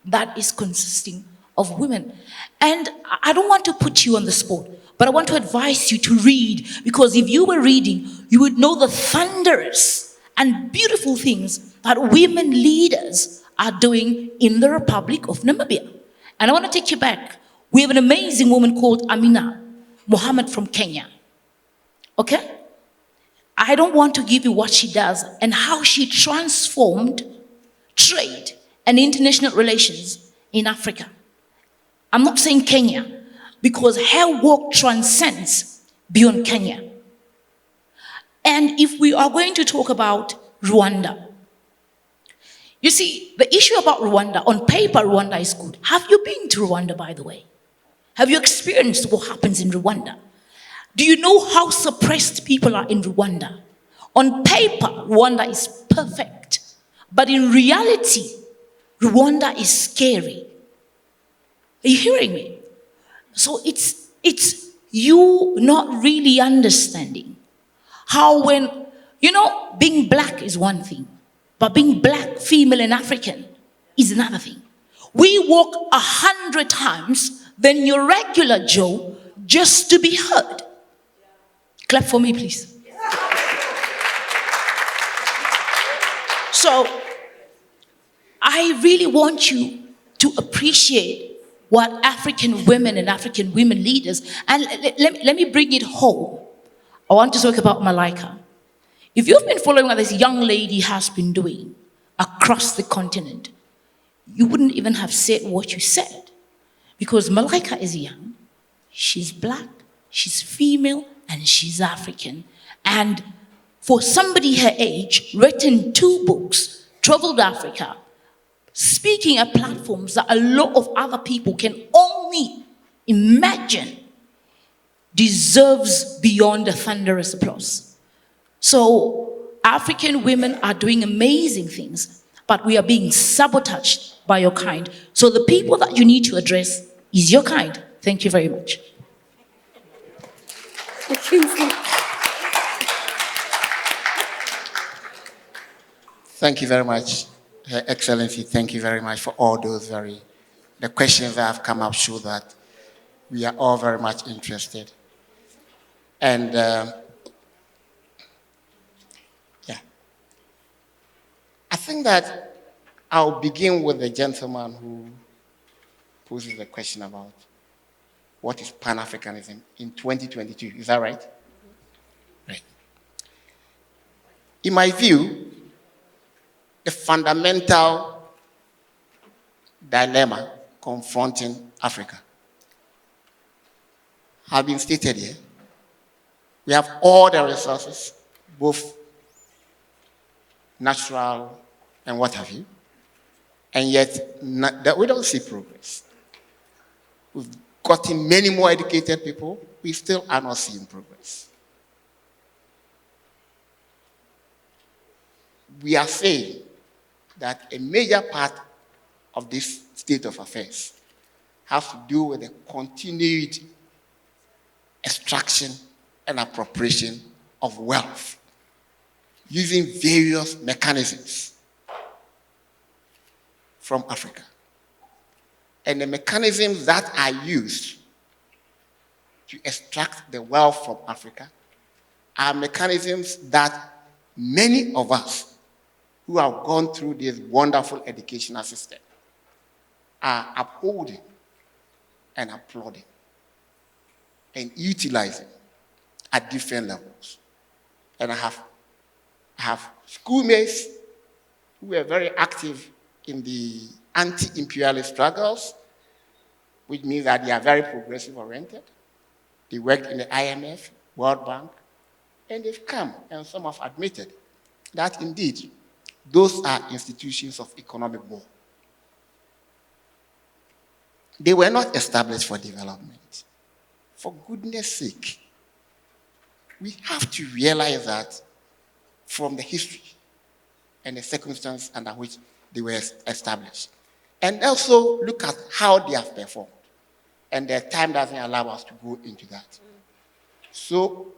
that is consisting of women. And I don't want to put you on the spot, but I want to advise you to read, because if you were reading, you would know the thunderous and beautiful things that women leaders are doing in the Republic of Namibia. And I want to take you back. We have an amazing woman called Amina Mohammed from Kenya. Okay? I don't want to give you what she does and how she transformed trade and international relations in Africa. I'm not saying Kenya, because her work transcends beyond Kenya. And if we are going to talk about Rwanda, you see, the issue about Rwanda, on paper, Rwanda is good. Have you been to Rwanda, by the way? Have you experienced what happens in Rwanda? Do you know how suppressed people are in Rwanda? On paper, Rwanda is perfect. But in reality, Rwanda is scary. Are you hearing me? So it's you not really understanding how when, being black is one thing, but being black, female, and African is another thing. We walk 100 times than your regular Joe just to be heard. Clap for me, please. So, I really want you to appreciate what African women and African women leaders, and let me bring it home. I want to talk about Malaika. If you've been following what this young lady has been doing across the continent, you wouldn't even have said what you said. Because Malaika is young, she's black, she's female, and she's African. And for somebody her age, written 2 books, traveled Africa, speaking at platforms that a lot of other people can only imagine. deserves beyond a thunderous applause. So African women are doing amazing things, but we are being sabotaged by your kind. So the people that you need to address is your kind. Thank you very much. Thank you very much, Her Excellency. Thank you very much for all those the questions that have come up show that we are all very much interested. And yeah, I think that I'll begin with the gentleman who poses a question about what is Pan-Africanism in 2022. Is that right? Right. In my view, the fundamental dilemma confronting Africa have been stated here. We have all the resources, both natural and what have you, and yet we don't see progress. We've gotten many more educated people, we still are not seeing progress. We are saying that a major part of this state of affairs has to do with the continued extraction and appropriation of wealth using various mechanisms from Africa. And the mechanisms that are used to extract the wealth from Africa are mechanisms that many of us who have gone through this wonderful educational system are upholding and applauding and utilizing at different levels. And I have schoolmates who were very active in the anti-imperialist struggles, which means that they are very progressive oriented. They worked in the IMF, World Bank, and they've come, and some have admitted that indeed those are institutions of economic war. They were not established for development. For goodness sake, we have to realize that from the history and the circumstances under which they were established. And also look at how they have performed. And the time doesn't allow us to go into that. So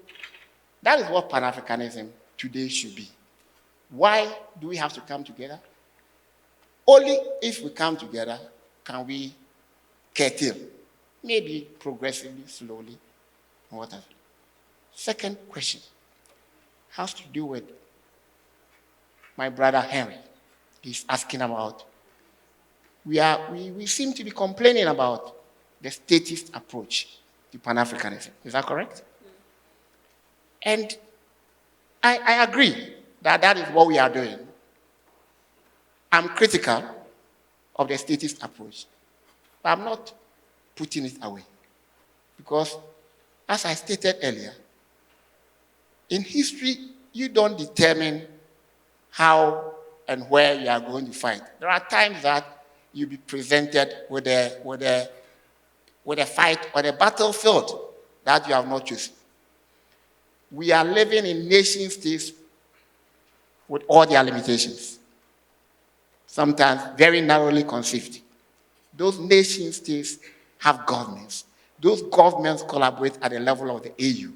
that is what Pan-Africanism today should be. Why do we have to come together? Only if we come together can we curtail, maybe progressively, slowly, and what have you. Second question has to do with my brother Henry. He's asking about, we seem to be complaining about the statist approach to Pan-Africanism. Is that correct? And I agree that is what we are doing. I'm critical of the statist approach, but I'm not putting it away. Because, as I stated earlier, in history, you don't determine how and where you are going to fight. There are times that you'll be presented with a fight on a battlefield that you have not chosen. We are living in nation states with all their limitations, sometimes very narrowly conceived. Those nation states have governments. Those governments collaborate at the level of the AU.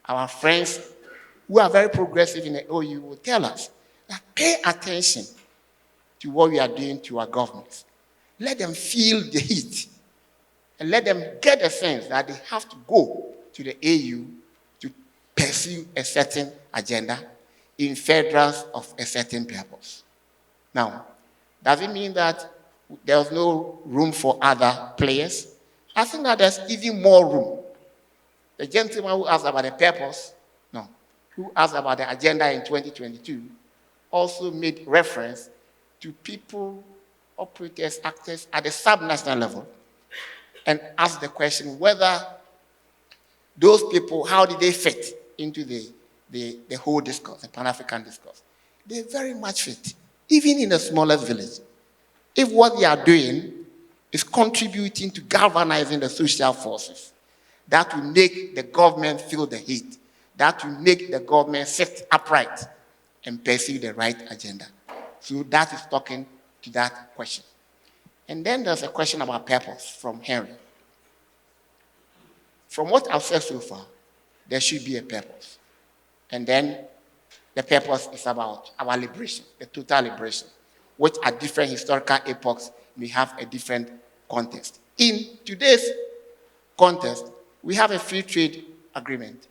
Our friends who are very progressive in the OU will tell us that pay attention to what we are doing to our governments. Let them feel the heat and let them get a sense that they have to go to the AU to pursue a certain agenda in furtherance of a certain purpose. Now, does it mean that there's no room for other players? I think that there's even more room. The gentleman who asked about the purpose, who asked about the agenda in 2022, also made reference to people, operators, actors at the subnational level, and asked the question whether those people, how did they fit into the whole discourse, the Pan-African discourse? They very much fit, even in the smallest village. If what they are doing is contributing to galvanizing the social forces that will make the government feel the heat, that will make the government sit upright and pursue the right agenda. So that is talking to that question. And then there's a question about purpose from Henry. From what I've said so far, there should be a purpose. And then the purpose is about our liberation, the total liberation, which at different historical epochs may have a different context. In today's context, we have a free trade agreement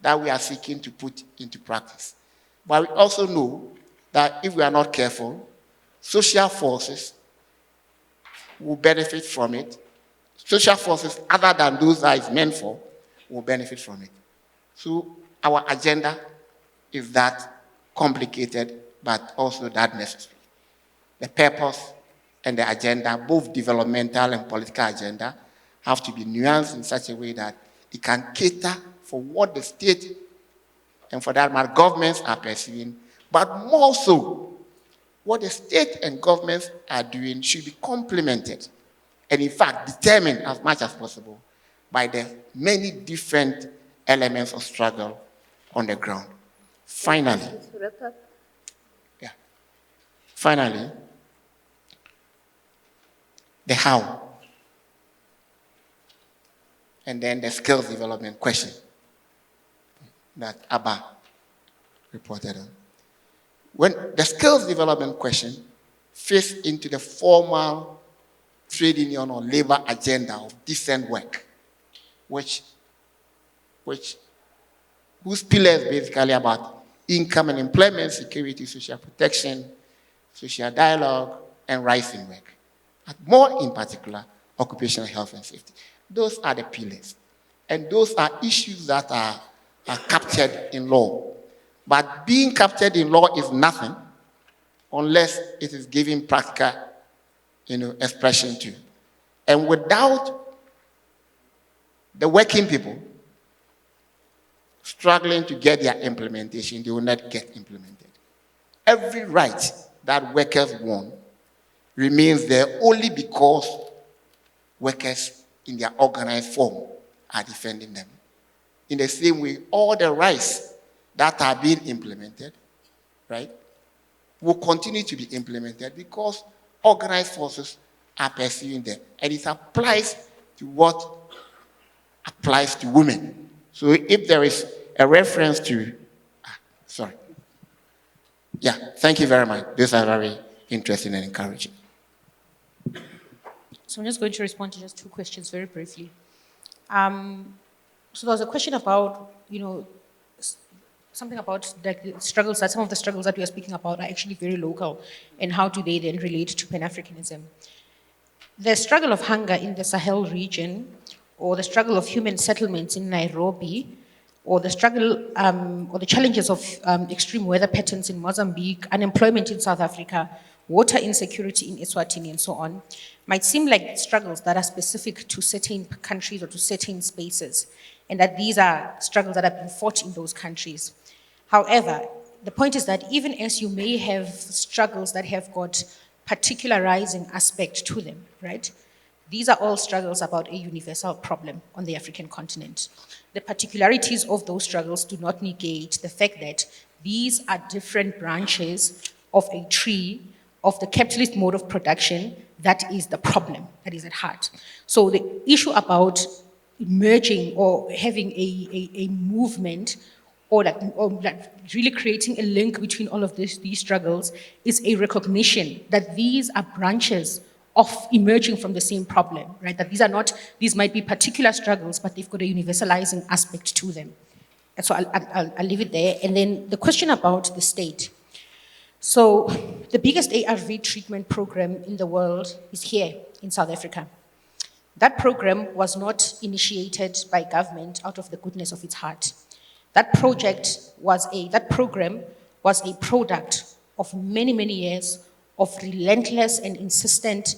that we are seeking to put into practice. But we also know that if we are not careful, social forces will benefit from it. Social forces other than those that it's meant for will benefit from it. So our agenda is that complicated, but also that necessary. The purpose and the agenda, both developmental and political agenda, have to be nuanced in such a way that it can cater for what the state and for that matter governments are pursuing, but more so, what the state and governments are doing should be complemented and in fact determined as much as possible by the many different elements of struggle on the ground. Finally, the how, and then the skills development question that Abba reported on. When the skills development question fits into the formal trade union or labor agenda of decent work, whose pillars basically about income and employment, security, social protection, social dialogue, and rights in work. But more in particular, occupational health and safety. Those are the pillars. And those are issues that are captured in law. But being captured in law is nothing unless it is given practical expression to. And without the working people struggling to get their implementation, they will not get implemented. Every right that workers want remains there only because workers in their organized form are defending them. In the same way, all the rights that are being implemented, right, will continue to be implemented because organized forces are pursuing them. And it applies to what applies to women. So if there is a reference to, thank you very much. These are very interesting and encouraging. So I'm just going to respond to just two questions very briefly. So there was a question about, something about the struggles, that some of the struggles that we are speaking about are actually very local, and how do they then relate to Pan-Africanism? The struggle of hunger in the Sahel region, or the struggle of human settlements in Nairobi, or the struggle or the challenges of extreme weather patterns in Mozambique, unemployment in South Africa, water insecurity in Eswatini, and so on, might seem like struggles that are specific to certain countries or to certain spaces, and that these are struggles that have been fought in those countries. However, the point is that even as you may have struggles that have got particularizing aspect to them, right? These are all struggles about a universal problem on the African continent. The particularities of those struggles do not negate the fact that these are different branches of a tree of the capitalist mode of production that is the problem that is at heart. So the issue about merging or having a movement or really creating a link between all of these struggles is a recognition that these are branches of emerging from the same problem, right? That these might be particular struggles, but they've got a universalizing aspect to them. And so I'll leave it there. And then the question about the state. So the biggest ARV treatment program in the world is here in South Africa. That program was not initiated by government out of the goodness of its heart. That program was a product of many, many years of relentless and incessant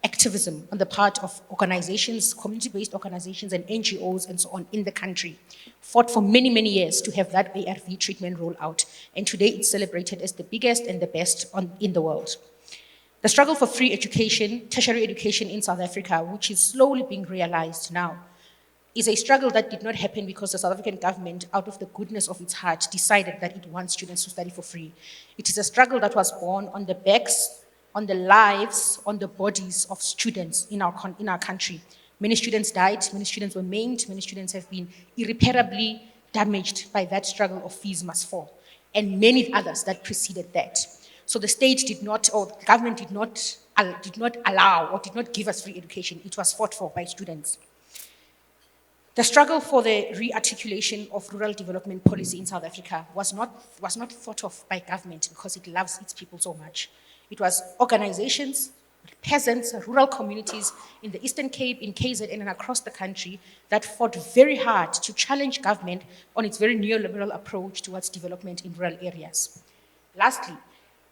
activism on the part of organizations, community-based organizations and NGOs and so on in the country. Fought for many, many years to have that ARV treatment roll out. And today it's celebrated as the biggest and the best in the world. The struggle for free education, tertiary education in South Africa, which is slowly being realized now, is a struggle that did not happen because the South African government, out of the goodness of its heart, decided that it wants students to study for free. It is a struggle that was born on the backs, on the lives, on the bodies of students in our country. Many students died, many students were maimed, many students have been irreparably damaged by that struggle of fees must fall, and many others that preceded that. So the state did not, or the government did not allow or did not give us free education. It was fought for by students. The struggle for the re-articulation of rural development policy in South Africa was not thought of by government because it loves its people so much. It was organizations, peasants, rural communities in the Eastern Cape, in KZN, and across the country that fought very hard to challenge government on its very neoliberal approach towards development in rural areas. Lastly,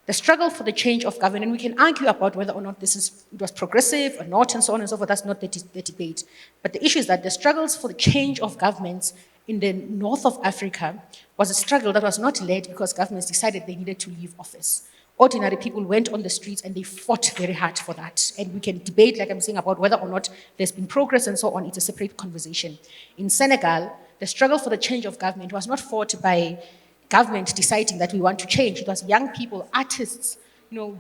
the struggle for the change of government, and we can argue about whether or not it was progressive or not, and so on and so forth, that's not the debate. But the issue is that the struggles for the change of governments in the north of Africa was a struggle that was not led because governments decided they needed to leave office. Ordinary people went on the streets and they fought very hard for that. And we can debate, like I'm saying, about whether or not there's been progress and so on. It's a separate conversation. In Senegal, the struggle for the change of government was not fought by government deciding that we want to change. It was young people, artists,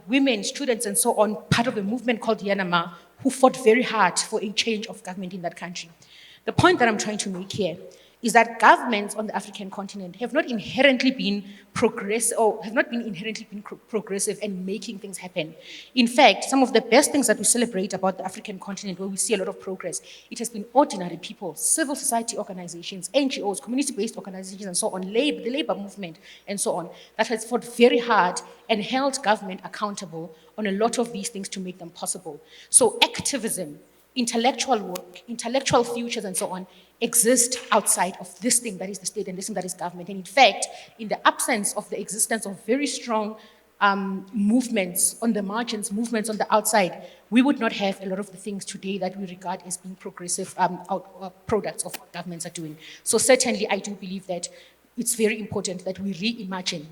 women, students, and so on, part of a movement called Yanama, who fought very hard for a change of government in that country. The point that I'm trying to make here is that governments on the African continent have not inherently been progressive and making things happen. In fact, some of the best things that we celebrate about the African continent, where we see a lot of progress, it has been ordinary people, civil society organizations, NGOs, community-based organizations, and so on, the labor movement, and so on, that has fought very hard and held government accountable on a lot of these things to make them possible. So activism, intellectual work, intellectual futures, and so on, exist outside of this thing that is the state and this thing that is government. And in fact, in the absence of the existence of very strong movements on the margins, movements on the outside, we would not have a lot of the things today that we regard as being progressive products of what governments are doing. So certainly, I do believe that it's very important that we reimagine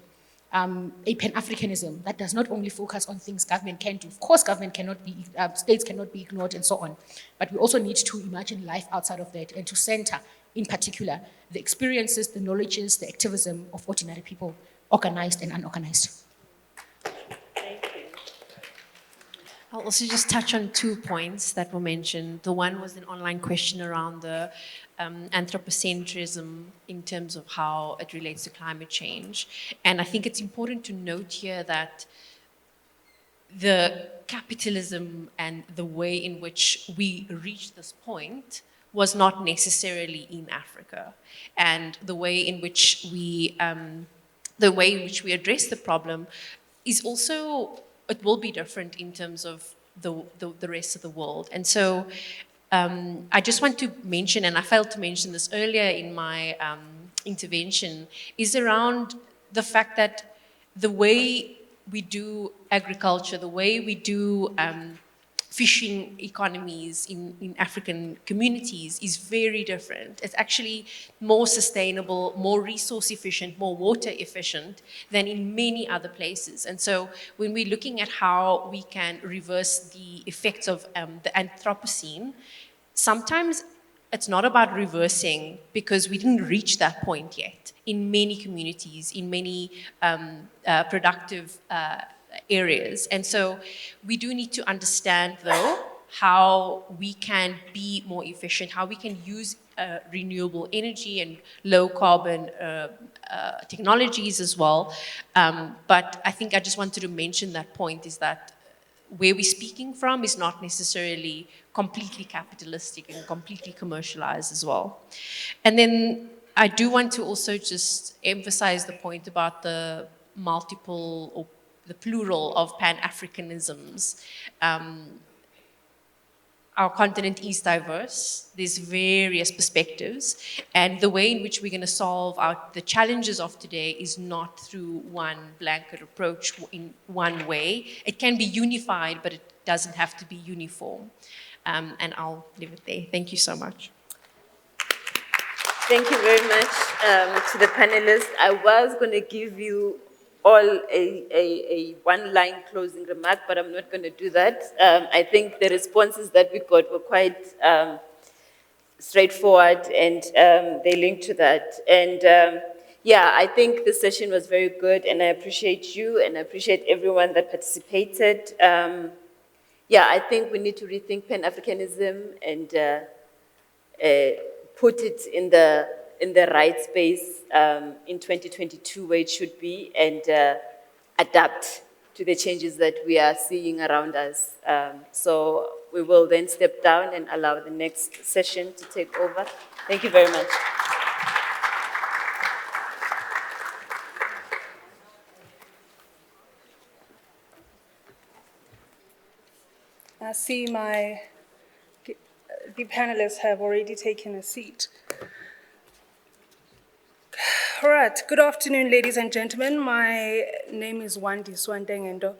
a Pan-Africanism that does not only focus on things government can do. Of course, government cannot be, states cannot be ignored and so on. But we also need to imagine life outside of that and to center, in particular, the experiences, the knowledges, the activism of ordinary people, organized and unorganized. I'll also just touch on 2 points that were mentioned. The one was an online question around the anthropocentrism in terms of how it relates to climate change. And I think it's important to note here that the capitalism and the way in which we reached this point was not necessarily in Africa. And the way in which we address the problem is also, it will be different in terms of the rest of the world. And so I just want to mention, and I failed to mention this earlier in my intervention, is around the fact that the way we do agriculture, the way we do fishing economies in African communities is very different. It's actually more sustainable, more resource efficient, more water efficient than in many other places. And so when we're looking at how we can reverse the effects of the Anthropocene, sometimes it's not about reversing because we didn't reach that point yet in many communities, in many productive areas. And so we do need to understand, though, how we can be more efficient, how we can use renewable energy and low carbon technologies as well. But I think I just wanted to mention that point is that where we're speaking from is not necessarily completely capitalistic and completely commercialized as well. And then I do want to also just emphasize the point about the multiple or the plural of Pan-Africanisms. Our continent is diverse. There's various perspectives. And the way in which we're going to solve the challenges of today is not through one blanket approach in one way. It can be unified, but it doesn't have to be uniform. And I'll leave it there. Thank you so much. Thank you very much to the panelists. I was going to give you all a one-line closing remark, but I'm not going to do that. I think the responses that we got were quite straightforward, and they link to that. And yeah, I think the session was very good, and I appreciate you, and I appreciate everyone that participated. Yeah, I think we need to rethink Pan-Africanism and put it in the right space in 2022 where it should be, and adapt to the changes that we are seeing around us. So we will then step down and allow the next session to take over. Thank you very much. I see the panelists have already taken a seat. All right, good afternoon, ladies and gentlemen. My name is Wandi Swandengendo.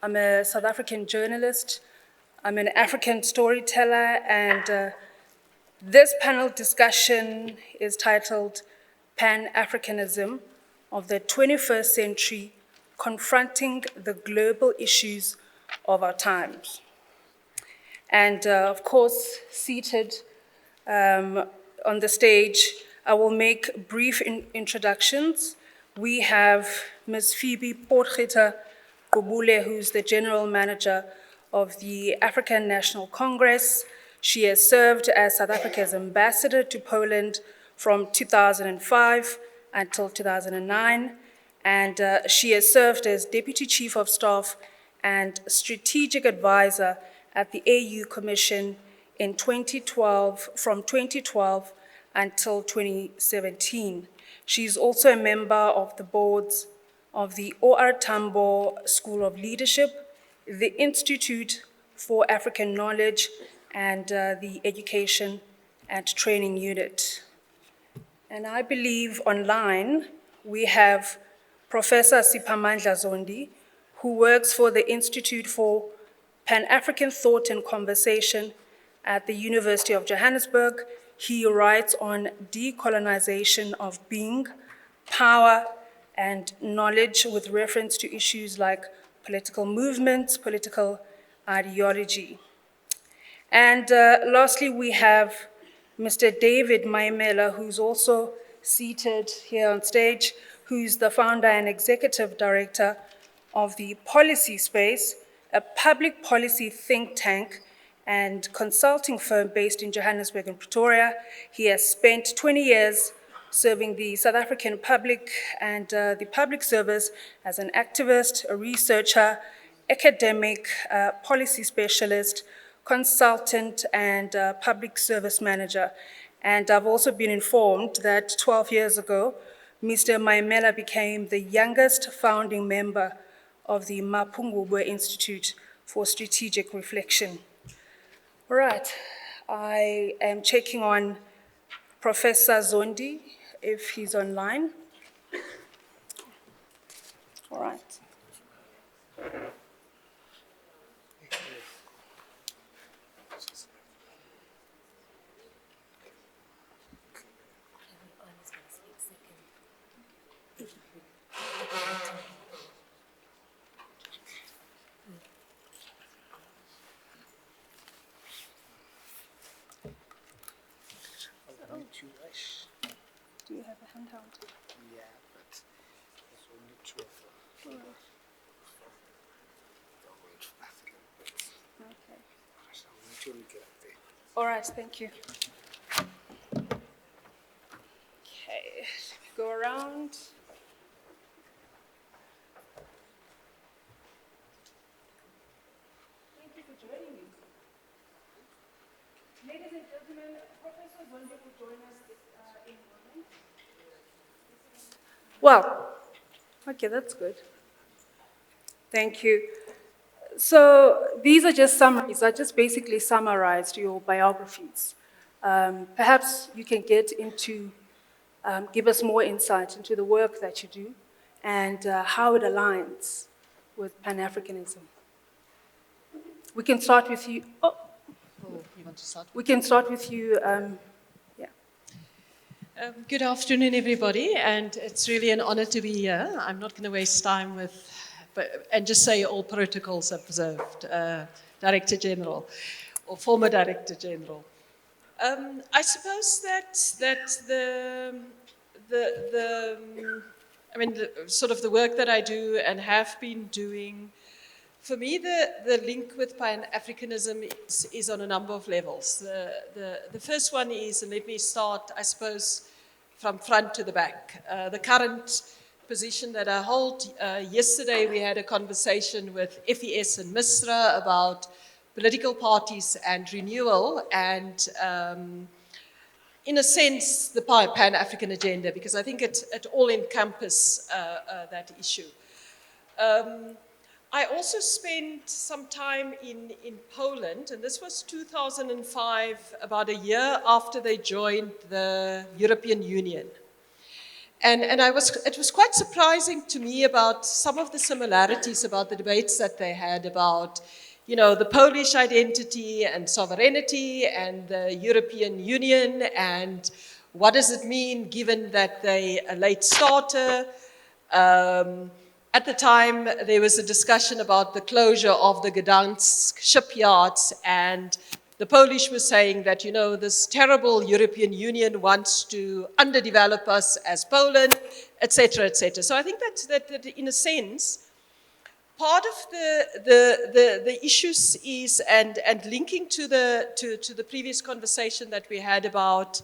I'm a South African journalist. I'm an African storyteller, and this panel discussion is titled Pan-Africanism of the 21st Century, Confronting the Global Issues of Our Times. And of course, seated on the stage, I will make brief introductions. We have Ms. Phoebe Potgieter-Qubule, who's the General Manager of the African National Congress. She has served as South Africa's ambassador to Poland from 2005 until 2009, and she has served as Deputy Chief of Staff and Strategic Advisor at the AU Commission in 2012, from 2012 until 2017. She's also a member of the boards of the O.R. Tambo School of Leadership, the Institute for African Knowledge, and the Education and Training Unit. And I believe online we have Professor Siphamandla Zondi, who works for the Institute for Pan-African Thought and Conversation at the University of Johannesburg. He writes on decolonization of being, power, and knowledge with reference to issues like political movements, political ideology. And lastly, we have Mr. David Maimela, who's also seated here on stage, who's the founder and executive director of the Policy Space, a public policy think tank and consulting firm based in Johannesburg and Pretoria. He has spent 20 years serving the South African public and the public service as an activist, a researcher, academic, policy specialist, consultant, and public service manager. And I've also been informed that 12 years ago, Mr. Maimela became the youngest founding member of the Mapungubwe Institute for Strategic Reflection. All right, I am checking on Professor Zondi, if he's online. All right. Do you have a handheld? Yeah, but there's only two of them. Okay. So we need to get up there. All right, thank you. Okay, go around. Thank you for joining me. Ladies and gentlemen, Professor Zondi will join us in a moment. Well, okay, that's good. Thank you. So these are just summaries. I just basically summarized your biographies. Perhaps you can get into, give us more insight into the work that you do and how it aligns with Pan-Africanism. We can start with you. Oh, you want to start? We can start with you. Yeah. Good afternoon, everybody, and it's really an honor to be here. I'm not going to waste time and just say all protocols observed, Director General, or former Director General. I suppose that sort of the work that I do and have been doing, for me, the link with Pan-Africanism is on a number of levels. The first one is, and let me start, I suppose, from front to the back. The current position that I hold, yesterday we had a conversation with FES and MISTRA about political parties and renewal, and in a sense, the Pan-African agenda, because I think it all encompasses that issue. I also spent some time in Poland, and this was 2005, about a year after they joined the European Union. And it was quite surprising to me about some of the similarities about the debates that they had about, the Polish identity and sovereignty and the European Union, and what does it mean given that they're a late starter. At the time, there was a discussion about the closure of the Gdansk shipyards, and the Polish were saying that, this terrible European Union wants to underdevelop us as Poland, etc., etc. So I think that in a sense, part of the issues is, and linking to the previous conversation that we had about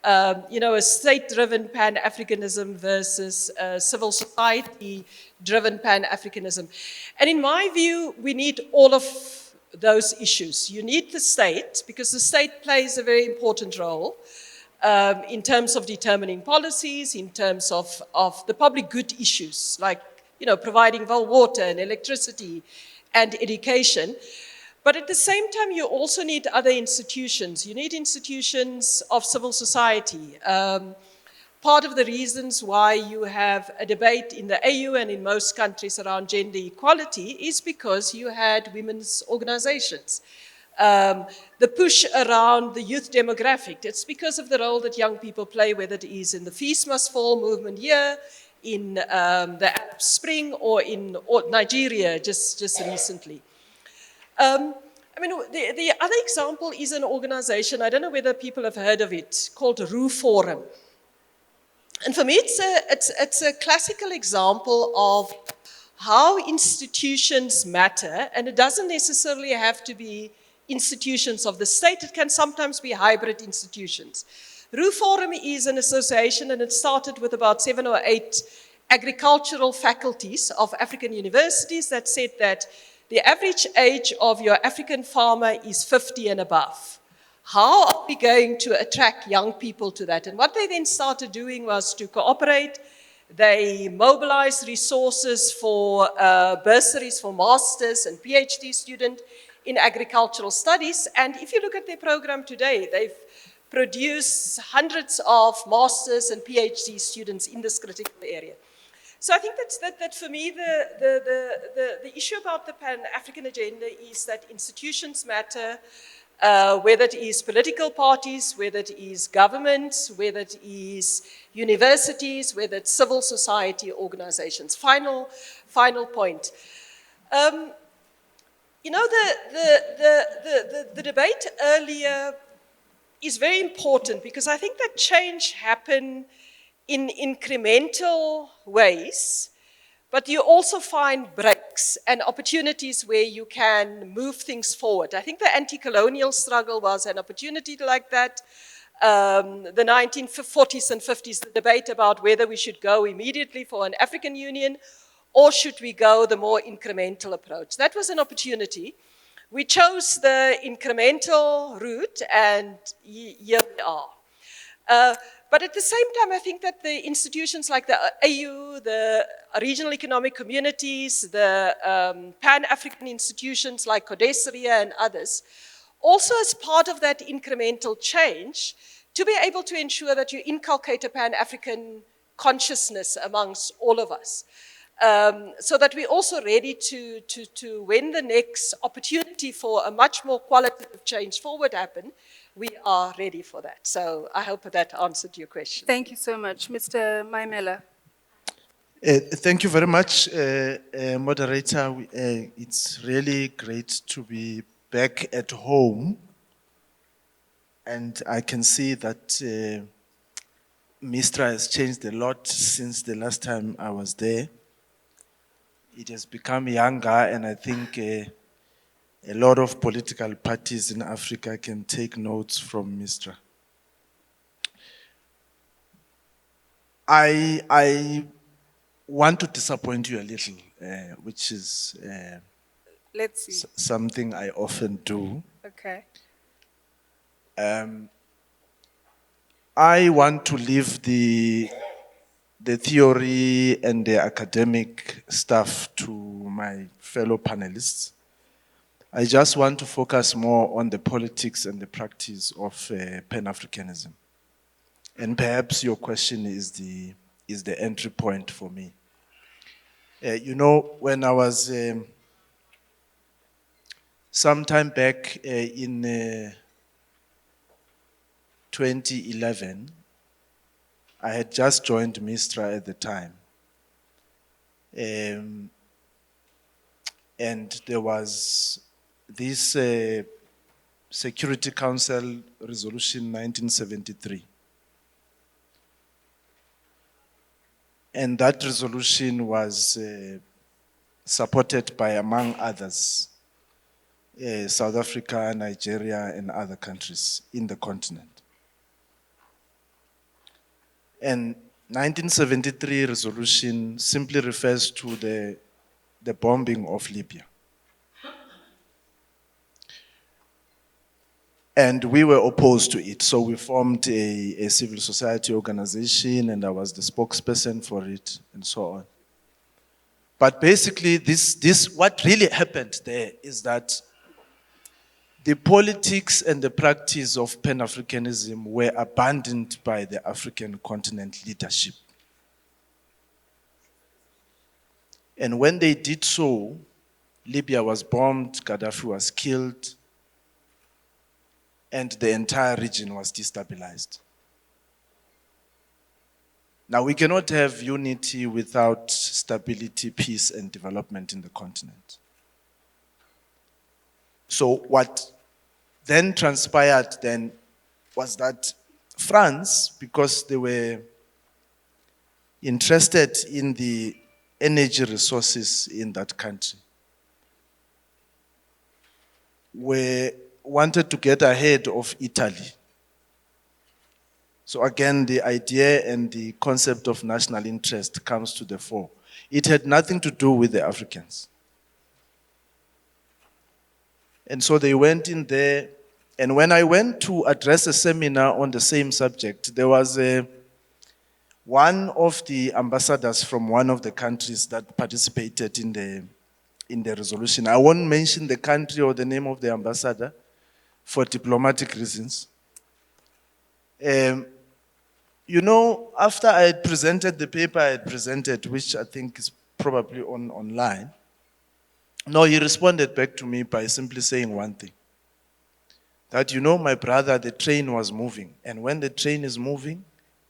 a state-driven Pan-Africanism versus civil society-driven Pan-Africanism. And in my view, we need all of those issues. You need the state, because the state plays a very important role in terms of determining policies, in terms of the public good issues, like, providing well water and electricity and education. But at the same time, you also need other institutions. You need institutions of civil society. Part of the reasons why you have a debate in the AU and in most countries around gender equality is because you had women's organizations. The push around the youth demographic, it's because of the role that young people play, whether it is in the Fees Must Fall movement here, in the Arab Spring, or in Nigeria just recently. The other example is an organization, I don't know whether people have heard of it, called Roo Forum. And for me, it's a classical example of how institutions matter, and it doesn't necessarily have to be institutions of the state, it can sometimes be hybrid institutions. Roo Forum is an association, and it started with about 7 or 8 agricultural faculties of African universities that said that the average age of your African farmer is 50 and above. How are we going to attract young people to that? And what they then started doing was to cooperate. They mobilized resources for bursaries for masters and PhD students in agricultural studies. And if you look at their program today, they've produced hundreds of masters and PhD students in this critical area. So I think that for me, the issue about the Pan-African agenda is that institutions matter, whether it is political parties, whether it is governments, whether it is universities, whether it's civil society organizations. Final point. The debate earlier is very important, because I think that change happened in incremental ways, but you also find breaks and opportunities where you can move things forward. I think the anti-colonial struggle was an opportunity like that. The 1940s and 50s, the debate about whether we should go immediately for an African Union or should we go the more incremental approach. That was an opportunity. We chose the incremental route, and here we are. But at the same time, I think that the institutions like the AU, the regional economic communities, the Pan-African institutions like CODESRIA and others, also as part of that incremental change, to be able to ensure that you inculcate a Pan-African consciousness amongst all of us. so that we're also ready to when the next opportunity for a much more qualitative change forward happen, we are ready for that. So I hope that answered your question. Thank you so much. Mr. Maimela. Thank you very much, moderator. It's really great to be back at home. And I can see that MISTRA has changed a lot since the last time I was there. It has become younger, and I think a lot of political parties in Africa can take notes from MISTRA. I want to disappoint you a little, which is Let's see. something I often do. Okay. I want to leave the theory and the academic stuff to my fellow panelists. I just want to focus more on the politics and the practice of Pan-Africanism. And perhaps your question is the entry point for me. You know, when I was sometime back in 2011, I had just joined MISTRA at the time. And there was this Security Council Resolution 1973. And that resolution was supported by, among others, South Africa, Nigeria, and other countries in the continent. And 1973 resolution simply refers to the bombing of Libya. And we were opposed to it, so we formed a civil society organization, and I was the spokesperson for it, and so on. But basically, what really happened there is that the politics and the practice of Pan-Africanism were abandoned by the African continent leadership. And when they did so, Libya was bombed, Gaddafi was killed, and the entire region was destabilized. Now, we cannot have unity without stability, peace, and development in the continent. So what then transpired then was that France, because they were interested in the energy resources in that country, wanted to get ahead of Italy. So again, the idea and the concept of national interest comes to the fore. It had nothing to do with the Africans. And so they went in there, and when I went to address a seminar on the same subject, there was one of the ambassadors from one of the countries that participated in the resolution. I won't mention the country or the name of the ambassador for diplomatic reasons. You know, after I had presented the paper I had presented, which I think is probably online, no, he responded back to me by simply saying one thing. That, you know, my brother, the train was moving. And when the train is moving,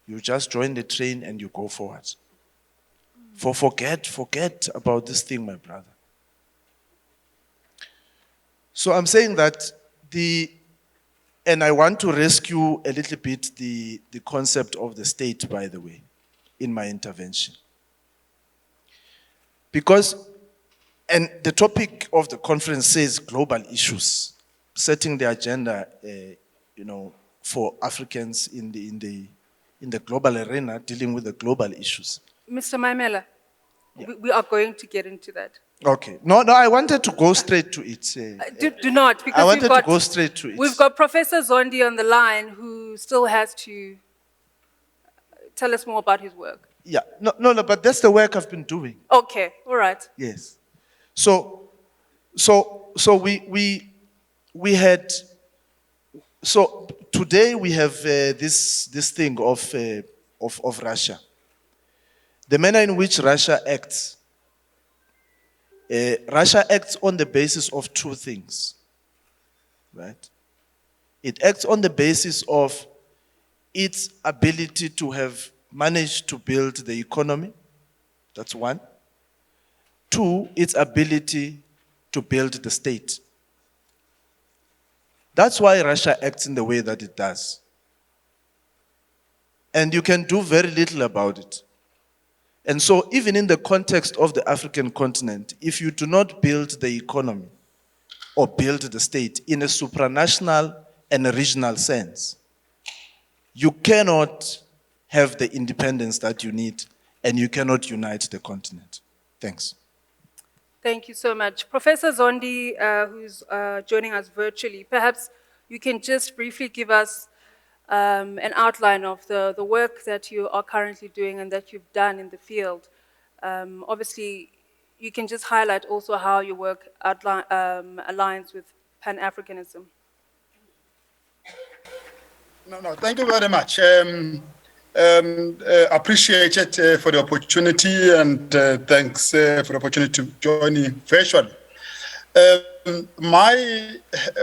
you just join the train and you go forward. Forget about this thing, my brother. So I'm saying that and I want to rescue a little bit the concept of the state, by the way, in my intervention. Because, and the topic of the conference says global issues, setting the agenda, you know, for Africans in the global arena, dealing with the global issues. Mr. Maimela, we are going to get into that. Okay. No, I wanted to go straight to it. Do not, because I wanted to go straight to it. We've got Professor Zondi on the line who still has to tell us more about his work. Yeah, no, but that's the work I've been doing. Okay, all right. Yes. So we had, so today we have this thing of Russia. The manner in which Russia acts Russia acts on the basis of two things, right? It acts on the basis of its ability to have managed to build the economy, that's one. Two, its ability to build the state. That's why Russia acts in the way that it does. And you can do very little about it. And so even in the context of the African continent, if you do not build the economy or build the state in a supranational and a regional sense, you cannot have the independence that you need, and you cannot unite the continent. Thanks. Thank you so much. Professor Zondi, who's joining us virtually, perhaps you can just briefly give us an outline of the work that you are currently doing and that you've done in the field. Obviously, you can just highlight also how your work aligns with Pan-Africanism. No, thank you very much. Appreciate it for the opportunity, and thanks for the opportunity to join in virtually. My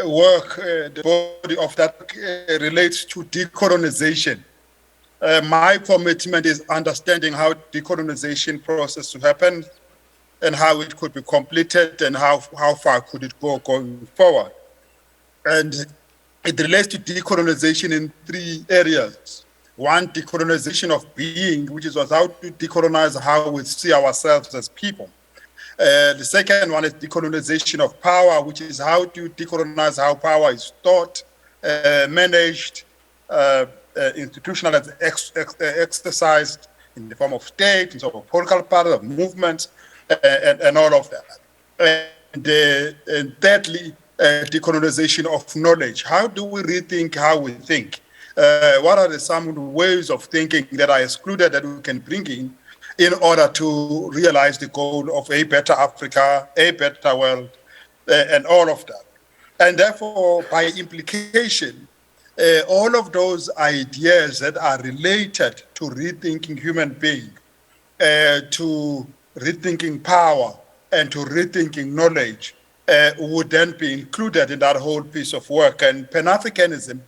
work, the body of that relates to decolonization. My commitment is understanding how decolonization process to happen and how it could be completed and how far could it go going forward. And it relates to decolonization in three areas. One, decolonization of being, which is how to decolonize how we see ourselves as people. The second one is decolonization of power, which is how to decolonize how power is thought, managed, institutionalized, exercised in the form of state, in sort of political party, of movements, and all of that. And thirdly, decolonization of knowledge. How do we rethink how we think? What are some ways of thinking that are excluded that we can bring in order to realize the goal of a better Africa, a better world, and all of that? And therefore, by implication, all of those ideas that are related to rethinking human being, to rethinking power, and to rethinking knowledge would then be included in that whole piece of work. And Pan-Africanism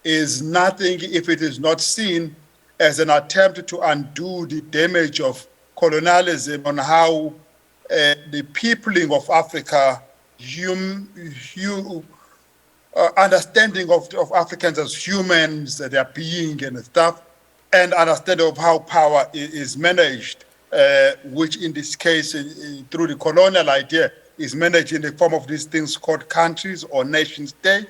is nothing if it is not seen as an attempt to undo the damage of colonialism on how the peopling of Africa, understanding of Africans as humans, their being and stuff, and understanding of how power is managed, which in this case, through the colonial idea, is managed in the form of these things called countries or nation state,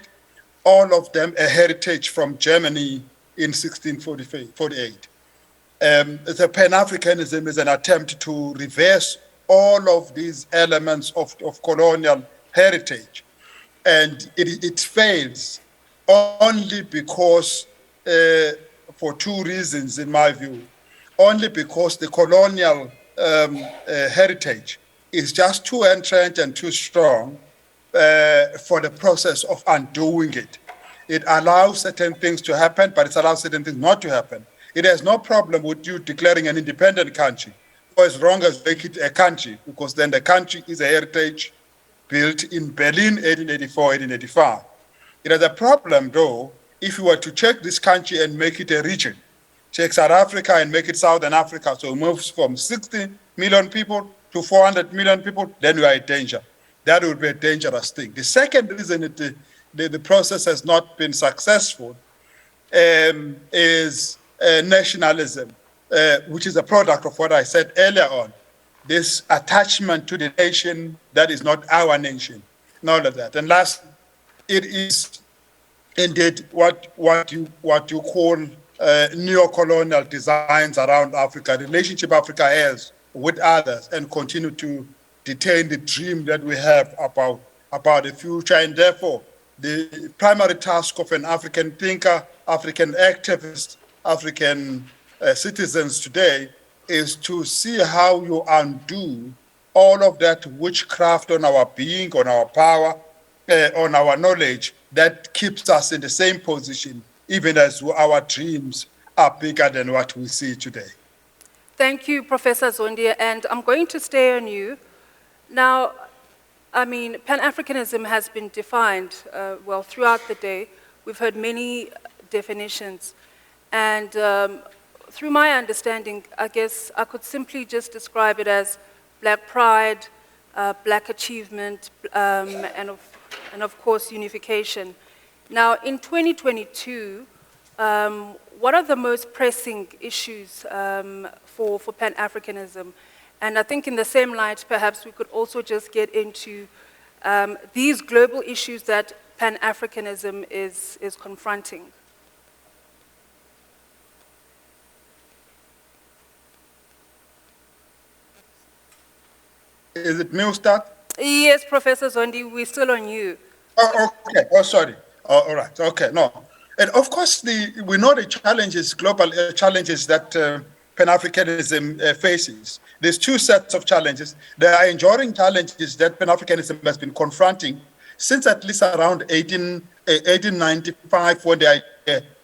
all of them a heritage from Germany in 1648. The Pan-Africanism is an attempt to reverse all of these elements of colonial heritage. And it fails only because, for two reasons in my view, only because the colonial heritage is just too entrenched and too strong for the process of undoing it. It allows certain things to happen, but it allows certain things not to happen. It has no problem with you declaring an independent country, for as long as you make it a country, because then the country is a heritage built in Berlin, 1884, 1885. It has a problem, though, if you were to take this country and make it a region, take South Africa and make it Southern Africa, so it moves from 60 million people to 400 million people, then you are in danger. That would be a dangerous thing. The second reason the process has not been successful is nationalism, which is a product of what I said earlier on. This attachment to the nation that is not our nation, and all of that. And last, it is indeed what you call neo-colonial designs around Africa, the relationship Africa has with others, and continue to detain the dream that we have about the future. And therefore, the primary task of an African thinker, African activist, African citizens today is to see how you undo all of that witchcraft on our being, on our power, on our knowledge that keeps us in the same position, even as our dreams are bigger than what we see today. Thank you, Professor Zondi, and I'm going to stay on you. Now, I mean, Pan-Africanism has been defined, well, throughout the day. We've heard many definitions. And through my understanding, I guess I could simply just describe it as Black pride, Black achievement, and of course, unification. Now, in 2022, what are the most pressing issues for Pan-Africanism? And I think in the same light, perhaps we could also just get into these global issues that Pan-Africanism is confronting. Is it me who start? Yes, Professor Zondi, we're still on you. Oh, okay. Oh, sorry. Oh, all right. Okay. No. And of course, we know the challenges, global challenges that Pan-Africanism faces. There's two sets of challenges. There are enduring challenges that Pan-Africanism has been confronting since at least around 1895, when they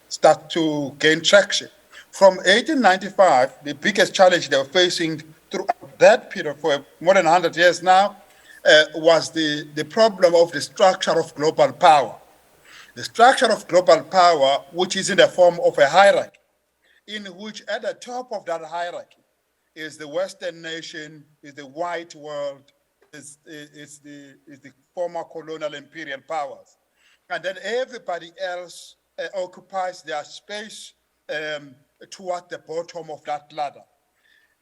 start to gain traction. From 1895, the biggest challenge they were facing throughout that period for more than 100 years now was the problem of the structure of global power. The structure of global power, which is in the form of a hierarchy, in which at the top of that hierarchy is the Western nation, is the white world, is the former colonial imperial powers. And then everybody else occupies their space toward the bottom of that ladder.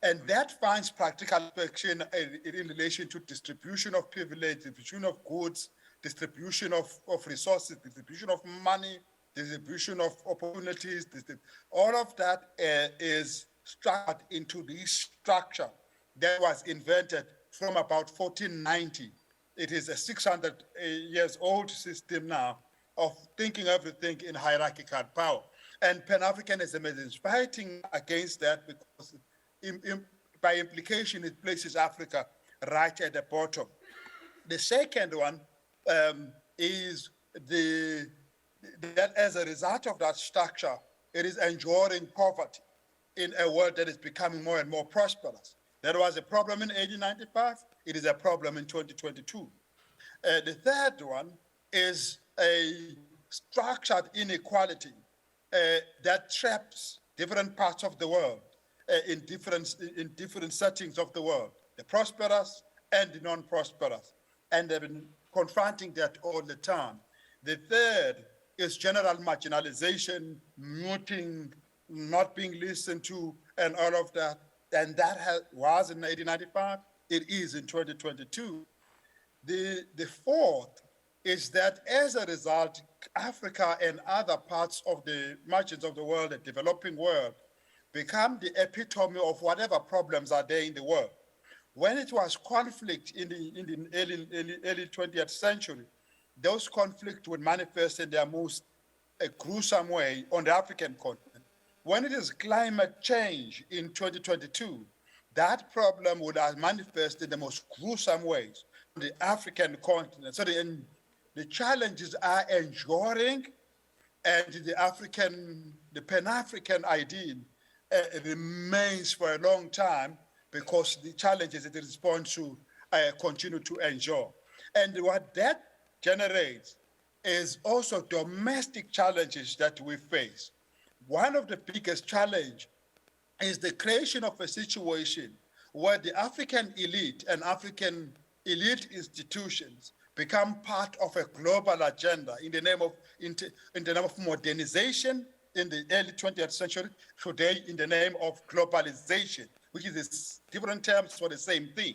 And that finds practical action in relation to distribution of privilege, distribution of goods, distribution of resources, distribution of money, distribution of opportunities. All of that is structured into this structure that was invented from about 1490. It is a 600 years old system now of thinking everything in hierarchical power. And Pan-Africanism is fighting against that because by implication, it places Africa right at the bottom. The second one is that as a result of that structure, it is enduring poverty in a world that is becoming more and more prosperous. That was a problem in 1895. It is a problem in 2022. The third one is a structured inequality that traps different parts of the world in different settings of the world, the prosperous and the non-prosperous, and they've been confronting that all the time. The third is general marginalization, muting, not being listened to, and all of that. And that was in 1895, it is in 2022. The fourth is that as a result, Africa and other parts of the margins of the world, the developing world, become the epitome of whatever problems are there in the world. When it was conflict in the early 20th century, those conflicts would manifest in their most gruesome way on the African continent. When it is climate change in 2022, that problem would manifest in the most gruesome ways on the African continent. So the challenges are enduring, and the Pan-African ideal remains for a long time because the challenges it responds to continue to endure. And what that generates is also domestic challenges that we face. One of the biggest challenges is the creation of a situation where the African elite and African elite institutions become part of a global agenda in the name of modernization in the early 20th century, today in the name of globalization, which is different terms for the same thing,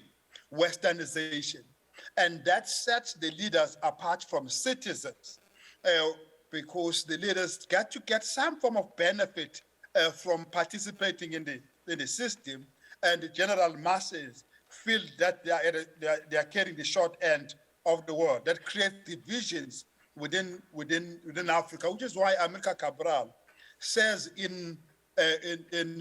Westernization. And that sets the leaders apart from citizens because the leaders get to get some form of benefit from participating in the system, and the general masses feel that they are carrying the short end of the world. That creates divisions within Africa, which is why Amilcar Cabral says in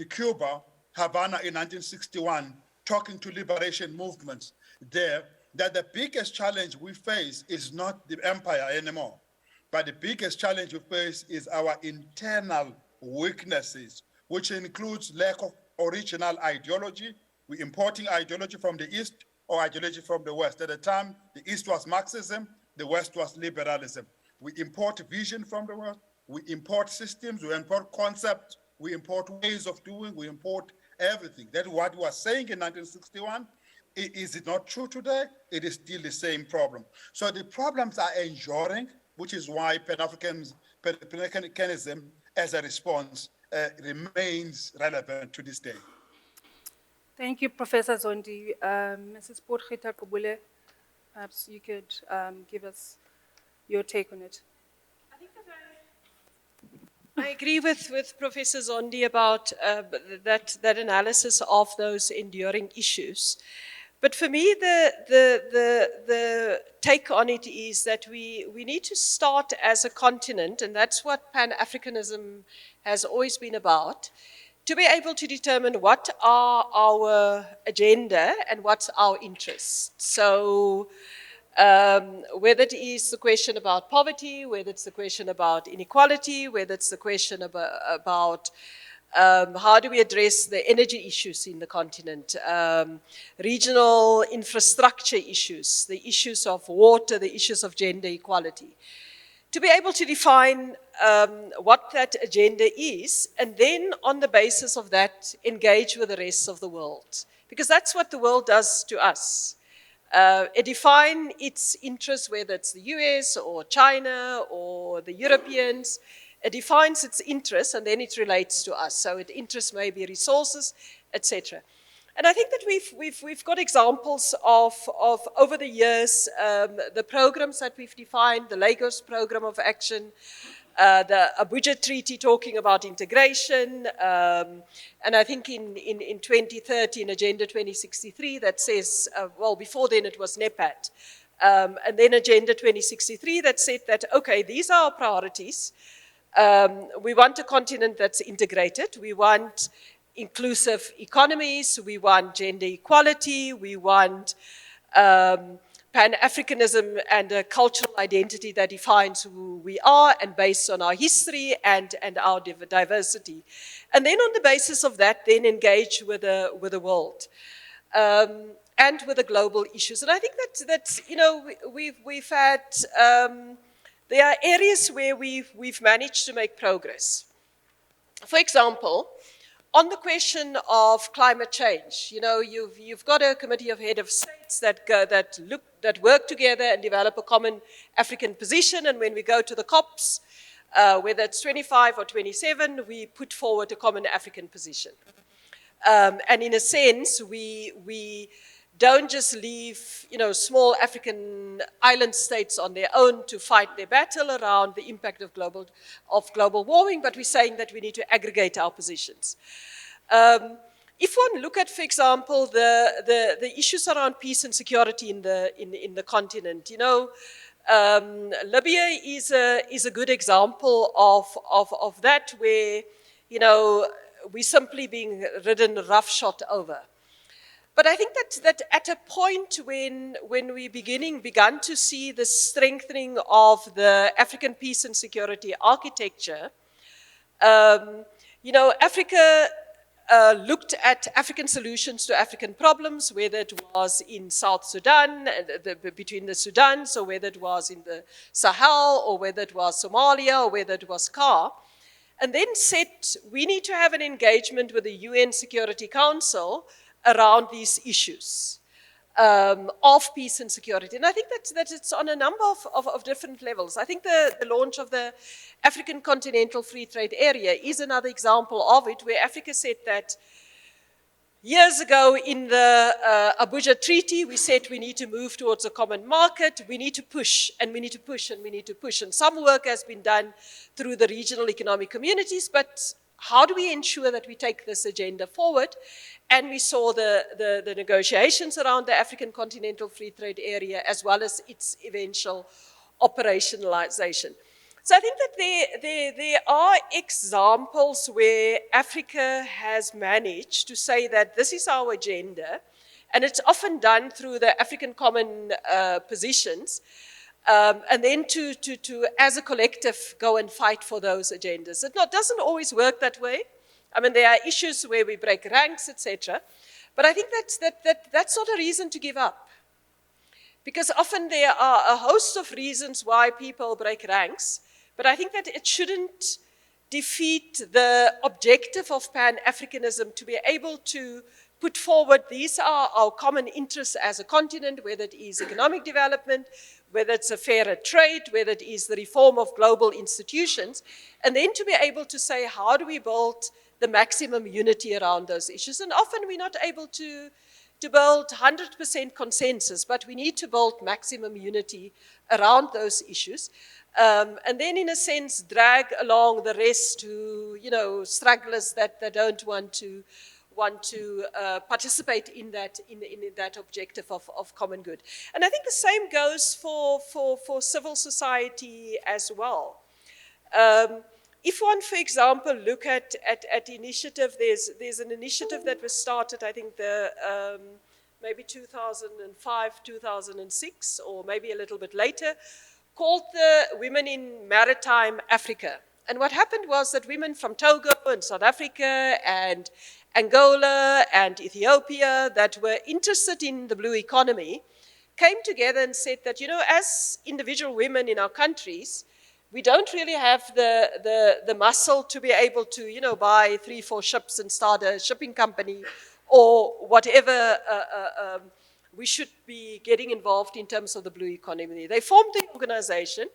Cuba, Havana in 1961, talking to liberation movements there, that the biggest challenge we face is not the empire anymore, but the biggest challenge we face is our internal weaknesses, which includes lack of original ideology. We're importing ideology from the East or ideology from the West. At the time, the East was Marxism, the West was liberalism. We import vision from the West, we import systems, we import concepts, we import ways of doing, we import everything. That's what we were saying in 1961. Is it not true today? It is still the same problem. So the problems are enduring, which is why Pan-Africanism as a response remains relevant to this day. Thank you, Professor Zondi. Mrs. Potgieter-Kobule, perhaps you could give us your take on it. I agree with Professor Zondi about that analysis of those enduring issues. But for me, the take on it is that we need to start as a continent, and that's what Pan-Africanism has always been about, to be able to determine what are our agenda and what's our interests. So whether it is the question about poverty, whether it's the question about inequality, whether it's the question about how do we address the energy issues in the continent, regional infrastructure issues, the issues of water, the issues of gender equality. To be able to define what that agenda is, and then on the basis of that, engage with the rest of the world. Because that's what the world does to us. It defines its interests, whether it's the US or China or the Europeans. It defines its interests and then it relates to us. So its interests may be resources, etc. And I think that we've got examples of over the years, the programs that we've defined, the Lagos Program of Action, the Abuja Treaty talking about integration, and I think in 2013, Agenda 2063 that says, well, before then it was NEPAD, and then Agenda 2063 that said that, okay, these are our priorities. We want a continent that's integrated. We want inclusive economies. We want gender equality. We want Pan-Africanism and a cultural identity that defines who we are and based on our history and our diversity. And then on the basis of that, then engage with the world and with the global issues. And I think that's you know, we've had, there are areas where we've managed to make progress. For example, on the question of climate change, you know, you've got a committee of head of states that work together and develop a common African position. And when we go to the COPs, whether it's 25 or 27, we put forward a common African position. And in a sense, we don't just leave, you know, small African island states on their own to fight their battle around the impact of global warming, but we're saying that we need to aggregate our positions. If one look at, for example, the issues around peace and security in the continent, you know, Libya is a good example of that, where, you know, we're simply being ridden roughshod over. But I think that at a point when we began to see the strengthening of the African peace and security architecture, you know, Africa looked at African solutions to African problems, whether it was in South Sudan, between the Sudans, or whether it was in the Sahel, or whether it was Somalia, or whether it was CAR, and then said we need to have an engagement with the UN Security Council around these issues of peace and security. And I think that it's on a number of different levels. I think the launch of the African Continental Free Trade Area is another example of it, where Africa said that years ago in the Abuja Treaty, we said we need to move towards a common market, we need to push, and we need to push, and we need to push. And some work has been done through the regional economic communities, but how do we ensure that we take this agenda forward? And we saw the negotiations around the African Continental Free Trade Area, as well as its eventual operationalization. So I think that there are examples where Africa has managed to say that this is our agenda, and it's often done through the African common positions, and then to as a collective, go and fight for those agendas. It doesn't always work that way. I mean, there are issues where we break ranks, etc. But I think that's not a reason to give up. Because often there are a host of reasons why people break ranks, but I think that it shouldn't defeat the objective of Pan-Africanism to be able to put forward these are our common interests as a continent, whether it is economic development, whether it's a fairer trade, whether it is the reform of global institutions, and then to be able to say, how do we build the maximum unity around those issues? And often we're not able to build 100% consensus, but we need to build maximum unity around those issues. And then, in a sense, drag along the rest who, strugglers that don't want to participate in that objective of common good. And I think the same goes for civil society as well. If one, for example, look at initiative, there's an initiative that was started, I think maybe 2005, 2006, or maybe a little bit later, called the Women in Maritime Africa. And what happened was that women from Togo and South Africa and Angola and Ethiopia that were interested in the blue economy came together and said that, as individual women in our countries, we don't really have the muscle to be able to, buy 3-4 ships and start a shipping company or whatever we should be getting involved in terms of the blue economy. They formed the organization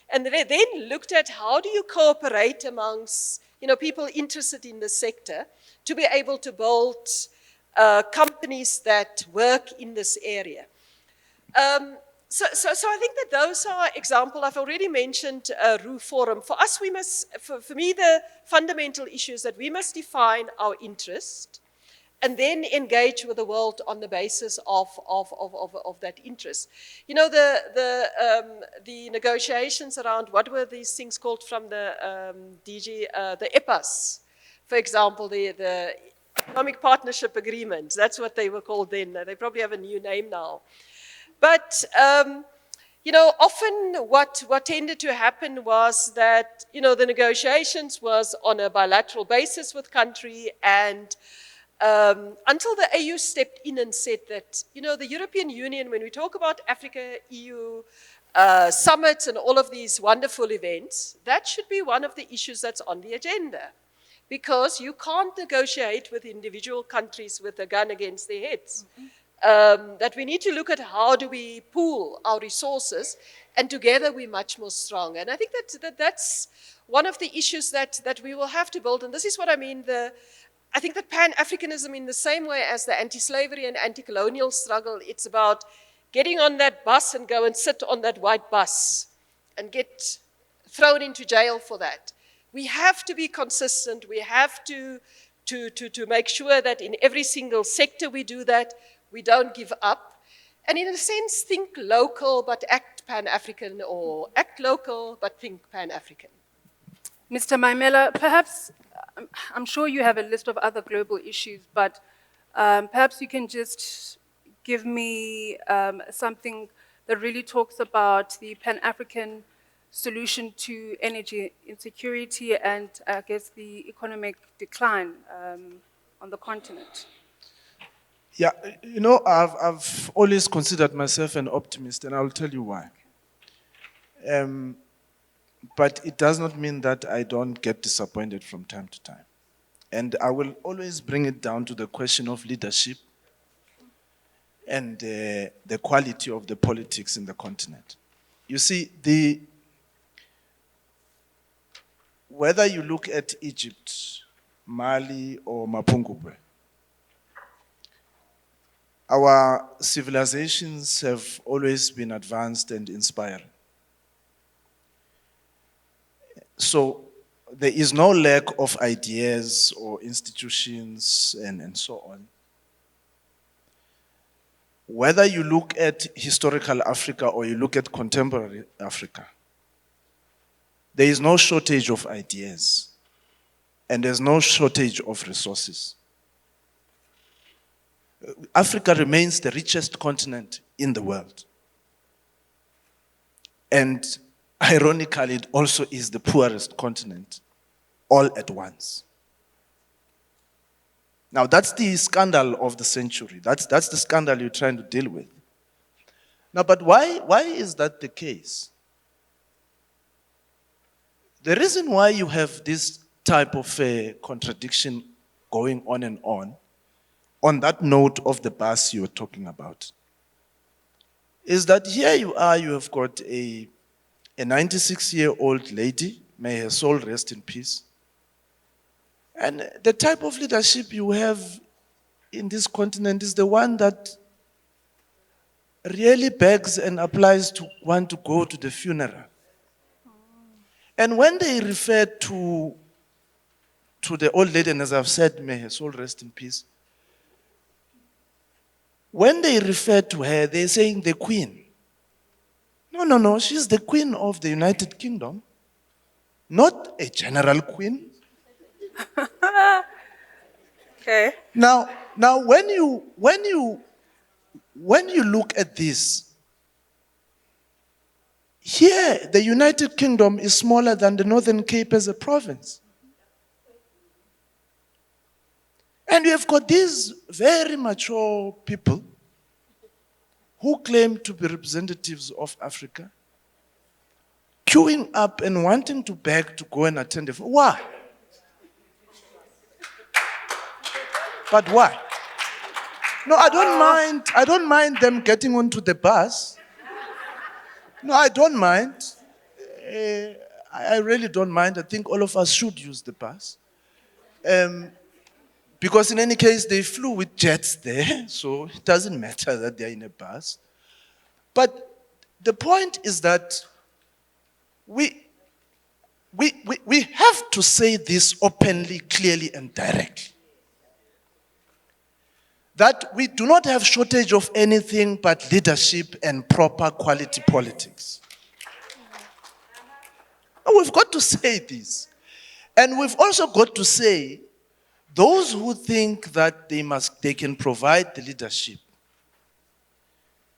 and they then looked at how do you cooperate amongst, people interested in the sector to be able to build companies that work in this area. So I think that those are examples. I've already mentioned Roo Forum. For us, for me, the fundamental issue is that we must define our interest and then engage with the world on the basis of that interest. The negotiations around, what were these things called from the the EPAs, for example, the Economic Partnership Agreements, that's what they were called then. They probably have a new name now. But, often what tended to happen was that, the negotiations was on a bilateral basis with country and until the AU stepped in and said that, the European Union, when we talk about Africa, EU, summits and all of these wonderful events, that should be one of the issues that's on the agenda. Because you can't negotiate with individual countries with a gun against their heads. That we need to look at how do we pool our resources, and together we're much more strong. And I think that's one of the issues that we will have to build, and this is what I mean, I think that Pan-Africanism, in the same way as the anti-slavery and anti-colonial struggle, it's about getting on that bus and go and sit on that white bus and get thrown into jail for that. We have to be consistent. We have to make sure that in every single sector we do that. We don't give up. And in a sense, think local but act Pan-African, or act local but think Pan-African. Mr. Maimela, perhaps, I'm sure you have a list of other global issues, but perhaps you can just give me something that really talks about the Pan-African solution to energy insecurity and, I guess, the economic decline on the continent. Yeah, I've always considered myself an optimist, and I'll tell you why. But it does not mean that I don't get disappointed from time to time. And I will always bring it down to the question of leadership and the quality of the politics in the continent. You see, whether you look at Egypt, Mali, or Mapungubwe, our civilizations have always been advanced and inspiring. So there is no lack of ideas or institutions and so on. Whether you look at historical Africa or you look at contemporary Africa, there is no shortage of ideas and there's no shortage of resources. Africa remains the richest continent in the world. And ironically, it also is the poorest continent all at once. Now, that's the scandal of the century. That's the scandal you're trying to deal with. Now, but why is that the case? The reason why you have this type of contradiction going on that note of the bus you were talking about, is that here you are, you have got a 96-year-old lady, may her soul rest in peace. And the type of leadership you have in this continent is the one that really begs and applies to want to go to the funeral. And when they refer to the old lady, and as I've said, may her soul rest in peace, when they refer to her, they're saying the queen. No, she's the queen of the United Kingdom, not a general queen. Okay. Now, when you look at this, here the United Kingdom is smaller than the Northern Cape as a province. And we have got these very mature people who claim to be representatives of Africa, queuing up and wanting to beg to go and attend the... Why? But why? No, I don't mind them getting onto the bus. No, I don't mind. I really don't mind. I think all of us should use the bus. Because in any case, they flew with jets there, so it doesn't matter that they're in a bus. But the point is that we have to say this openly, clearly, and directly. That we do not have shortage of anything but leadership and proper quality politics. And we've got to say this. And we've also got to say, those who think that they can provide the leadership,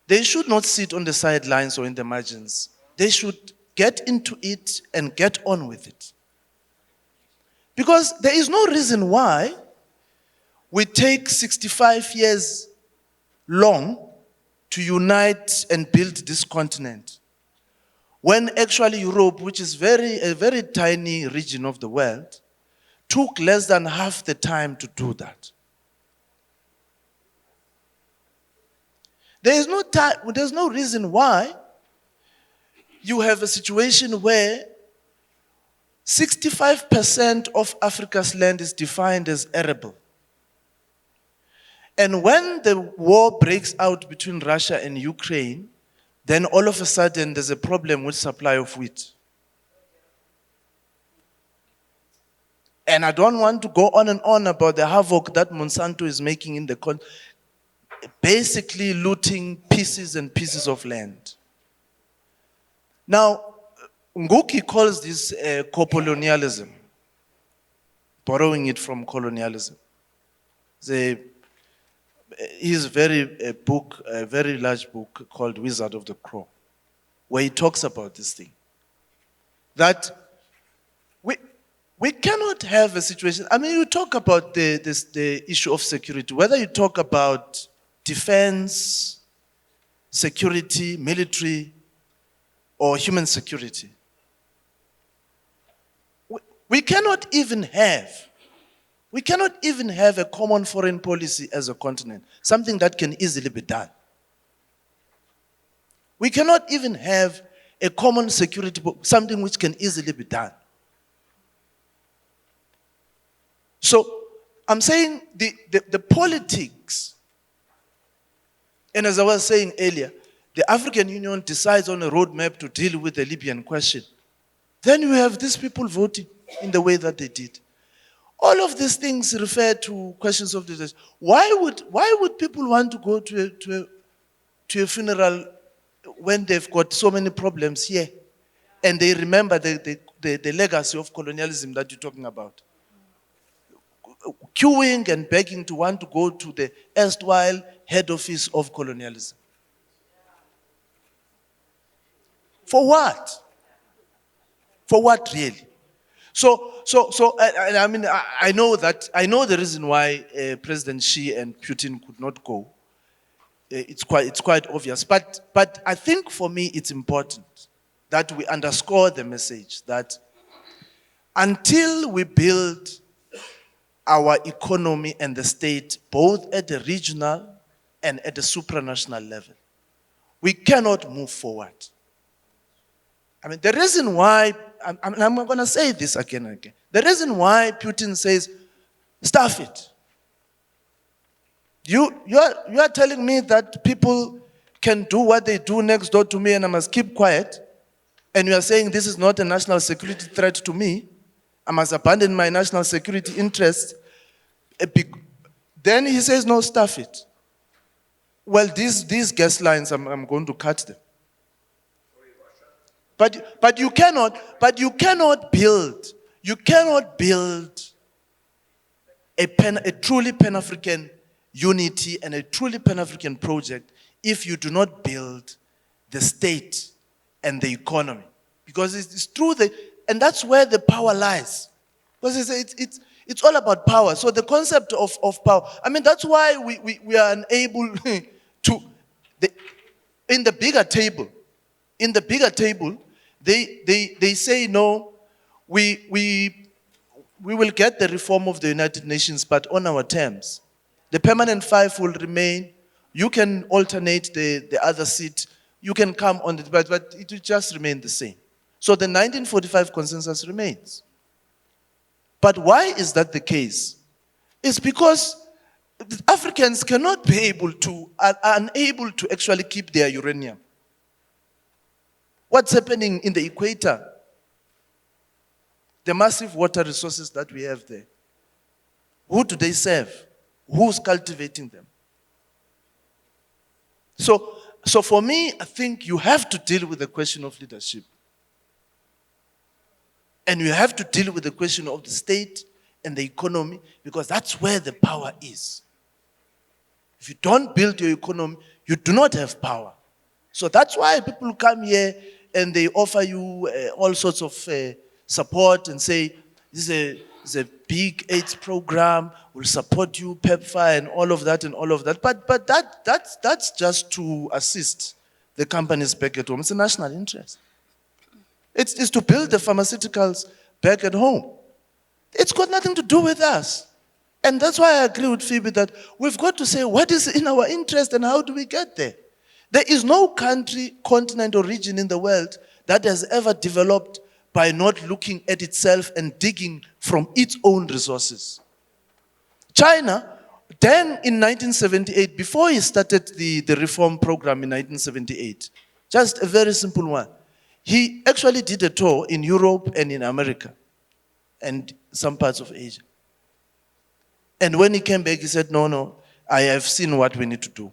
they should not sit on the sidelines or in the margins. They should get into it and get on with it. Because there is no reason why we take 65 years long to unite and build this continent, when actually Europe, which is a very tiny region of the world, took less than half the time to do that. There's no reason why you have a situation where 65% of Africa's land is defined as arable. And when the war breaks out between Russia and Ukraine, then all of a sudden there's a problem with supply of wheat. And I don't want to go on and on about the havoc that Monsanto is making in the country, basically looting pieces and pieces of land. Now, Nguki calls this co-colonialism, borrowing it from colonialism. His a very large book called Wizard of the Crow, where he talks about this thing. That we cannot have a situation, I mean, you talk about the issue of security, whether you talk about defense, security, military, or human security. We cannot even have a common foreign policy as a continent, something that can easily be done. We cannot even have a common security, something which can easily be done. So I'm saying the politics, and as I was saying earlier, the African Union decides on a roadmap to deal with the Libyan question. Then you have these people voting in the way that they did. All of these things refer to questions of leadership. Why would people want to go to a funeral when they've got so many problems here, and they remember the legacy of colonialism that you're talking about? Queuing and begging to want to go to the erstwhile head office of colonialism. For what? For what really? So I mean, I know the reason why President Xi and Putin could not go. it's quite obvious. But I think for me it's important that we underscore the message that until we build our economy and the state, both at the regional and at the supranational level, we cannot move forward. I mean, the reason why, I'm going to say this again and again. The reason why Putin says, stuff it. You are telling me that people can do what they do next door to me and I must keep quiet. And you are saying this is not a national security threat to me. I must abandon my national security interests. Then he says, no, stuff it. Well, these gas lines, I'm going to cut them. But you cannot build a truly Pan-African unity and a truly Pan-African project if you do not build the state and the economy. Because it's through and that's where the power lies. Because it's all about power. So the concept of power, I mean, that's why we are unable to, in the bigger table, they say, no, we will get the reform of the United Nations, but on our terms. The permanent five will remain. You can alternate the other seat. You can come on it, but it will just remain the same. So the 1945 consensus remains. But why is that the case? It's because Africans cannot be are unable to actually keep their uranium. What's happening in the equator? The massive water resources that we have there. Who do they serve? Who's cultivating them? So for me, I think you have to deal with the question of leadership. And you have to deal with the question of the state and the economy, because that's where the power is. If you don't build your economy, you do not have power. So that's why people come here and they offer you all sorts of support and say, this is a big AIDS program, we'll support you, PEPFAR and all of that. But that's just to assist the companies back at home. It's a national interest. It's to build the pharmaceuticals back at home. It's got nothing to do with us. And that's why I agree with Phoebe that we've got to say what is in our interest and how do we get there. There is no country, continent, or region in the world that has ever developed by not looking at itself and digging from its own resources. China, then in 1978, before he started the reform program in 1978, just a very simple one, he actually did a tour in Europe and in America and some parts of Asia. And when he came back, he said, no, I have seen what we need to do.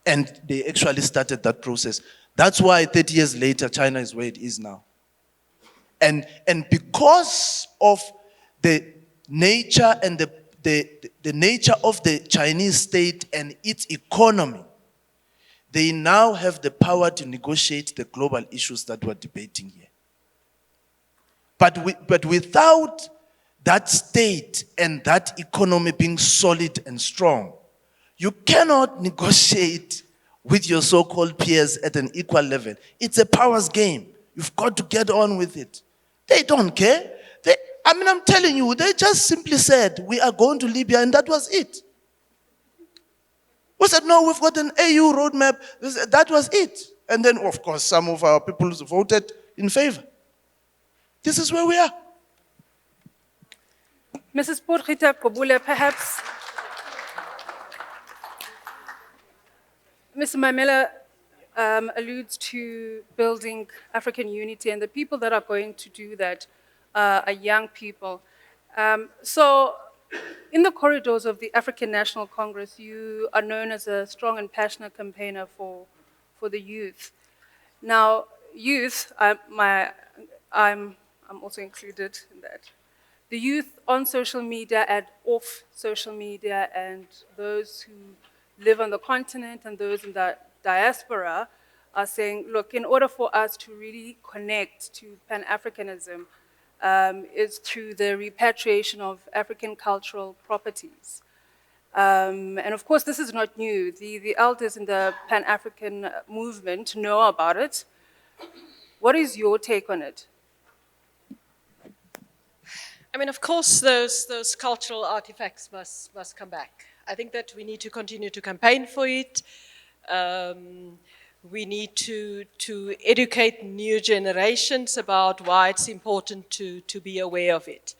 And they actually started that process. That's why 30 years later, China is where it is now. And because of the nature and the nature of the Chinese state and its economy, they now have the power to negotiate the global issues that we're debating here. But without that state and that economy being solid and strong, you cannot negotiate with your so-called peers at an equal level. It's a powers game. You've got to get on with it. They don't care. I'm telling you, they just simply said, we are going to Libya, and that was it. We said, no, we've got an AU roadmap. That was it. And then, of course, some of our people voted in favor. This is where we are. Mrs. Potgieter-Kobule, perhaps Mr. Mamela alludes to building African unity, and the people that are going to do that are young people. So in the corridors of the African National Congress, you are known as a strong and passionate campaigner for the youth. Now, youth, I'm also included in that. The youth on social media and off social media, and those who live on the continent and those in the diaspora are saying, look, in order for us to really connect to Pan-Africanism, is through the repatriation of African cultural properties. And of course, this is not new. The elders in the Pan-African movement know about it. What is your take on it? I mean, of course, those cultural artifacts must come back. I think that we need to continue to campaign for it. We need to educate new generations about why it's important to be aware of it.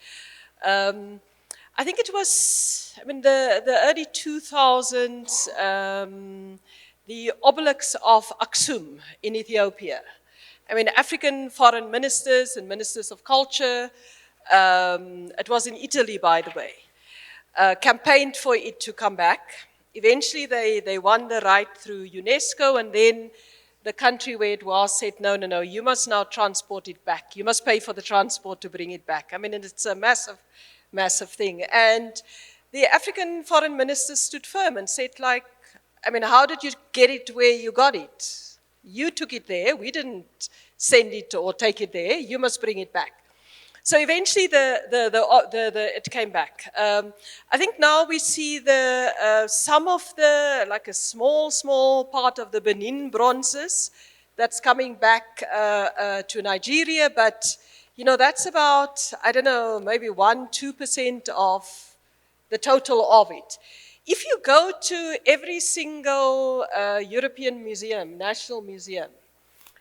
I think it was, I mean, the early 2000s, the obelisk of Aksum in Ethiopia. I mean, African foreign ministers and ministers of culture, it was in Italy, by the way, campaigned for it to come back. Eventually, they won the right through UNESCO, and then the country where it was said, no, no, no, you must now transport it back. You must pay for the transport to bring it back. I mean, it's a massive, massive thing. And the African foreign ministers stood firm and said, like, I mean, how did you get it where you got it? You took it there. We didn't send it or take it there. You must bring it back. So eventually, it came back. I think now we see some of the, like a small part of the Benin bronzes that's coming back to Nigeria, but you know, that's about, I don't know, maybe 1-2% of the total of it. If you go to every single European museum, national museum,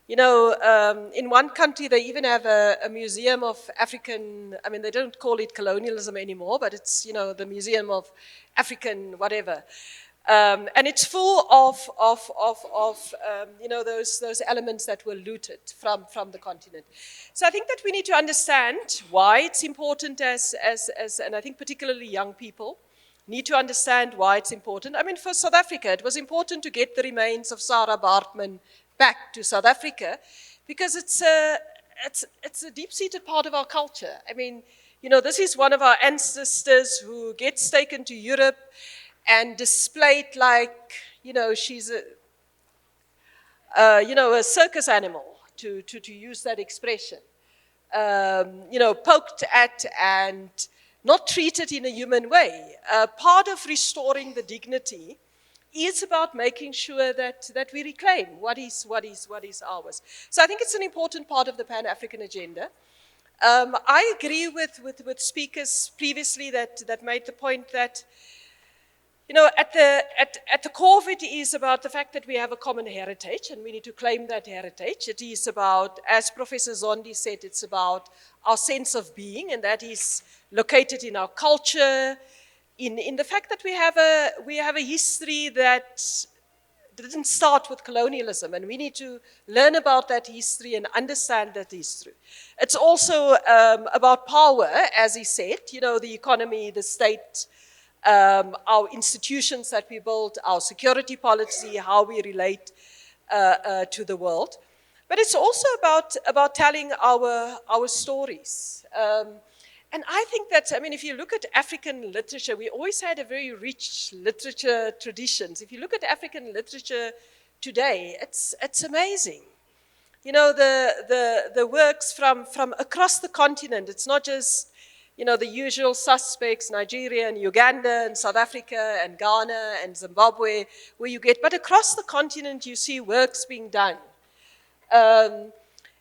you know, in one country they even have a museum of African, I mean, they don't call it colonialism anymore, but it's, you know, the Museum of African whatever. And it's full of you know, those elements that were looted from the continent. So I think that we need to understand why it's important and I think particularly young people need to understand why it's important. I mean, for South Africa, it was important to get the remains of Sarah Baartman back to South Africa because it's a deep-seated part of our culture. I mean, you know, this is one of our ancestors who gets taken to Europe and displayed like, you know, she's you know, a circus animal, to use that expression. You know, poked at and not treated in a human way. Part of restoring the dignity is about making sure that we reclaim what is ours. So I think it's an important part of the Pan-African agenda. I agree with speakers previously that made the point that, you know, at the core of it is about the fact that we have a common heritage and we need to claim that heritage. It is about, as Professor Zondi said, it's about our sense of being, and that is located in our culture, in the fact that we have a history that didn't start with colonialism, and we need to learn about that history and understand that history. It's also about power, as he said, you know, the economy, the state, our institutions that we build, our security policy, how we relate to the world. But it's also about telling our stories. And I think that, I mean, if you look at African literature, we always had a very rich literature traditions. If you look at African literature today, it's amazing. You know, the works from across the continent, it's not just, you know, the usual suspects, Nigeria and Uganda and South Africa and Ghana and Zimbabwe, where you get, but across the continent you see works being done.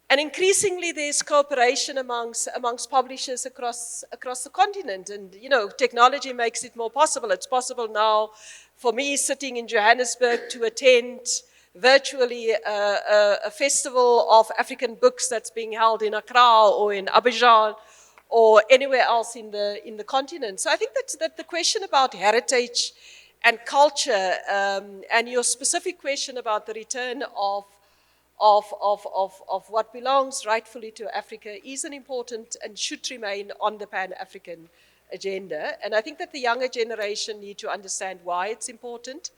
And increasingly there's cooperation amongst publishers across the continent. And, you know, technology makes it more possible. It's possible now for me sitting in Johannesburg to attend virtually a festival of African books that's being held in Accra or in Abidjan or anywhere else in the continent. So I think that the question about heritage and culture and your specific question about the return of what belongs rightfully to Africa is an important and should remain on the Pan-African agenda. And I think that the younger generation need to understand why it's important.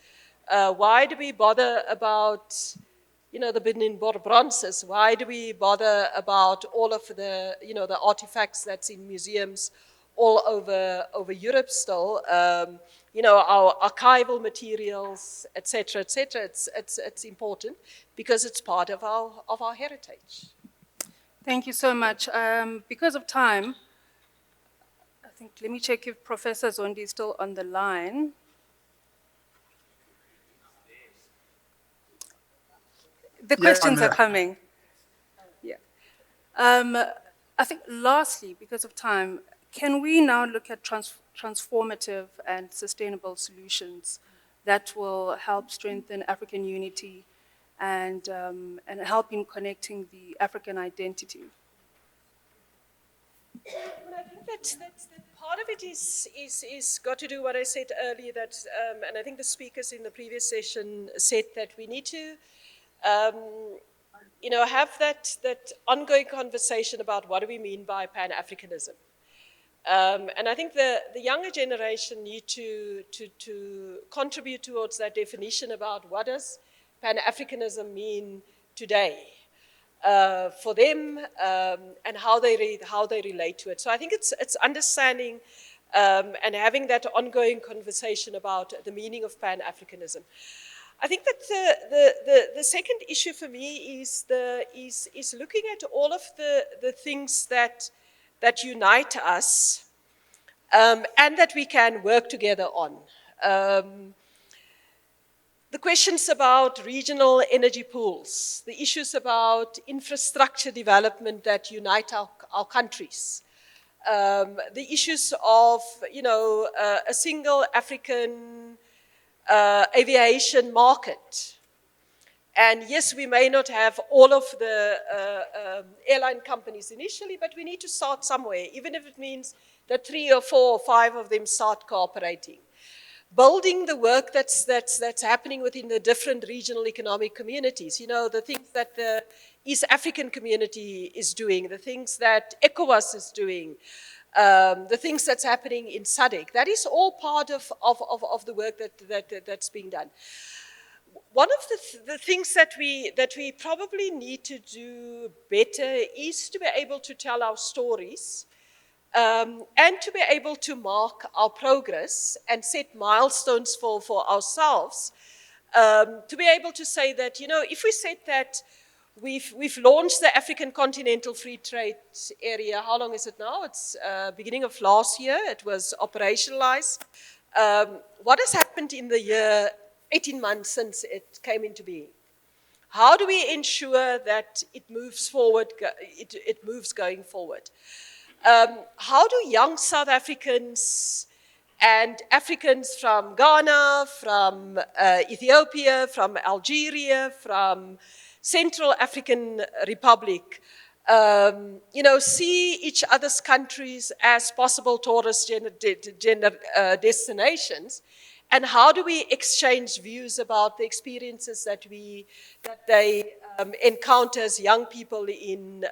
Why do we bother about, you know, the Benin bronzes? Why do we bother about all of the, you know, the artifacts that's in museums all over Europe still? You know, our archival materials, etc., etc. It's important because it's part of our heritage. Thank you so much. Because of time, I think, let me check if Professor Zondi is still on the line. The questions are coming. Yeah. I think lastly, because of time, can we now look at transformative and sustainable solutions that will help strengthen African unity and help in connecting the African identity? Well, I think that part of it is got to do what I said earlier, that, and I think the speakers in the previous session said that we need to, have that ongoing conversation about what do we mean by Pan-Africanism. And I think the younger generation need to contribute towards that definition about what does Pan-Africanism mean today for them, and how they relate to it. So I think it's understanding and having that ongoing conversation about the meaning of Pan-Africanism. I think that the second issue for me is looking at all of the things that unite us, and that we can work together on. The questions about regional energy pools, the issues about infrastructure development that unite our countries, the issues of, a single African aviation market. And yes, we may not have all of the airline companies initially, but we need to start somewhere, even if it means that 3 or 4 or 5 of them start cooperating. Building the work that's happening within the different regional economic communities, the things that the East African community is doing, the things that ECOWAS is doing, the things that's happening in SADC. That is all part of the work that's being done. One of the things that we probably need to do better is to be able to tell our stories, and to be able to mark our progress and set milestones for ourselves, to be able to say that, if we said that we've launched the African Continental Free Trade Area, how long is it now? It's beginning of last year, it was operationalized. What has happened in the year 18 months since it came into being? How do we ensure that it moves forward, it moves going forward? How do young South Africans and Africans from Ghana, from Ethiopia, from Algeria, from Central African Republic, see each other's countries as possible tourist destinations? And how do we exchange views about the experiences that they encounter as young people in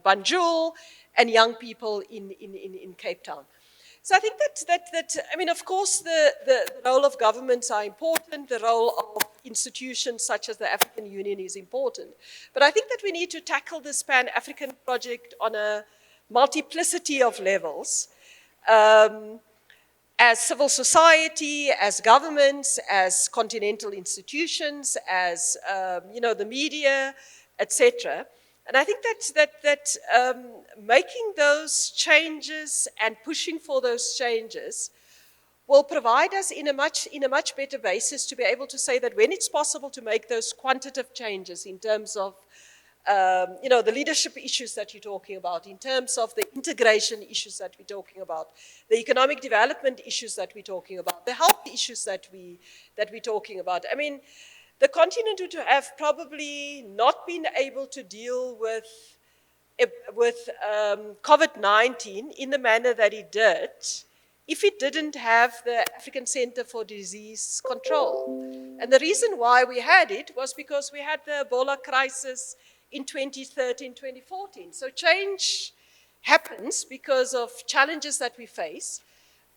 Banjul and young people in Cape Town? So I think that of course, the role of governments are important, the role of institutions such as the African Union is important. But I think that we need to tackle this Pan-African project on a multiplicity of levels, as civil society, as governments, as continental institutions, as the media, etc. And I think that making those changes and pushing for those changes will provide us in a much better basis to be able to say that when it's possible to make those quantitative changes in terms of the leadership issues that you're talking about, in terms of the integration issues that we're talking about, the economic development issues that we're talking about, the health issues that we're talking about. I mean, the continent would have probably not been able to deal with COVID-19 in the manner that it did if it didn't have the African Center for Disease Control. And the reason why we had it was because we had the Ebola crisis in 2013, 2014. So change happens because of challenges that we face,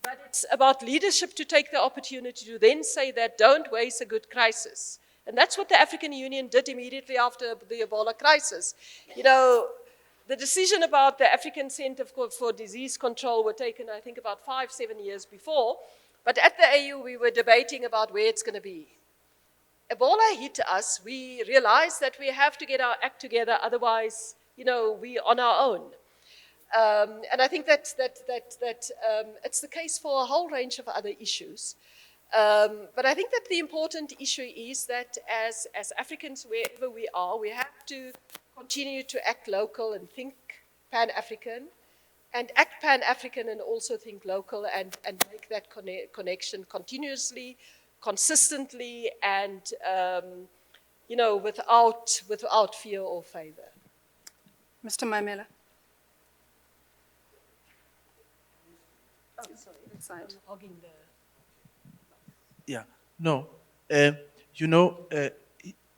but it's about leadership to take the opportunity to then say that don't waste a good crisis. And that's what the African Union did immediately after the Ebola crisis. The decision about the African Center for Disease Control were taken, I think, about 5-7 years before. But at the AU, we were debating about where it's going to be. Ebola hit us. We realized that we have to get our act together. Otherwise, we're on our own. And I think that it's the case for a whole range of other issues. But I think that the important issue is that as Africans, wherever we are, we have to continue to act local and think Pan-African, and act Pan-African and also think local, and make that connection continuously, consistently, and you know, without fear or favor. Mr. Mamela. Oh, sorry, inside. Hogging the... Yeah, no. You know,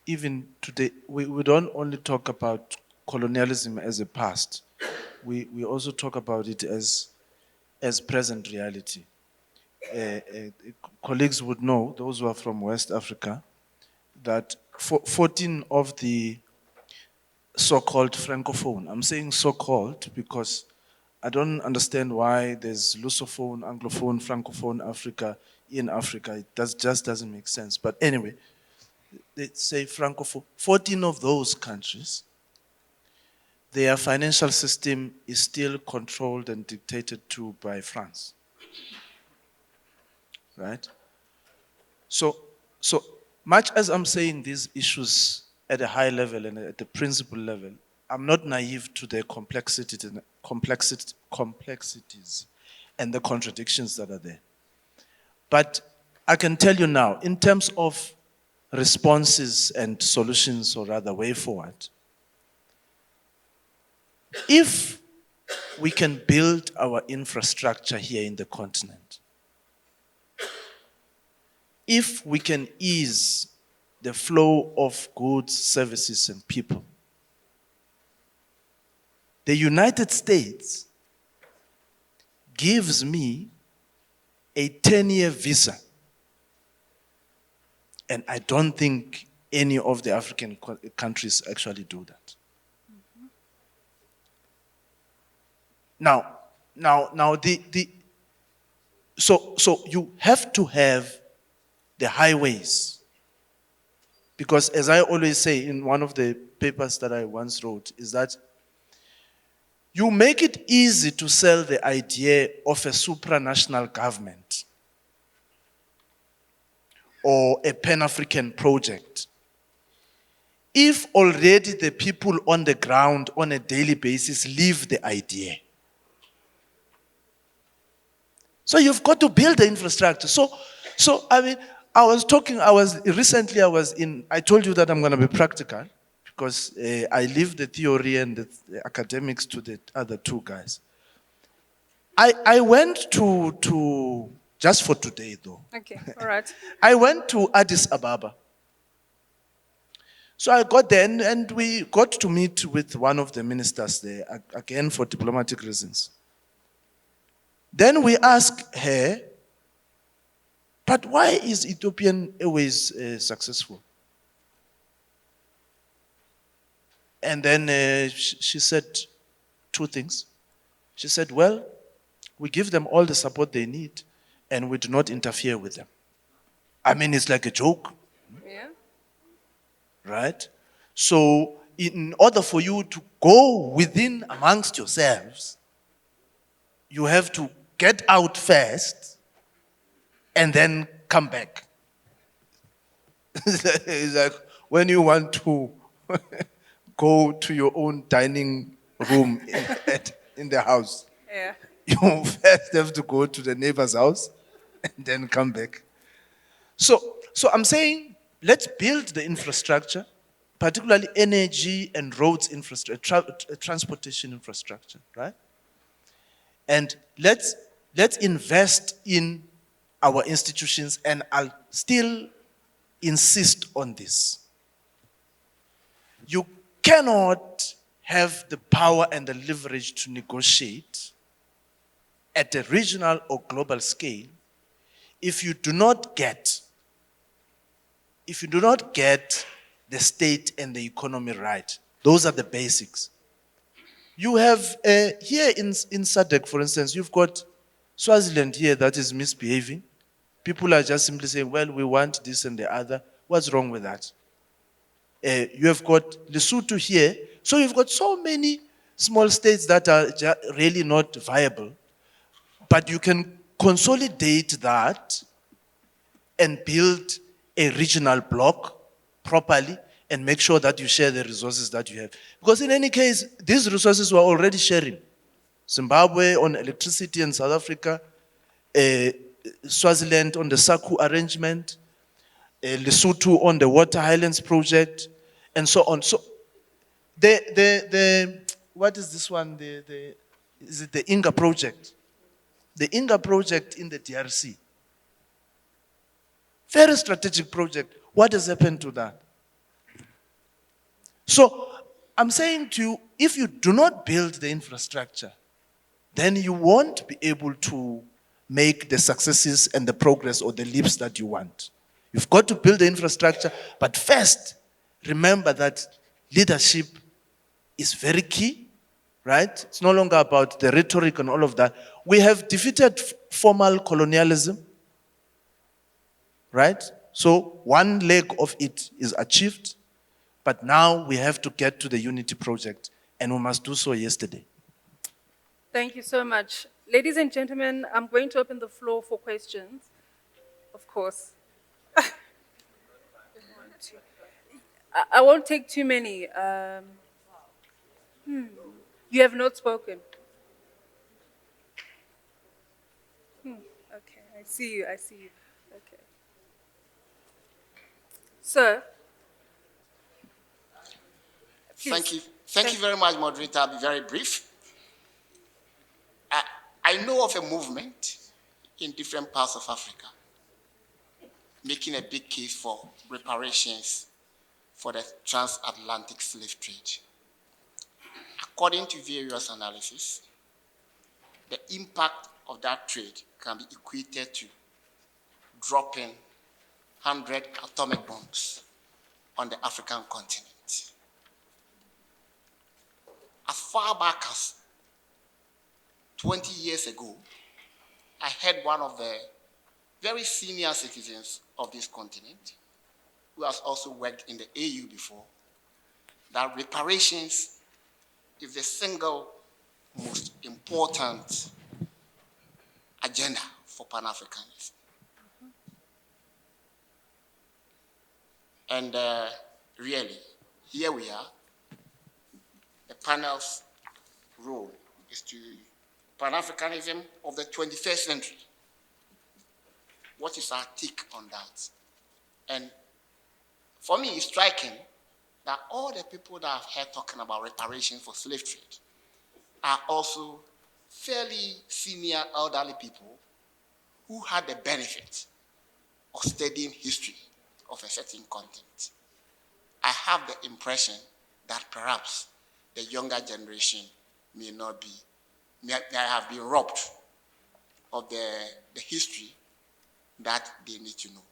even today, we don't only talk about colonialism as a past. We also talk about it as present reality. Colleagues would know, those who are from West Africa, that 14 of the so-called Francophone, I'm saying so-called because I don't understand why there's Lusophone, Anglophone, Francophone Africa in Africa. It just doesn't make sense. But anyway, they say Francophone. 14 of those countries, their financial system is still controlled and dictated to by France. Right? So much as I'm saying these issues at a high level and at the principle level, I'm not naive to the complexities and the contradictions that are there. But I can tell you now, in terms of responses and solutions, or rather way forward, if we can build our infrastructure here in the continent, if we can ease the flow of goods, services, and people, the United States gives me a 10-year visa. And I don't think any of the African countries actually do that. So you have to have the highways. Because as I always say in one of the papers that I once wrote, is that you make it easy to sell the idea of a supranational government or a Pan-African project if already the people on the ground on a daily basis live the idea. So you've got to build the infrastructure. So I mean, I told you that I'm going to be practical because I leave the theory and the academics to the other two guys. I went to just for today though. Okay, all right. I went to Addis Ababa. So I got there and we got to meet with one of the ministers there, again for diplomatic reasons. Then we asked her, but why is Ethiopian Airways successful? And then she said two things. She said, well, we give them all the support they need and we do not interfere with them. I mean, it's like a joke. Yeah. Right? So in order for you to go within amongst yourselves, you have to get out first and then come back. It's like when you want to go to your own dining room in the house. Yeah. You first have to go to the neighbor's house and then come back. So I'm saying, let's build the infrastructure, particularly energy and roads infrastructure, transportation infrastructure, right? And let's invest in our institutions, and I'll still insist on this. You cannot have the power and the leverage to negotiate at a regional or global scale if you do not get the state and the economy right. Those are the basics. You have, here in SADC, for instance, you've got Swaziland here that is misbehaving. People are just simply saying, well, we want this and the other. What's wrong with that? You have got Lesotho here. So you've got so many small states that are really not viable. But you can consolidate that and build a regional block properly and make sure that you share the resources that you have. Because in any case, these resources were already sharing. Zimbabwe on electricity and South Africa, Swaziland on the SACU arrangement, Lesotho on the Water Highlands project, and so on. So what is this one? Is it the Inga project? The Inga project in the DRC. Very strategic project. What has happened to that? So I'm saying to you, if you do not build the infrastructure, then you won't be able to make the successes and the progress or the leaps that you want. You've got to build the infrastructure, but first, remember that leadership is very key, right? It's no longer about the rhetoric and all of that. We have defeated formal colonialism, right? So one leg of it is achieved, but now we have to get to the unity project, and we must do so yesterday. Thank you so much. Ladies and gentlemen, I'm going to open the floor for questions, of course. I won't take too many. You have not spoken. Okay, I see you. Okay. Sir. Please. Thank you very much, moderator. I'll be very brief. I know of a movement in different parts of Africa making a big case for reparations for the transatlantic slave trade. According to various analyses, the impact of that trade can be equated to dropping 100 atomic bombs on the African continent. As far back as 20 years ago, I heard one of the very senior citizens of this continent, who has also worked in the AU before, that reparations is the single most important agenda for Pan-Africanism. And really, here we are. The panel's role is to Pan-Africanism of the 21st century. What is our take on that? And for me, it's striking that all the people that I've heard talking about reparations for slave trade are also fairly senior elderly people who had the benefit of studying history of a certain continent. I have the impression that perhaps the younger generation may have been robbed of the history that they need to know.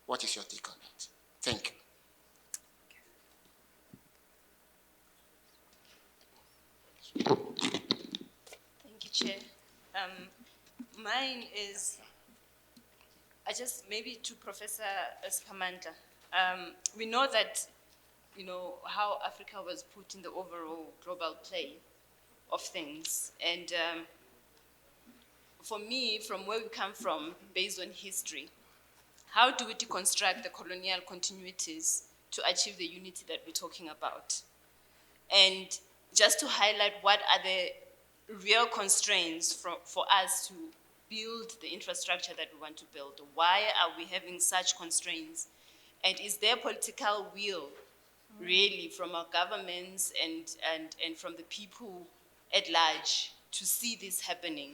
What is your take on that? Thank you. Thank you, Chair. Mine is, maybe to Professor Spamandla. We know that, how Africa was put in the overall global play of things. And for me, from where we come from, based on history, how do we deconstruct the colonial continuities to achieve the unity that we're talking about? And just to highlight what are the real constraints for us to build the infrastructure that we want to build. Why are we having such constraints? And is there political will, really, from our governments and from the people at large to see this happening?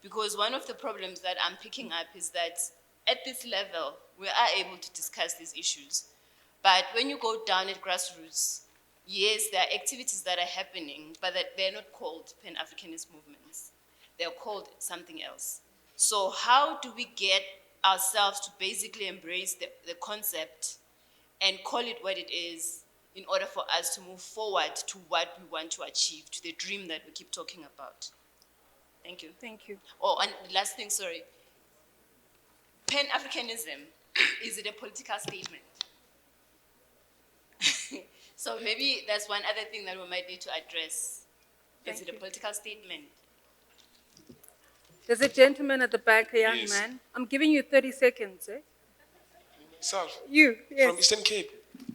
Because one of the problems that I'm picking up is that at this level, we are able to discuss these issues. But when you go down at grassroots, yes, there are activities that are happening, but that they're not called Pan-Africanist movements. They're called something else. So how do we get ourselves to basically embrace the concept and call it what it is in order for us to move forward to what we want to achieve, to the dream that we keep talking about? Thank you. Thank you. Oh, and last thing, sorry. Pan-Africanism, is it a political statement? So maybe that's one other thing that we might need to address. Is it a political statement? There's a gentleman at the back, a young Yes. man. I'm giving you 30 seconds, eh? Self. You, yes. From Eastern Cape.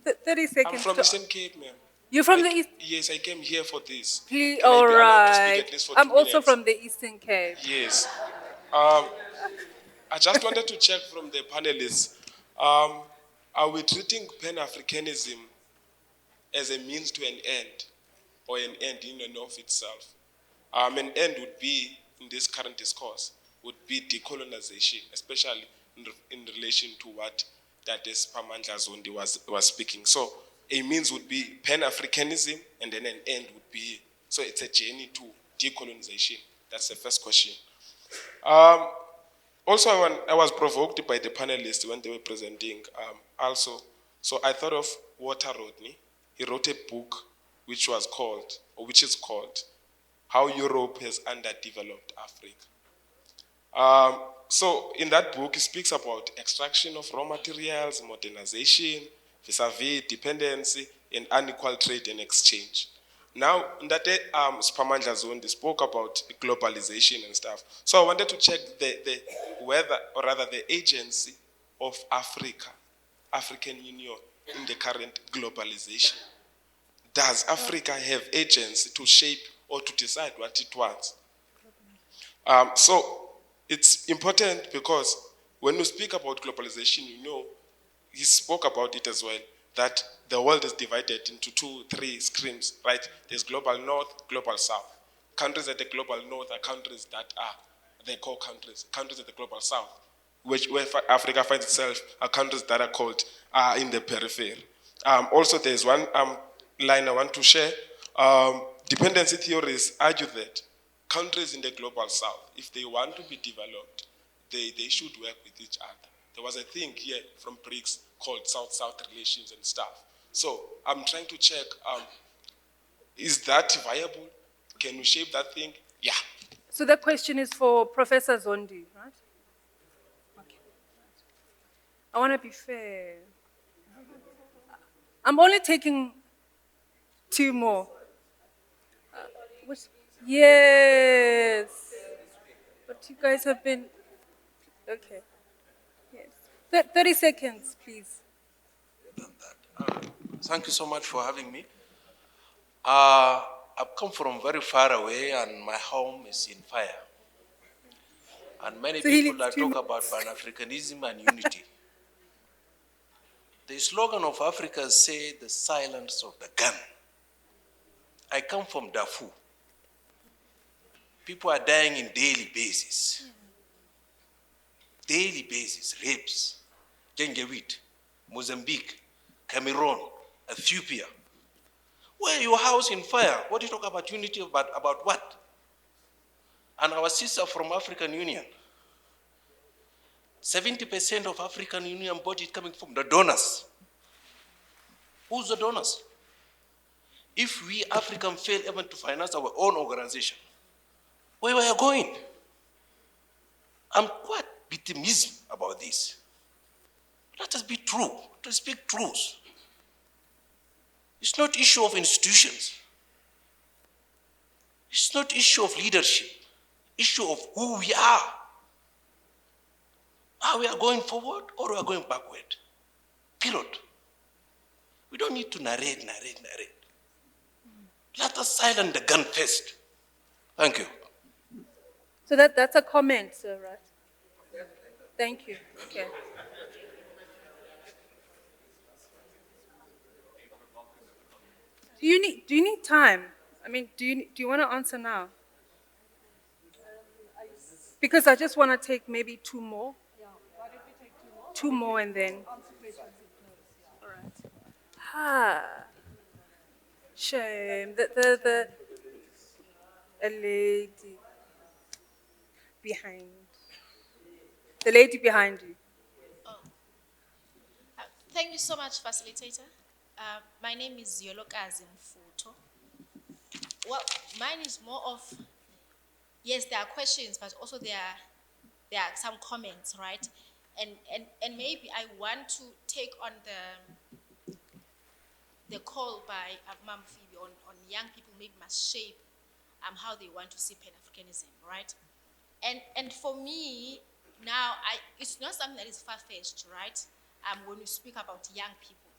30 I'm seconds. from to- Eastern Cape, ma'am. You're from the East? Yes, I came here for this. Please, Can I all be allowed to speak right. at least for I'm 2 also minutes? from the Eastern Cape. Yes. I just wanted to check from the panelists. Are we treating Pan-Africanism as a means to an end, or an end in and of itself? An end would be, in this current discourse, would be decolonization, especially in relation to what that is Pamandla Zondi was speaking. So a means would be Pan-Africanism, and then an end would be, so it's a journey to decolonization. That's the first question. Also, I was provoked by the panelists when they were presenting also. So I thought of Walter Rodney. He wrote a book which is called How Europe Has Underdeveloped Africa. So in that book, he speaks about extraction of raw materials, modernization, vis-a-vis dependency, and unequal trade and exchange. Now, Ndate Spamandla Zondi spoke about globalization and stuff. So I wanted to check the agency of African Union in the current globalization. Does Africa have agency to shape or to decide what it wants? So it's important because when we speak about globalization, he spoke about it as well, that the world is divided into 2-3 streams, right? There's global north, global south. Countries at the global north are countries that are the core countries. Countries at the global south, where Africa finds itself, are countries that are called in the periphery. Also, there's one line I want to share. Dependency theories argue that countries in the global south, if they want to be developed, they should work with each other. There was a thing here from BRICS called South-South relations and stuff. So I'm trying to check, is that viable? Can we shape that thing? Yeah. So that question is for Professor Zondi, right? Okay. I want to be fair. I'm only taking 2 more. Yes. But you guys have been, okay. Yes. 30 seconds, please. Thank you so much for having me. I've come from very far away and my home is in fire. And many people that talk about Pan-Africanism and unity. The slogan of Africa says the silence of the gun. I come from Darfur. People are dying in daily basis. Daily basis, rapes, Gengewit, Mozambique, Cameroon, Ethiopia. Where your house in fire? What do you talk about unity about what? And our sister from African Union, 70% of African Union budget coming from the donors. Who's the donors? If we Africans fail even to finance our own organization, where we are going? I'm quite pessimistic about this. Let us be true. Let us speak truth. It's not issue of institutions. It's not issue of leadership. Issue of who we are. Are we going forward or we are going backward? Period. We don't need to narrate. Let us silence the gun first. Thank you. So that's a comment, sir, right? Thank you. Okay. Do you need time? I mean, do you want to answer now? Because I just want to take maybe 2 more. 2 more and then. All right. Shame. A lady behind. The lady behind you. Thank you so much, facilitator. My name is Yolokazi Mfuto. Well, mine is more of, yes, there are questions, but also there are some comments, right? And maybe I want to take on the call by Ma'am Phoebe on young people maybe must shape how they want to see Pan-Africanism, right? And for me, now, it's not something that is far-fetched, right? When we speak about young people.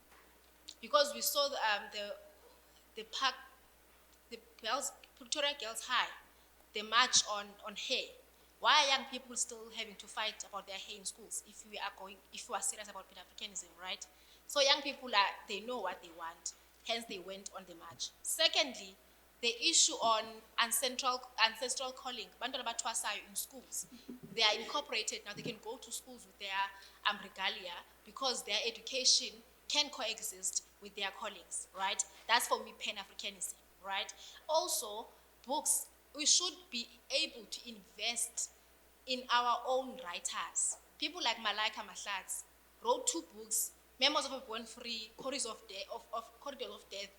Because we saw the park, the Pretoria Girls High, the march on hair. Why are young people still having to fight about their hair in schools if we are serious about Pan-Africanism, right? So young people they know what they want, hence they went on the march. Secondly, the issue on ancestral calling, Bantwana Batwasayo in schools. They are incorporated now, they can go to schools with their regalia because their education can coexist with their callings, right? That's for me Pan-Africanism, right? Also, books, we should be able to invest in our own writers. People like Malaika Mahlatsi wrote 2 books, Memoirs of a Born Free, Corridors of Death,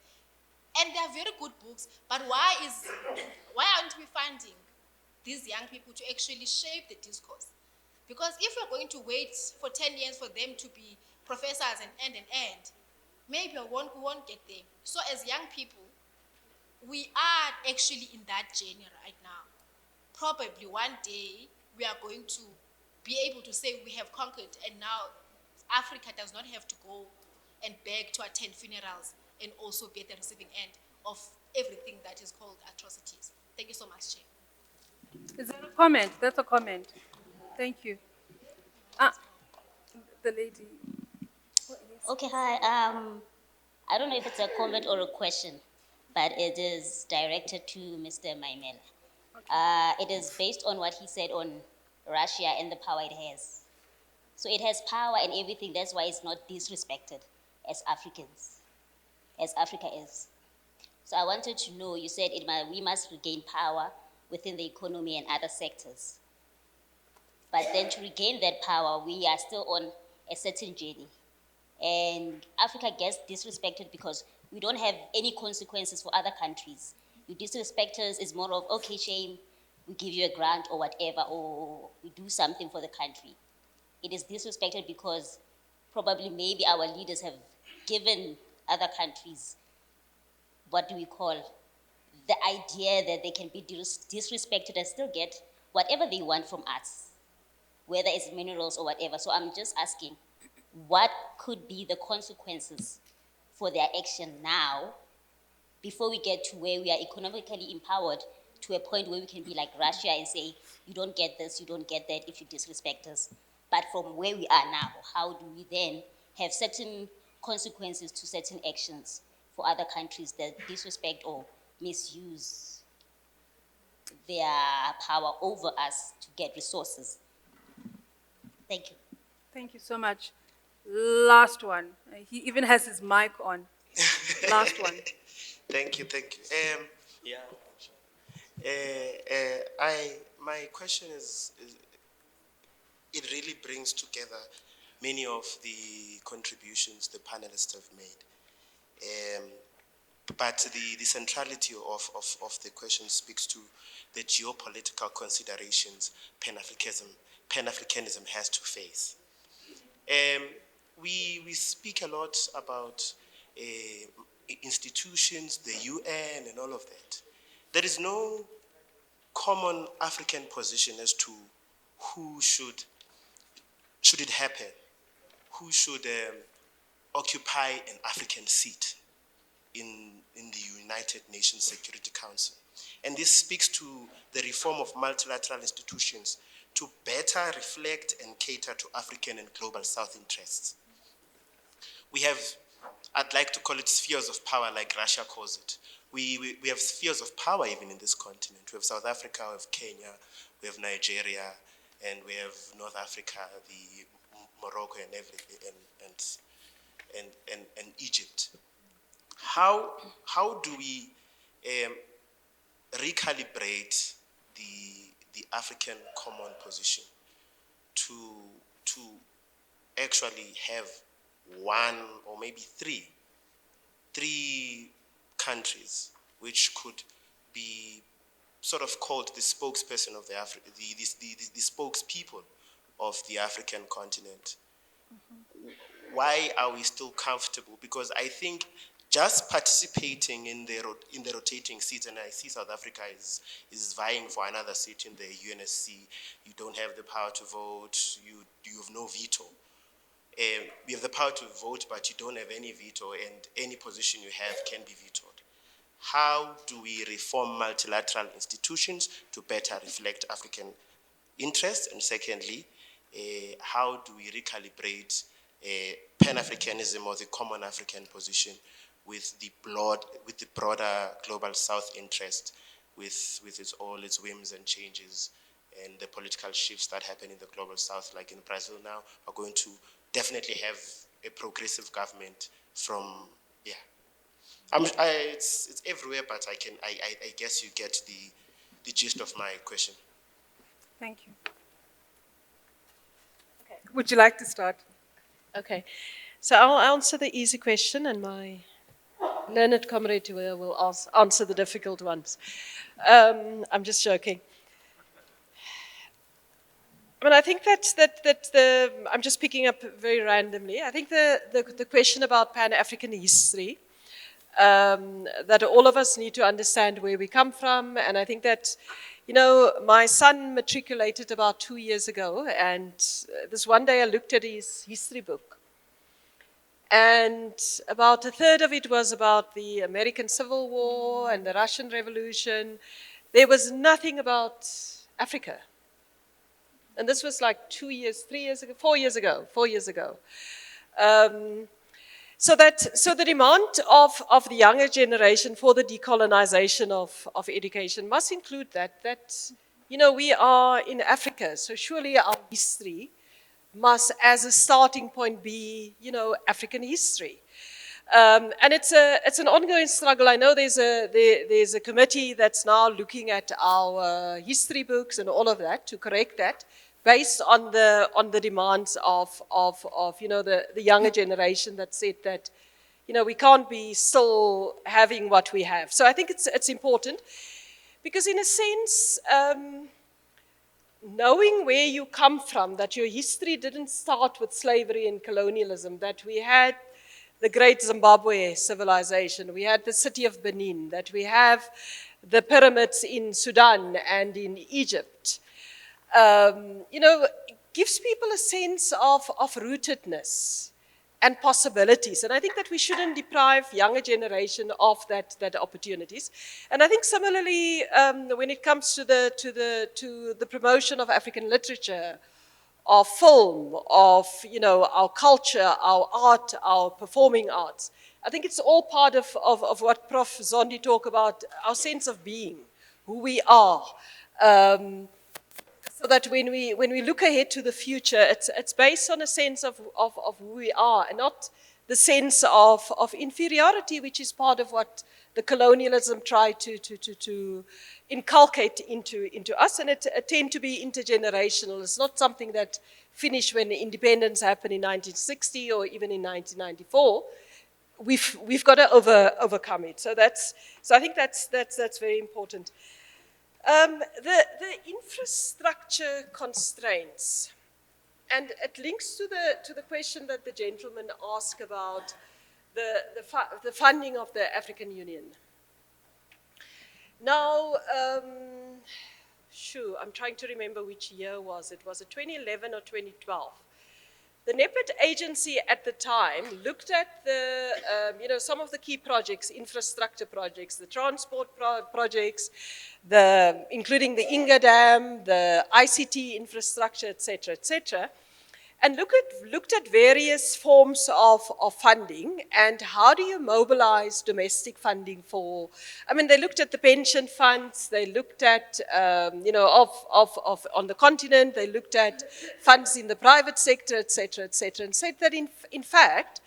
and they are very good books, but why aren't we finding these young people to actually shape the discourse? Because if we're going to wait for 10 years for them to be professors and maybe we won't get there. So as young people, we are actually in that journey right now. Probably one day we are going to be able to say we have conquered, and now Africa does not have to go and beg to attend funerals and also be at the receiving end of everything that is called atrocities. Thank you so much, Chair. Is that a comment? That's a comment. Thank you. The lady. Okay, hi. I don't know if it's a comment or a question, but it is directed to Mr. Maimela. It is based on what he said on Russia and the power it has. So it has power and everything, that's why it's not disrespected as Africans, as Africa is. So I wanted to know, you said we must regain power within the economy and other sectors. But then to regain that power, we are still on a certain journey. And Africa gets disrespected because we don't have any consequences for other countries. You disrespect us is more of, okay, shame, we give you a grant or whatever, or we do something for the country. It is disrespected because probably maybe our leaders have given other countries, what do we call, the idea that they can be disrespected and still get whatever they want from us, whether it's minerals or whatever. So I'm just asking, what could be the consequences for their action now before we get to where we are economically empowered to a point where we can be like Russia and say, you don't get this, you don't get that if you disrespect us. But from where we are now, how do we then have certain consequences to certain actions for other countries that disrespect or misuse their power over us to get resources? Thank you. Thank you so much. Last one. He even has his mic on. Last one. Thank you. My question is, it really brings together many of the contributions the panelists have made. But the centrality of the question speaks to the geopolitical considerations Pan-Africanism has to face. We speak a lot about institutions, the UN and all of that. There is no common African position as to who should it happen, who should occupy an African seat in the United Nations Security Council. And this speaks to the reform of multilateral institutions to better reflect and cater to African and global South interests. We have, I'd like to call it spheres of power like Russia calls it. We have spheres of power even in this continent. We have South Africa, we have Kenya, we have Nigeria, and we have North Africa, the Morocco and everything, and Egypt. How do we recalibrate the African common position to actually have one or maybe three countries which could be sort of called the spokesperson of the spokespeople of the African continent? Why are we still comfortable? Because I think just participating in the rotating seats, and I see South Africa is vying for another seat in the UNSC. You don't have the power to vote. You have no veto. You have the power to vote, but you don't have any veto, and any position you have can be vetoed. How do we reform multilateral institutions to better reflect African interests? And secondly, how do we recalibrate Pan-Africanism or the common African position with the broader global South interest, with all its whims and changes and the political shifts that happen in the global South, like in Brazil now, are going to definitely have a progressive government from, yeah. It's everywhere, but I guess you get the gist of my question. Thank you. Okay. Would you like to start? Okay, so I'll answer the easy question, and my learned comrade will answer the difficult ones. I'm just joking. I mean, I think I'm just picking up very randomly. I think the question about Pan-African history, that all of us need to understand where we come from, and I think that, you know, my son matriculated about 2 years ago, and this one day I looked at his history book, and about a third of it was about the American Civil War and the Russian Revolution. There was nothing about Africa. And this was like 2 years, 3 years ago, 4 years ago, 4 years ago. So the demand of the younger generation for the decolonization of education must include that, you know, we are in Africa, so surely our history must, as a starting point, be, you know, African history. And it's an ongoing struggle. I know there's a committee that's now looking at our history books and all of that to correct that, based on the demands of you know, the younger generation that said that, you know, we can't be still having what we have. So I think it's important, because in a sense, knowing where you come from, that your history didn't start with slavery and colonialism, that we had the great Zimbabwe civilization, we had the city of Benin, that we have the pyramids in Sudan and in Egypt, you know, gives people a sense of rootedness and possibilities. And I think that we shouldn't deprive younger generation of that opportunities. And I think similarly, when it comes to the promotion of African literature, of film, of, you know, our culture, our art, our performing arts, I think it's all part of what Prof. Zondi talked about, our sense of being, who we are. So that when we look ahead to the future, it's based on a sense of who we are, and not the sense of inferiority, which is part of what the colonialism tried to inculcate into us, and it tend to be intergenerational. It's not something that finished when independence happened in 1960 or even in 1994. We've got to overcome it. So I think that's very important. The infrastructure constraints, and it links to the question that the gentleman asked about the funding of the African Union. Now, I'm trying to remember which year was it. Was it 2011 or 2012? The NEPID agency at the time looked at you know, some of the key projects, infrastructure projects, the transport projects, including the Inga Dam, the ICT infrastructure, et cetera, and looked at various forms of funding and how do you mobilize domestic funding for. I mean, they looked at the pension funds, they looked at, you know, on the continent, they looked at funds in the private sector, et cetera, and said that in fact,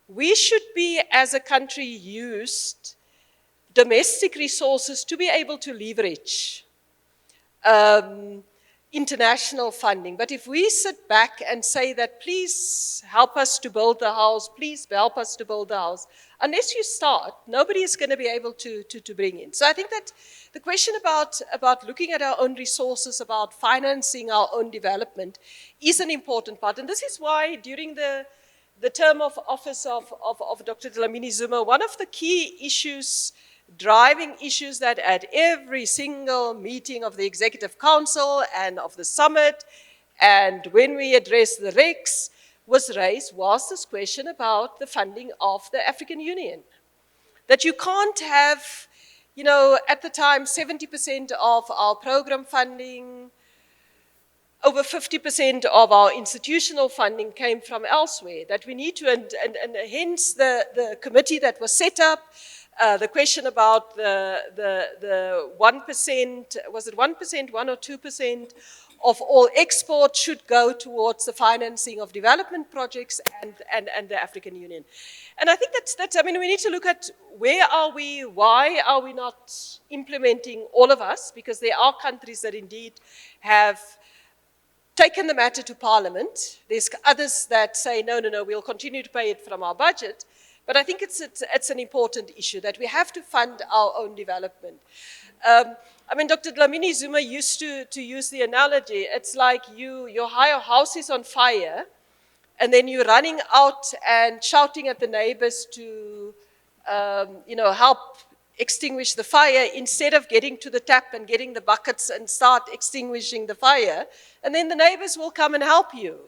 we should be, as a country, used domestic resources to be able to leverage international funding. But if we sit back and say that, please help us to build the house, please help us to build the house, unless you start, nobody is going to be able to bring in. So I think that the question about looking at our own resources, about financing our own development, is an important part. And this is why during the the term of office of Dr. Dlamini Zuma, one of the key issues, driving issues that at every single meeting of the Executive Council and of the summit, and when we addressed the REX, was raised was this question about the funding of the African Union. That you can't have, you know, at the time, 70% of our program funding, over 50% of our institutional funding came from elsewhere, that we need to, and hence the committee that was set up, the question about the 1%, was it 1%, 1 or 2% of all export should go towards the financing of development projects and the African Union. And I think that's, I mean, we need to look at where are we, why are we not implementing, all of us, because there are countries that indeed have taken the matter to Parliament. There's others that say, no, we'll continue to pay it from our budget. But I think it's an important issue that we have to fund our own development. I mean, Dr. Dlamini Zuma used to use the analogy. It's like your house is on fire, and then you're running out and shouting at the neighbors to, you know, help extinguish the fire instead of getting to the tap and getting the buckets and start extinguishing the fire. And then the neighbors will come and help you.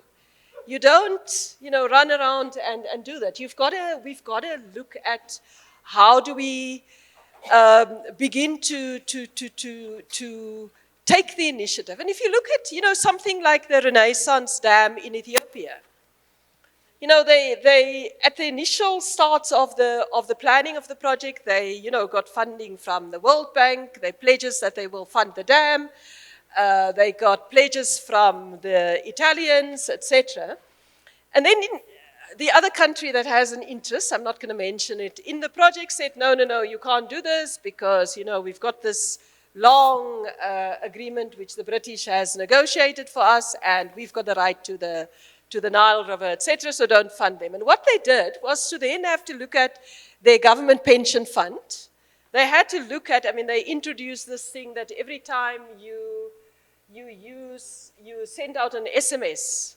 You don't, you know, run around and do that. We've got to look at how do we begin to take the initiative. And if you look at, you know, something like the Renaissance Dam in Ethiopia, you know, they at the initial starts of the planning of the project, they, you know, got funding from the World Bank. They pledges that they will fund the dam. They got pledges from the Italians, etc. And then the other country that has an interest, I'm not going to mention it, in the project said, no, you can't do this because, you know, we've got this long agreement which the British has negotiated for us, and we've got the right to the Nile River, etc., so don't fund them. And what they did was to then have to look at their government pension fund. They had to look at, I mean, they introduced this thing that every time you send out an SMS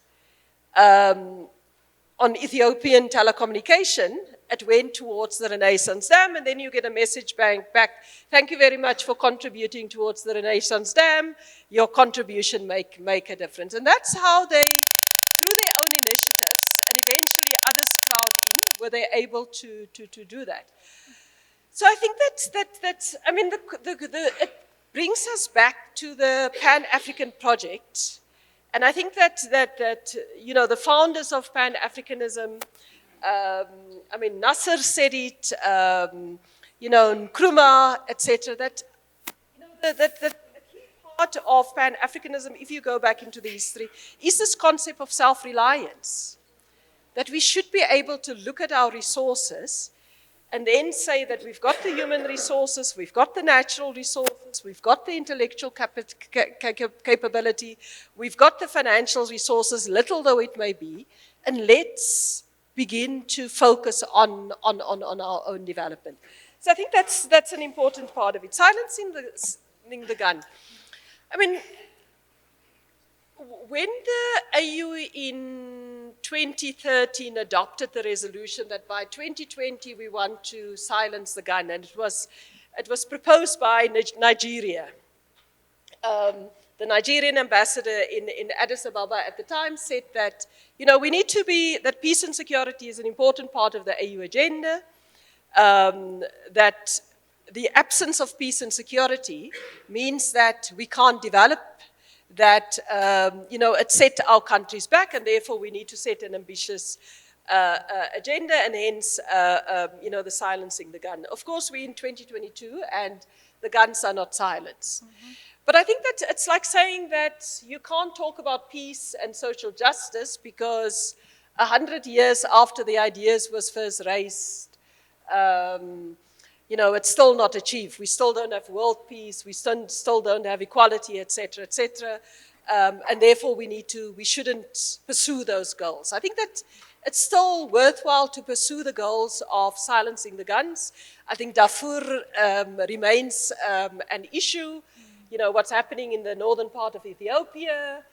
on Ethiopian telecommunication, it went towards the Renaissance Dam, and then you get a message back, thank you very much for contributing towards the Renaissance Dam, your contribution make a difference. And that's how they, through their own initiatives, and eventually others crowd in, were they able to do that. So I think that's I mean, it brings us back to the Pan-African project. And I think that you know, the founders of Pan-Africanism, I mean, Nasser said it, you know, Nkrumah, etc., that, you know, the key part of Pan-Africanism, if you go back into the history, is this concept of self-reliance. That we should be able to look at our resources and then say that we've got the human resources, we've got the natural resources, we've got the intellectual capability, we've got the financial resources, little though it may be, and let's begin to focus on our own development. So I think that's an important part of it. Silencing the gun. I mean, when the AU in 2013 adopted the resolution that by 2020 we want to silence the gun, and it was proposed by Nigeria. The Nigerian ambassador in Addis Ababa at the time said that, you know, we need to be, that peace and security is an important part of the AU agenda, that the absence of peace and security means that we can't develop, that, you know, it set our countries back, and therefore we need to set an ambitious agenda, and hence, you know, the silencing the gun. Of course, we're in 2022, and the guns are not silenced. Mm-hmm. But I think that it's like saying that you can't talk about peace and social justice because 100 years after the ideas was first raised, you know, it's still not achieved. We still don't have world peace. We still don't have equality, etc., etc. And therefore, we shouldn't pursue those goals. I think that it's still worthwhile to pursue the goals of silencing the guns. I think Darfur remains an issue. You know, what's happening in the northern part of Ethiopia,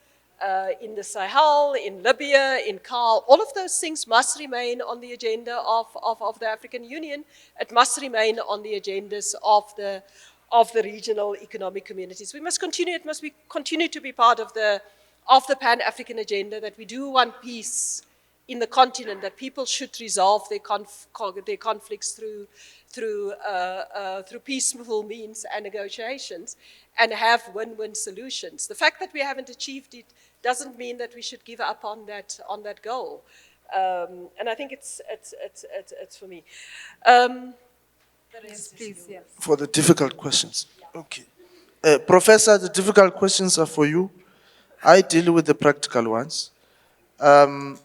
in the Sahel, in Libya, in CAL, all of those things must remain on the agenda of the African Union. It must remain on the agendas of the regional economic communities. We must continue, it must continue to be part of the Pan-African agenda, that we do want peace in the continent, that people should resolve their conflicts through peaceful means and negotiations, and have win-win solutions. The fact that we haven't achieved it doesn't mean that we should give up on that goal. And I think it's for me. Yes, please, yes. For the difficult questions. Okay. Professor, the difficult questions are for you. I deal with the practical ones. The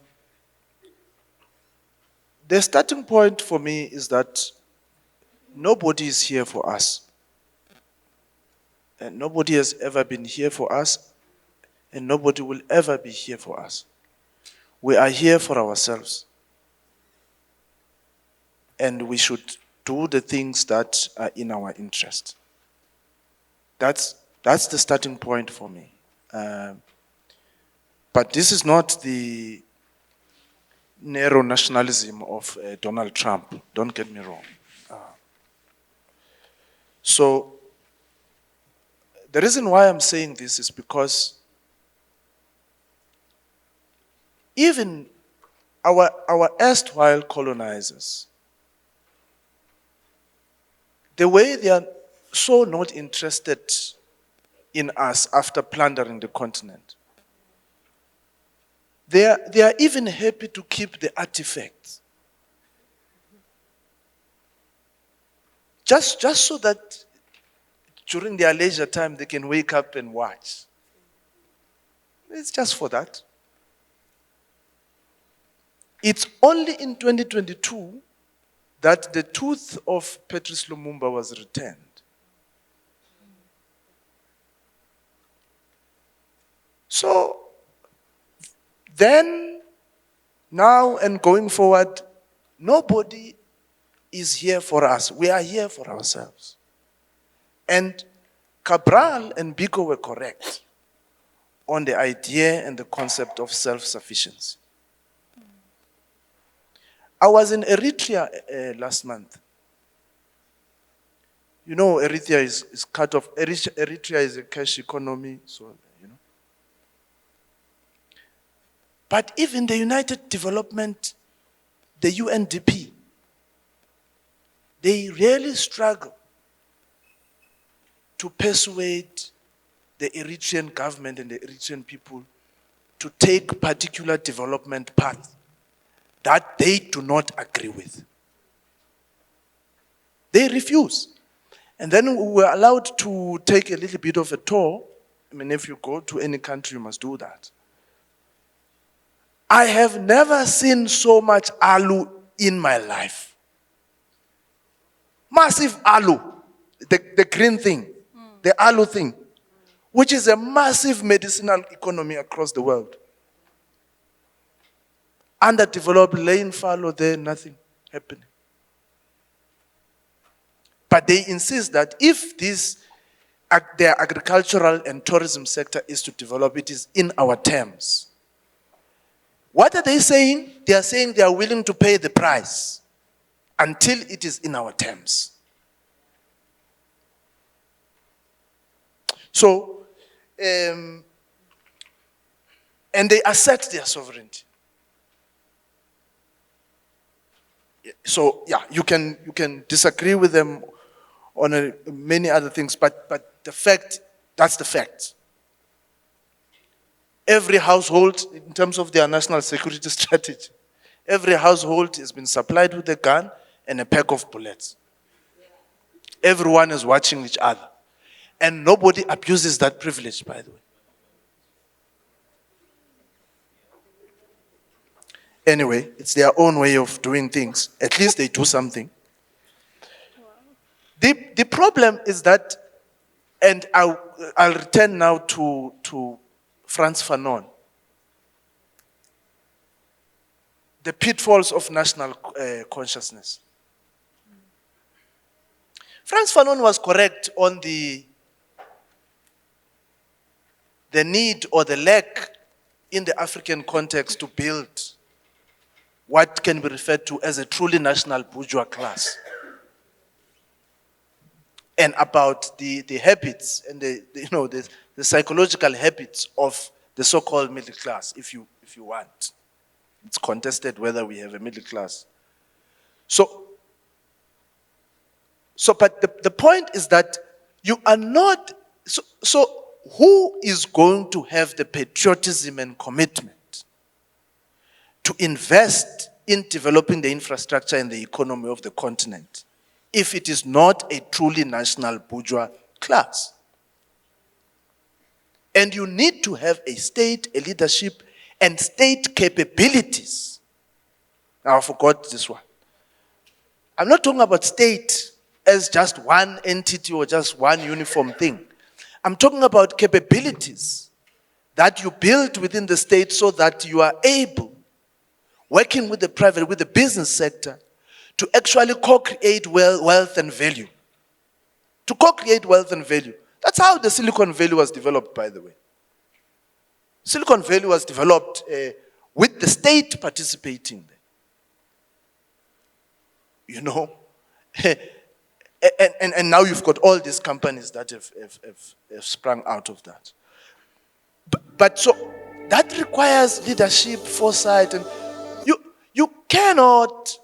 starting point for me is that nobody is here for us. And nobody has ever been here for us, and nobody will ever be here for us. We are here for ourselves. And we should do the things that are in our interest. That's the starting point for me. But this is not the narrow nationalism of Donald Trump. Don't get me wrong. So the reason why I'm saying this is because even our erstwhile colonizers, the way they are so not interested in us after plundering the continent, they are even happy to keep the artifacts. Just so that during their leisure time they can wake up and watch. It's just for that. It's only in 2022 that the tooth of Patrice Lumumba was returned. So, then, now and going forward, nobody is here for us. We are here for ourselves. And Cabral and Biko were correct on the idea and the concept of self-sufficiency. I was in Eritrea last month. You know, Eritrea is cut off. Eritrea is a cash economy, so, you know. But even the United Development, the UNDP, they really struggle to persuade the Eritrean government and the Eritrean people to take particular development paths that they do not agree with. They refuse. And then we were allowed to take a little bit of a tour. I mean, if you go to any country, you must do that. I have never seen so much alu in my life. Massive alu, the green thing, the alu thing, which is a massive medicinal economy across the world. Underdeveloped, laying fallow there, nothing happening. But they insist that if their agricultural and tourism sector is to develop, it is in our terms. What are they saying? They are saying they are willing to pay the price until it is in our terms. So, and they assert their sovereignty. So, yeah, you can disagree with them on many other things, but the fact, that's the fact. Every household, in terms of their national security strategy, every household has been supplied with a gun and a pack of bullets. Everyone is watching each other. And nobody abuses that privilege, by the way. Anyway, it's their own way of doing things. At least they do something. The problem is that, and I'll return now to Frantz Fanon, the pitfalls of national consciousness. Frantz Fanon was correct on the need or the lack in the African context to build what can be referred to as a truly national bourgeois class. And about the habits and the psychological habits of the so-called middle class, if you want. It's contested whether we have a middle class. But the point is that you are not, so who is going to have the patriotism and commitment to invest in developing the infrastructure and the economy of the continent if it is not a truly national bourgeois class? And you need to have a state, a leadership, and state capabilities. Now, I forgot this one. I'm not talking about state as just one entity or just one uniform thing. I'm talking about capabilities that you build within the state so that you are able, working with the private, with the business sector, to actually co-create wealth and value. To co-create wealth and value. That's how the Silicon Valley was developed, by the way. Silicon Valley was developed with the state participating there. You know? and now you've got all these companies that have sprung out of that. But so that requires leadership, foresight, and you cannot,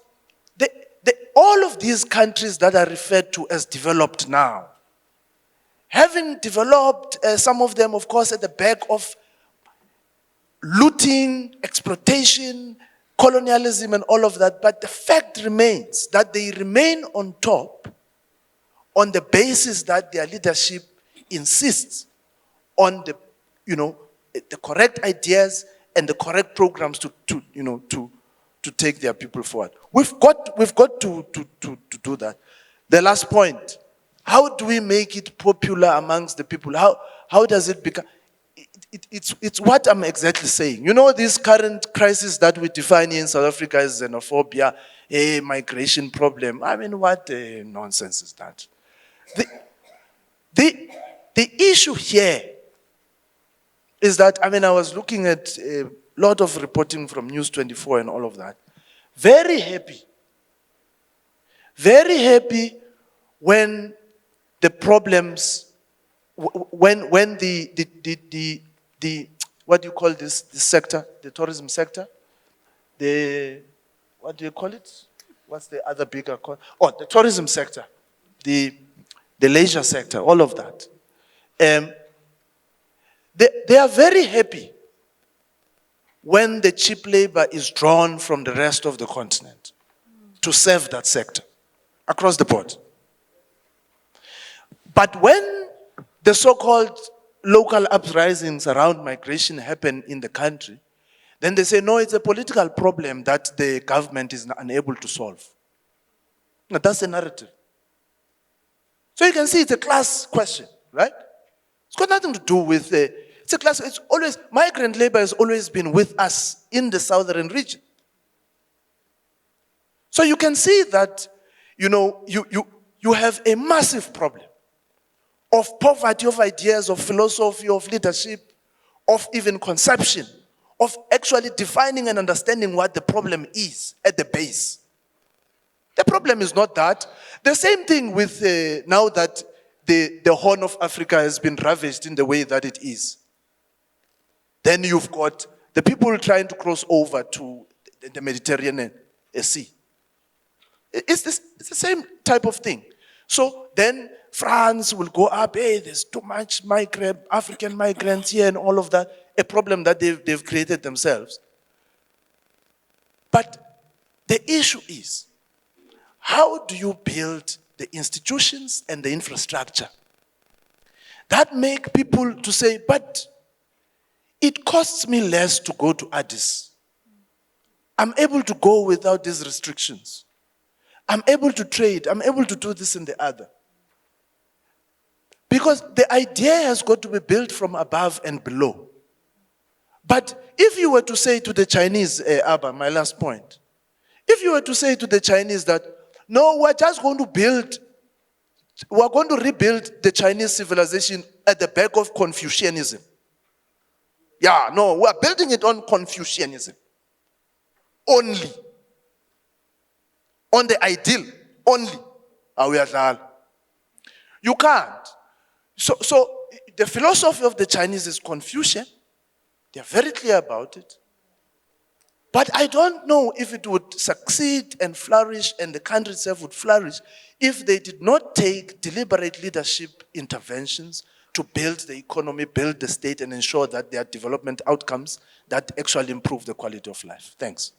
all of these countries that are referred to as developed now, having developed some of them, of course, at the back of looting, exploitation, colonialism, and all of that, but the fact remains that they remain on top on the basis that their leadership insists on the correct ideas and the correct programs to take their people forward. We've got to do that. The last point: how do we make it popular amongst the people? How does it become? It's what I'm exactly saying. You know, this current crisis that we define here in South Africa as xenophobia, a migration problem. I mean, what nonsense is that? The issue here is that, I mean, I was looking at a lot of reporting from News 24 and all of that. Very happy when the problems, when the what do you call this sector, the tourism sector? What do you call it? What's the other bigger call? Oh, the tourism sector, the leisure sector, all of that. They are very happy when the cheap labor is drawn from the rest of the continent to serve that sector across the board. But when the so-called local uprisings around migration happen in the country, then they say, no, it's a political problem that the government is unable to solve. Now, that's the narrative. So you can see it's a class question, right? It's got nothing to do with it's a class. It's always, migrant labor has always been with us in the southern region. So you can see that, you have a massive problem of poverty, of ideas, of philosophy, of leadership, of even conception, of actually defining and understanding what the problem is at the base. The problem is not that. The same thing with now that the Horn of Africa has been ravaged in the way that it is. Then you've got the people trying to cross over to the Mediterranean Sea. It's the same type of thing. So then France will go up, hey, there's too much African migrants here and all of that, a problem that they've created themselves. But the issue is, how do you build the institutions and the infrastructure that make people to say, but it costs me less to go to Addis. I'm able to go without these restrictions. I'm able to trade. I'm able to do this and the other. Because the idea has got to be built from above and below. But if you were to say to the Chinese, Abba, my last point, if you were to say to the Chinese that, no, we're going to rebuild the Chinese civilization at the back of Confucianism. Yeah, no, we are building it on Confucianism. Only. On the ideal. Only. You can't. So the philosophy of the Chinese is Confucian. They're very clear about it. But I don't know if it would succeed and flourish and the country itself would flourish if they did not take deliberate leadership interventions to build the economy, build the state, and ensure that there are development outcomes that actually improve the quality of life. Thanks.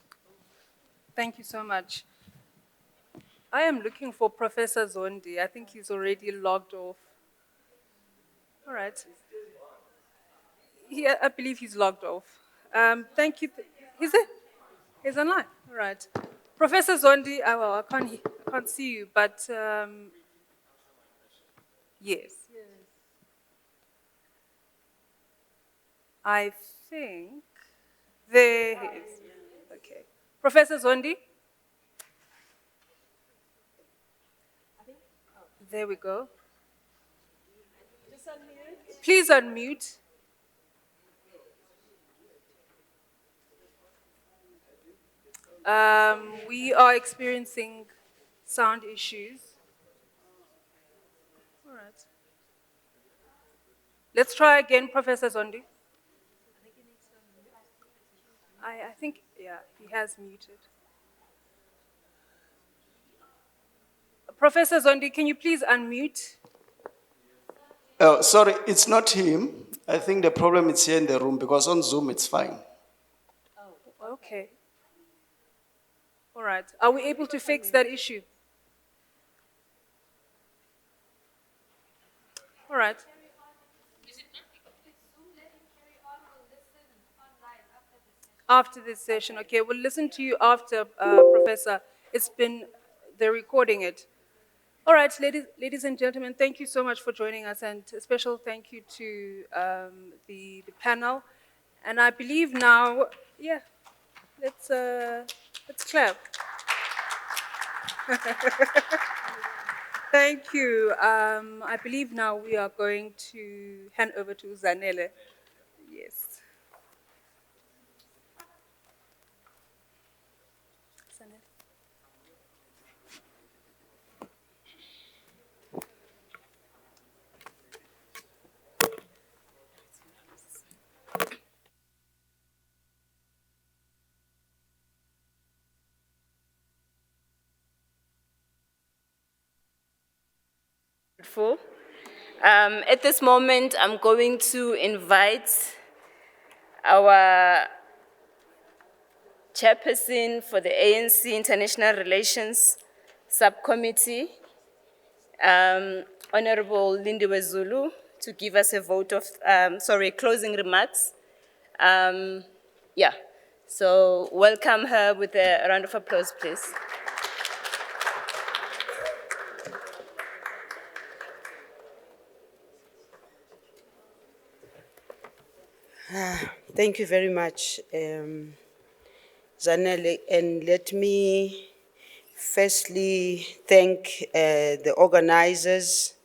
Thank you so much. I am looking for Professor Zondi. I think he's already logged off. All right. I believe he's logged off. Thank you. Is it? He's online. All right. Professor Zondi, I can't see you, but yes. I think there he is. Okay. Professor Zondi? There we go. Please unmute. We are experiencing sound issues. All right. Let's try again, Professor Zondi. I think, yeah, he has muted. Professor Zondi, can you please unmute? Oh, sorry, it's not him. I think the problem is here in the room because on Zoom it's fine. Oh, okay. All right. Are we able to fix that issue? All right. After this session, okay. We'll listen to you after, Professor. They're recording it. All right, ladies and gentlemen, thank you so much for joining us, and a special thank you to the panel. And I believe now, yeah, let's clap. Thank you. I believe now we are going to hand over to Zanele. Yes. Zanele. At this moment, I'm going to invite our chairperson for the ANC International Relations Subcommittee, Honorable Lindiwe Zulu, to give us a vote of, closing remarks. So welcome her with a round of applause, please. Thank you very much, Zanele, and let me firstly thank the organizers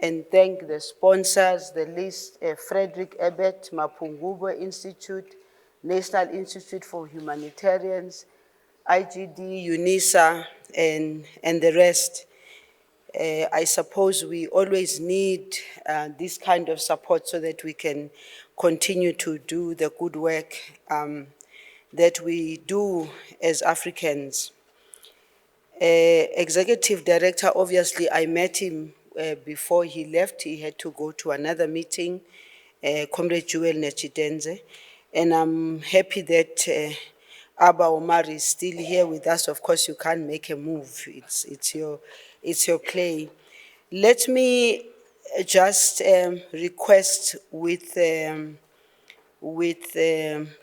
and thank the sponsors, the list, Friedrich-Ebert, Mapungubwe Institute, National Institute for Humanitarians, IGD, UNISA, and the rest. I suppose we always need this kind of support so that we can continue to do the good work that we do as Africans. Executive Director, obviously I met him before he left. He had to go to another meeting, Comrade Joel Nechidenze, and I'm happy that Abba Omar is still here with us. Of course, you can't make a move. It's your play. Let me just request with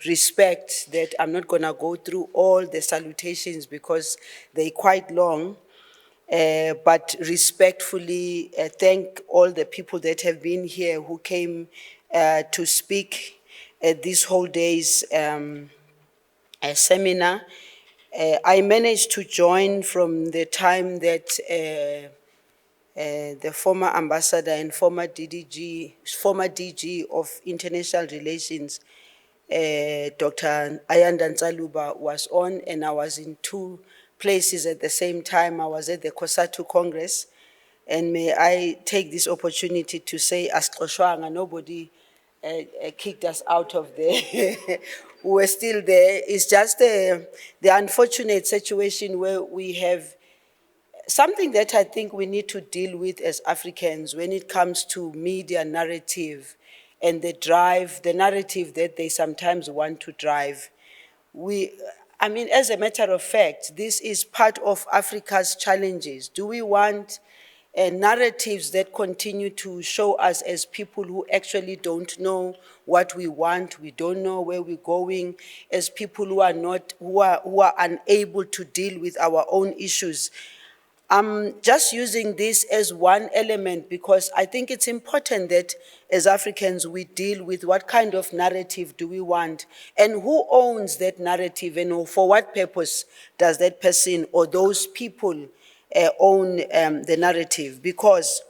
respect that I'm not going to go through all the salutations because they're quite long, but respectfully thank all the people that have been here who came to speak at this whole day's seminar. I managed to join from the time that the former ambassador and former DG of International Relations, Dr. Ayanda Nsaluba, was on, and I was in two places at the same time. I was at the COSATU Congress, and may I take this opportunity to say, as Koshwanga, nobody kicked us out of there. We were still there. It's just the unfortunate situation where we have something that I think we need to deal with as Africans when it comes to media narrative and the narrative that they sometimes want to drive. I mean, as a matter of fact, this is part of Africa's challenges. Do we want narratives that continue to show us as people who actually don't know what we want, we don't know where we're going, as people who are unable to deal with our own issues? I'm just using this as one element because I think it's important that as Africans we deal with what kind of narrative do we want and who owns that narrative and for what purpose does that person or those people own the narrative. Because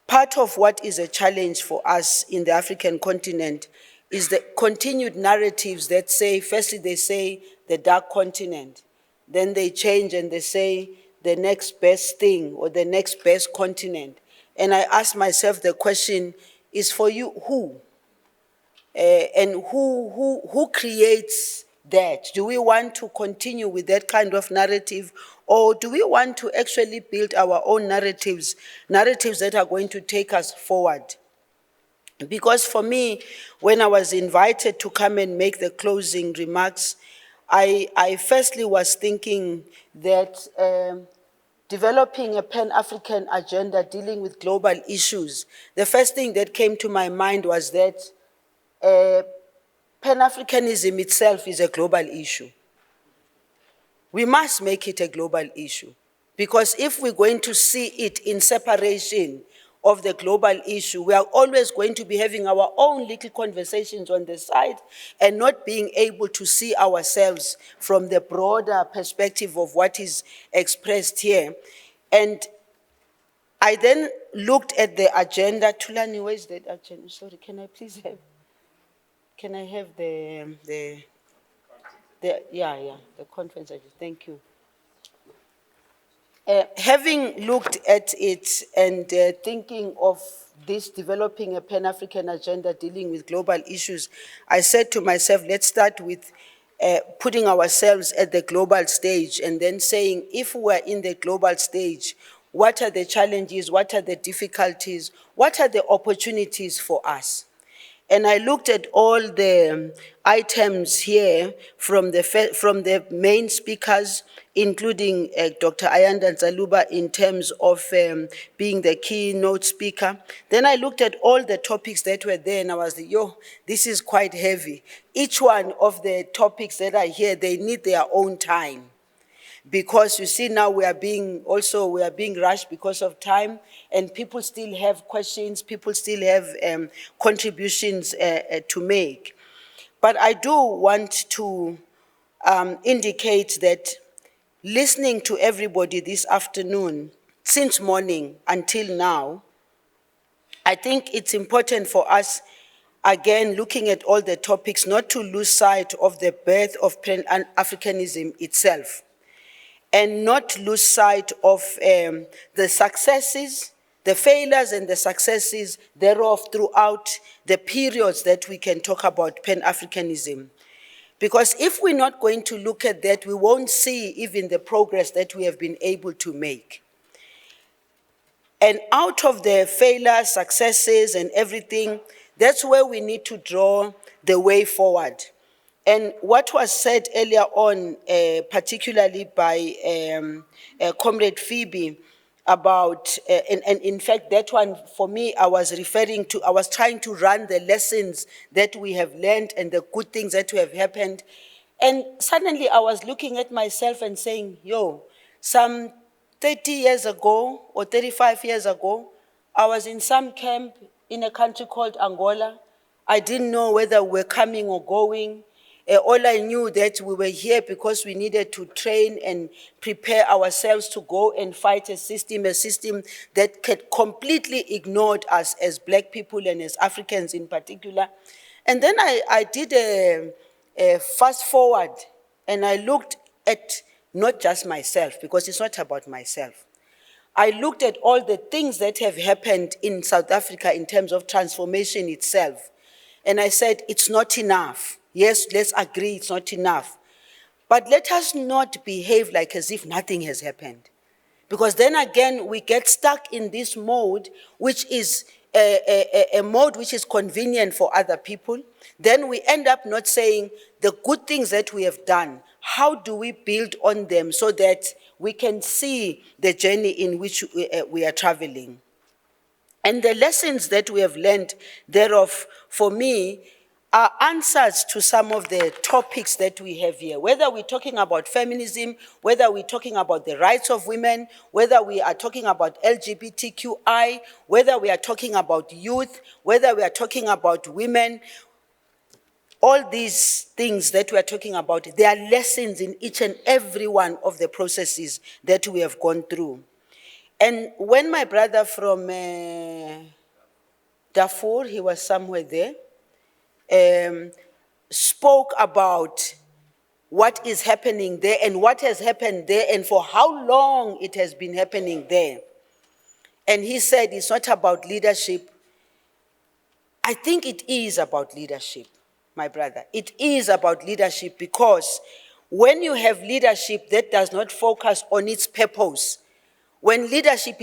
part of what is a challenge for us in the African continent is the continued narratives that say, firstly they say the dark continent, then they change and they say the next best thing or the next best continent. And I ask myself the question, is for you who? And who creates that? Do we want to continue with that kind of narrative, or do we want to actually build our own narratives that are going to take us forward? Because for me, when I was invited to come and make the closing remarks, I firstly was thinking that developing a Pan-African agenda dealing with global issues, the first thing that came to my mind was that Pan-Africanism itself is a global issue. We must make it a global issue, because if we're going to see it in separation of the global issue, we are always going to be having our own little conversations on the side and not being able to see ourselves from the broader perspective of what is expressed here. And I then looked at the agenda. Tulani, where's that agenda? Sorry, can I please have, can I have the conference agenda? Thank you. Having looked at it and thinking of this developing a Pan-African agenda dealing with global issues, I said to myself, let's start with putting ourselves at the global stage and then saying, if we're in the global stage, what are the challenges, what are the difficulties, what are the opportunities for us? And I looked at all the items here from the main speakers, including Dr. Ayanda Nsaluba in terms of being the keynote speaker. Then I looked at all the topics that were there and I was like, yo, this is quite heavy. Each one of the topics that are here, they need their own time. Because you see now we are being rushed because of time, and people still have questions, people still have contributions to make. But I do want to indicate that listening to everybody this afternoon, since morning until now, I think it's important for us, again, looking at all the topics, not to lose sight of the birth of Pan-Africanism itself, and not lose sight of the successes, the failures and the successes thereof throughout the periods that we can talk about Pan-Africanism. Because if we're not going to look at that, we won't see even the progress that we have been able to make. And out of the failures, successes and everything, that's where we need to draw the way forward. And what was said earlier on, particularly by Comrade Phoebe, about, and in fact that one for me, I was trying to run the lessons that we have learned and the good things that have happened. And suddenly I was looking at myself and saying, yo, some 30 years ago or 35 years ago, I was in some camp in a country called Angola. I didn't know whether we're coming or going. All I knew that we were here because we needed to train and prepare ourselves to go and fight a system that had completely ignored us as Black people and as Africans in particular. And then I did a fast forward, and I looked at not just myself, because it's not about myself. I looked at all the things that have happened in South Africa in terms of transformation itself. And I said, it's not enough. Yes, let's agree it's not enough. But let us not behave like as if nothing has happened. Because then again, we get stuck in this mode, which is a mode which is convenient for other people. Then we end up not saying the good things that we have done. How do we build on them so that we can see the journey in which we are traveling? And the lessons that we have learned thereof, for me, are answers to some of the topics that we have here. Whether we're talking about feminism, whether we're talking about the rights of women, whether we are talking about LGBTQI, whether we are talking about youth, whether we are talking about women, all these things that we are talking about, there are lessons in each and every one of the processes that we have gone through. And when my brother from Darfur, he was somewhere there, spoke about what is happening there and what has happened there and for how long it has been happening there. And he said it's not about leadership. I think it is about leadership, my brother. It is about leadership, because when you have leadership that does not focus on its purpose, when leadership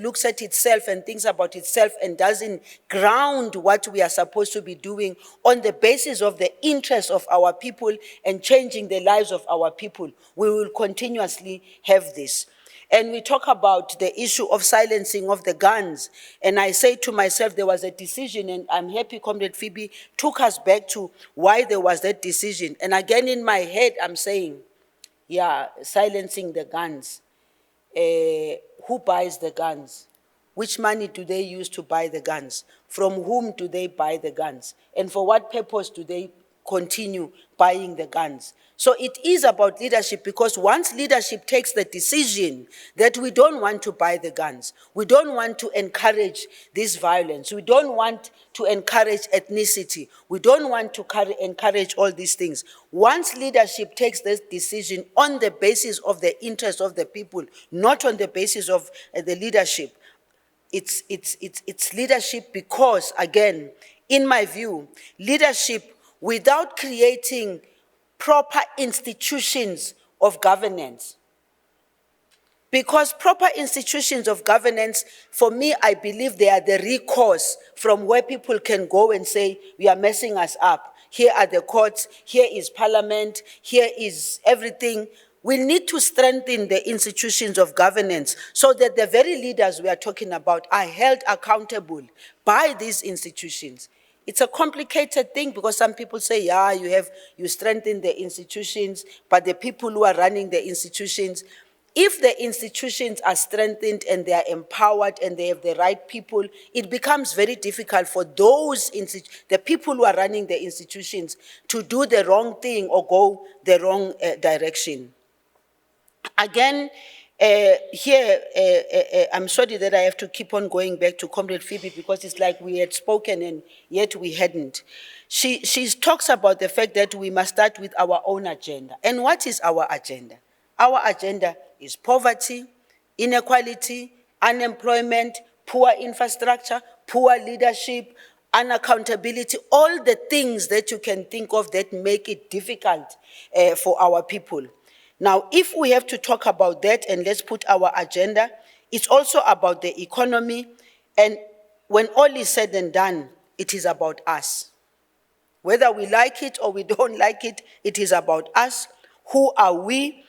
looks at itself and thinks about itself and doesn't ground what we are supposed to be doing on the basis of the interests of our people and changing the lives of our people, we will continuously have this. And we talk about the issue of silencing of the guns. And I say to myself, there was a decision, and I'm happy Comrade Phoebe took us back to why there was that decision. And again, in my head, I'm saying, yeah, silencing the guns. Who buys the guns? Which money do they use to buy the guns? From whom do they buy the guns? And for what purpose do they continue buying the guns? So it is about leadership, because once leadership takes the decision that we don't want to buy the guns, we don't want to encourage this violence, we don't want to encourage ethnicity, we don't want to encourage all these things. Once leadership takes this decision on the basis of the interests of the people, not on the basis of the leadership, it's leadership because, again, in my view, leadership without creating proper institutions of governance. Because proper institutions of governance, for me, I believe they are the recourse from where people can go and say, we are messing us up. Here are the courts, here is parliament, here is everything. We need to strengthen the institutions of governance so that the very leaders we are talking about are held accountable by these institutions. It's a complicated thing, because some people say, yeah, you strengthen the institutions, but the people who are running the institutions, if the institutions are strengthened and they are empowered and they have the right people, it becomes very difficult for the people who are running the institutions to do the wrong thing or go the wrong direction. Again, I'm sorry that I have to keep on going back to Comrade Phoebe, because it's like we had spoken and yet we hadn't. She talks about the fact that we must start with our own agenda. And what is our agenda? Our agenda is poverty, inequality, unemployment, poor infrastructure, poor leadership, unaccountability, all the things that you can think of that make it difficult for our people. Now, if we have to talk about that, and let's put our agenda, it's also about the economy. And when all is said and done, it is about us. Whether we like it or we don't like it, it is about us. Who are we?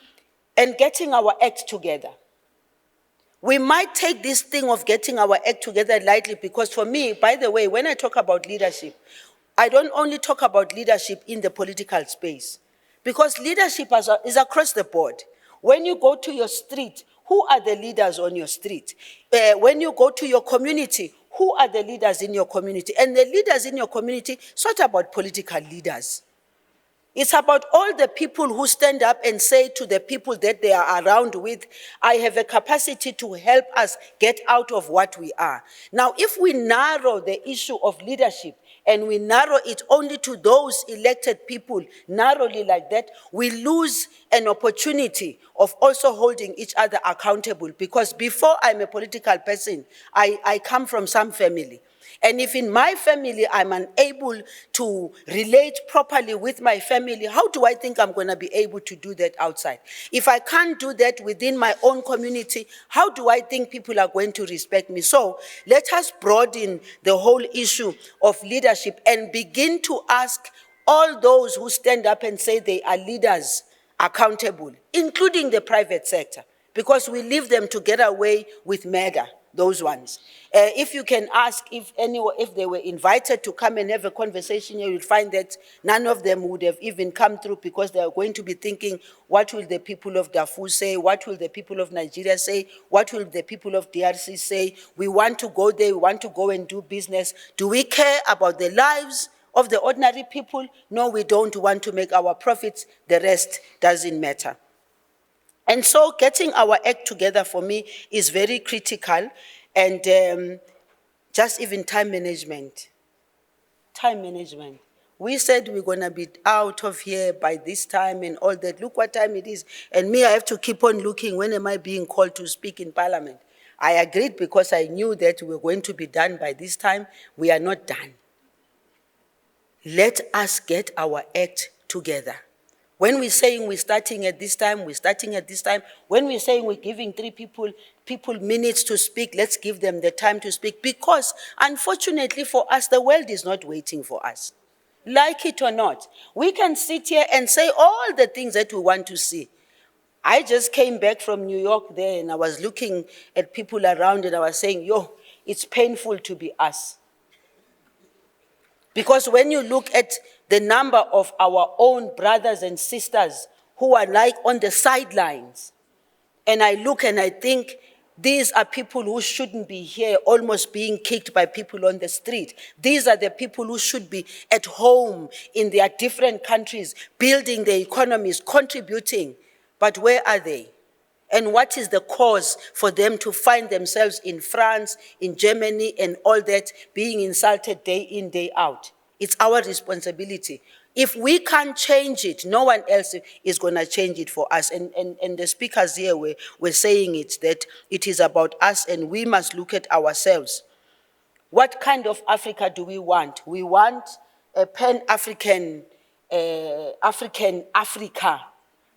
And getting our act together. We might take this thing of getting our act together lightly, because for me, by the way, when I talk about leadership, I don't only talk about leadership in the political space. Because leadership is across the board. When you go to your street, who are the leaders on your street? When you go to your community, who are the leaders in your community? And the leaders in your community, it's not about political leaders. It's about all the people who stand up and say to the people that they are around with, I have a capacity to help us get out of what we are. Now, if we narrow the issue of leadership and we narrow it only to those elected people, narrowly like that, we lose an opportunity of also holding each other accountable. Because before I'm a political person, I come from some family. And if in my family I'm unable to relate properly with my family, how do I think I'm going to be able to do that outside? If I can't do that within my own community, how do I think people are going to respect me? So let us broaden the whole issue of leadership and begin to ask all those who stand up and say they are leaders accountable, including the private sector, because we leave them to get away with murder. Those ones. If you can ask if they were invited to come and have a conversation, you will find that none of them would have even come through, because they are going to be thinking, what will the people of Darfur say? What will the people of Nigeria say? What will the people of DRC say? We want to go there, we want to go and do business. Do we care about the lives of the ordinary people? No, we don't want to make our profits. The rest doesn't matter. And so getting our act together for me is very critical, and just even time management. Time management. We said we're going to be out of here by this time and all that. Look what time it is. And me, I have to keep on looking, when am I being called to speak in Parliament? I agreed because I knew that we were going to be done by this time. We are not done. Let us get our act together. When we're saying we're starting at this time, we're starting at this time. When we're saying we're giving three people minutes to speak, let's give them the time to speak. Because, unfortunately for us, the world is not waiting for us. Like it or not, we can sit here and say all the things that we want to see. I just came back from New York there, and I was looking at people around, and I was saying, yo, it's painful to be us. Because when you look at the number of our own brothers and sisters who are like on the sidelines, and I look and I think, these are people who shouldn't be here, almost being kicked by people on the street. These are the people who should be at home in their different countries, building their economies, contributing. But where are they? And what is the cause for them to find themselves in France, in Germany, and all that, being insulted day in, day out? It's our responsibility. If we can't change it, no one else is going to change it for us. And the speakers here were saying it, that it is about us, and we must look at ourselves. What kind of Africa do we want? We want a pan-African Africa.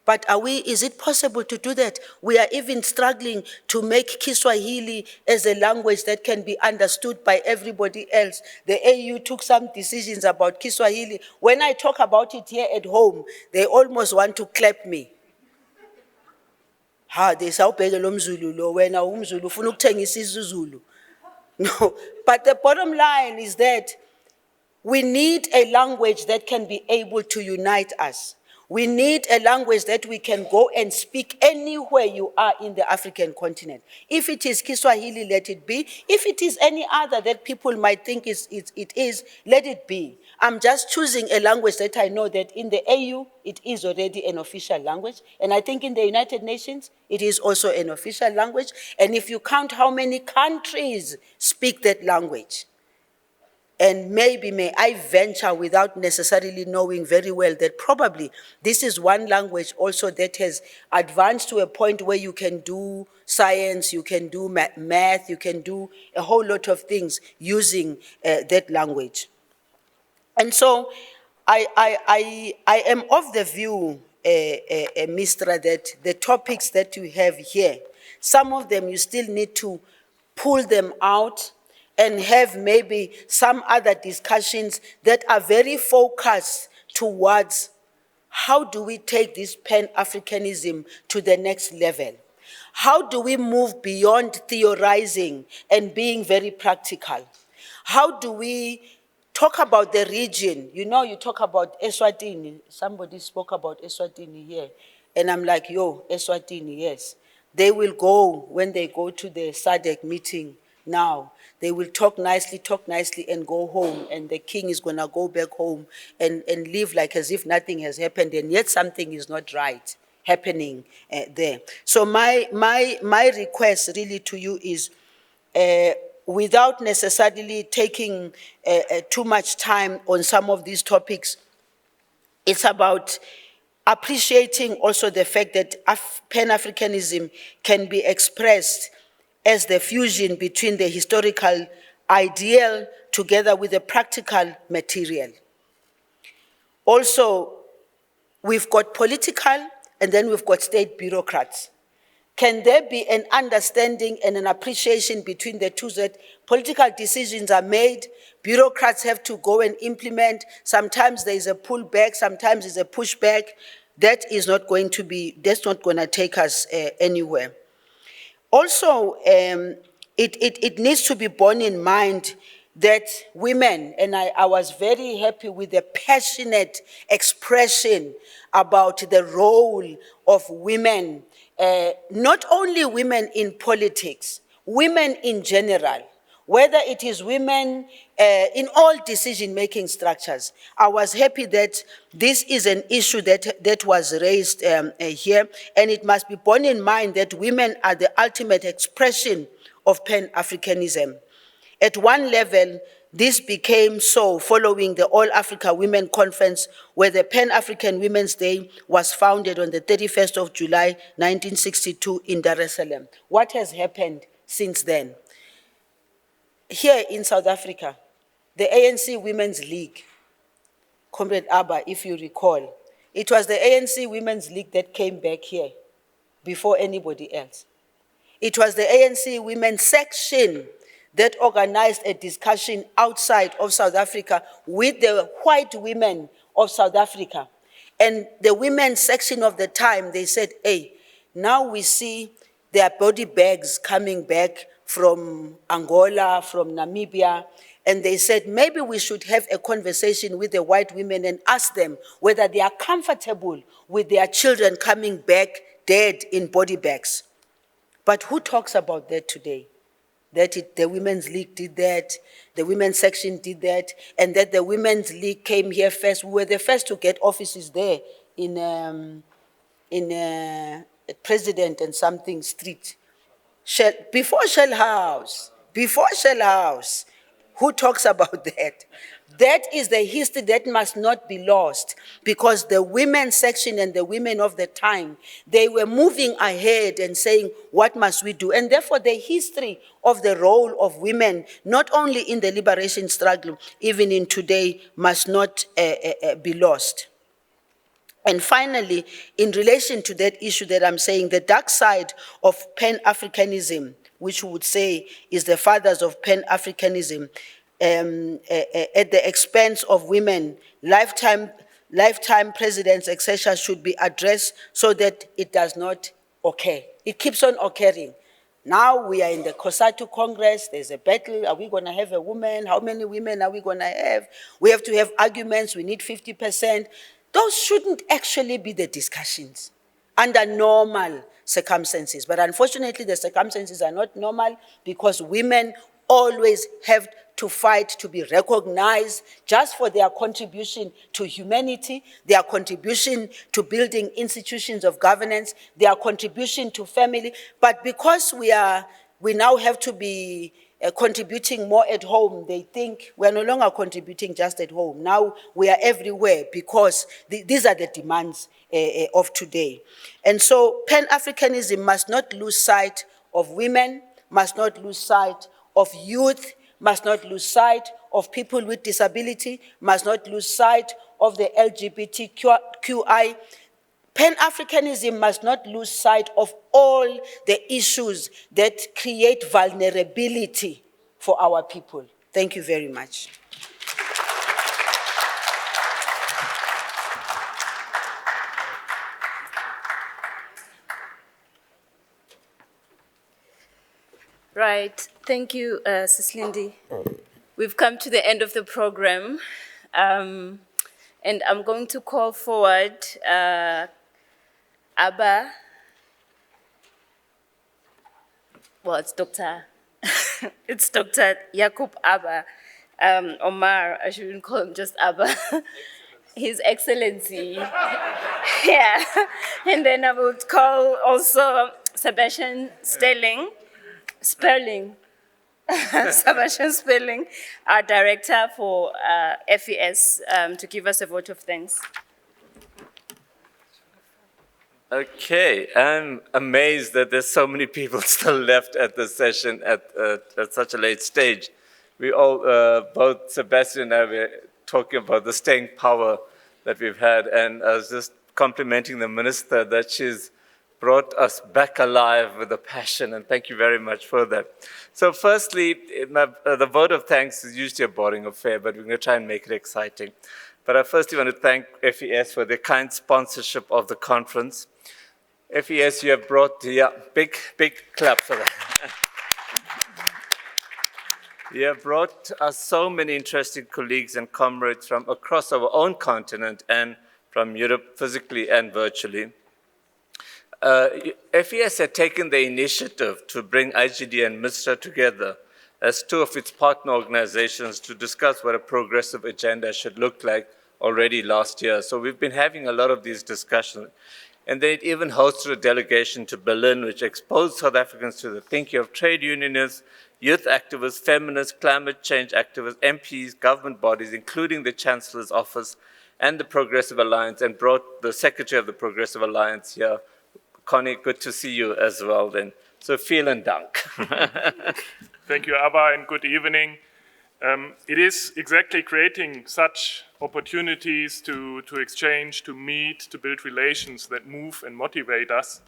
But is it possible to do that? We are even struggling to make Kiswahili as a language that can be understood by everybody else. The AU took some decisions about Kiswahili. When I talk about it here at home, they almost want to clap me. They say, no, but the bottom line is that we need a language that can be able to unite us. We need a language that we can go and speak anywhere you are in the African continent. If it is Kiswahili, let it be. If it is any other that people might think it is, let it be. I'm just choosing a language that I know that in the AU, it is already an official language. And I think in the United Nations, it is also an official language. And if you count how many countries speak that language, and maybe may I venture without necessarily knowing very well that probably this is one language also that has advanced to a point where you can do science, you can do math, you can do a whole lot of things using that language. And so I am of the view, MISTRA, that the topics that you have here, some of them you still need to pull them out and have maybe some other discussions that are very focused towards how do we take this Pan-Africanism to the next level? How do we move beyond theorizing and being very practical? How do we talk about the region? You know, you talk about Eswatini. Somebody spoke about Eswatini here. And I'm like, yo, Eswatini, yes. They will go, when they go to the SADC meeting, now. They will talk nicely, and go home, and the king is gonna go back home and live like as if nothing has happened, and yet something is not right happening there. So my request really to you is, without necessarily taking too much time on some of these topics, it's about appreciating also the fact that Pan-Africanism can be expressed as the fusion between the historical ideal together with the practical material. Also, we've got political and then we've got state bureaucrats. Can there be an understanding and an appreciation between the two, that political decisions are made, bureaucrats have to go and implement, sometimes there is a pullback, sometimes there's a pushback. That is not going to be, that's not going to take us anywhere. Also, it needs to be borne in mind that women, and I was very happy with the passionate expression about the role of women, not only women in politics, women in general, whether it is women in all decision-making structures. I was happy that this is an issue that was raised here, and it must be borne in mind that women are the ultimate expression of Pan-Africanism. At one level, this became so following the All Africa Women Conference, where the Pan-African Women's Day was founded on the 31st of July, 1962 in Dar es Salaam. What has happened since then? Here in South Africa, the ANC Women's League, Comrade Abba, if you recall, it was the ANC Women's League that came back here before anybody else. It was the ANC Women's Section that organized a discussion outside of South Africa with the white women of South Africa. And the women's section of the time, they said, hey, now we see their body bags coming back from Angola, from Namibia, and they said, maybe we should have a conversation with the white women and ask them whether they are comfortable with their children coming back dead in body bags. But who talks about that today? That the Women's League did that, the Women's Section did that, and that the Women's League came here first. We were the first to get offices there in President and something street. Before Shell House. Who talks about that? That is the history that must not be lost, because the women's section and the women of the time, they were moving ahead and saying, what must we do? And therefore the history of the role of women, not only in the liberation struggle, even in today, must not be lost. And finally, in relation to that issue that I'm saying, the dark side of Pan-Africanism, which we would say is the fathers of Pan-Africanism, at the expense of women, lifetime presidents, etc., should be addressed so that it does not occur. It keeps on occurring. Now we are in the COSATU Congress, there's a battle, are we going to have a woman? How many women are we going to have? We have to have arguments, we need 50%. Those shouldn't actually be the discussions under normal circumstances. But unfortunately, the circumstances are not normal, because women always have to fight to be recognized just for their contribution to humanity, their contribution to building institutions of governance, their contribution to family. But because we now have to be contributing more at home, they think we're no longer contributing just at home. Now we are everywhere, because these are the demands of today. And so Pan-Africanism must not lose sight of women, must not lose sight of youth, must not lose sight of people with disability, must not lose sight of the LGBTQI. Pan-Africanism must not lose sight of all the issues that create vulnerability for our people. Thank you very much. Right, thank you, Sis Lindy. We've come to the end of the program, and I'm going to call forward Abba. Well, it's Dr. it's Dr. Yakub Abba, Omar, I shouldn't call him just Abba, His Excellency. Yeah, and then I would call also Sebastian Sperling, Sebastian Sperling, our Director for FES, to give us a vote of thanks. Okay, I'm amazed that there's so many people still left at the session at such a late stage. We all, both Sebastian and I, were talking about the staying power that we've had, and I was just complimenting the minister that she's brought us back alive with a passion, and thank you very much for that. So firstly, the vote of thanks is usually a boring affair, but we're going to try and make it exciting. But I firstly want to thank FES for their kind sponsorship of the conference. FES, you have brought, big clap for that. You have brought us so many interesting colleagues and comrades from across our own continent and from Europe, physically and virtually. FES had taken the initiative to bring IGD and MISTRA together as two of its partner organizations to discuss what a progressive agenda should look like already last year. So we've been having a lot of these discussions. And then it even hosted a delegation to Berlin, which exposed South Africans to the thinking of trade unionists, youth activists, feminists, climate change activists, MPs, government bodies, including the Chancellor's Office and the Progressive Alliance, and brought the Secretary of the Progressive Alliance here. Connie, good to see you as well then. So vielen Dank. Thank you, Abba, and good evening. It is exactly creating such opportunities to exchange, to meet, to build relations that move and motivate us.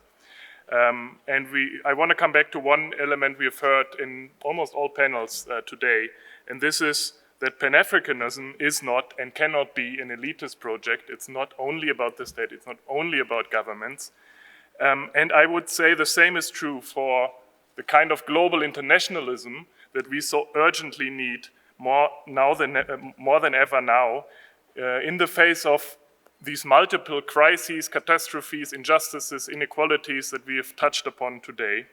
I want to come back to one element we have heard in almost all panels today, and this is that Pan-Africanism is not and cannot be an elitist project. It's not only about the state, it's not only about governments. And I would say the same is true for the kind of global internationalism that we so urgently need more than ever now, in the face of these multiple crises, catastrophes, injustices, inequalities that we have touched upon today,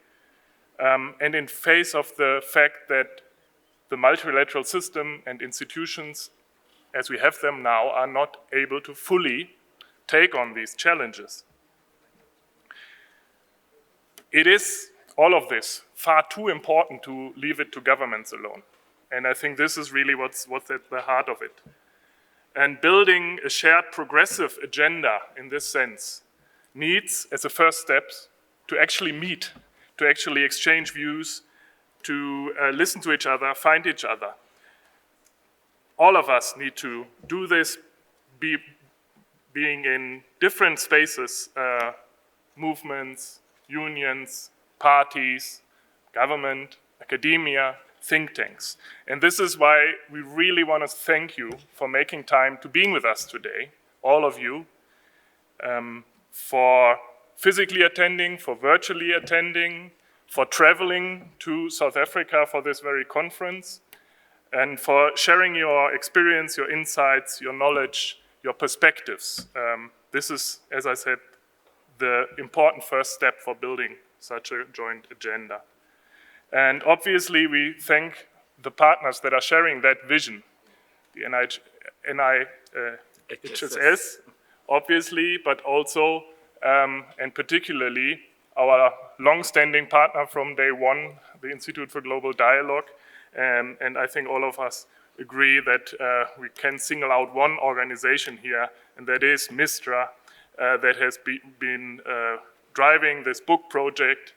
and in face of the fact that the multilateral system and institutions, as we have them now, are not able to fully take on these challenges. It is, all of this, far too important to leave it to governments alone. And I think this is really what's at the heart of it. And building a shared progressive agenda in this sense needs, as a first step, to actually meet, to actually exchange views, to listen to each other, find each other. All of us need to do this, being in different spaces, movements, unions, parties, government, academia, think tanks. And this is why we really want to thank you for making time to being with us today, all of you, for physically attending, for virtually attending, for traveling to South Africa for this very conference, and for sharing your experience, your insights, your knowledge, your perspectives. This is, as I said, the important first step for building such a joint agenda. And obviously, we thank the partners that are sharing that vision, the NIHSS, obviously, but also, and particularly, our long-standing partner from day one, the Institute for Global Dialogue. And I think all of us agree that we can single out one organization here, and that is MISTRA, that has been driving this book project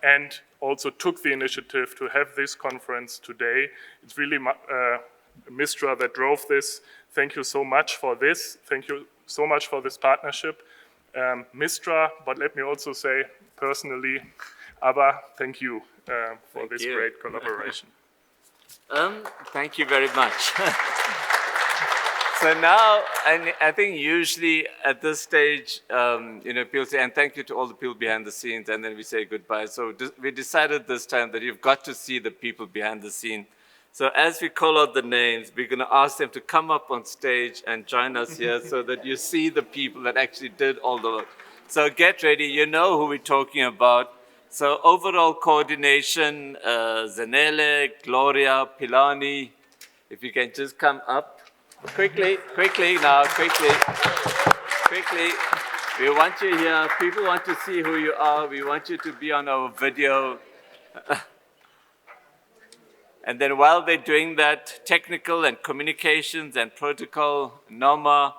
and also took the initiative to have this conference today. It's really MISTRA that drove this. Thank you so much for this. Thank you so much for this partnership. MISTRA, but let me also say personally, Abba, thank you for this great collaboration. Thank you very much. So now, I think usually at this stage, people say, and thank you to all the people behind the scenes, and then we say goodbye. So we decided this time that you've got to see the people behind the scene. So as we call out the names, we're going to ask them to come up on stage and join us here so that you see the people that actually did all the work. So get ready. You know who we're talking about. So overall coordination, Zanele, Gloria, Pilani, if you can just come up. Quickly now, quickly. We want you here. People want to see who you are. We want you to be on our video. And then while they're doing that, technical and communications and protocol, Noma,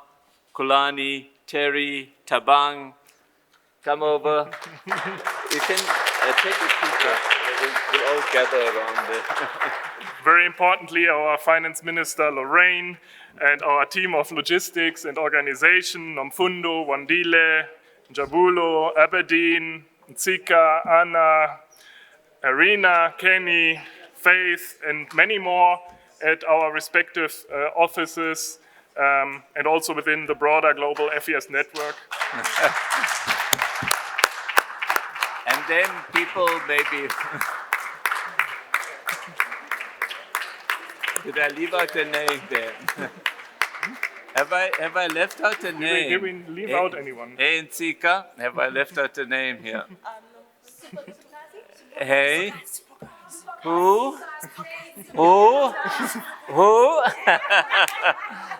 Kulani, Terry, Tabang, come over. You can take a picture. We'll all gather around there. Very importantly, our finance minister, Lorraine, and our team of logistics and organization, Nomfundo, Wandile, Jabulo, Aberdeen, Ntsika, Anna, Arena, Kenny, Faith, and many more at our respective offices, and also within the broader global FES network. And then people maybe... Did I leave out a name there? Have I left out a name? Did we leave out anyone? Hey, Ntsika, have I left out a name here? Hey? Who?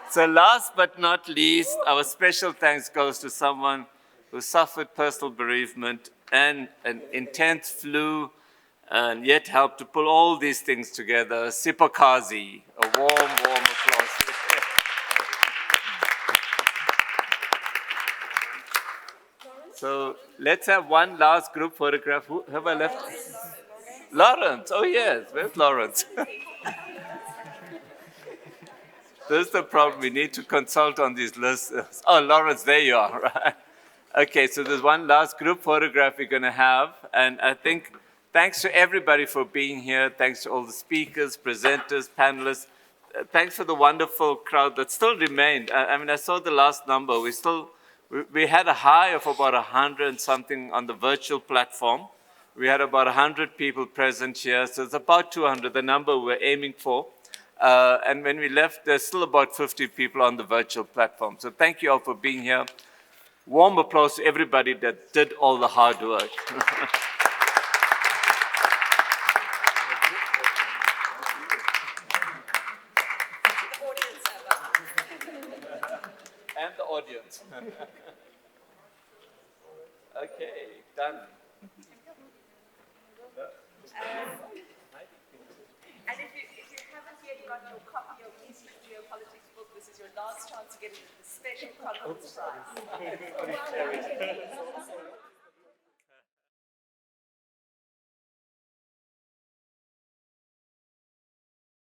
So last but not least, our special thanks goes to someone who suffered personal bereavement and an intense flu, and yet helped to pull all these things together. Sipakazi, a warm applause. So let's have one last group photograph. Who have I left? Lawrence, oh yes, where's Lawrence? This is the problem, we need to consult on these lists. Oh, Lawrence, there you are, right? Okay, so there's one last group photograph we're going to have, and I think thanks to everybody for being here. Thanks to all the speakers, presenters, panelists. Thanks for the wonderful crowd that still remained. I mean, I saw the last number. We had a high of about 100 and something on the virtual platform. We had about 100 people present here, so it's about 200, the number we're aiming for. And when we left, there's still about 50 people on the virtual platform. So thank you all for being here. Warm applause to everybody that did all the hard work. And the audience. Okay, done. And if you haven't yet got your copy of East Geopolitics book, this is your last chance to get the special conference prize.